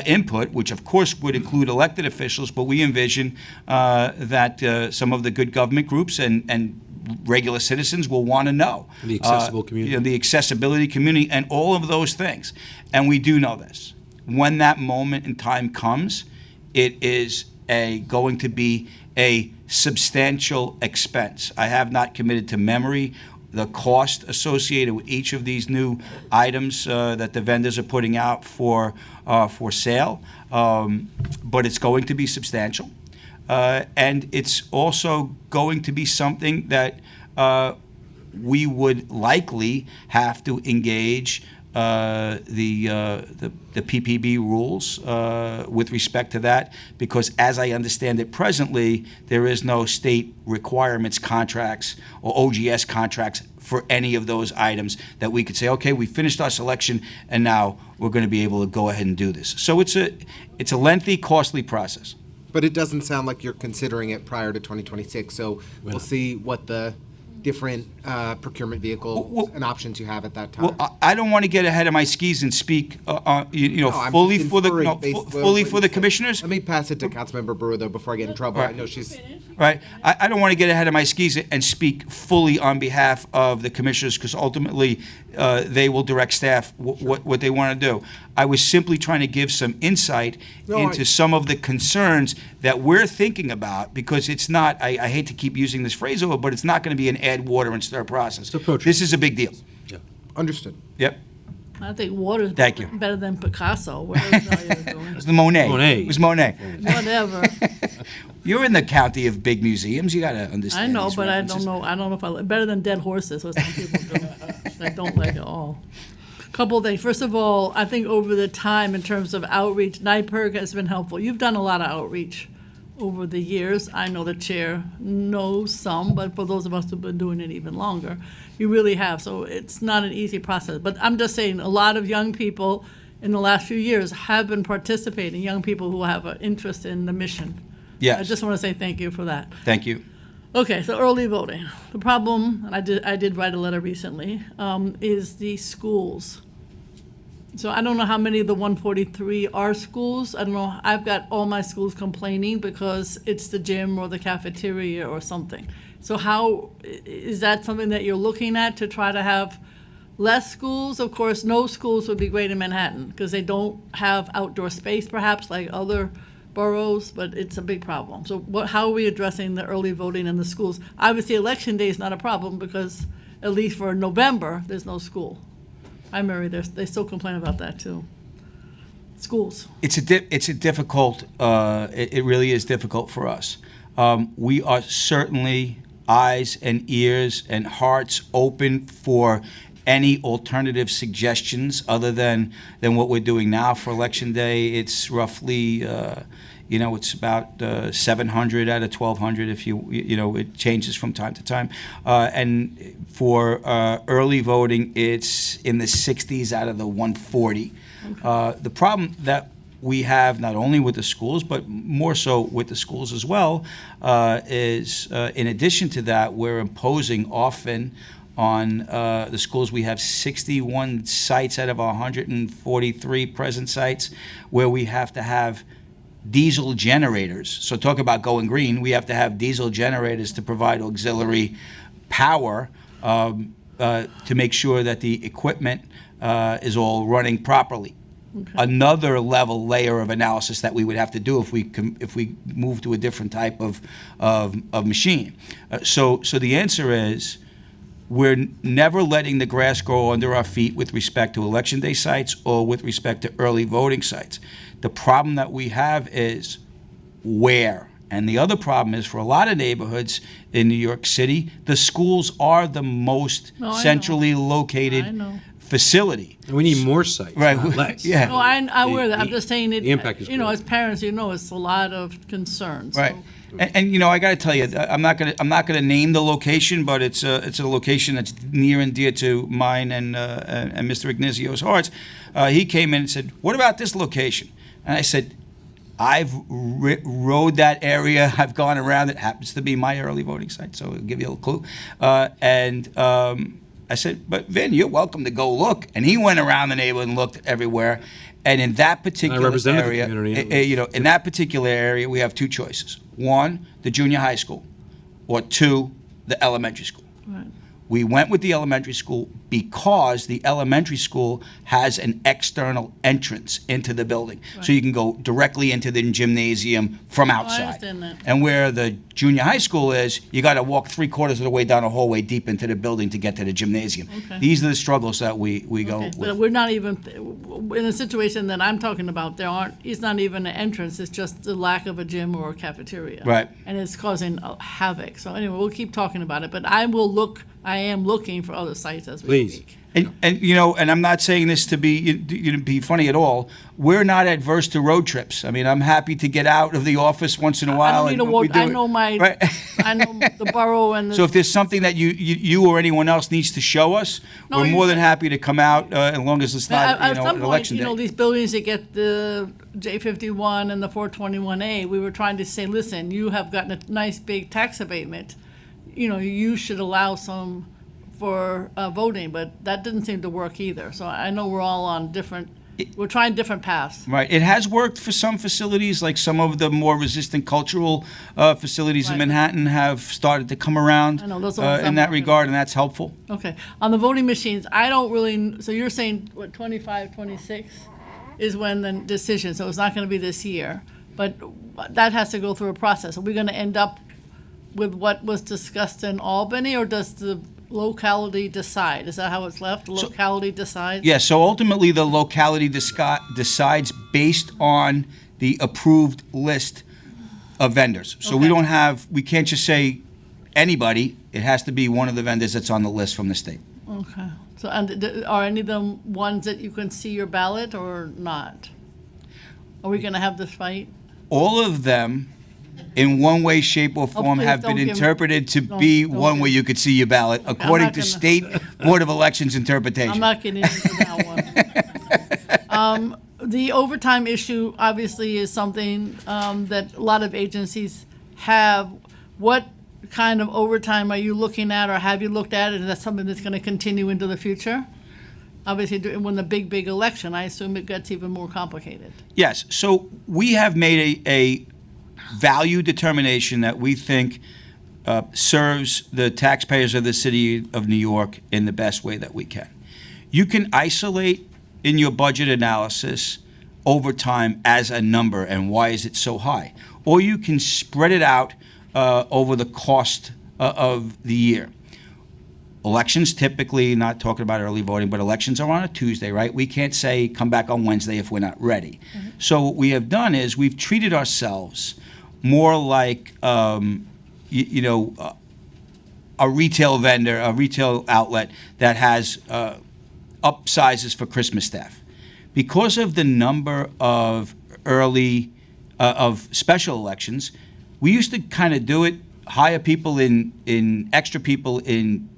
input, which of course would include elected officials, but we envision that some of the good government groups and regular citizens will want to know. The accessible community. The accessibility community and all of those things. And we do know this. When that moment in time comes, it is going to be a substantial expense. I have not committed to memory the cost associated with each of these new items that the vendors are putting out for sale, but it's going to be substantial. And it's also going to be something that we would likely have to engage the PPB rules with respect to that, because as I understand it presently, there is no state requirements contracts or OGS contracts for any of those items that we could say, okay, we finished our selection and now we're going to be able to go ahead and do this. So it's a lengthy, costly process. But it doesn't sound like you're considering it prior to 2026, so we'll see what the different procurement vehicles and options you have at that time. Well, I don't want to get ahead of my skis and speak, fully for the commissioners. Let me pass it to Councilmember Brewer, though, before I get in trouble. Right. I know she's... Right. I don't want to get ahead of my skis and speak fully on behalf of the commissioners, because ultimately they will direct staff what they want to do. I was simply trying to give some insight into some of the concerns that we're thinking about, because it's not, I hate to keep using this phrase over, but it's not going to be an add water and stir process. This is a big deal. Yeah. Understood. Yep. I think water's Thank you. better than Picasso. Whatever the hell you're doing. It was the Monet. It was Monet. Whatever. You're in the county of big museums. You got to understand. I know, these but references. I don't know if I like better than dead horses, what some people do. I don't like at all. Couple of things. First of all, I think over the time in terms of outreach, NYPIRG has been helpful. You've done a lot of outreach over the years. I know the chair knows some, but for those of us who've been doing it even longer, you really have. So it's not an easy process. But I'm just saying, a lot of young people in the last few years have been participating, young people who have an interest in the mission. Yes. I just want to say thank you for that. Thank you. Okay, so early voting. The problem, and I did write a letter recently, is the schools. So I don't know how many of the 143 are schools. I don't know. I've got all my schools complaining because it's the gym or the cafeteria or something. So how is that something that you're looking at to try to have less schools? Of course, no schools would be great in Manhattan because they don't have outdoor space perhaps like other boroughs, but it's a big problem. So how are we addressing the early voting in the schools? Obviously, Election Day is not a problem because at least for November, there's no school. Hi, Mary, they still complain about that too. Schools. It's a difficult, it really is difficult for us. We are certainly eyes and ears and hearts open for any alternative suggestions other than what we're doing now for Election Day. It's roughly, it's about 700 out of 1,200 if it changes from time to time. And for early voting, it's in the 60s out of the 140. The problem that we have, not only with the schools, but more so with the schools as well, is in addition to that, we're imposing often on the schools. We have 61 sites out of 143 present sites where we have to have diesel generators. So talk about going green, we have to have diesel generators to provide auxiliary power to make sure that the equipment is all running properly. Another layer of analysis that we would have to do if we move to a different type of machine. So the answer is, we're never letting the grass grow under our feet with respect to election day sites or with respect to early voting sites. The problem that we have is where. And the other problem is, for a lot of neighborhoods in New York City, the schools are the most centrally located facility. And we need more sites, right? Not less. Yeah. No, I'm aware of that. I'm just saying it. The impact is you know, great. as parents, you know, it's a lot of concerns. Right. And you know, I got to tell you, I'm not gonna name the location, but it's a location that's near and dear to mine and Mr. Ignazio's hearts. He came in and said, "What about this location?" And I said, "I've rode that area. I've gone around. It happens to be my early voting site, so I'll give you a clue." I said, "But Vin, you're welcome to go look." And he went around the neighborhood and looked everywhere. And in that particular represented the area, community. you know, in that particular area, we have two choices: one, the junior high school, or two, the elementary school. Right. We went with the elementary school because the elementary school has an external entrance into the building. So you can go directly into the gymnasium from outside. understand that. And where the junior high school is, you got to walk 3/4 of the way down a hallway deep into the building to get to the gymnasium. Okay. These are the struggles that we go Okay, with. but we're not even, in the situation that I'm talking about, it's not even an entrance, it's just the lack of a gym or a cafeteria. Right. And it's causing havoc. So anyway, we'll keep talking about it, but I am looking for other sites as we speak. And you know, and I'm not saying this to be funny at all. We're not adverse to road trips. I mean, I'm happy to get out of the office once in a while. I don't need and to we walk, do I it. know I know the borough and the. So if there's something that you or anyone else needs to show us, No, we're you- more than happy to come out as long as it's not At an some point, election you know, day. these buildings that get the J51 and the 421A, we were trying to say, listen, you have gotten a nice big tax abatement. You know, you should allow some for voting, but that didn't seem to work either. So I know we're all on we're trying different paths. Right. It has worked for some facilities, like some of the more resistant cultural facilities in Right. Manhattan have started to come around I know, those are the ones in I'm that working regard, and that's helpful. Okay. On the voting machines, I don't really, so you're saying, what, 25, 26 is when the decision, so it's not going to be this year. But that has to go through a process. Are we going to end up with what was discussed in Albany, or does the locality decide? Is that how it's left? The locality decides? Yeah, so ultimately the locality decides based on the approved list of vendors. So we can't just say anybody. It has to be one of the vendors that's on the list from the state. Okay. So, and are any of them ones that you can see your ballot or not? Are we going to have this fight? All of them, in one way, shape, or form, please have don't been give me- interpreted to don't- be don't one give- where you could see your ballot, according not to gonna- State Board of Elections interpretation. I'm not getting into that one. The overtime issue obviously is something that a lot of agencies have. What kind of overtime are you looking at, or have you looked at, and is that something that's going to continue into the future? Obviously, when the big election, I assume it gets even more complicated. Yes, so we have made a value determination that we think serves the taxpayers of the city of New York in the best way that we can. You can isolate in your budget analysis overtime as a number and why is it so high, or you can spread it out over the cost of the year. Elections typically, not talking about early voting, but elections are on a Tuesday, right? We can't say come back on Wednesday if we're not ready. So what we have done is we've treated ourselves more like, a retail vendor, a retail outlet that has upsizes for Christmas staff. Because of the number of of special elections, we used to kind of do it, hire people in extra people in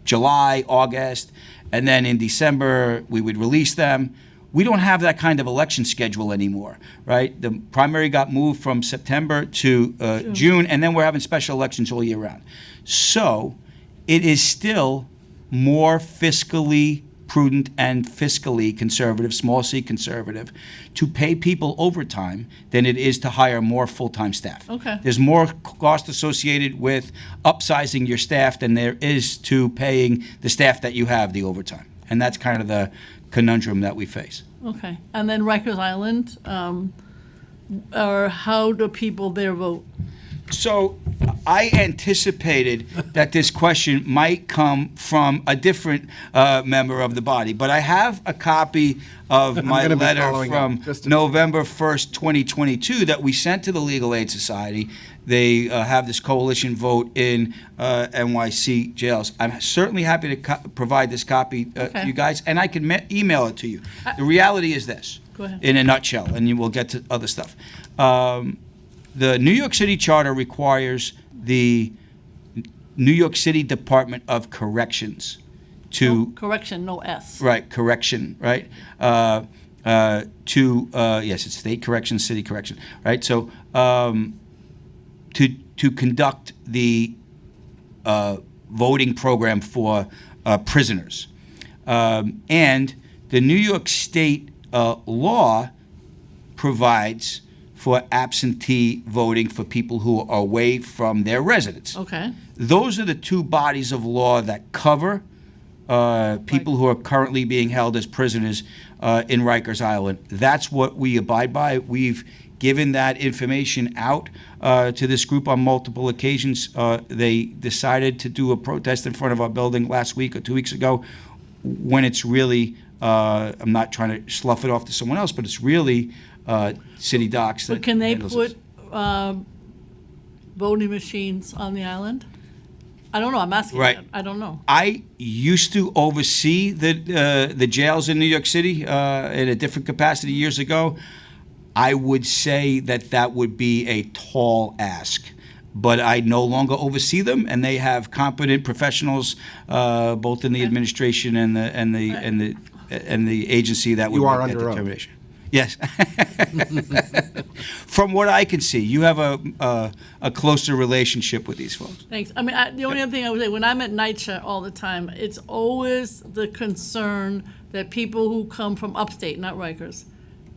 July, August, and then in December we would release them. we don't have that kind of election schedule anymore, right? The primary got moved from September to June, and then we're having special elections all year round. So it is still more fiscally prudent and fiscally conservative, small c conservative, to pay people overtime than it is to hire more full-time staff. Okay. There's more cost associated with upsizing your staff than there is to paying the staff that you have the overtime. And that's kind of the conundrum that we face. Okay. And then Rikers Island, or how do people there vote? So I anticipated that this question might come from a different member of the body, but I have a copy of my gonna be letter following from up just a- November 1st, 2022 that we sent to the Legal Aid Society. They have this coalition vote in NYC jails. I'm certainly happy to provide this copy to Okay. you guys, and I can email it to you. The reality is this, Go ahead. in a nutshell, and you will get to other stuff. The New York City Charter requires the New York City Department of Corrections to Correction, no S. right correction right yes, it's state correction, city correction, right? So to conduct the voting program for prisoners, and the New York State law provides for absentee voting for people who are away from their residence. Okay. Those are the two bodies of law that cover people who are currently being held as prisoners in Rikers Island. That's what we abide by. We've given that information out to this group on multiple occasions. They decided to do a protest in front of our building last week or 2 weeks ago, when it's really, I'm not trying to slough it off to someone else, but it's really city docs that But can they handles this. put voting machines on the island? I don't know. I'm asking. Right. That. I don't know. I used to oversee the jails in New York City in a different capacity years ago. I would say that would be a tall ask, but I no longer oversee them, and they have competent professionals, both in the administration and the agency that would You are make that under oath. determination. Yes. From what I can see, you have a closer relationship with these folks. Thanks. I mean, the only other thing I would say, when I'm at NYCHA all the time, it's always the concern that people who come from upstate, not Rikers,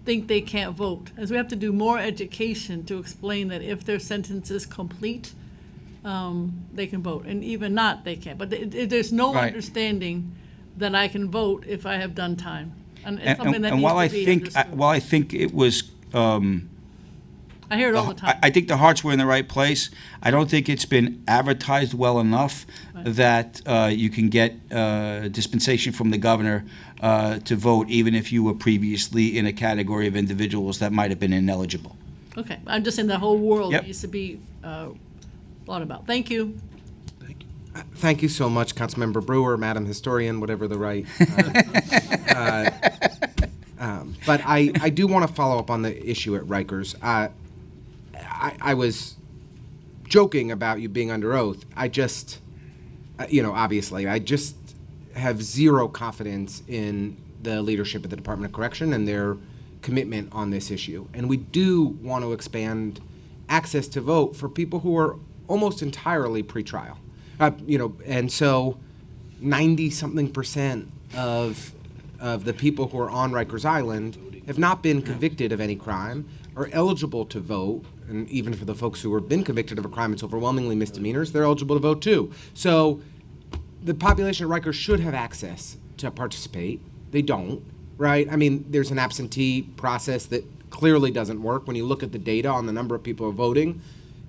think they can't vote. As we have to do more education to explain that if their sentence is complete, they can vote, and even not, they can't. But there's no Right. understanding that I can vote if I have done time. And it's something that And needs while to be understood. while I think it was, I hear it all the time. I think the hearts were in the right place. I don't think it's been advertised well enough that you can get dispensation from the governor to vote, even if you were previously in a category of individuals that might have been ineligible. Okay, I'm just in the whole world Yep. needs to be thought about. Thank you. Thank you so much, Councilmember Brewer, Madam Historian, whatever the right. But I do want to follow up on the issue at Rikers. I was joking about you being under oath. I just, obviously, I just have zero confidence in the leadership of the Department of Correction and their commitment on this issue. And we do want to expand access to vote for people who are almost entirely pretrial. And so 90-something% of the people who are on Rikers Island have not been convicted of any crime, are eligible to vote, and even for the folks who have been convicted of a crime, it's overwhelmingly misdemeanors, they're eligible to vote too. So the population at Rikers should have access to participate. They don't, right? I mean, there's an absentee process that clearly doesn't work. When you look at the data on the number of people who are voting,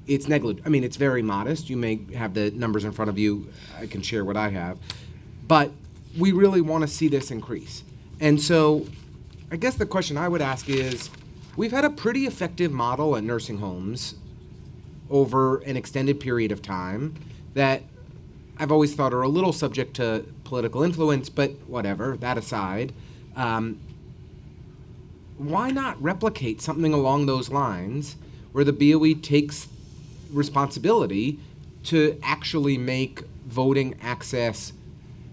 it's negligible. I mean, it's very modest. You may have the numbers in front of you. I can share what I have. But we really want to see this increase. And so I guess the question I would ask is, we've had a pretty effective model at nursing homes over an extended period of time that I've always thought are a little subject to political influence, but whatever, that aside. Why not replicate something along those lines where the BOE takes responsibility to actually make voting access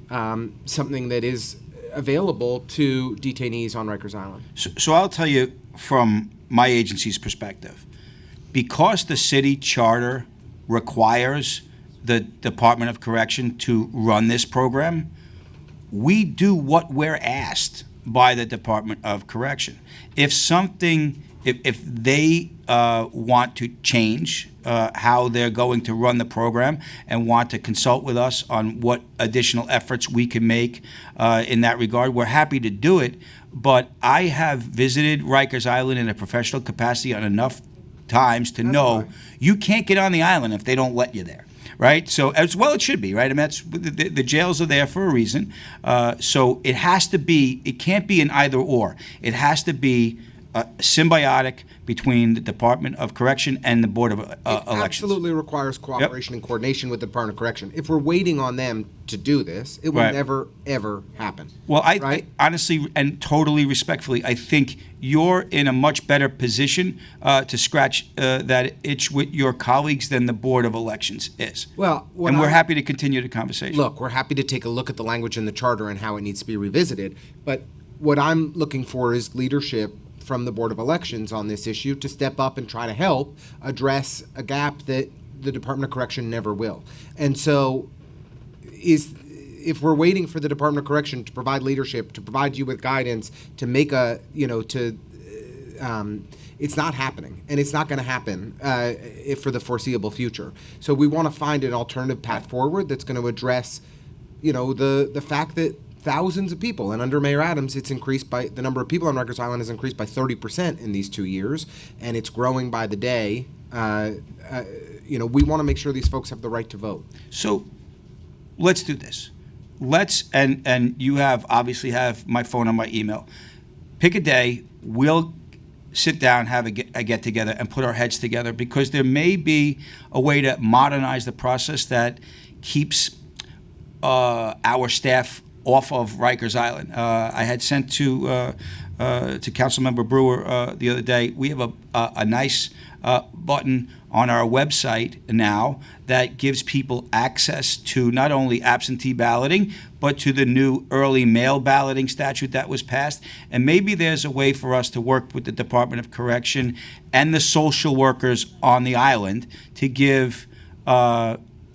something that is available to detainees on Rikers Island. So I'll tell you from my agency's perspective, because the city charter requires the Department of Correction to run this program, we do what we're asked by the Department of Correction. If they want to change how they're going to run the program and want to consult with us on what additional efforts we can make in that regard, we're happy to do it. But I have visited Rikers Island in a professional capacity on enough times to know you can't get on the island if they don't let you there. Right? So, as well it should be, right? I mean, the jails are there for a reason. So it has to be, it can't be an either or. It has to be symbiotic between the Department of Correction and the Board of Elections. Absolutely requires cooperation and coordination with the Department of Correction. If we're waiting on them to do this, it will Right. never, ever happen. Well, I honestly and totally respectfully, I think you're in a much better position to scratch that itch with your colleagues than the Board of Elections is. Well, what and we're I- happy to continue the conversation. Look, we're happy to take a look at the language in the charter and how it needs to be revisited. But what I'm looking for is leadership from the Board of Elections on this issue to step up and try to help address a gap that the Department of Correction never will. And so if we're waiting for the Department of Correction to provide leadership, to provide you with guidance, to make it's not happening, and it's not going to happen for the foreseeable future. So we want to find an alternative path forward that's going to address, the fact that thousands of people, and under Mayor Adams, it's increased by, the number of people on Rikers Island has increased by 30% in these 2 years, and it's growing by the day. We want to make sure these folks have the right to vote. So let's do this. And you obviously have my phone and my email. Pick a day, we'll sit down, have a get together, and put our heads together, because there may be a way to modernize the process that keeps our staff off of Rikers Island. I had sent to Councilmember Brewer the other day. We have a nice button on our website now that gives people access to not only absentee balloting, but to the new early mail balloting statute that was passed. And maybe there's a way for us to work with the Department of Correction and the social workers on the island to give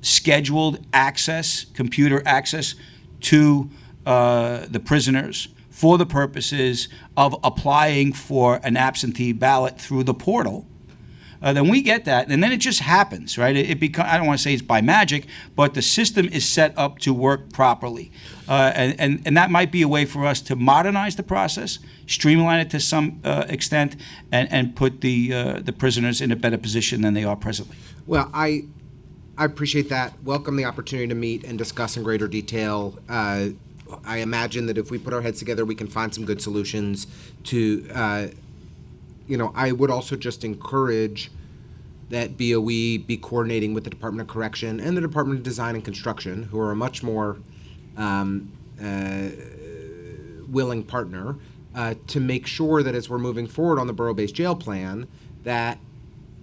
scheduled access, computer access to the prisoners for the purposes of applying for an absentee ballot through the portal. Then we get that, and then it just happens, right? I don't want to say it's by magic, but the system is set up to work properly. And that might be a way for us to modernize the process, streamline it to some extent, and put the prisoners in a better position than they are presently. Well, I appreciate that. Welcome the opportunity to meet and discuss in greater detail. I imagine that if we put our heads together, we can find some good solutions to, I would also just encourage that BOE be coordinating with the Department of Correction and the Department of Design and Construction, who are a much more willing partner, to make sure that as we're moving forward on the borough-based jail plan, that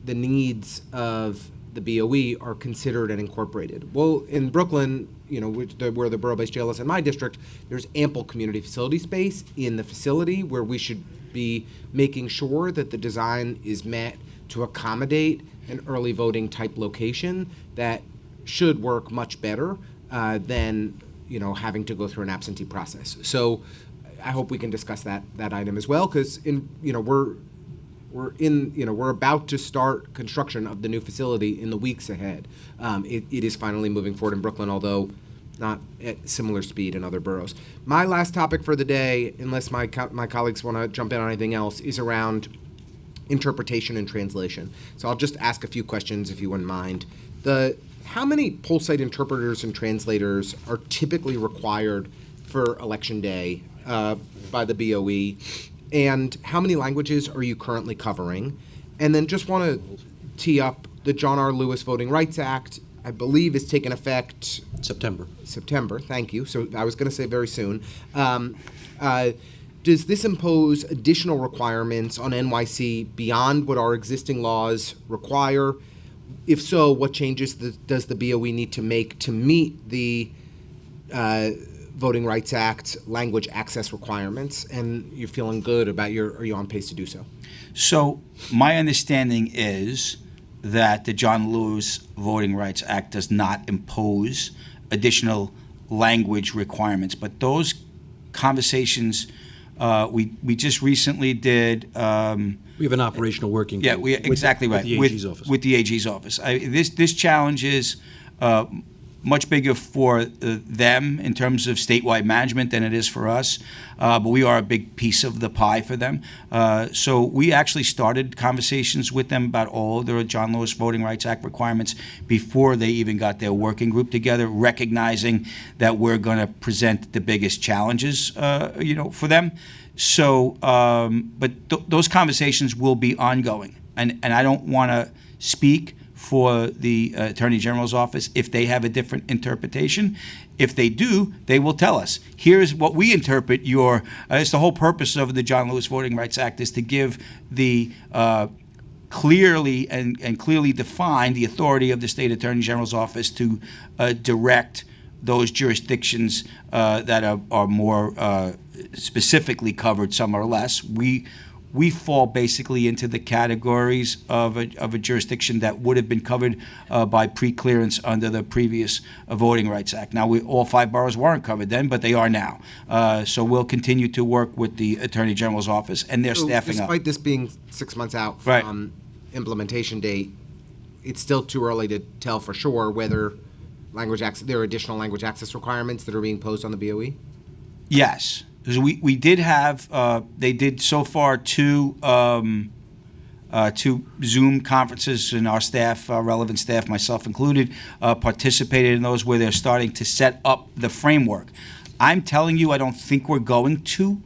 the needs of the BOE are considered and incorporated. Well, in Brooklyn, where the borough-based jail is in my district, there's ample community facility space in the facility where we should be making sure that the design is met to accommodate an early voting type location that should work much better than having to go through an absentee process. So I hope we can discuss that item as well, because we're about to start construction of the new facility in the weeks ahead. It is finally moving forward in Brooklyn, although not at similar speed in other boroughs. My last topic for the day, unless my colleagues want to jump in on anything else, is around interpretation and translation. So I'll just ask a few questions if you wouldn't mind. How many poll site interpreters and translators are typically required for Election Day by the BOE? And how many languages are you currently covering? And then just want to tee up the John R. Lewis Voting Rights Act, I believe, is taking effect September, thank you. So I was going to say very soon. Does this impose additional requirements on NYC beyond what our existing laws require? If so, what changes does the BOE need to make to meet the Voting Rights Act language access requirements, and you're feeling good about are you on pace to do so? So my understanding is that the John Lewis Voting Rights Act does not impose additional language requirements, but those conversations we just recently did. We have an operational working Yeah, group exactly with right. the AG's office. With the AG's office. This challenge is much bigger for them in terms of statewide management than it is for us, but we are a big piece of the pie for them. So we actually started conversations with them about all the John Lewis Voting Rights Act requirements before they even got their working group together, recognizing that we're going to present the biggest challenges, for them. So, but those conversations will be ongoing, and I don't want to speak for the Attorney General's office if they have a different interpretation. If they do, they will tell us. Here's what we interpret your. It's the whole purpose of the John Lewis Voting Rights Act is to give the clearly and clearly define the authority of the State Attorney General's office to direct those jurisdictions that are more specifically covered. Some are less. We fall basically into the categories of a jurisdiction that would have been covered by pre-clearance under the previous Voting Rights Act. Now, all 5 boroughs weren't covered then, but they are now. So we'll continue to work with the Attorney General's office, and they're staffing up. Despite this being 6 months out from implementation date, it's still too early to tell for sure whether there are additional language access requirements that are being posed on the BOE? Yes. Because we did have, they did so far two Zoom conferences, and our staff, relevant staff, myself included, participated in those where they're starting to set up the framework. I'm telling you, I don't think we're going to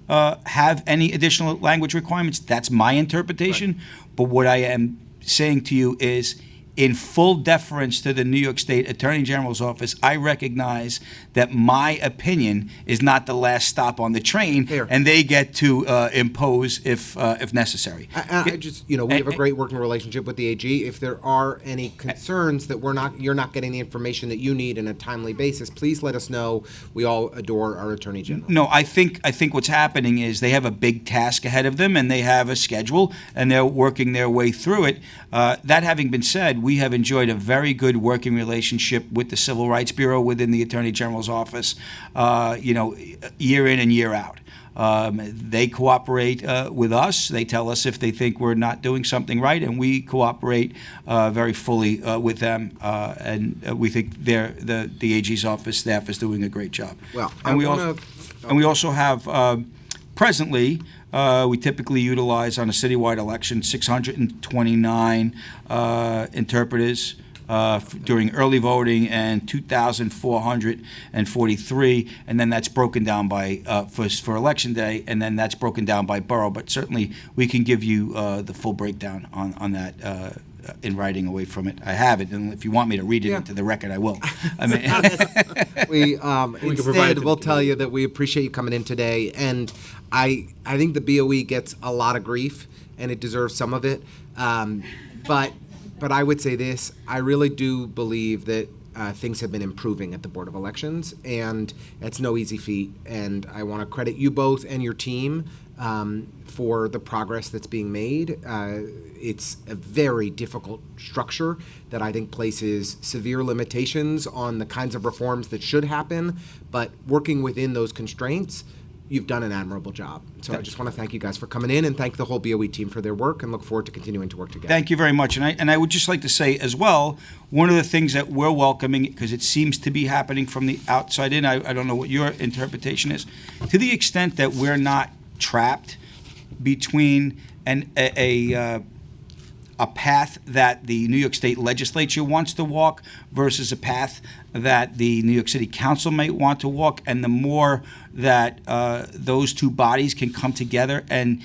have any additional language requirements. That's my interpretation. Right. But what I am saying to you is, in full deference to the New York State Attorney General's office, I recognize that my opinion is not the last stop on the train, and they get to impose if necessary. I just, we have a great working relationship with the AG. If there are any concerns that you're not getting the information that you need in a timely basis, please let us know. We all adore our Attorney General. No, I think what's happening is they have a big task ahead of them, and they have a schedule, and they're working their way through it. That having been said, we have enjoyed a very good working relationship with the Civil Rights Bureau within the Attorney General's office, year in and year out. They cooperate with us. They tell us if they think we're not doing something right, and we cooperate very fully with them. And we think the AG's office staff is doing a great job. Well, and we also have presently. We typically utilize on a citywide election 629 interpreters during early voting and 2,443, and then that's broken down by for election day, and then that's broken down by borough. But certainly we can give you the full breakdown on that. In writing away from it, I have it, and if you want me to read it into the record, I will. I mean, instead, we'll tell you that we appreciate you coming in today, and I think the BOE gets a lot of grief, and it deserves some of it. But I would say this: I really do believe that things have been improving at the Board of Elections, and it's no easy feat. And I want to credit you both and your team for the progress that's being made. It's a very difficult structure that I think places severe limitations on the kinds of reforms that should happen, but working within those constraints, you've done an admirable job. So I just want to thank you guys for coming in and thank the whole BOE team for their work and look forward to continuing to work together. Thank you very much. And I would just like to say as well, one of the things that we're welcoming, because it seems to be happening from the outside in, I don't know what your interpretation is, to the extent that we're not trapped between a path that the New York State Legislature wants to walk versus a path that the New York City Council might want to walk, and the more that those two bodies can come together and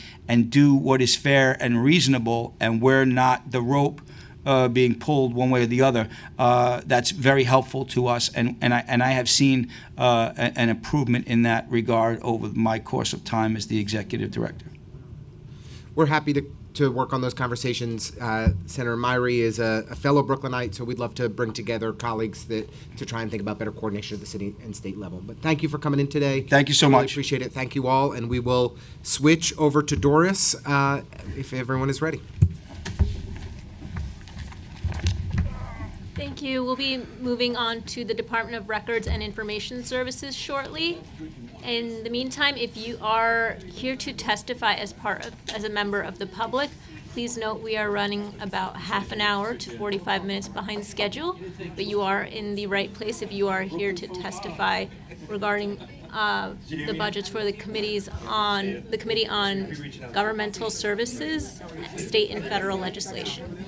do what is fair and reasonable, and we're not the rope being pulled one way or the other, that's very helpful to us, and I have seen an improvement in that regard over my course of time as the executive director. We're happy to to work on those conversations. Senator Myrie is a fellow Brooklynite, so we'd love to bring together colleagues to try and think about better coordination at the city and state level. But thank you for coming in today. Thank you so Really much. appreciate it. Thank you all, and we will switch over to Doris if everyone is ready. Thank you. We'll be moving on to the Department of Records and Information Services shortly. In the meantime, if you are here to testify as a member of the public, please note we are running about half an hour to 45 minutes behind schedule, but you are in the right place if you are here to testify regarding the budgets for the Committee on Governmental Services, State and Federal Legislation.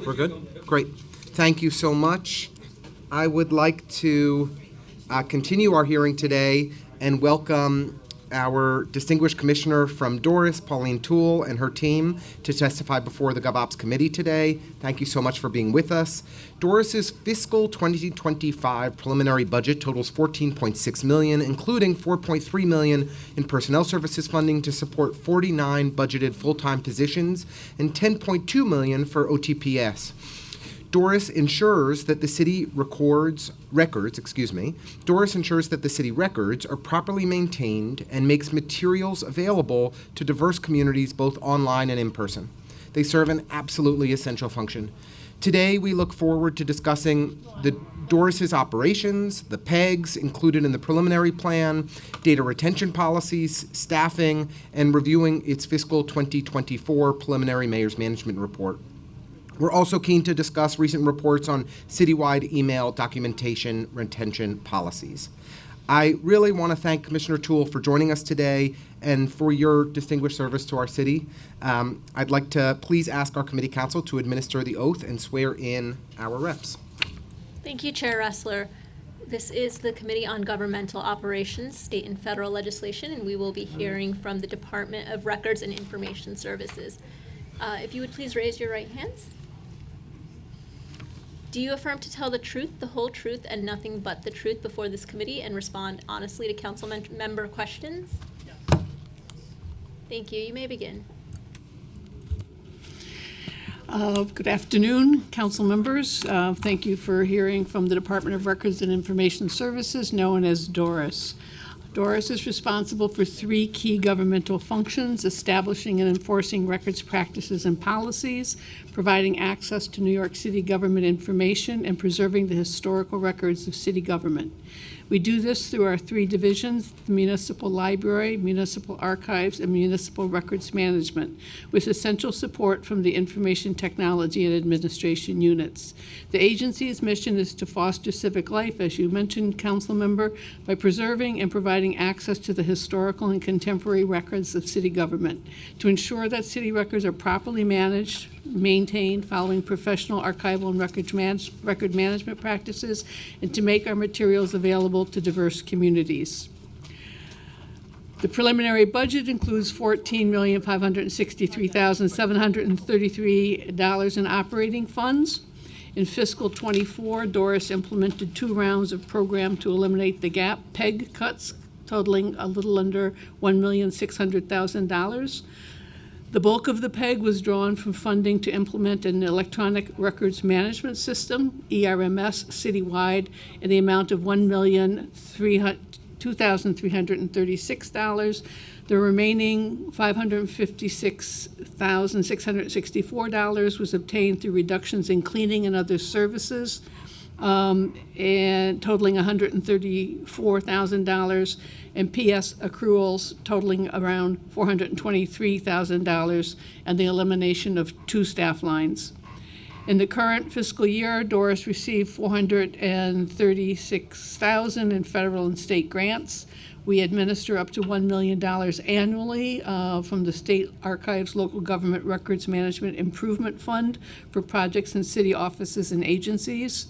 We're good? Great. Thank you so much. I would like to continue our hearing today and welcome our distinguished commissioner from Doris, Pauline Toole, and her team to testify before the GovOps Committee today. Thank you so much for being with us. Doris's fiscal 2025 preliminary budget totals $14.6 million, including $4.3 million in personnel services funding to support 49 budgeted full-time positions and $10.2 million for OTPS. Doris ensures that the city records are properly maintained and makes materials available to diverse communities both online and in person. They serve an absolutely essential function. Today, we look forward to discussing Doris's operations, the PEGs included in the preliminary plan, data retention policies, staffing, and reviewing its fiscal 2024 preliminary mayor's management report. We're also keen to discuss recent reports on citywide email documentation retention policies. I really want to thank Commissioner Toole for joining us today and for your distinguished service to our city. I'd like to please ask our committee counsel to administer the oath and swear in our reps. Thank you, Chair Ressler. This is the Committee on Governmental Operations, State and Federal Legislation, and we will be hearing from the Department of Records and Information Services. If you would please raise your right hands. Do you affirm to tell the truth, the whole truth, and nothing but the truth before this committee and respond honestly to council member questions? Yes. Thank you. You may begin. Good afternoon, council members. Thank you for hearing from the Department of Records and Information Services, known as DORIS. Doris is responsible for 3 key governmental functions: establishing and enforcing records, practices, and policies, providing access to New York City government information, and preserving the historical records of city government. We do this through our 3 divisions: the Municipal Library, Municipal Archives, and Municipal Records Management, with essential support from the Information Technology and Administration units. The agency's mission is to foster civic life, as you mentioned, Council Member, by preserving and providing access to the historical and contemporary records of city government, to ensure that city records are properly managed, maintained, following professional archival and record management practices, and to make our materials available to diverse communities. The preliminary budget includes $14,563,733 in operating funds. In fiscal '24, Doris implemented 2 rounds of program to eliminate the gap, PEG cuts, totaling a little under $1,600,000. The bulk of the PEG was drawn from funding to implement an electronic records management system, ERMS, citywide, in the amount of $2,336. The remaining $556,664 was obtained through reductions in cleaning and other services, and totaling $134,000, and PS accruals totaling around $423,000, and the elimination of 2 staff lines. In the current fiscal year, Doris received $436,000 in federal and state grants. We administer up to $1 million annually from the State Archives Local Government Records Management Improvement Fund for projects in city offices and agencies.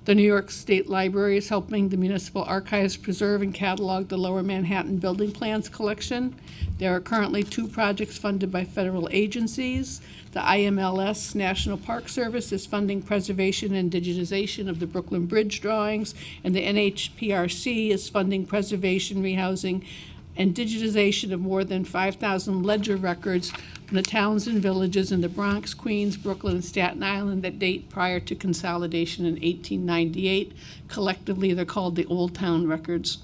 The New York State Library is helping the Municipal Archives preserve and catalog the Lower Manhattan Building Plans collection. There are currently 2 projects funded by federal agencies. The IMLS National Park Service is funding preservation and digitization of the Brooklyn Bridge drawings, and the NHPRC is funding preservation, rehousing, and digitization of more than 5,000 ledger records from the towns and villages in the Bronx, Queens, Brooklyn, and Staten Island that date prior to consolidation in 1898. Collectively, they're called the Old Town Records.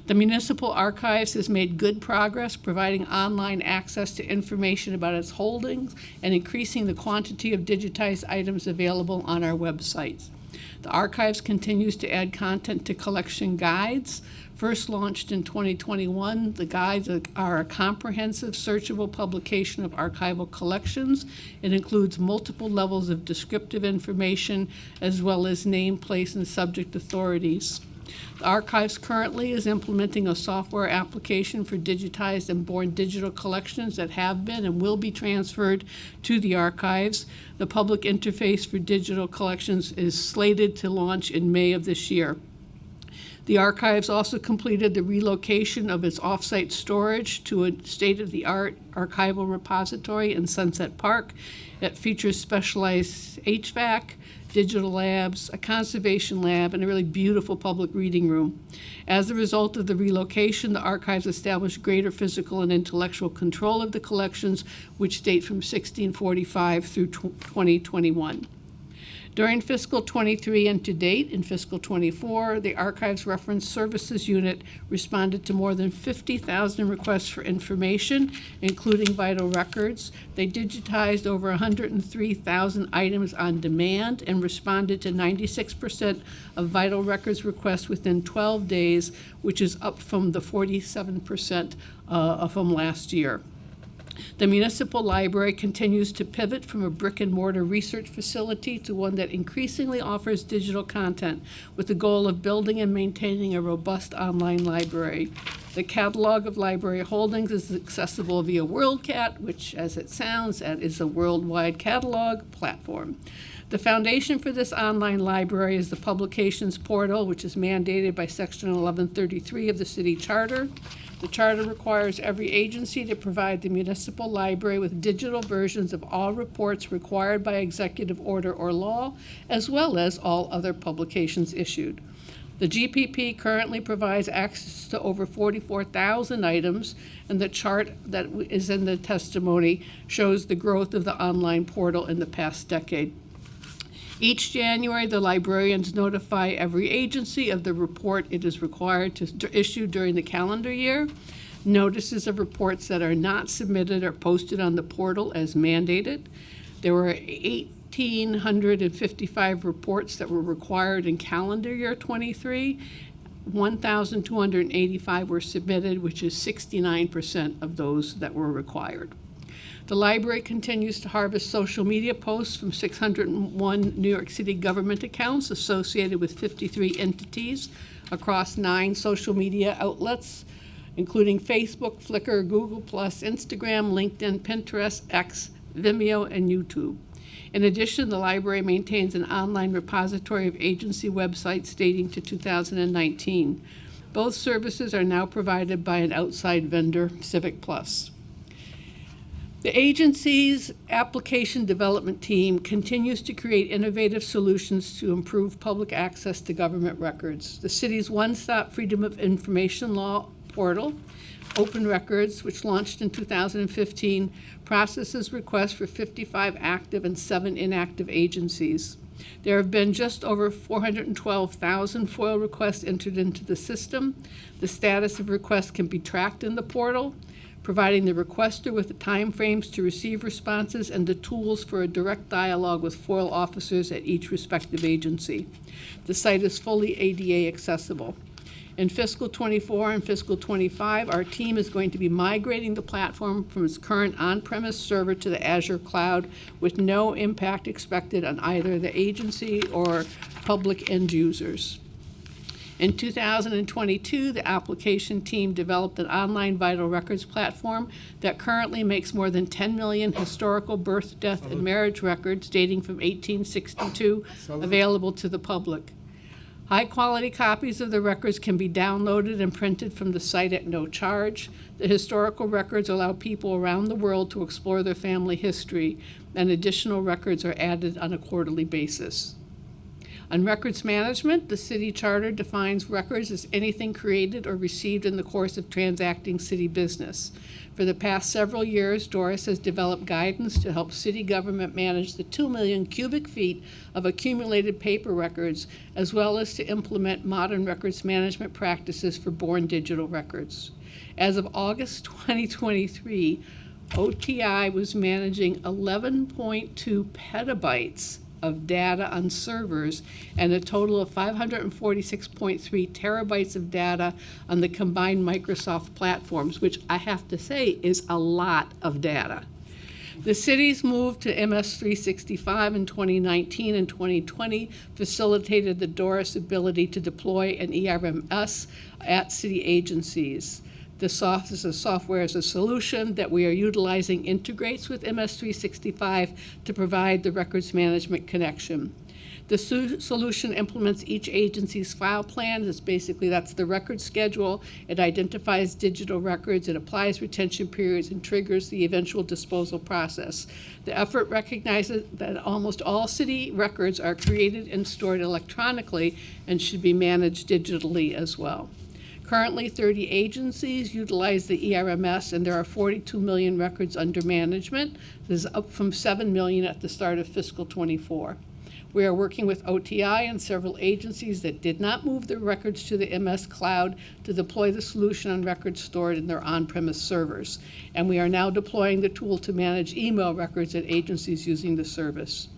The Municipal Archives has made good progress providing online access to information about its holdings and increasing the quantity of digitized items available on our website. The Archives continues to add content to collection guides. First launched in 2021, the guides are a comprehensive, searchable publication of archival collections. It includes multiple levels of descriptive information, as well as name, place, and subject authorities. The Archives currently is implementing a software application for digitized and born digital collections that have been and will be transferred to the Archives. The public interface for digital collections is slated to launch in May of this year. The Archives also completed the relocation of its off-site storage to a state-of-the-art archival repository in Sunset Park. It features specialized HVAC, digital labs, a conservation lab, and a really beautiful public reading room. As a result of the relocation, the Archives established greater physical and intellectual control of the collections, which date from 1645 through 2021. During fiscal '23 and to date, in fiscal '24, the Archives Reference Services Unit responded to more than 50,000 requests for information, including vital records. They digitized over 103,000 items on demand and responded to 96% of vital records requests within 12 days, which is up from the 47% from last year. The Municipal Library continues to pivot from a brick-and-mortar research facility to one that increasingly offers digital content, with the goal of building and maintaining a robust online library. The catalog of library holdings is accessible via WorldCat, which, as it sounds, is a worldwide catalog platform. The foundation for this online library is the Publications Portal, which is mandated by Section 1133 of the City Charter. The charter requires every agency to provide the municipal library with digital versions of all reports required by executive order or law, as well as all other publications issued. The GPP currently provides access to over 44,000 items, and the chart that is in the testimony shows the growth of the online portal in the past decade. Each January, the librarians notify every agency of the report it is required to issue during the calendar year. Notices of reports that are not submitted are posted on the portal as mandated. There were 1,855 reports that were required in calendar year 23. 1,285 were submitted, which is 69% of those that were required. The library continues to harvest social media posts from 601 New York City government accounts associated with 53 entities across 9 social media outlets, including Facebook, Flickr, Google+, Instagram, LinkedIn, Pinterest, X, Vimeo, and YouTube. In addition, the library maintains an online repository of agency websites dating to 2019. Both services are now provided by an outside vendor, Civic Plus. The agency's application development team continues to create innovative solutions to improve public access to government records. The city's one-stop Freedom of Information Law portal, Open Records, which launched in 2015, processes requests for 55 active and 7 inactive agencies. There have been just over 412,000 FOIL requests entered into the system. The status of requests can be tracked in the portal, providing the requester with the timeframes to receive responses and the tools for a direct dialogue with FOIL officers at each respective agency. The site is fully ADA accessible. In fiscal 24 and fiscal 25, our team is going to be migrating the platform from its current on-premise server to the Azure cloud with no impact expected on either the agency or public end users. In 2022, the application team developed an online vital records platform that currently makes more than 10 million historical birth, death, and marriage records dating from 1862 available to the public. High-quality copies of the records can be downloaded and printed from the site at no charge. The historical records allow people around the world to explore their family history, and additional records are added on a quarterly basis. On records management, the city charter defines records as anything created or received in the course of transacting city business. For the past several years, Doris has developed guidance to help city government manage the 2 million cubic feet of accumulated paper records, as well as to implement modern records management practices for born digital records. As of August 2023, OTI was managing 11.2 petabytes of data on servers and a total of 546.3 terabytes of data on the combined Microsoft platforms, which I have to say is a lot of data. The city's move to MS365 in 2019 and 2020 facilitated the Doris ability to deploy an ERMS at city agencies. The software as a solution that we are utilizing integrates with MS365 to provide the records management connection. The solution implements each agency's file plan. That's the record schedule. It identifies digital records. It applies retention periods and triggers the eventual disposal process. The effort recognizes that almost all city records are created and stored electronically and should be managed digitally as well. Currently, 30 agencies utilize the ERMS, and there are 42 million records under management. This is up from 7 million at the start of fiscal 24. We are working with OTI and several agencies that did not move their records to the MS Cloud to deploy the solution on records stored in their on-premise servers. And we are now deploying the tool to manage email records at agencies using the service.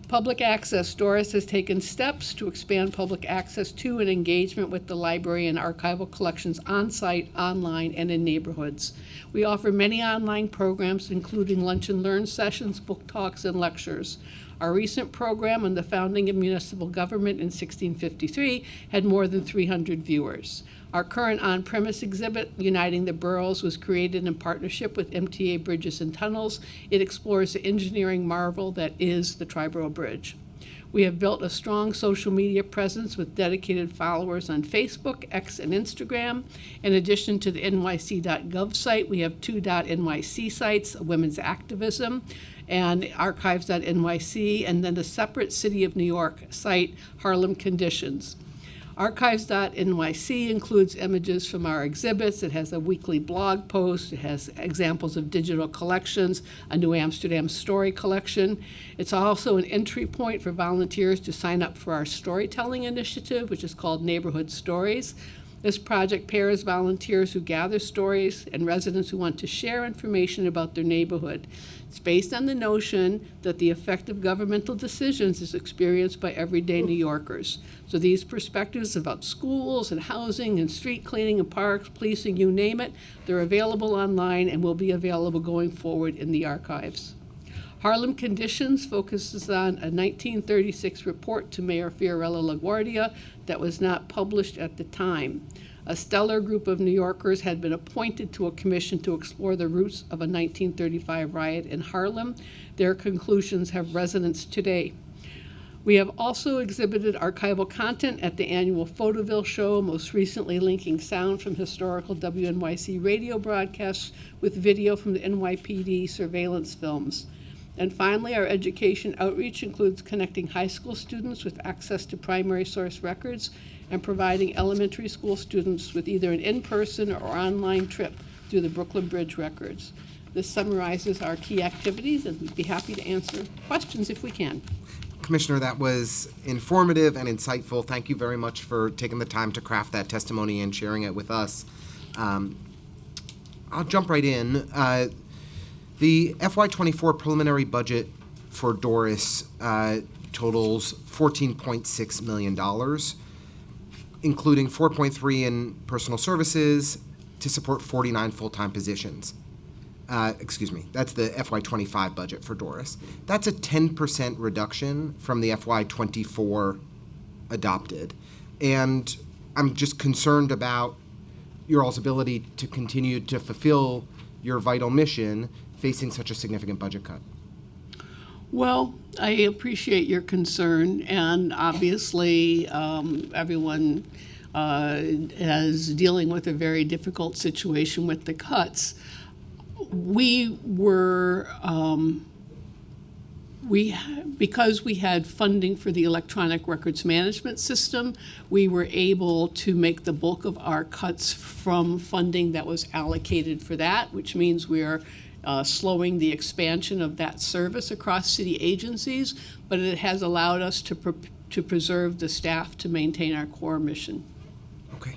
Public access. Doris has taken steps to expand public access to and engagement with the library and archival collections on-site, online, and in neighborhoods. We offer many online programs, including lunch and learn sessions, book talks, and lectures. Our recent program on the founding of municipal government in 1653 had more than 300 viewers. Our current on-premise exhibit, Uniting the Boroughs, was created in partnership with MTA Bridges and Tunnels. It explores the engineering marvel that is the Triborough Bridge. We have built a strong social media presence with dedicated followers on Facebook, X, and Instagram. In addition to the nyc.gov site, we have 2 .nyc sites, Women's Activism, and archives.nyc, and then a separate City of New York site, Harlem Conditions. Archives.nyc includes images from our exhibits. It has a weekly blog post. It has examples of digital collections, a New Amsterdam story collection. It's also an entry point for volunteers to sign up for our storytelling initiative, which is called Neighborhood Stories. This project pairs volunteers who gather stories and residents who want to share information about their neighborhood. It's based on the notion that the effect of governmental decisions is experienced by everyday New Yorkers. So these perspectives about schools and housing and street cleaning and parks, policing, you name it, they're available online and will be available going forward in the archives. Harlem Conditions focuses on a 1936 report to Mayor Fiorello LaGuardia that was not published at the time. A stellar group of New Yorkers had been appointed to a commission to explore the roots of a 1935 riot in Harlem. Their conclusions have resonance today. We have also exhibited archival content at the annual Photoville show, most recently linking sound from historical WNYC radio broadcasts with video from the NYPD surveillance films. And finally, our education outreach includes connecting high school students with access to primary source records and providing elementary school students with either an in-person or online trip through the Brooklyn Bridge records. This summarizes our key activities, and we'd be happy to answer questions if we can. Commissioner, that was informative and insightful. Thank you very much for taking the time to craft that testimony and sharing it with us. I'll jump right in. The FY24 preliminary budget for Doris totals $14.6 million, including $4.3 in personal services to support 49 full-time positions. That's the FY25 budget for Doris. That's a 10% reduction from the FY24 adopted. And I'm just concerned about your all's ability to continue to fulfill your vital mission facing such a significant budget cut. Well, I appreciate your concern, and obviously everyone is dealing with a very difficult situation with the cuts. We were, because we had funding for the electronic records management system, we were able to make the bulk of our cuts from funding that was allocated for that, which means we are slowing the expansion of that service across city agencies, but it has allowed us to preserve the staff to maintain our core mission. Okay.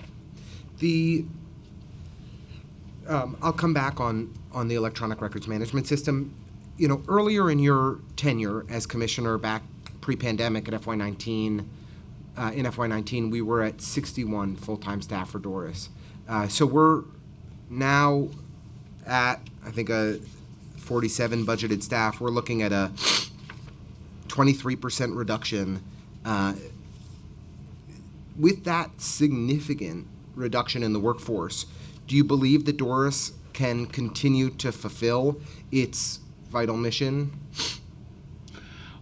I'll come back on the electronic records management system. You know, earlier in your tenure as commissioner back pre-pandemic at FY19, in FY19, we were at 61 full-time staff for Doris. So we're now at, I think, a 47 budgeted staff. We're looking at a 23% reduction. With that significant reduction in the workforce, do you believe that Doris can continue to fulfill its vital mission?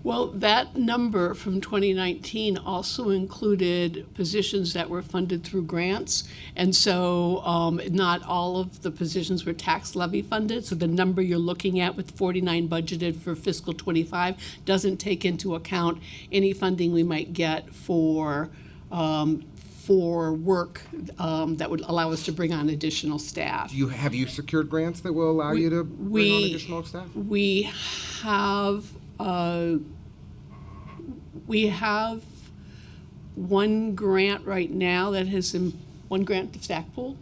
Well, that number from 2019 also included positions that were funded through grants, and so not all of the positions were tax levy funded, so the number you're looking at with 49 budgeted for fiscal 25 doesn't take into account any funding we might get for work that would allow us to bring on additional staff. Have you secured grants that will allow you to bring on additional staff? We have one grant right now that has one grant to Stack Pool.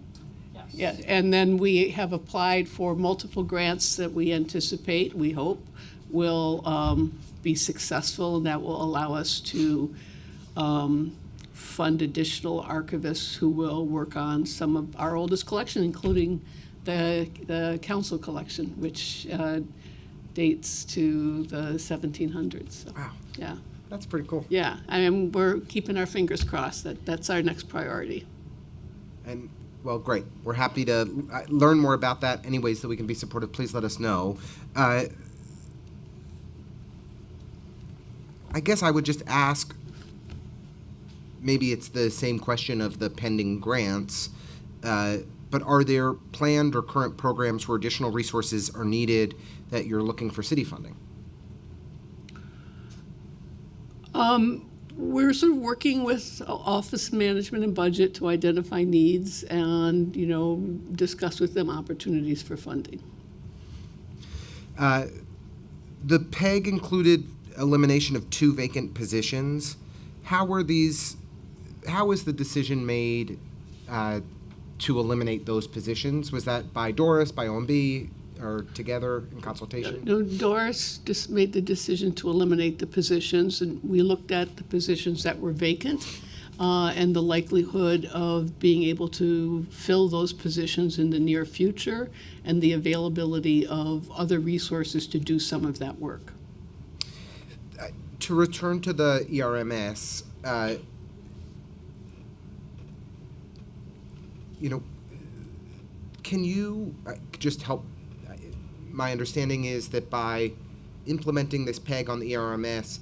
Yes. Yeah, and then we have applied for multiple grants that we anticipate, we hope, will be successful, and that will allow us to fund additional archivists who will work on some of our oldest collection, including the council collection, which dates to the 1700s. So, wow. Yeah. That's pretty cool. Yeah, I mean, we're keeping our fingers crossed that that's our next priority. And, well, great. We're happy to learn more about that. Any ways that we can be supportive, please let us know. I guess I would just ask, maybe it's the same question of the pending grants, but are there planned or current programs where additional resources are needed that you're looking for city funding? We're sort of working with office management and budget to identify needs and, discuss with them opportunities for funding. The PEG included elimination of 2 vacant positions. How was the decision made to eliminate those positions? Was that by Doris, by OMB, or together in consultation? No, Doris just made the decision to eliminate the positions, and we looked at the positions that were vacant and the likelihood of being able to fill those positions in the near future and the availability of other resources to do some of that work. To return to the ERMS, can you just help? My understanding is that by implementing this PEG on the ERMS,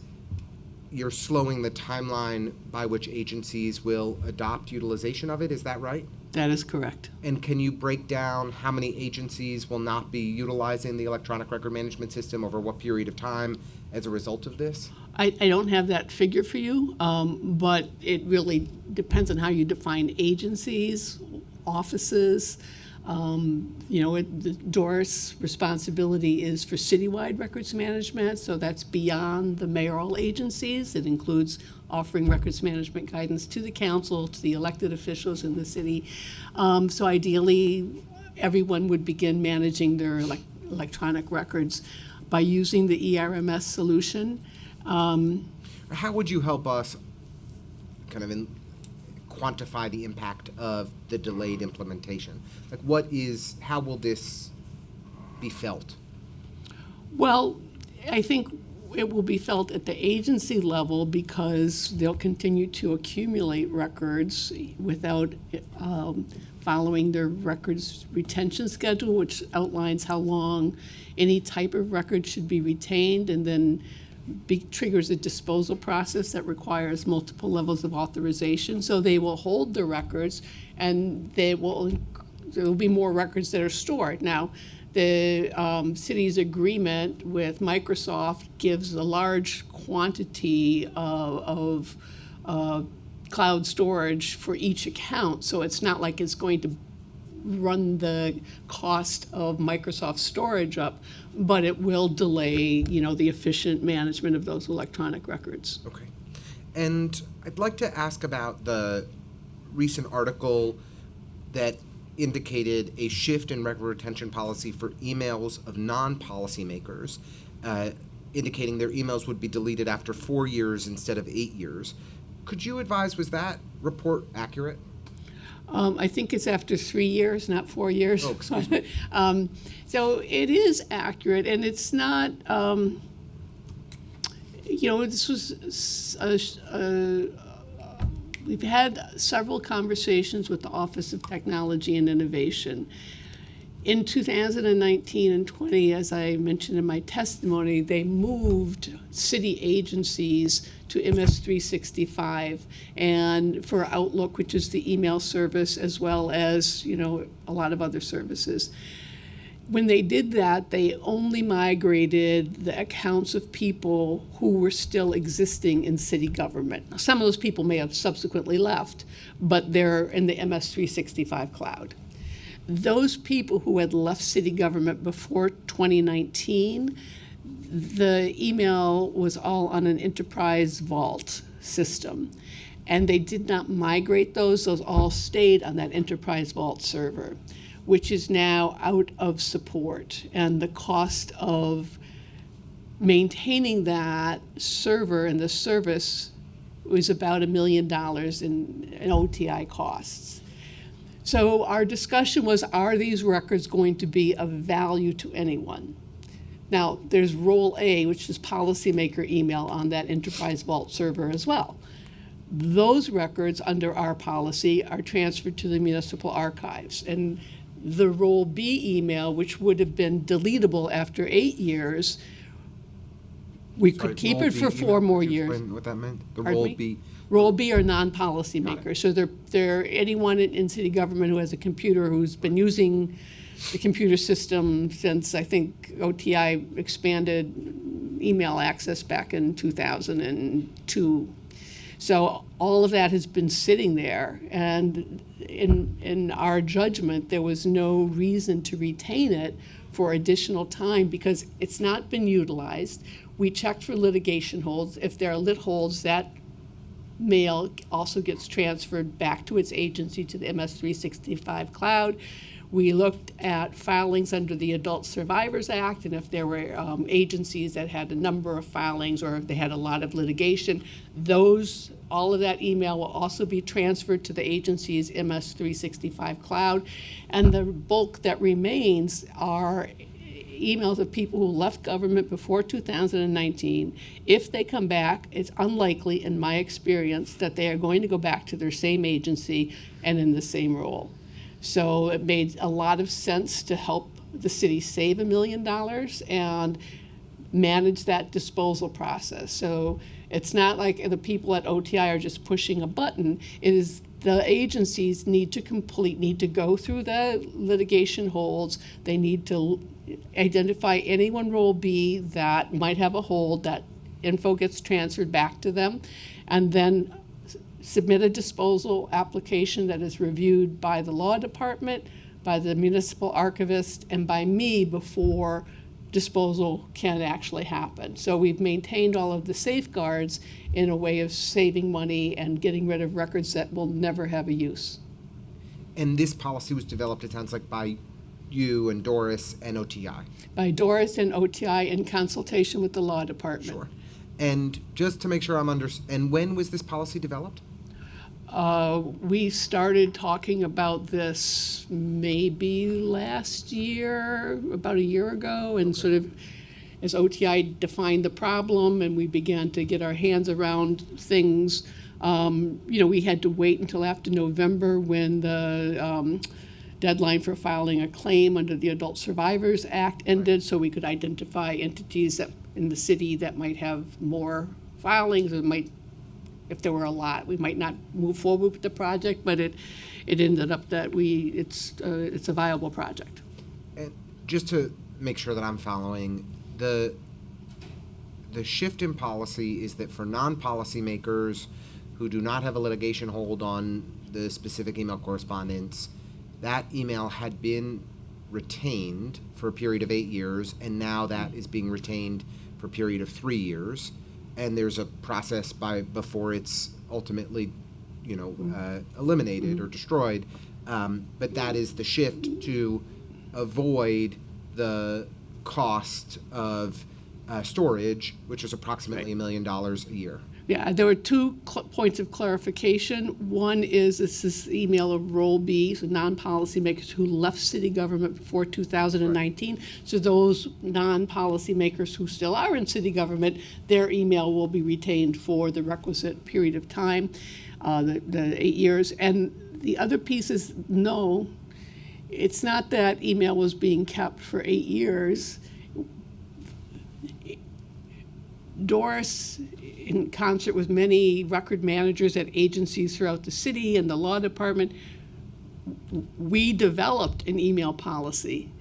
you're slowing the timeline by which agencies will adopt utilization of it. Is that right? That is correct. And can you break down how many agencies will not be utilizing the electronic record management system over what period of time as a result of this? I don't have that figure for you, but it really depends on how you define agencies, offices. The Doris responsibility is for citywide records management, so that's beyond the mayoral agencies. It includes offering records management guidance to the council, to the elected officials in the city. So ideally, everyone would begin managing their electronic records by using the ERMS solution. How would you help us quantify the impact of the delayed implementation? How will this be felt? Well, I think it will be felt at the agency level because they'll continue to accumulate records without following their records retention schedule, which outlines how long any type of record should be retained, and then triggers a disposal process that requires multiple levels of authorization. So they will hold the records, and there will be more records that are stored. Now, the city's agreement with Microsoft gives a large quantity of cloud storage for each account, so it's not like it's going to run the cost of Microsoft storage up, but it will delay, the efficient management of those electronic records. Okay. And I'd like to ask about the recent article that indicated a shift in record retention policy for emails of non-policymakers, indicating their emails would be deleted after 4 years instead of 8 years. Could you advise, was that report accurate? I think it's after 3 years, not 4 years. Oh, excuse me. So it is accurate, and it's not, this was, we've had several conversations with the Office of Technology and Innovation. In 2019 and 20, as I mentioned in my testimony, they moved city agencies to MS365 and for Outlook, which is the email service, as well as, a lot of other services. When they did that, they only migrated the accounts of people who were still existing in city government. Now, some of those people may have subsequently left, but they're in the MS365 cloud. Those people who had left city government before 2019, the email was all on an enterprise vault system. And they did not migrate those all stayed on that enterprise vault server, which is now out of support. And the cost of maintaining that server and the service was about $1 million in OTI costs. So our discussion was, are these records going to be of value to anyone? Now, there's role A, which is policymaker email on that enterprise vault server as well. Those records under our policy are transferred to the municipal archives. And the role B email, which would have been deletable after 8 years, we could keep it for 4 more years. Explain what that meant? The Pardon role me? B. Role B are non-policymakers. So they're anyone in city government who has a computer who's been using the computer system since, I think, OTI expanded email access back in 2002. So all of that has been sitting there, and in our judgment, there was no reason to retain it for additional time because it's not been utilized. We checked for litigation holds. If there are lit holds, that mail also gets transferred back to its agency, to the MS-365 cloud. We looked at filings under the Adult Survivors Act, and if there were agencies that had a number of filings or if they had a lot of litigation, all of that email will also be transferred to the agency's MS-365 cloud. And the bulk that remains are emails of people who left government before 2019. If they come back, it's unlikely, in my experience, that they are going to go back to their same agency and in the same role. So it made a lot of sense to help the city save $1 million and manage that disposal process. So it's not like the people at OTI are just pushing a button. It is the agencies need to go through the litigation holds. They need to identify anyone role B that might have a hold, that info gets transferred back to them, and then submit a disposal application that is reviewed by the law department, by the municipal archivist, and by me before disposal can actually happen. So we've maintained all of the safeguards in a way of saving money and getting rid of records that will never have a use. And this policy was developed, it sounds like, by you and Doris and OTI. By Doris and OTI in consultation with the law department. Sure. And just to make sure and when was this policy developed? We started talking about this maybe last year, about a year ago, and sort of as OTI defined the problem and we began to get our hands around things, we had to wait until after November when the deadline for filing a claim under the Adult Survivors Act ended, so we could identify entities that in the city that might have more filings, or if there were a lot, we might not move forward with the project, but it ended up that it's a viable project. And just to make sure that I'm following, the shift in policy is that for non-policymakers who do not have a litigation hold on the specific email correspondence, that email had been retained for a period of 8 years, and now that is being retained for a period of 3 years. And there's a process before it's ultimately, eliminated or destroyed. But that is the shift to avoid the cost of storage, which is approximately $1 million a year. Yeah, there were two points of clarification. One is this email of Role B, so non-policymakers who left city government before 2019. Right. So those non-policymakers who still are in city government, their email will be retained for the requisite period of time, the 8 years. And the other piece is, no, it's not that email was being kept for 8 years. Doris, in concert with many record managers at agencies throughout the city and the law department, we developed an email policy.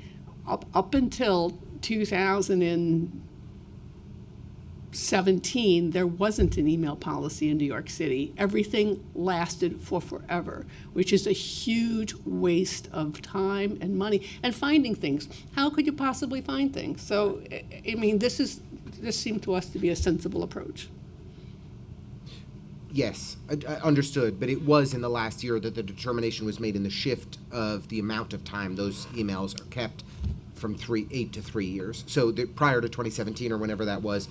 Up until 2017, there wasn't an email policy in New York City. Everything lasted for forever, which is a huge waste of time and money and finding things. How could you possibly find things? So, I mean, this seemed to us to be a sensible approach. Yes, I understood, but it was in the last year that the determination was made in the shift of the amount of time those emails are kept from 8 to 3 years. So prior to 2017 or whenever that was,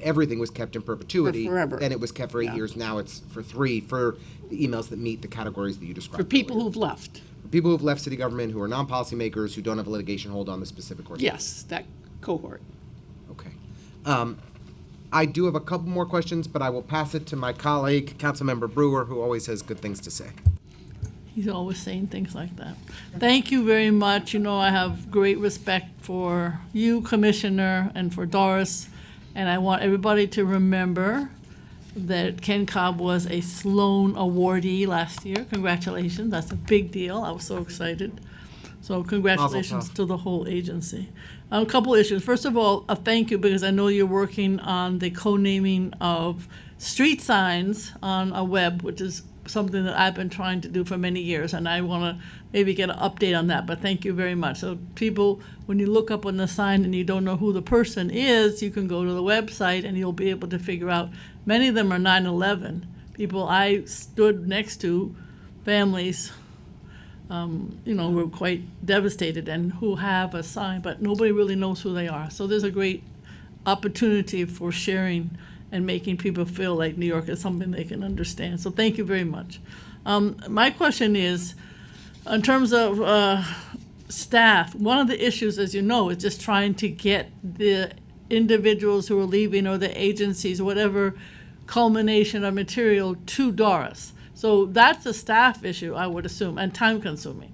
everything was kept in perpetuity. For forever. Then it was kept for 8 years. Now it's for 3 for the emails that meet the categories that you described. For people who've left. For people who've left city government, who are non-policymakers, who don't have a litigation hold on the specific course. Yes, that cohort. Okay. I do have a couple more questions, but I will pass it to my colleague, Councilmember Brewer, who always has good things to say. He's always saying things like that. Thank you very much. You know, I have great respect for you, Commissioner, and for Doris. And I want everybody to remember that Ken Cobb was a Sloan awardee last year. Congratulations. That's a big deal. I was so excited. So congratulations to the whole agency. A couple issues. First of all, a thank you, because I know you're working on the co-naming of street signs on a web, which is something that I've been trying to do for many years, and I want to maybe get an update on that, but thank you very much. So people, when you look up on the sign and you don't know who the person is, you can go to the website and you'll be able to figure out. Many of them are 9/11 people I stood next to, families, who are quite devastated and who have a sign, but nobody really knows who they are. So there's a great opportunity for sharing and making people feel like New York is something they can understand. So thank you very much. My question is, in terms of staff, one of the issues, as you know, is just trying to get the individuals who are leaving or the agencies, whatever culmination of material to Doris. So that's a staff issue, I would assume, and time consuming.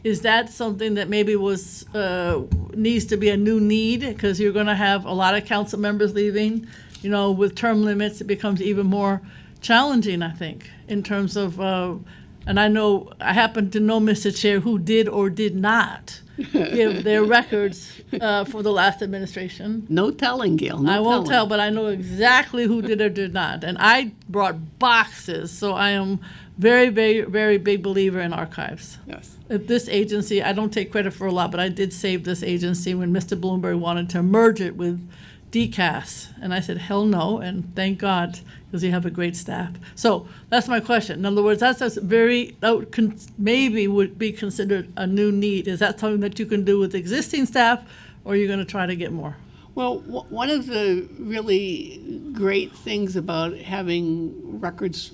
Is that something that maybe needs to be a new need? Because you're going to have a lot of council members leaving. With term limits, it becomes even more challenging, I think, in terms of, and I happen to know, Mr. Chair, who did or did not give their records for the last administration. No telling, Gail. I won't tell, but I know exactly who did or did not. And I brought boxes, so I am very, very, very big believer in archives. Yes. If this agency, I don't take credit for a lot, but I did save this agency when Mr. Bloomberg wanted to merge it with DCAS. And I said, hell no, and thank God, because you have a great staff. So that's my question. In other words, maybe would be considered a new need. Is that something that you can do with existing staff, or are you going to try to get more? Well, one of the really great things about having records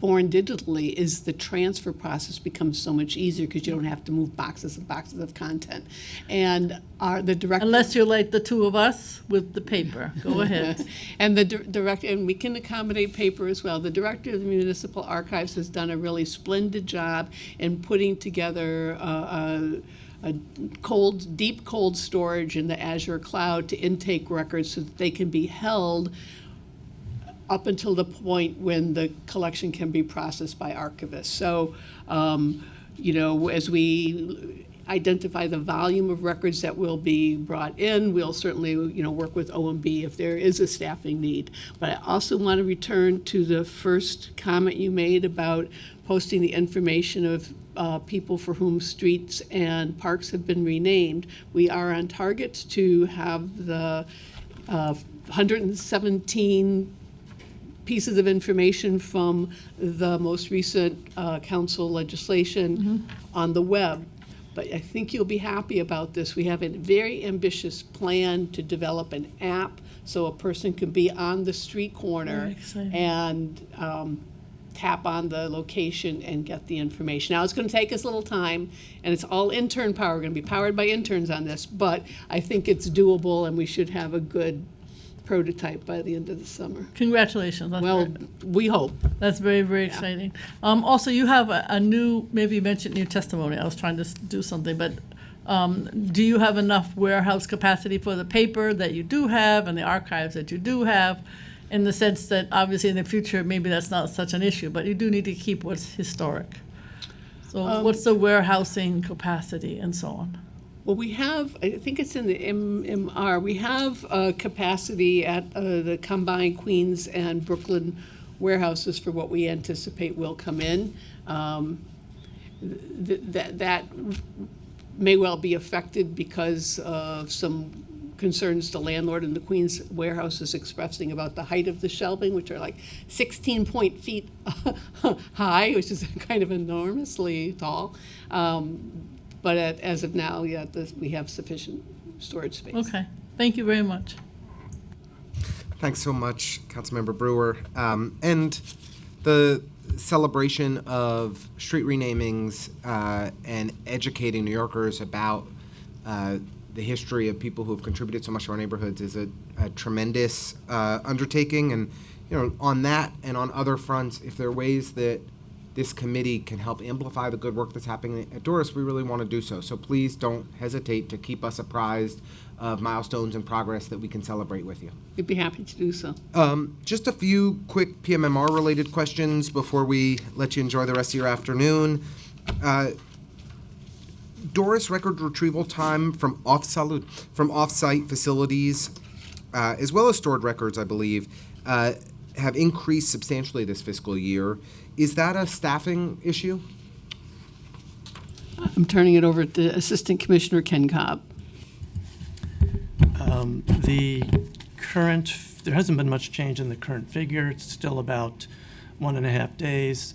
born digitally is the transfer process becomes so much easier because you don't have to move boxes and boxes of content. And the director, unless you're like the two of us with the paper, go ahead. And the director, and we can accommodate paper as well. The director of the Municipal Archives has done a really splendid job in putting together a deep cold storage in the Azure cloud to intake records so that they can be held up until the point when the collection can be processed by archivists. So, as we identify the volume of records that will be brought in, we'll certainly, work with OMB if there is a staffing need. But I also want to return to the first comment you made about posting the information of people for whom streets and parks have been renamed. We are on target to have the 117 pieces of information from the most recent council legislation on the web. But I think you'll be happy about this. We have a very ambitious plan to develop an app so a person can be on the street corner and tap on the location and get the information. Now, it's going to take us a little time, and it's all intern power. We're going to be powered by interns on this, but I think it's doable, and we should have a good prototype by the end of the summer. Congratulations. That's we hope. That's very, very exciting. Also, you have a new, maybe you mentioned in your testimony, I was trying to do something, but do you have enough warehouse capacity for the paper that you do have and the archives that you do have, in the sense that obviously in the future maybe that's not such an issue, but you do need to keep what's historic. So what's the warehousing capacity and so on? Well, we have, I think it's in the MMR, we have capacity at the combined Queens and Brooklyn warehouses for what we anticipate will come in. That may well be affected because of some concerns the landlord in the Queens warehouse is expressing about the height of the shelving, which are like 16 feet high, which is kind of enormously tall. But as of now, we have sufficient storage space. Okay, thank you very much. Thanks so much, Councilmember Brewer. And the celebration of street renamings and educating New Yorkers about the history of people who have contributed so much to our neighborhoods is a tremendous undertaking. And on that and on other fronts, if there are ways that this committee can help amplify the good work that's happening at Doris, we really want to do so. So please don't hesitate to keep us apprised of milestones and progress that we can celebrate with you. We'd be happy to do so. Just a few quick PMMR-related questions before we let you enjoy the rest of your afternoon. Doris record retrieval time from off-site facilities, as well as stored records, I believe, have increased substantially this fiscal year. Is that a staffing issue? I'm turning it over to Assistant Commissioner Ken Cobb. There hasn't been much change in the current figure. It's still about 1.5 days,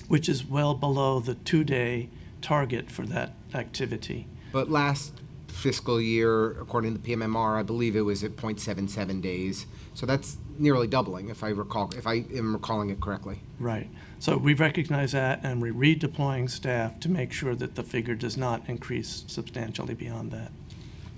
which is well below the 2-day target for that activity. But last fiscal year, according to the PMMR, I believe it was at 0.77 days. So that's nearly doubling, if I am recalling it correctly. Right. So we recognize that, and we're redeploying staff to make sure that the figure does not increase substantially beyond that.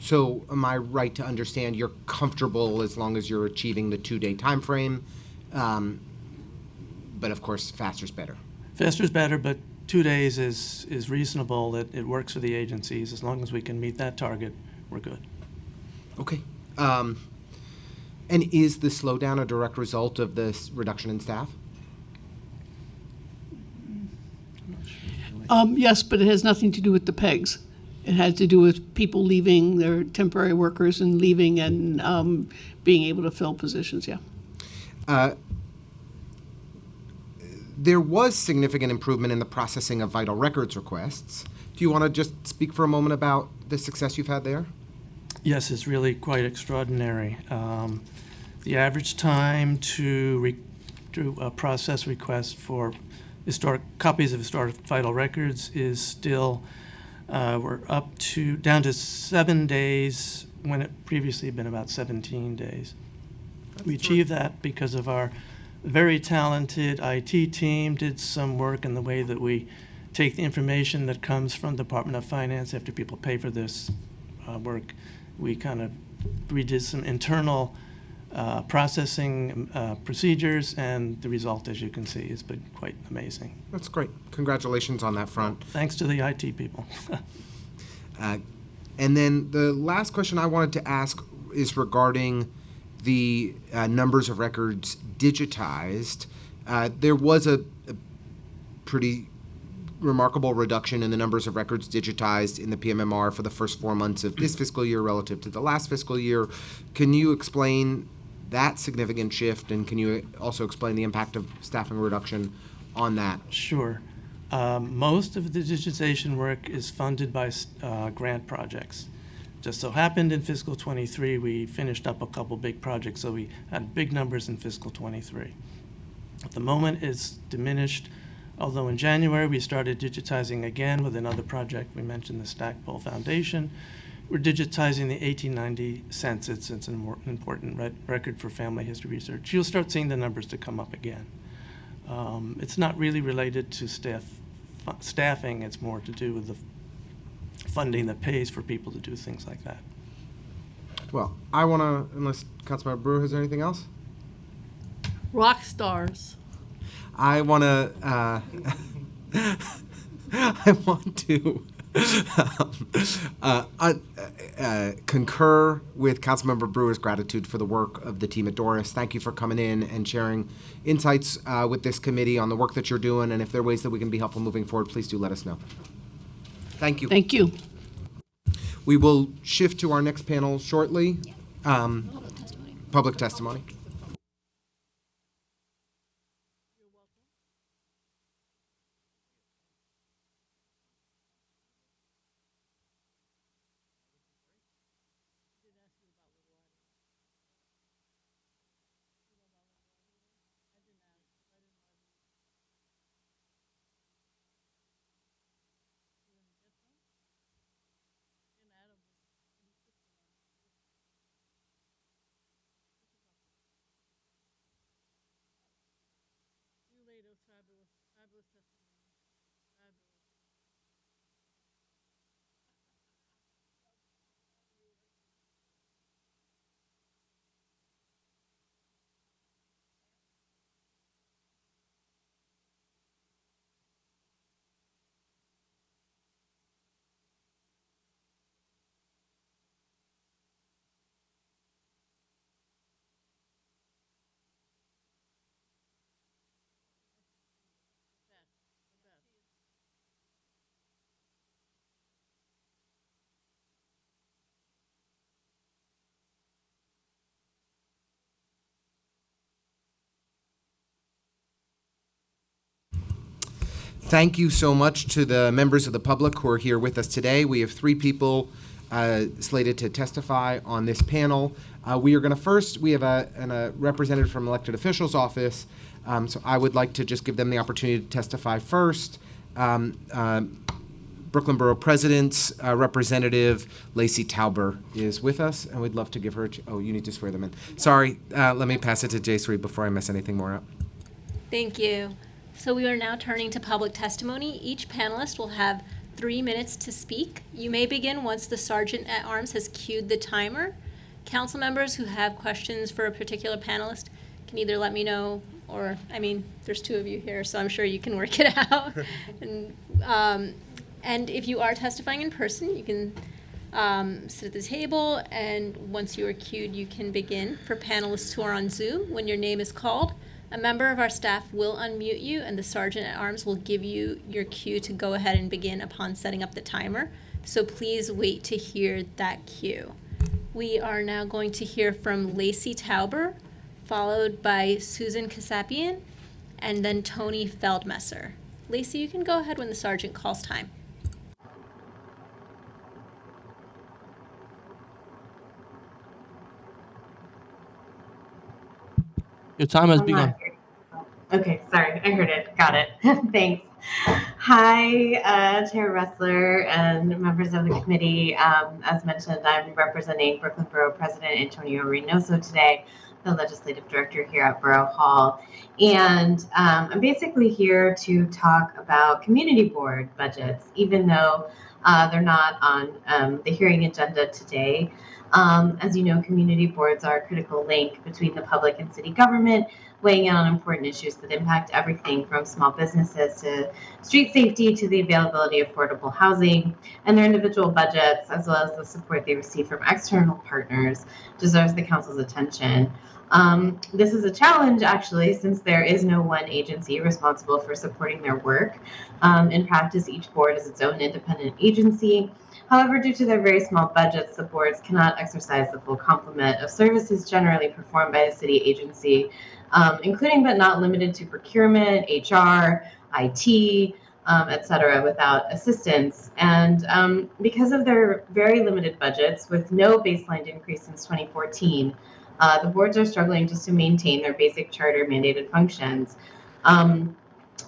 So am I right to understand you're comfortable as long as you're achieving the 2-day time frame? But of course, faster's better. Faster's better, but 2 days is reasonable. It works for the agencies. As long as we can meet that target, we're good. Okay. And is the slowdown a direct result of this reduction in staff? Yes, but it has nothing to do with the PEGs. It has to do with people leaving, their temporary workers and leaving and being able to fill positions, yeah. There was significant improvement in the processing of vital records requests. Do you want to just speak for a moment about the success you've had there? Yes, it's really quite extraordinary. The average time to process requests for copies of historic vital records is still, we're down to 7 days when it previously had been about 17 days. We achieved that because of our very talented IT team, did some work in the way that we take the information that comes from the Department of Finance after people pay for this work. We did some internal processing procedures, and the result, as you can see, has been quite amazing. That's great. Congratulations on that front. Thanks to the IT people. And then the last question I wanted to ask is regarding the numbers of records digitized. There was a pretty remarkable reduction in the numbers of records digitized in the PMMR for the first 4 months of this fiscal year relative to the last fiscal year. Can you explain that significant shift, and can you also explain the impact of staffing reduction on that? Sure. Most of the digitization work is funded by grant projects. Just so happened in fiscal 23, we finished up a couple big projects, so we had big numbers in fiscal 23. At the moment, it's diminished, although in January we started digitizing again with another project. We mentioned the Stackpole Foundation. We're digitizing the 1890 census. It's an important record for family history research. You'll start seeing the numbers to come up again. It's not really related to staffing. It's more to do with the funding that pays for people to do things like that. Well, I want to, unless Councilmember Brewer has anything else? Rock stars. I want to, I want to concur with Councilmember Brewer's gratitude for the work of the team at Doris. Thank you for coming in and sharing insights with this committee on the work that you're doing, and if there are ways that we can be helpful moving forward, please do let us know. Thank you. Thank you. We will shift to our next panel shortly. Public testimony. Thank you so much to the members of the public who are here with us today. We have 3 people slated to testify on this panel. We are going to first, we have a representative from elected officials office, so I would like to just give them the opportunity to testify first. Brooklyn Borough President's Representative Lacey Tauber is with us, and we'd love to give her, oh, you need to swear them in. Sorry, let me pass it to Jayshree before I mess anything more up. Thank you. So we are now turning to public testimony. Each panelist will have 3 minutes to speak. You may begin once the Sergeant at Arms has cued the timer. Council members who have questions for a particular panelist can either let me know or, there's 2 of you here, so I'm sure you can work it out. And if you are testifying in person, you can sit at the table, and once you are cued, you can begin. For panelists who are on Zoom, when your name is called, a member of our staff will unmute you, and the Sergeant at Arms will give you your cue to go ahead and begin upon setting up the timer. So please wait to hear that cue. We are now going to hear from Lacey Tauber, followed by Susan Kasapian, and then Tony Feldmesser. Lacey, you can go ahead when the sergeant calls time. Your time has begun. Okay, sorry, I heard it. Got it. Thanks. Hi, Chair Ressler and members of the committee. As mentioned, I'm representing Brooklyn Borough President Antonio Reynoso today, the Legislative Director here at Borough Hall. And I'm basically here to talk about community board budgets, even though they're not on the hearing agenda today. As you know, community boards are a critical link between the public and city government, weighing in on important issues that impact everything from small businesses to street safety to the availability of affordable housing, and their individual budgets, as well as the support they receive from external partners, deserves the council's attention. This is a challenge, actually, since there is no one agency responsible for supporting their work. In practice, each board is its own independent agency. However, due to their very small budgets, the boards cannot exercise the full complement of services generally performed by a city agency, including but not limited to procurement, HR, IT, etc., without assistance. And because of their very limited budgets, with no baseline increase since 2014, the boards are struggling just to maintain their basic charter mandated functions.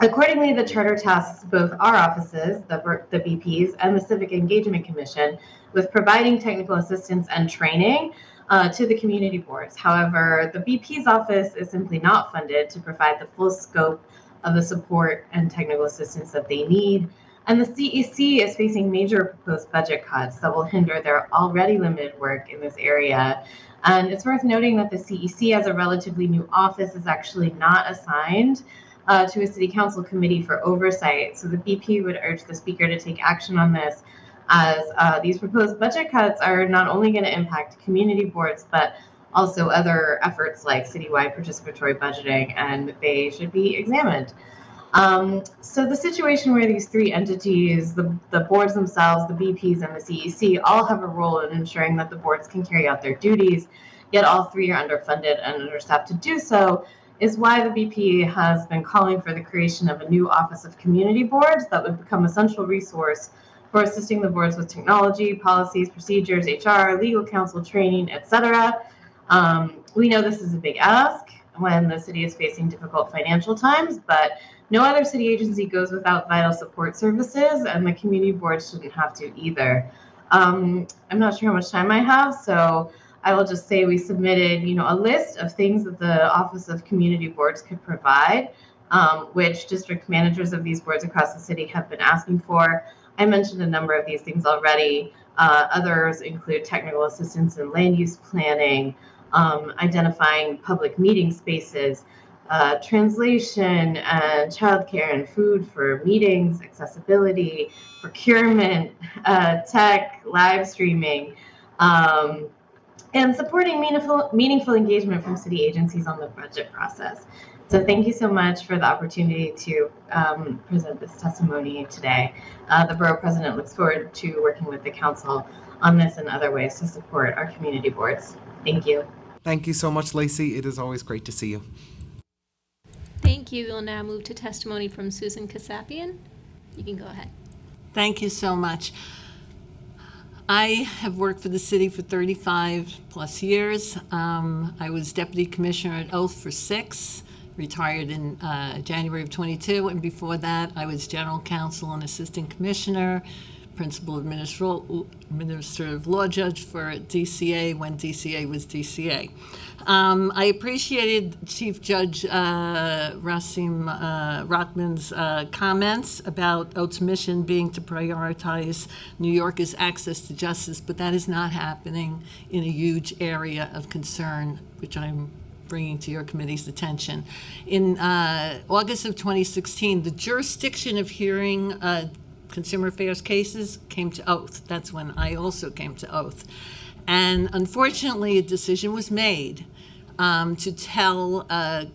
Accordingly, the charter tasks both our offices, the BPs, and the Civic Engagement Commission with providing technical assistance and training to the community boards. However, the BP's office is simply not funded to provide the full scope of the support and technical assistance that they need. And the CEC is facing major proposed budget cuts that will hinder their already limited work in this area. And it's worth noting that the CEC, as a relatively new office, is actually not assigned to a city council committee for oversight. So the BP would urge the speaker to take action on this, as these proposed budget cuts are not only going to impact community boards, but also other efforts like citywide participatory budgeting, and they should be examined. So the situation where these 3 entities, the boards themselves, the BPs, and the CEC, all have a role in ensuring that the boards can carry out their duties, yet all 3 are underfunded and understaffed to do so, is why the BP has been calling for the creation of a new Office of Community Boards that would become a central resource for assisting the boards with technology, policies, procedures, HR, legal counsel, training, etc. We know this is a big ask when the city is facing difficult financial times, but no other city agency goes without vital support services, and the community boards shouldn't have to either. I'm not sure how much time I have, so I will just say we submitted, a list of things that the Office of Community Boards could provide, which district managers of these boards across the city have been asking for. I mentioned a number of these things already. Others include technical assistance in land use planning, identifying public meeting spaces, translation and childcare and food for meetings, accessibility, procurement, tech, live streaming, and supporting meaningful engagement from city agencies on the budget process. So thank you so much for the opportunity to present this testimony today. The Borough President looks forward to working with the council on this and other ways to support our community boards. Thank you. Thank you so much, Lacey. It is always great to see you. Thank you. We'll now move to testimony from Susan Kasapian. You can go ahead. Thank you so much. I have worked for the city for 35 plus years. I was deputy commissioner at Oath for 6, retired in January of 22, and before that I was general counsel and assistant commissioner, principal administrative law judge for DCA when DCA was DCA. I appreciated Chief Judge Rasim Rockman's comments about Oath's mission being to prioritize New Yorkers' access to justice, but that is not happening in a huge area of concern, which I'm bringing to your committee's attention. In August of 2016, the jurisdiction of hearing consumer affairs cases came to Oath. That's when I also came to Oath. And unfortunately, a decision was made to tell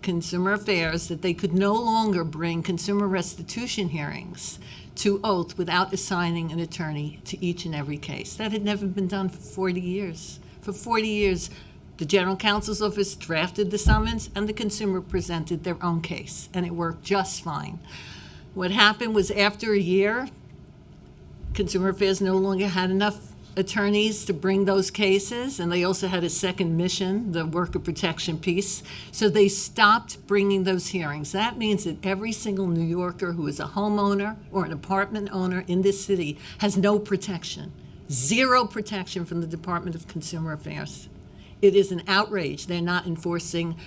Consumer Affairs that they could no longer bring consumer restitution hearings to Oath without assigning an attorney to each and every case. That had never been done for 40 years. For 40 years, the General Counsel's Office drafted the summons and the consumer presented their own case, and it worked just fine. What happened was after a year, Consumer Affairs no longer had enough attorneys to bring those cases, and they also had a second mission, the worker protection piece, so they stopped bringing those hearings. That means that every single New Yorker who is a homeowner or an apartment owner in this city has no protection, zero protection from the Department of Consumer Affairs. It is an outrage. They're not enforcing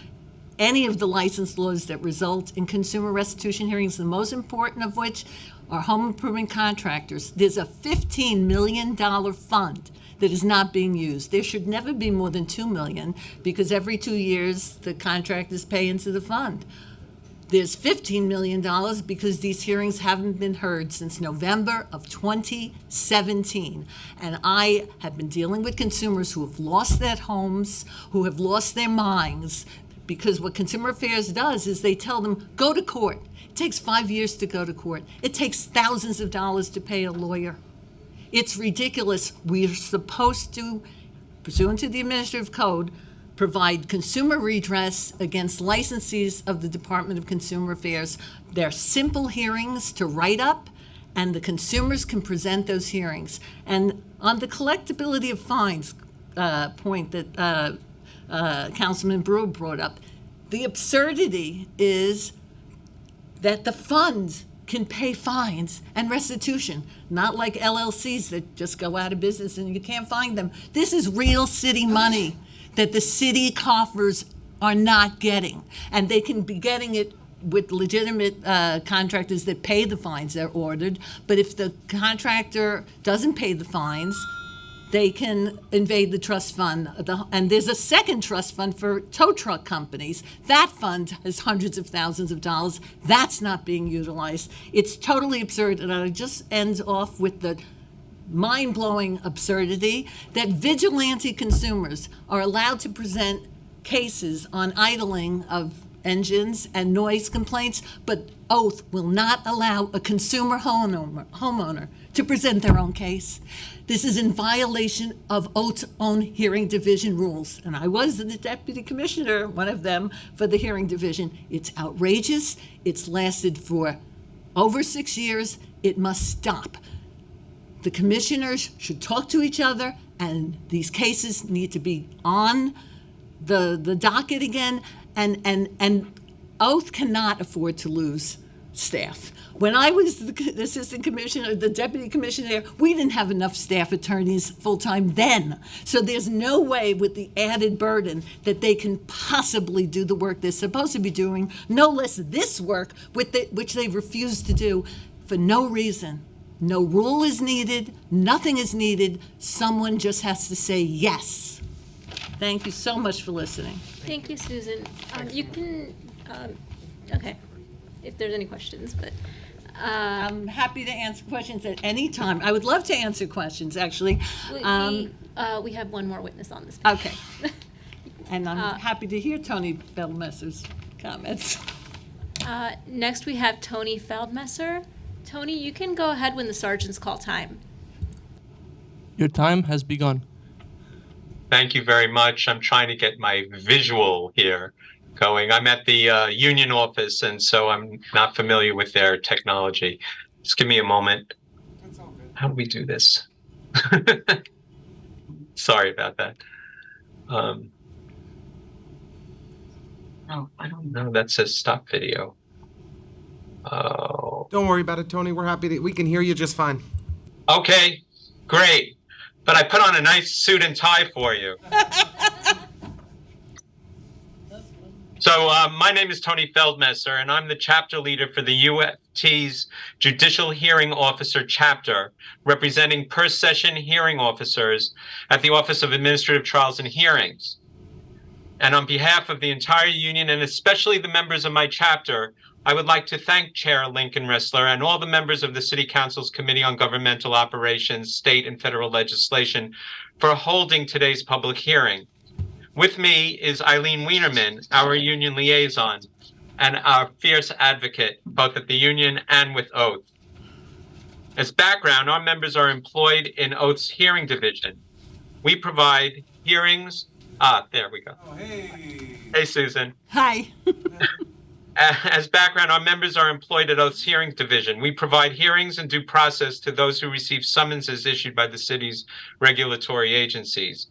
any of the license laws that result in consumer restitution hearings, the most important of which are home improvement contractors. There's a $15 million fund that is not being used. There should never be more than $2 million because every 2 years the contractors pay into the fund. There's $15 million because these hearings haven't been heard since November of 2017. And I have been dealing with consumers who have lost their homes, who have lost their minds, because what Consumer Affairs does is they tell them, go to court. It takes 5 years to go to court. It takes thousands of dollars to pay a lawyer. It's ridiculous. We're supposed to, pursuant to the Administrative Code, provide consumer redress against licensees of the Department of Consumer Affairs. They're simple hearings to write up, and the consumers can present those hearings. And on the collectability of fines point that Councilman Brewer brought up, the absurdity is that the funds can pay fines and restitution, not like LLCs that just go out of business and you can't find them. This is real city money that the city coffers are not getting, and they can be getting it with legitimate contractors that pay the fines they're ordered. But if the contractor doesn't pay the fines, they can invade the trust fund. And there's a second trust fund for tow truck companies. That fund has hundreds of thousands of dollars. That's not being utilized. It's totally absurd. And I just end off with the mind-blowing absurdity that vigilante consumers are allowed to present cases on idling of engines and noise complaints, but Oath will not allow a consumer homeowner to present their own case. This is in violation of Oath's own hearing division rules, and I was the deputy commissioner, one of them, for the hearing division. It's outrageous. It's lasted for over 6 years. It must stop. The commissioners should talk to each other, and these cases need to be on the docket again, and Oath cannot afford to lose staff. When I was the assistant commissioner, the deputy commissioner there, we didn't have enough staff attorneys full-time then. So there's no way with the added burden that they can possibly do the work they're supposed to be doing, no less this work, which they refuse to do for no reason. No rule is needed, nothing is needed. Someone just has to say yes. Thank you so much for listening. Thank you, Susan. You can, okay, if there's any questions, but. I'm happy to answer questions at any time. I would love to answer questions, actually. We have one more witness on this. Okay. And I'm happy to hear Tony Feldmesser's comments. Next, we have Tony Feldmesser. Tony, you can go ahead when the sergeants call time. Your time has begun. Thank you very much. I'm trying to get my visual here going. I'm at the union office, and so I'm not familiar with their technology. Just give me a moment. How do we do this? Sorry about that. Oh, I don't know. That says stop video. Oh. Don't worry about it, Tony. We're happy that we can hear you just fine. Okay, great. But I put on a nice suit and tie for you. So my name is Tony Feldmesser, and I'm the chapter leader for the UFT's Judicial Hearing Officer chapter, representing per-session hearing officers at the Office of Administrative Trials and Hearings. And on behalf of the entire union, and especially the members of my chapter, I would like to thank Chair Lincoln Ressler and all the members of the City Council's Committee on Governmental Operations, State and Federal Legislation for holding today's public hearing. With me is Eileen Wienerman, our union liaison, and our fierce advocate, both at the union and with Oath. As background, our members are employed in Oath's hearing division. We provide hearings. There we go. Oh, hey. Hey, Susan. Hi. As background, our members are employed at Oath's hearing division. We provide hearings and due process to those who receive summonses issued by the city's regulatory agencies.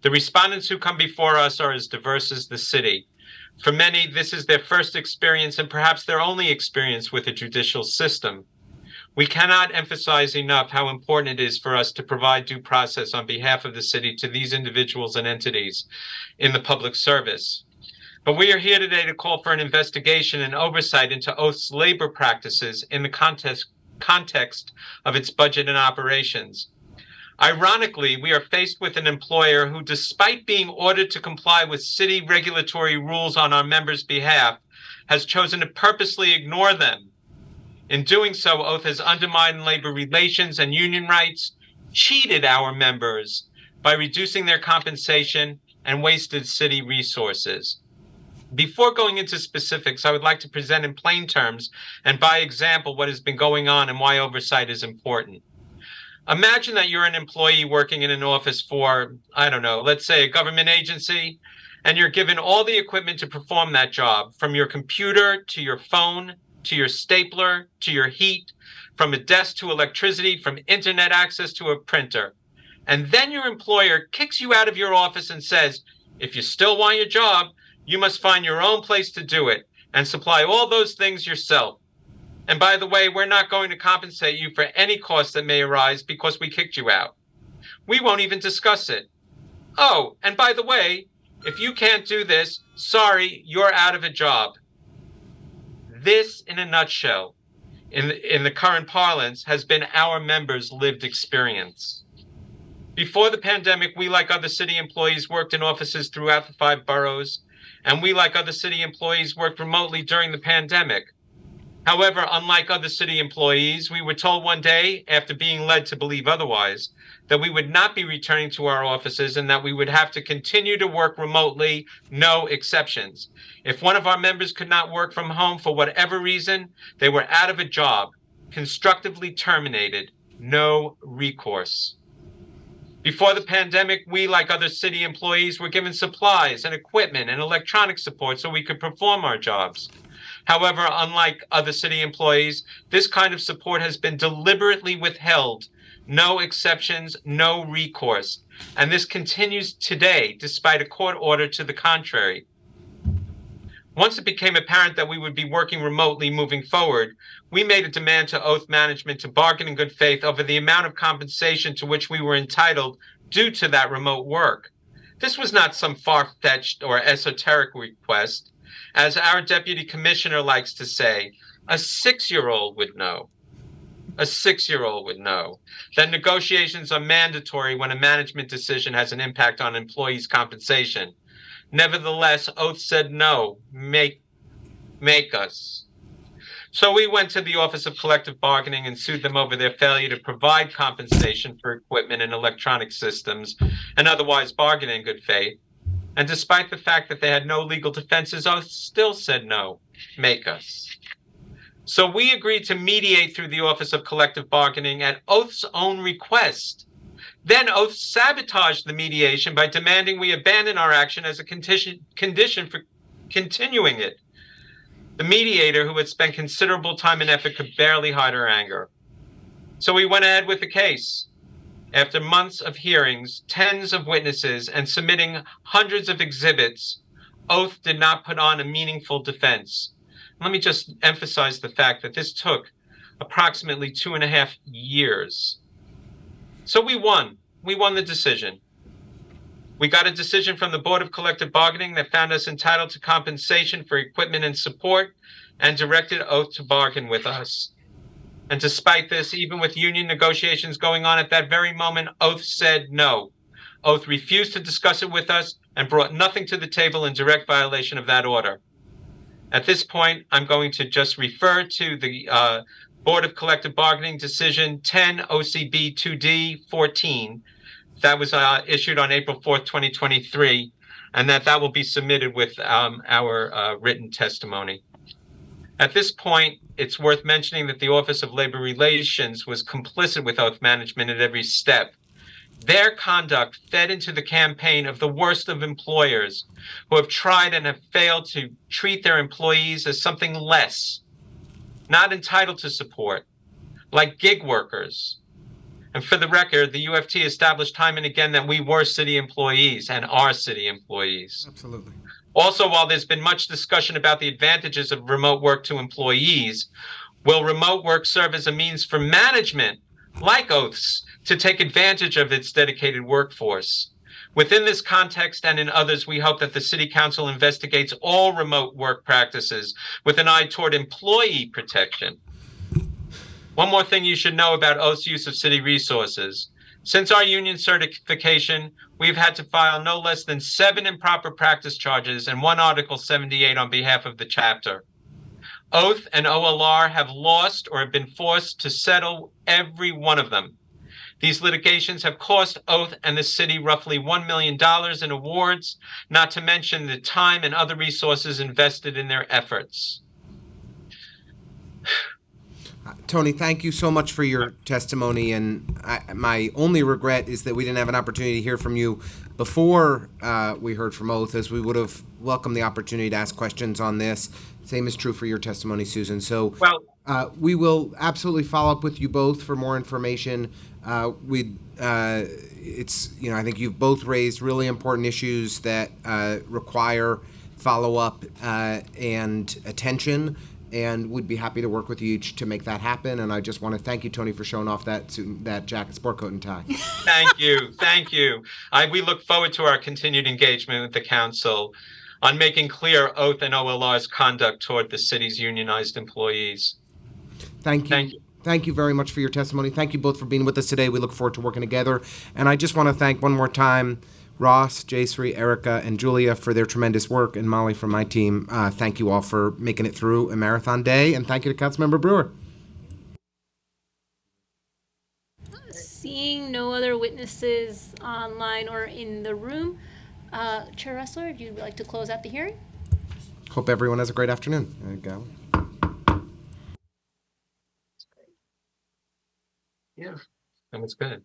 The respondents who come before us are as diverse as the city. For many, this is their first experience and perhaps their only experience with the judicial system. We cannot emphasize enough how important it is for us to provide due process on behalf of the city to these individuals and entities in the public service. But we are here today to call for an investigation and oversight into Oath's labor practices in the context of its budget and operations. Ironically, we are faced with an employer who, despite being ordered to comply with city regulatory rules on our members' behalf, has chosen to purposely ignore them. In doing so, Oath has undermined labor relations and union rights, cheated our members by reducing their compensation, and wasted city resources. Before going into specifics, I would like to present in plain terms and by example what has been going on and why oversight is important. Imagine that you're an employee working in an office for, I don't know, let's say a government agency, and you're given all the equipment to perform that job, from your computer to your phone, to your stapler, to your heat, from a desk to electricity, from internet access to a printer. And then your employer kicks you out of your office and says, if you still want your job, you must find your own place to do it and supply all those things yourself. And by the way, we're not going to compensate you for any costs that may arise because we kicked you out. We won't even discuss it. Oh, and by the way, if you can't do this, sorry, you're out of a job. This, in a nutshell, in the current parlance, has been our members' lived experience. Before the pandemic, we, like other city employees, worked in offices throughout the 5 boroughs, and we, like other city employees, worked remotely during the pandemic. However, unlike other city employees, we were told one day, after being led to believe otherwise, that we would not be returning to our offices and that we would have to continue to work remotely, no exceptions. If one of our members could not work from home for whatever reason, they were out of a job, constructively terminated, no recourse. Before the pandemic, we, like other city employees, were given supplies and equipment and electronic support so we could perform our jobs. However, unlike other city employees, this kind of support has been deliberately withheld. No exceptions, no recourse. And this continues today, despite a court order to the contrary. Once it became apparent that we would be working remotely moving forward, we made a demand to Oath management to bargain in good faith over the amount of compensation to which we were entitled due to that remote work. This was not some far-fetched or esoteric request. As our deputy commissioner likes to say, a 6-year-old would know. A 6-year-old would know that negotiations are mandatory when a management decision has an impact on employees' compensation. Nevertheless, Oath said no, make us. So we went to the Office of Collective Bargaining and sued them over their failure to provide compensation for equipment and electronic systems and otherwise bargain in good faith. And despite the fact that they had no legal defenses, Oath still said no, make us. So we agreed to mediate through the Office of Collective Bargaining at Oath's own request. Then Oath sabotaged the mediation by demanding we abandon our action as a condition for continuing it. The mediator, who had spent considerable time and effort, could barely hide her anger. So we went ahead with the case. After months of hearings, tens of witnesses, and submitting hundreds of exhibits, Oath did not put on a meaningful defense. Let me just emphasize the fact that this took approximately 2.5 years. So we won. We won the decision. We got a decision from the Board of Collective Bargaining that found us entitled to compensation for equipment and support and directed Oath to bargain with us. And despite this, even with union negotiations going on at that very moment, Oath said no. Oath refused to discuss it with us and brought nothing to the table in direct violation of that order. At this point, I'm going to just refer to the Board of Collective Bargaining Decision 10 OCB 2D 14 that was issued on April 4th, 2023, and that will be submitted with our written testimony. At this point, it's worth mentioning that the Office of Labor Relations was complicit with Oath management at every step. Their conduct fed into the campaign of the worst of employers who have tried and have failed to treat their employees as something less, not entitled to support, like gig workers. And for the record, the UFT established time and again that we were city employees and are city employees. Absolutely. Also, while there's been much discussion about the advantages of remote work to employees, will remote work serve as a means for management, like Oath's, to take advantage of its dedicated workforce? Within this context and in others, we hope that the City Council investigates all remote work practices with an eye toward employee protection. One more thing you should know about Oath's use of city resources. Since our union certification, we've had to file no less than 7 improper practice charges and 1 Article 78 on behalf of the chapter. Oath and OLR have lost or have been forced to settle every one of them. These litigations have cost Oath and the city roughly $1 million in awards, not to mention the time and other resources invested in their efforts. Tony, thank you so much for your testimony, and my only regret is that we didn't have an opportunity to hear from you before we heard from Oath, as we would have welcomed the opportunity to ask questions on this. Same is true for your testimony, Susan. So we will absolutely follow up with you both for more information. I think you've both raised really important issues that require follow-up and attention, and we'd be happy to work with you each to make that happen. And I just want to thank you, Tony, for showing off that jacket, sport coat, and tie. Thank you. Thank you. We look forward to our continued engagement with the council on making clear Oath and OLR's conduct toward the city's unionized employees. Thank you. Thank you very much for your testimony. Thank you both for being with us today. We look forward to working together. And I just want to thank one more time Ross, Jayshree, Erica, and Julia for their tremendous work, and Molly from my team. Thank you all for making it through a marathon day, and thank you to Councilmember Brewer. Seeing no other witnesses online or in the room, Chair Ressler, would you like to close out the hearing? Hope everyone has a great afternoon. There you go. Yeah, that was good.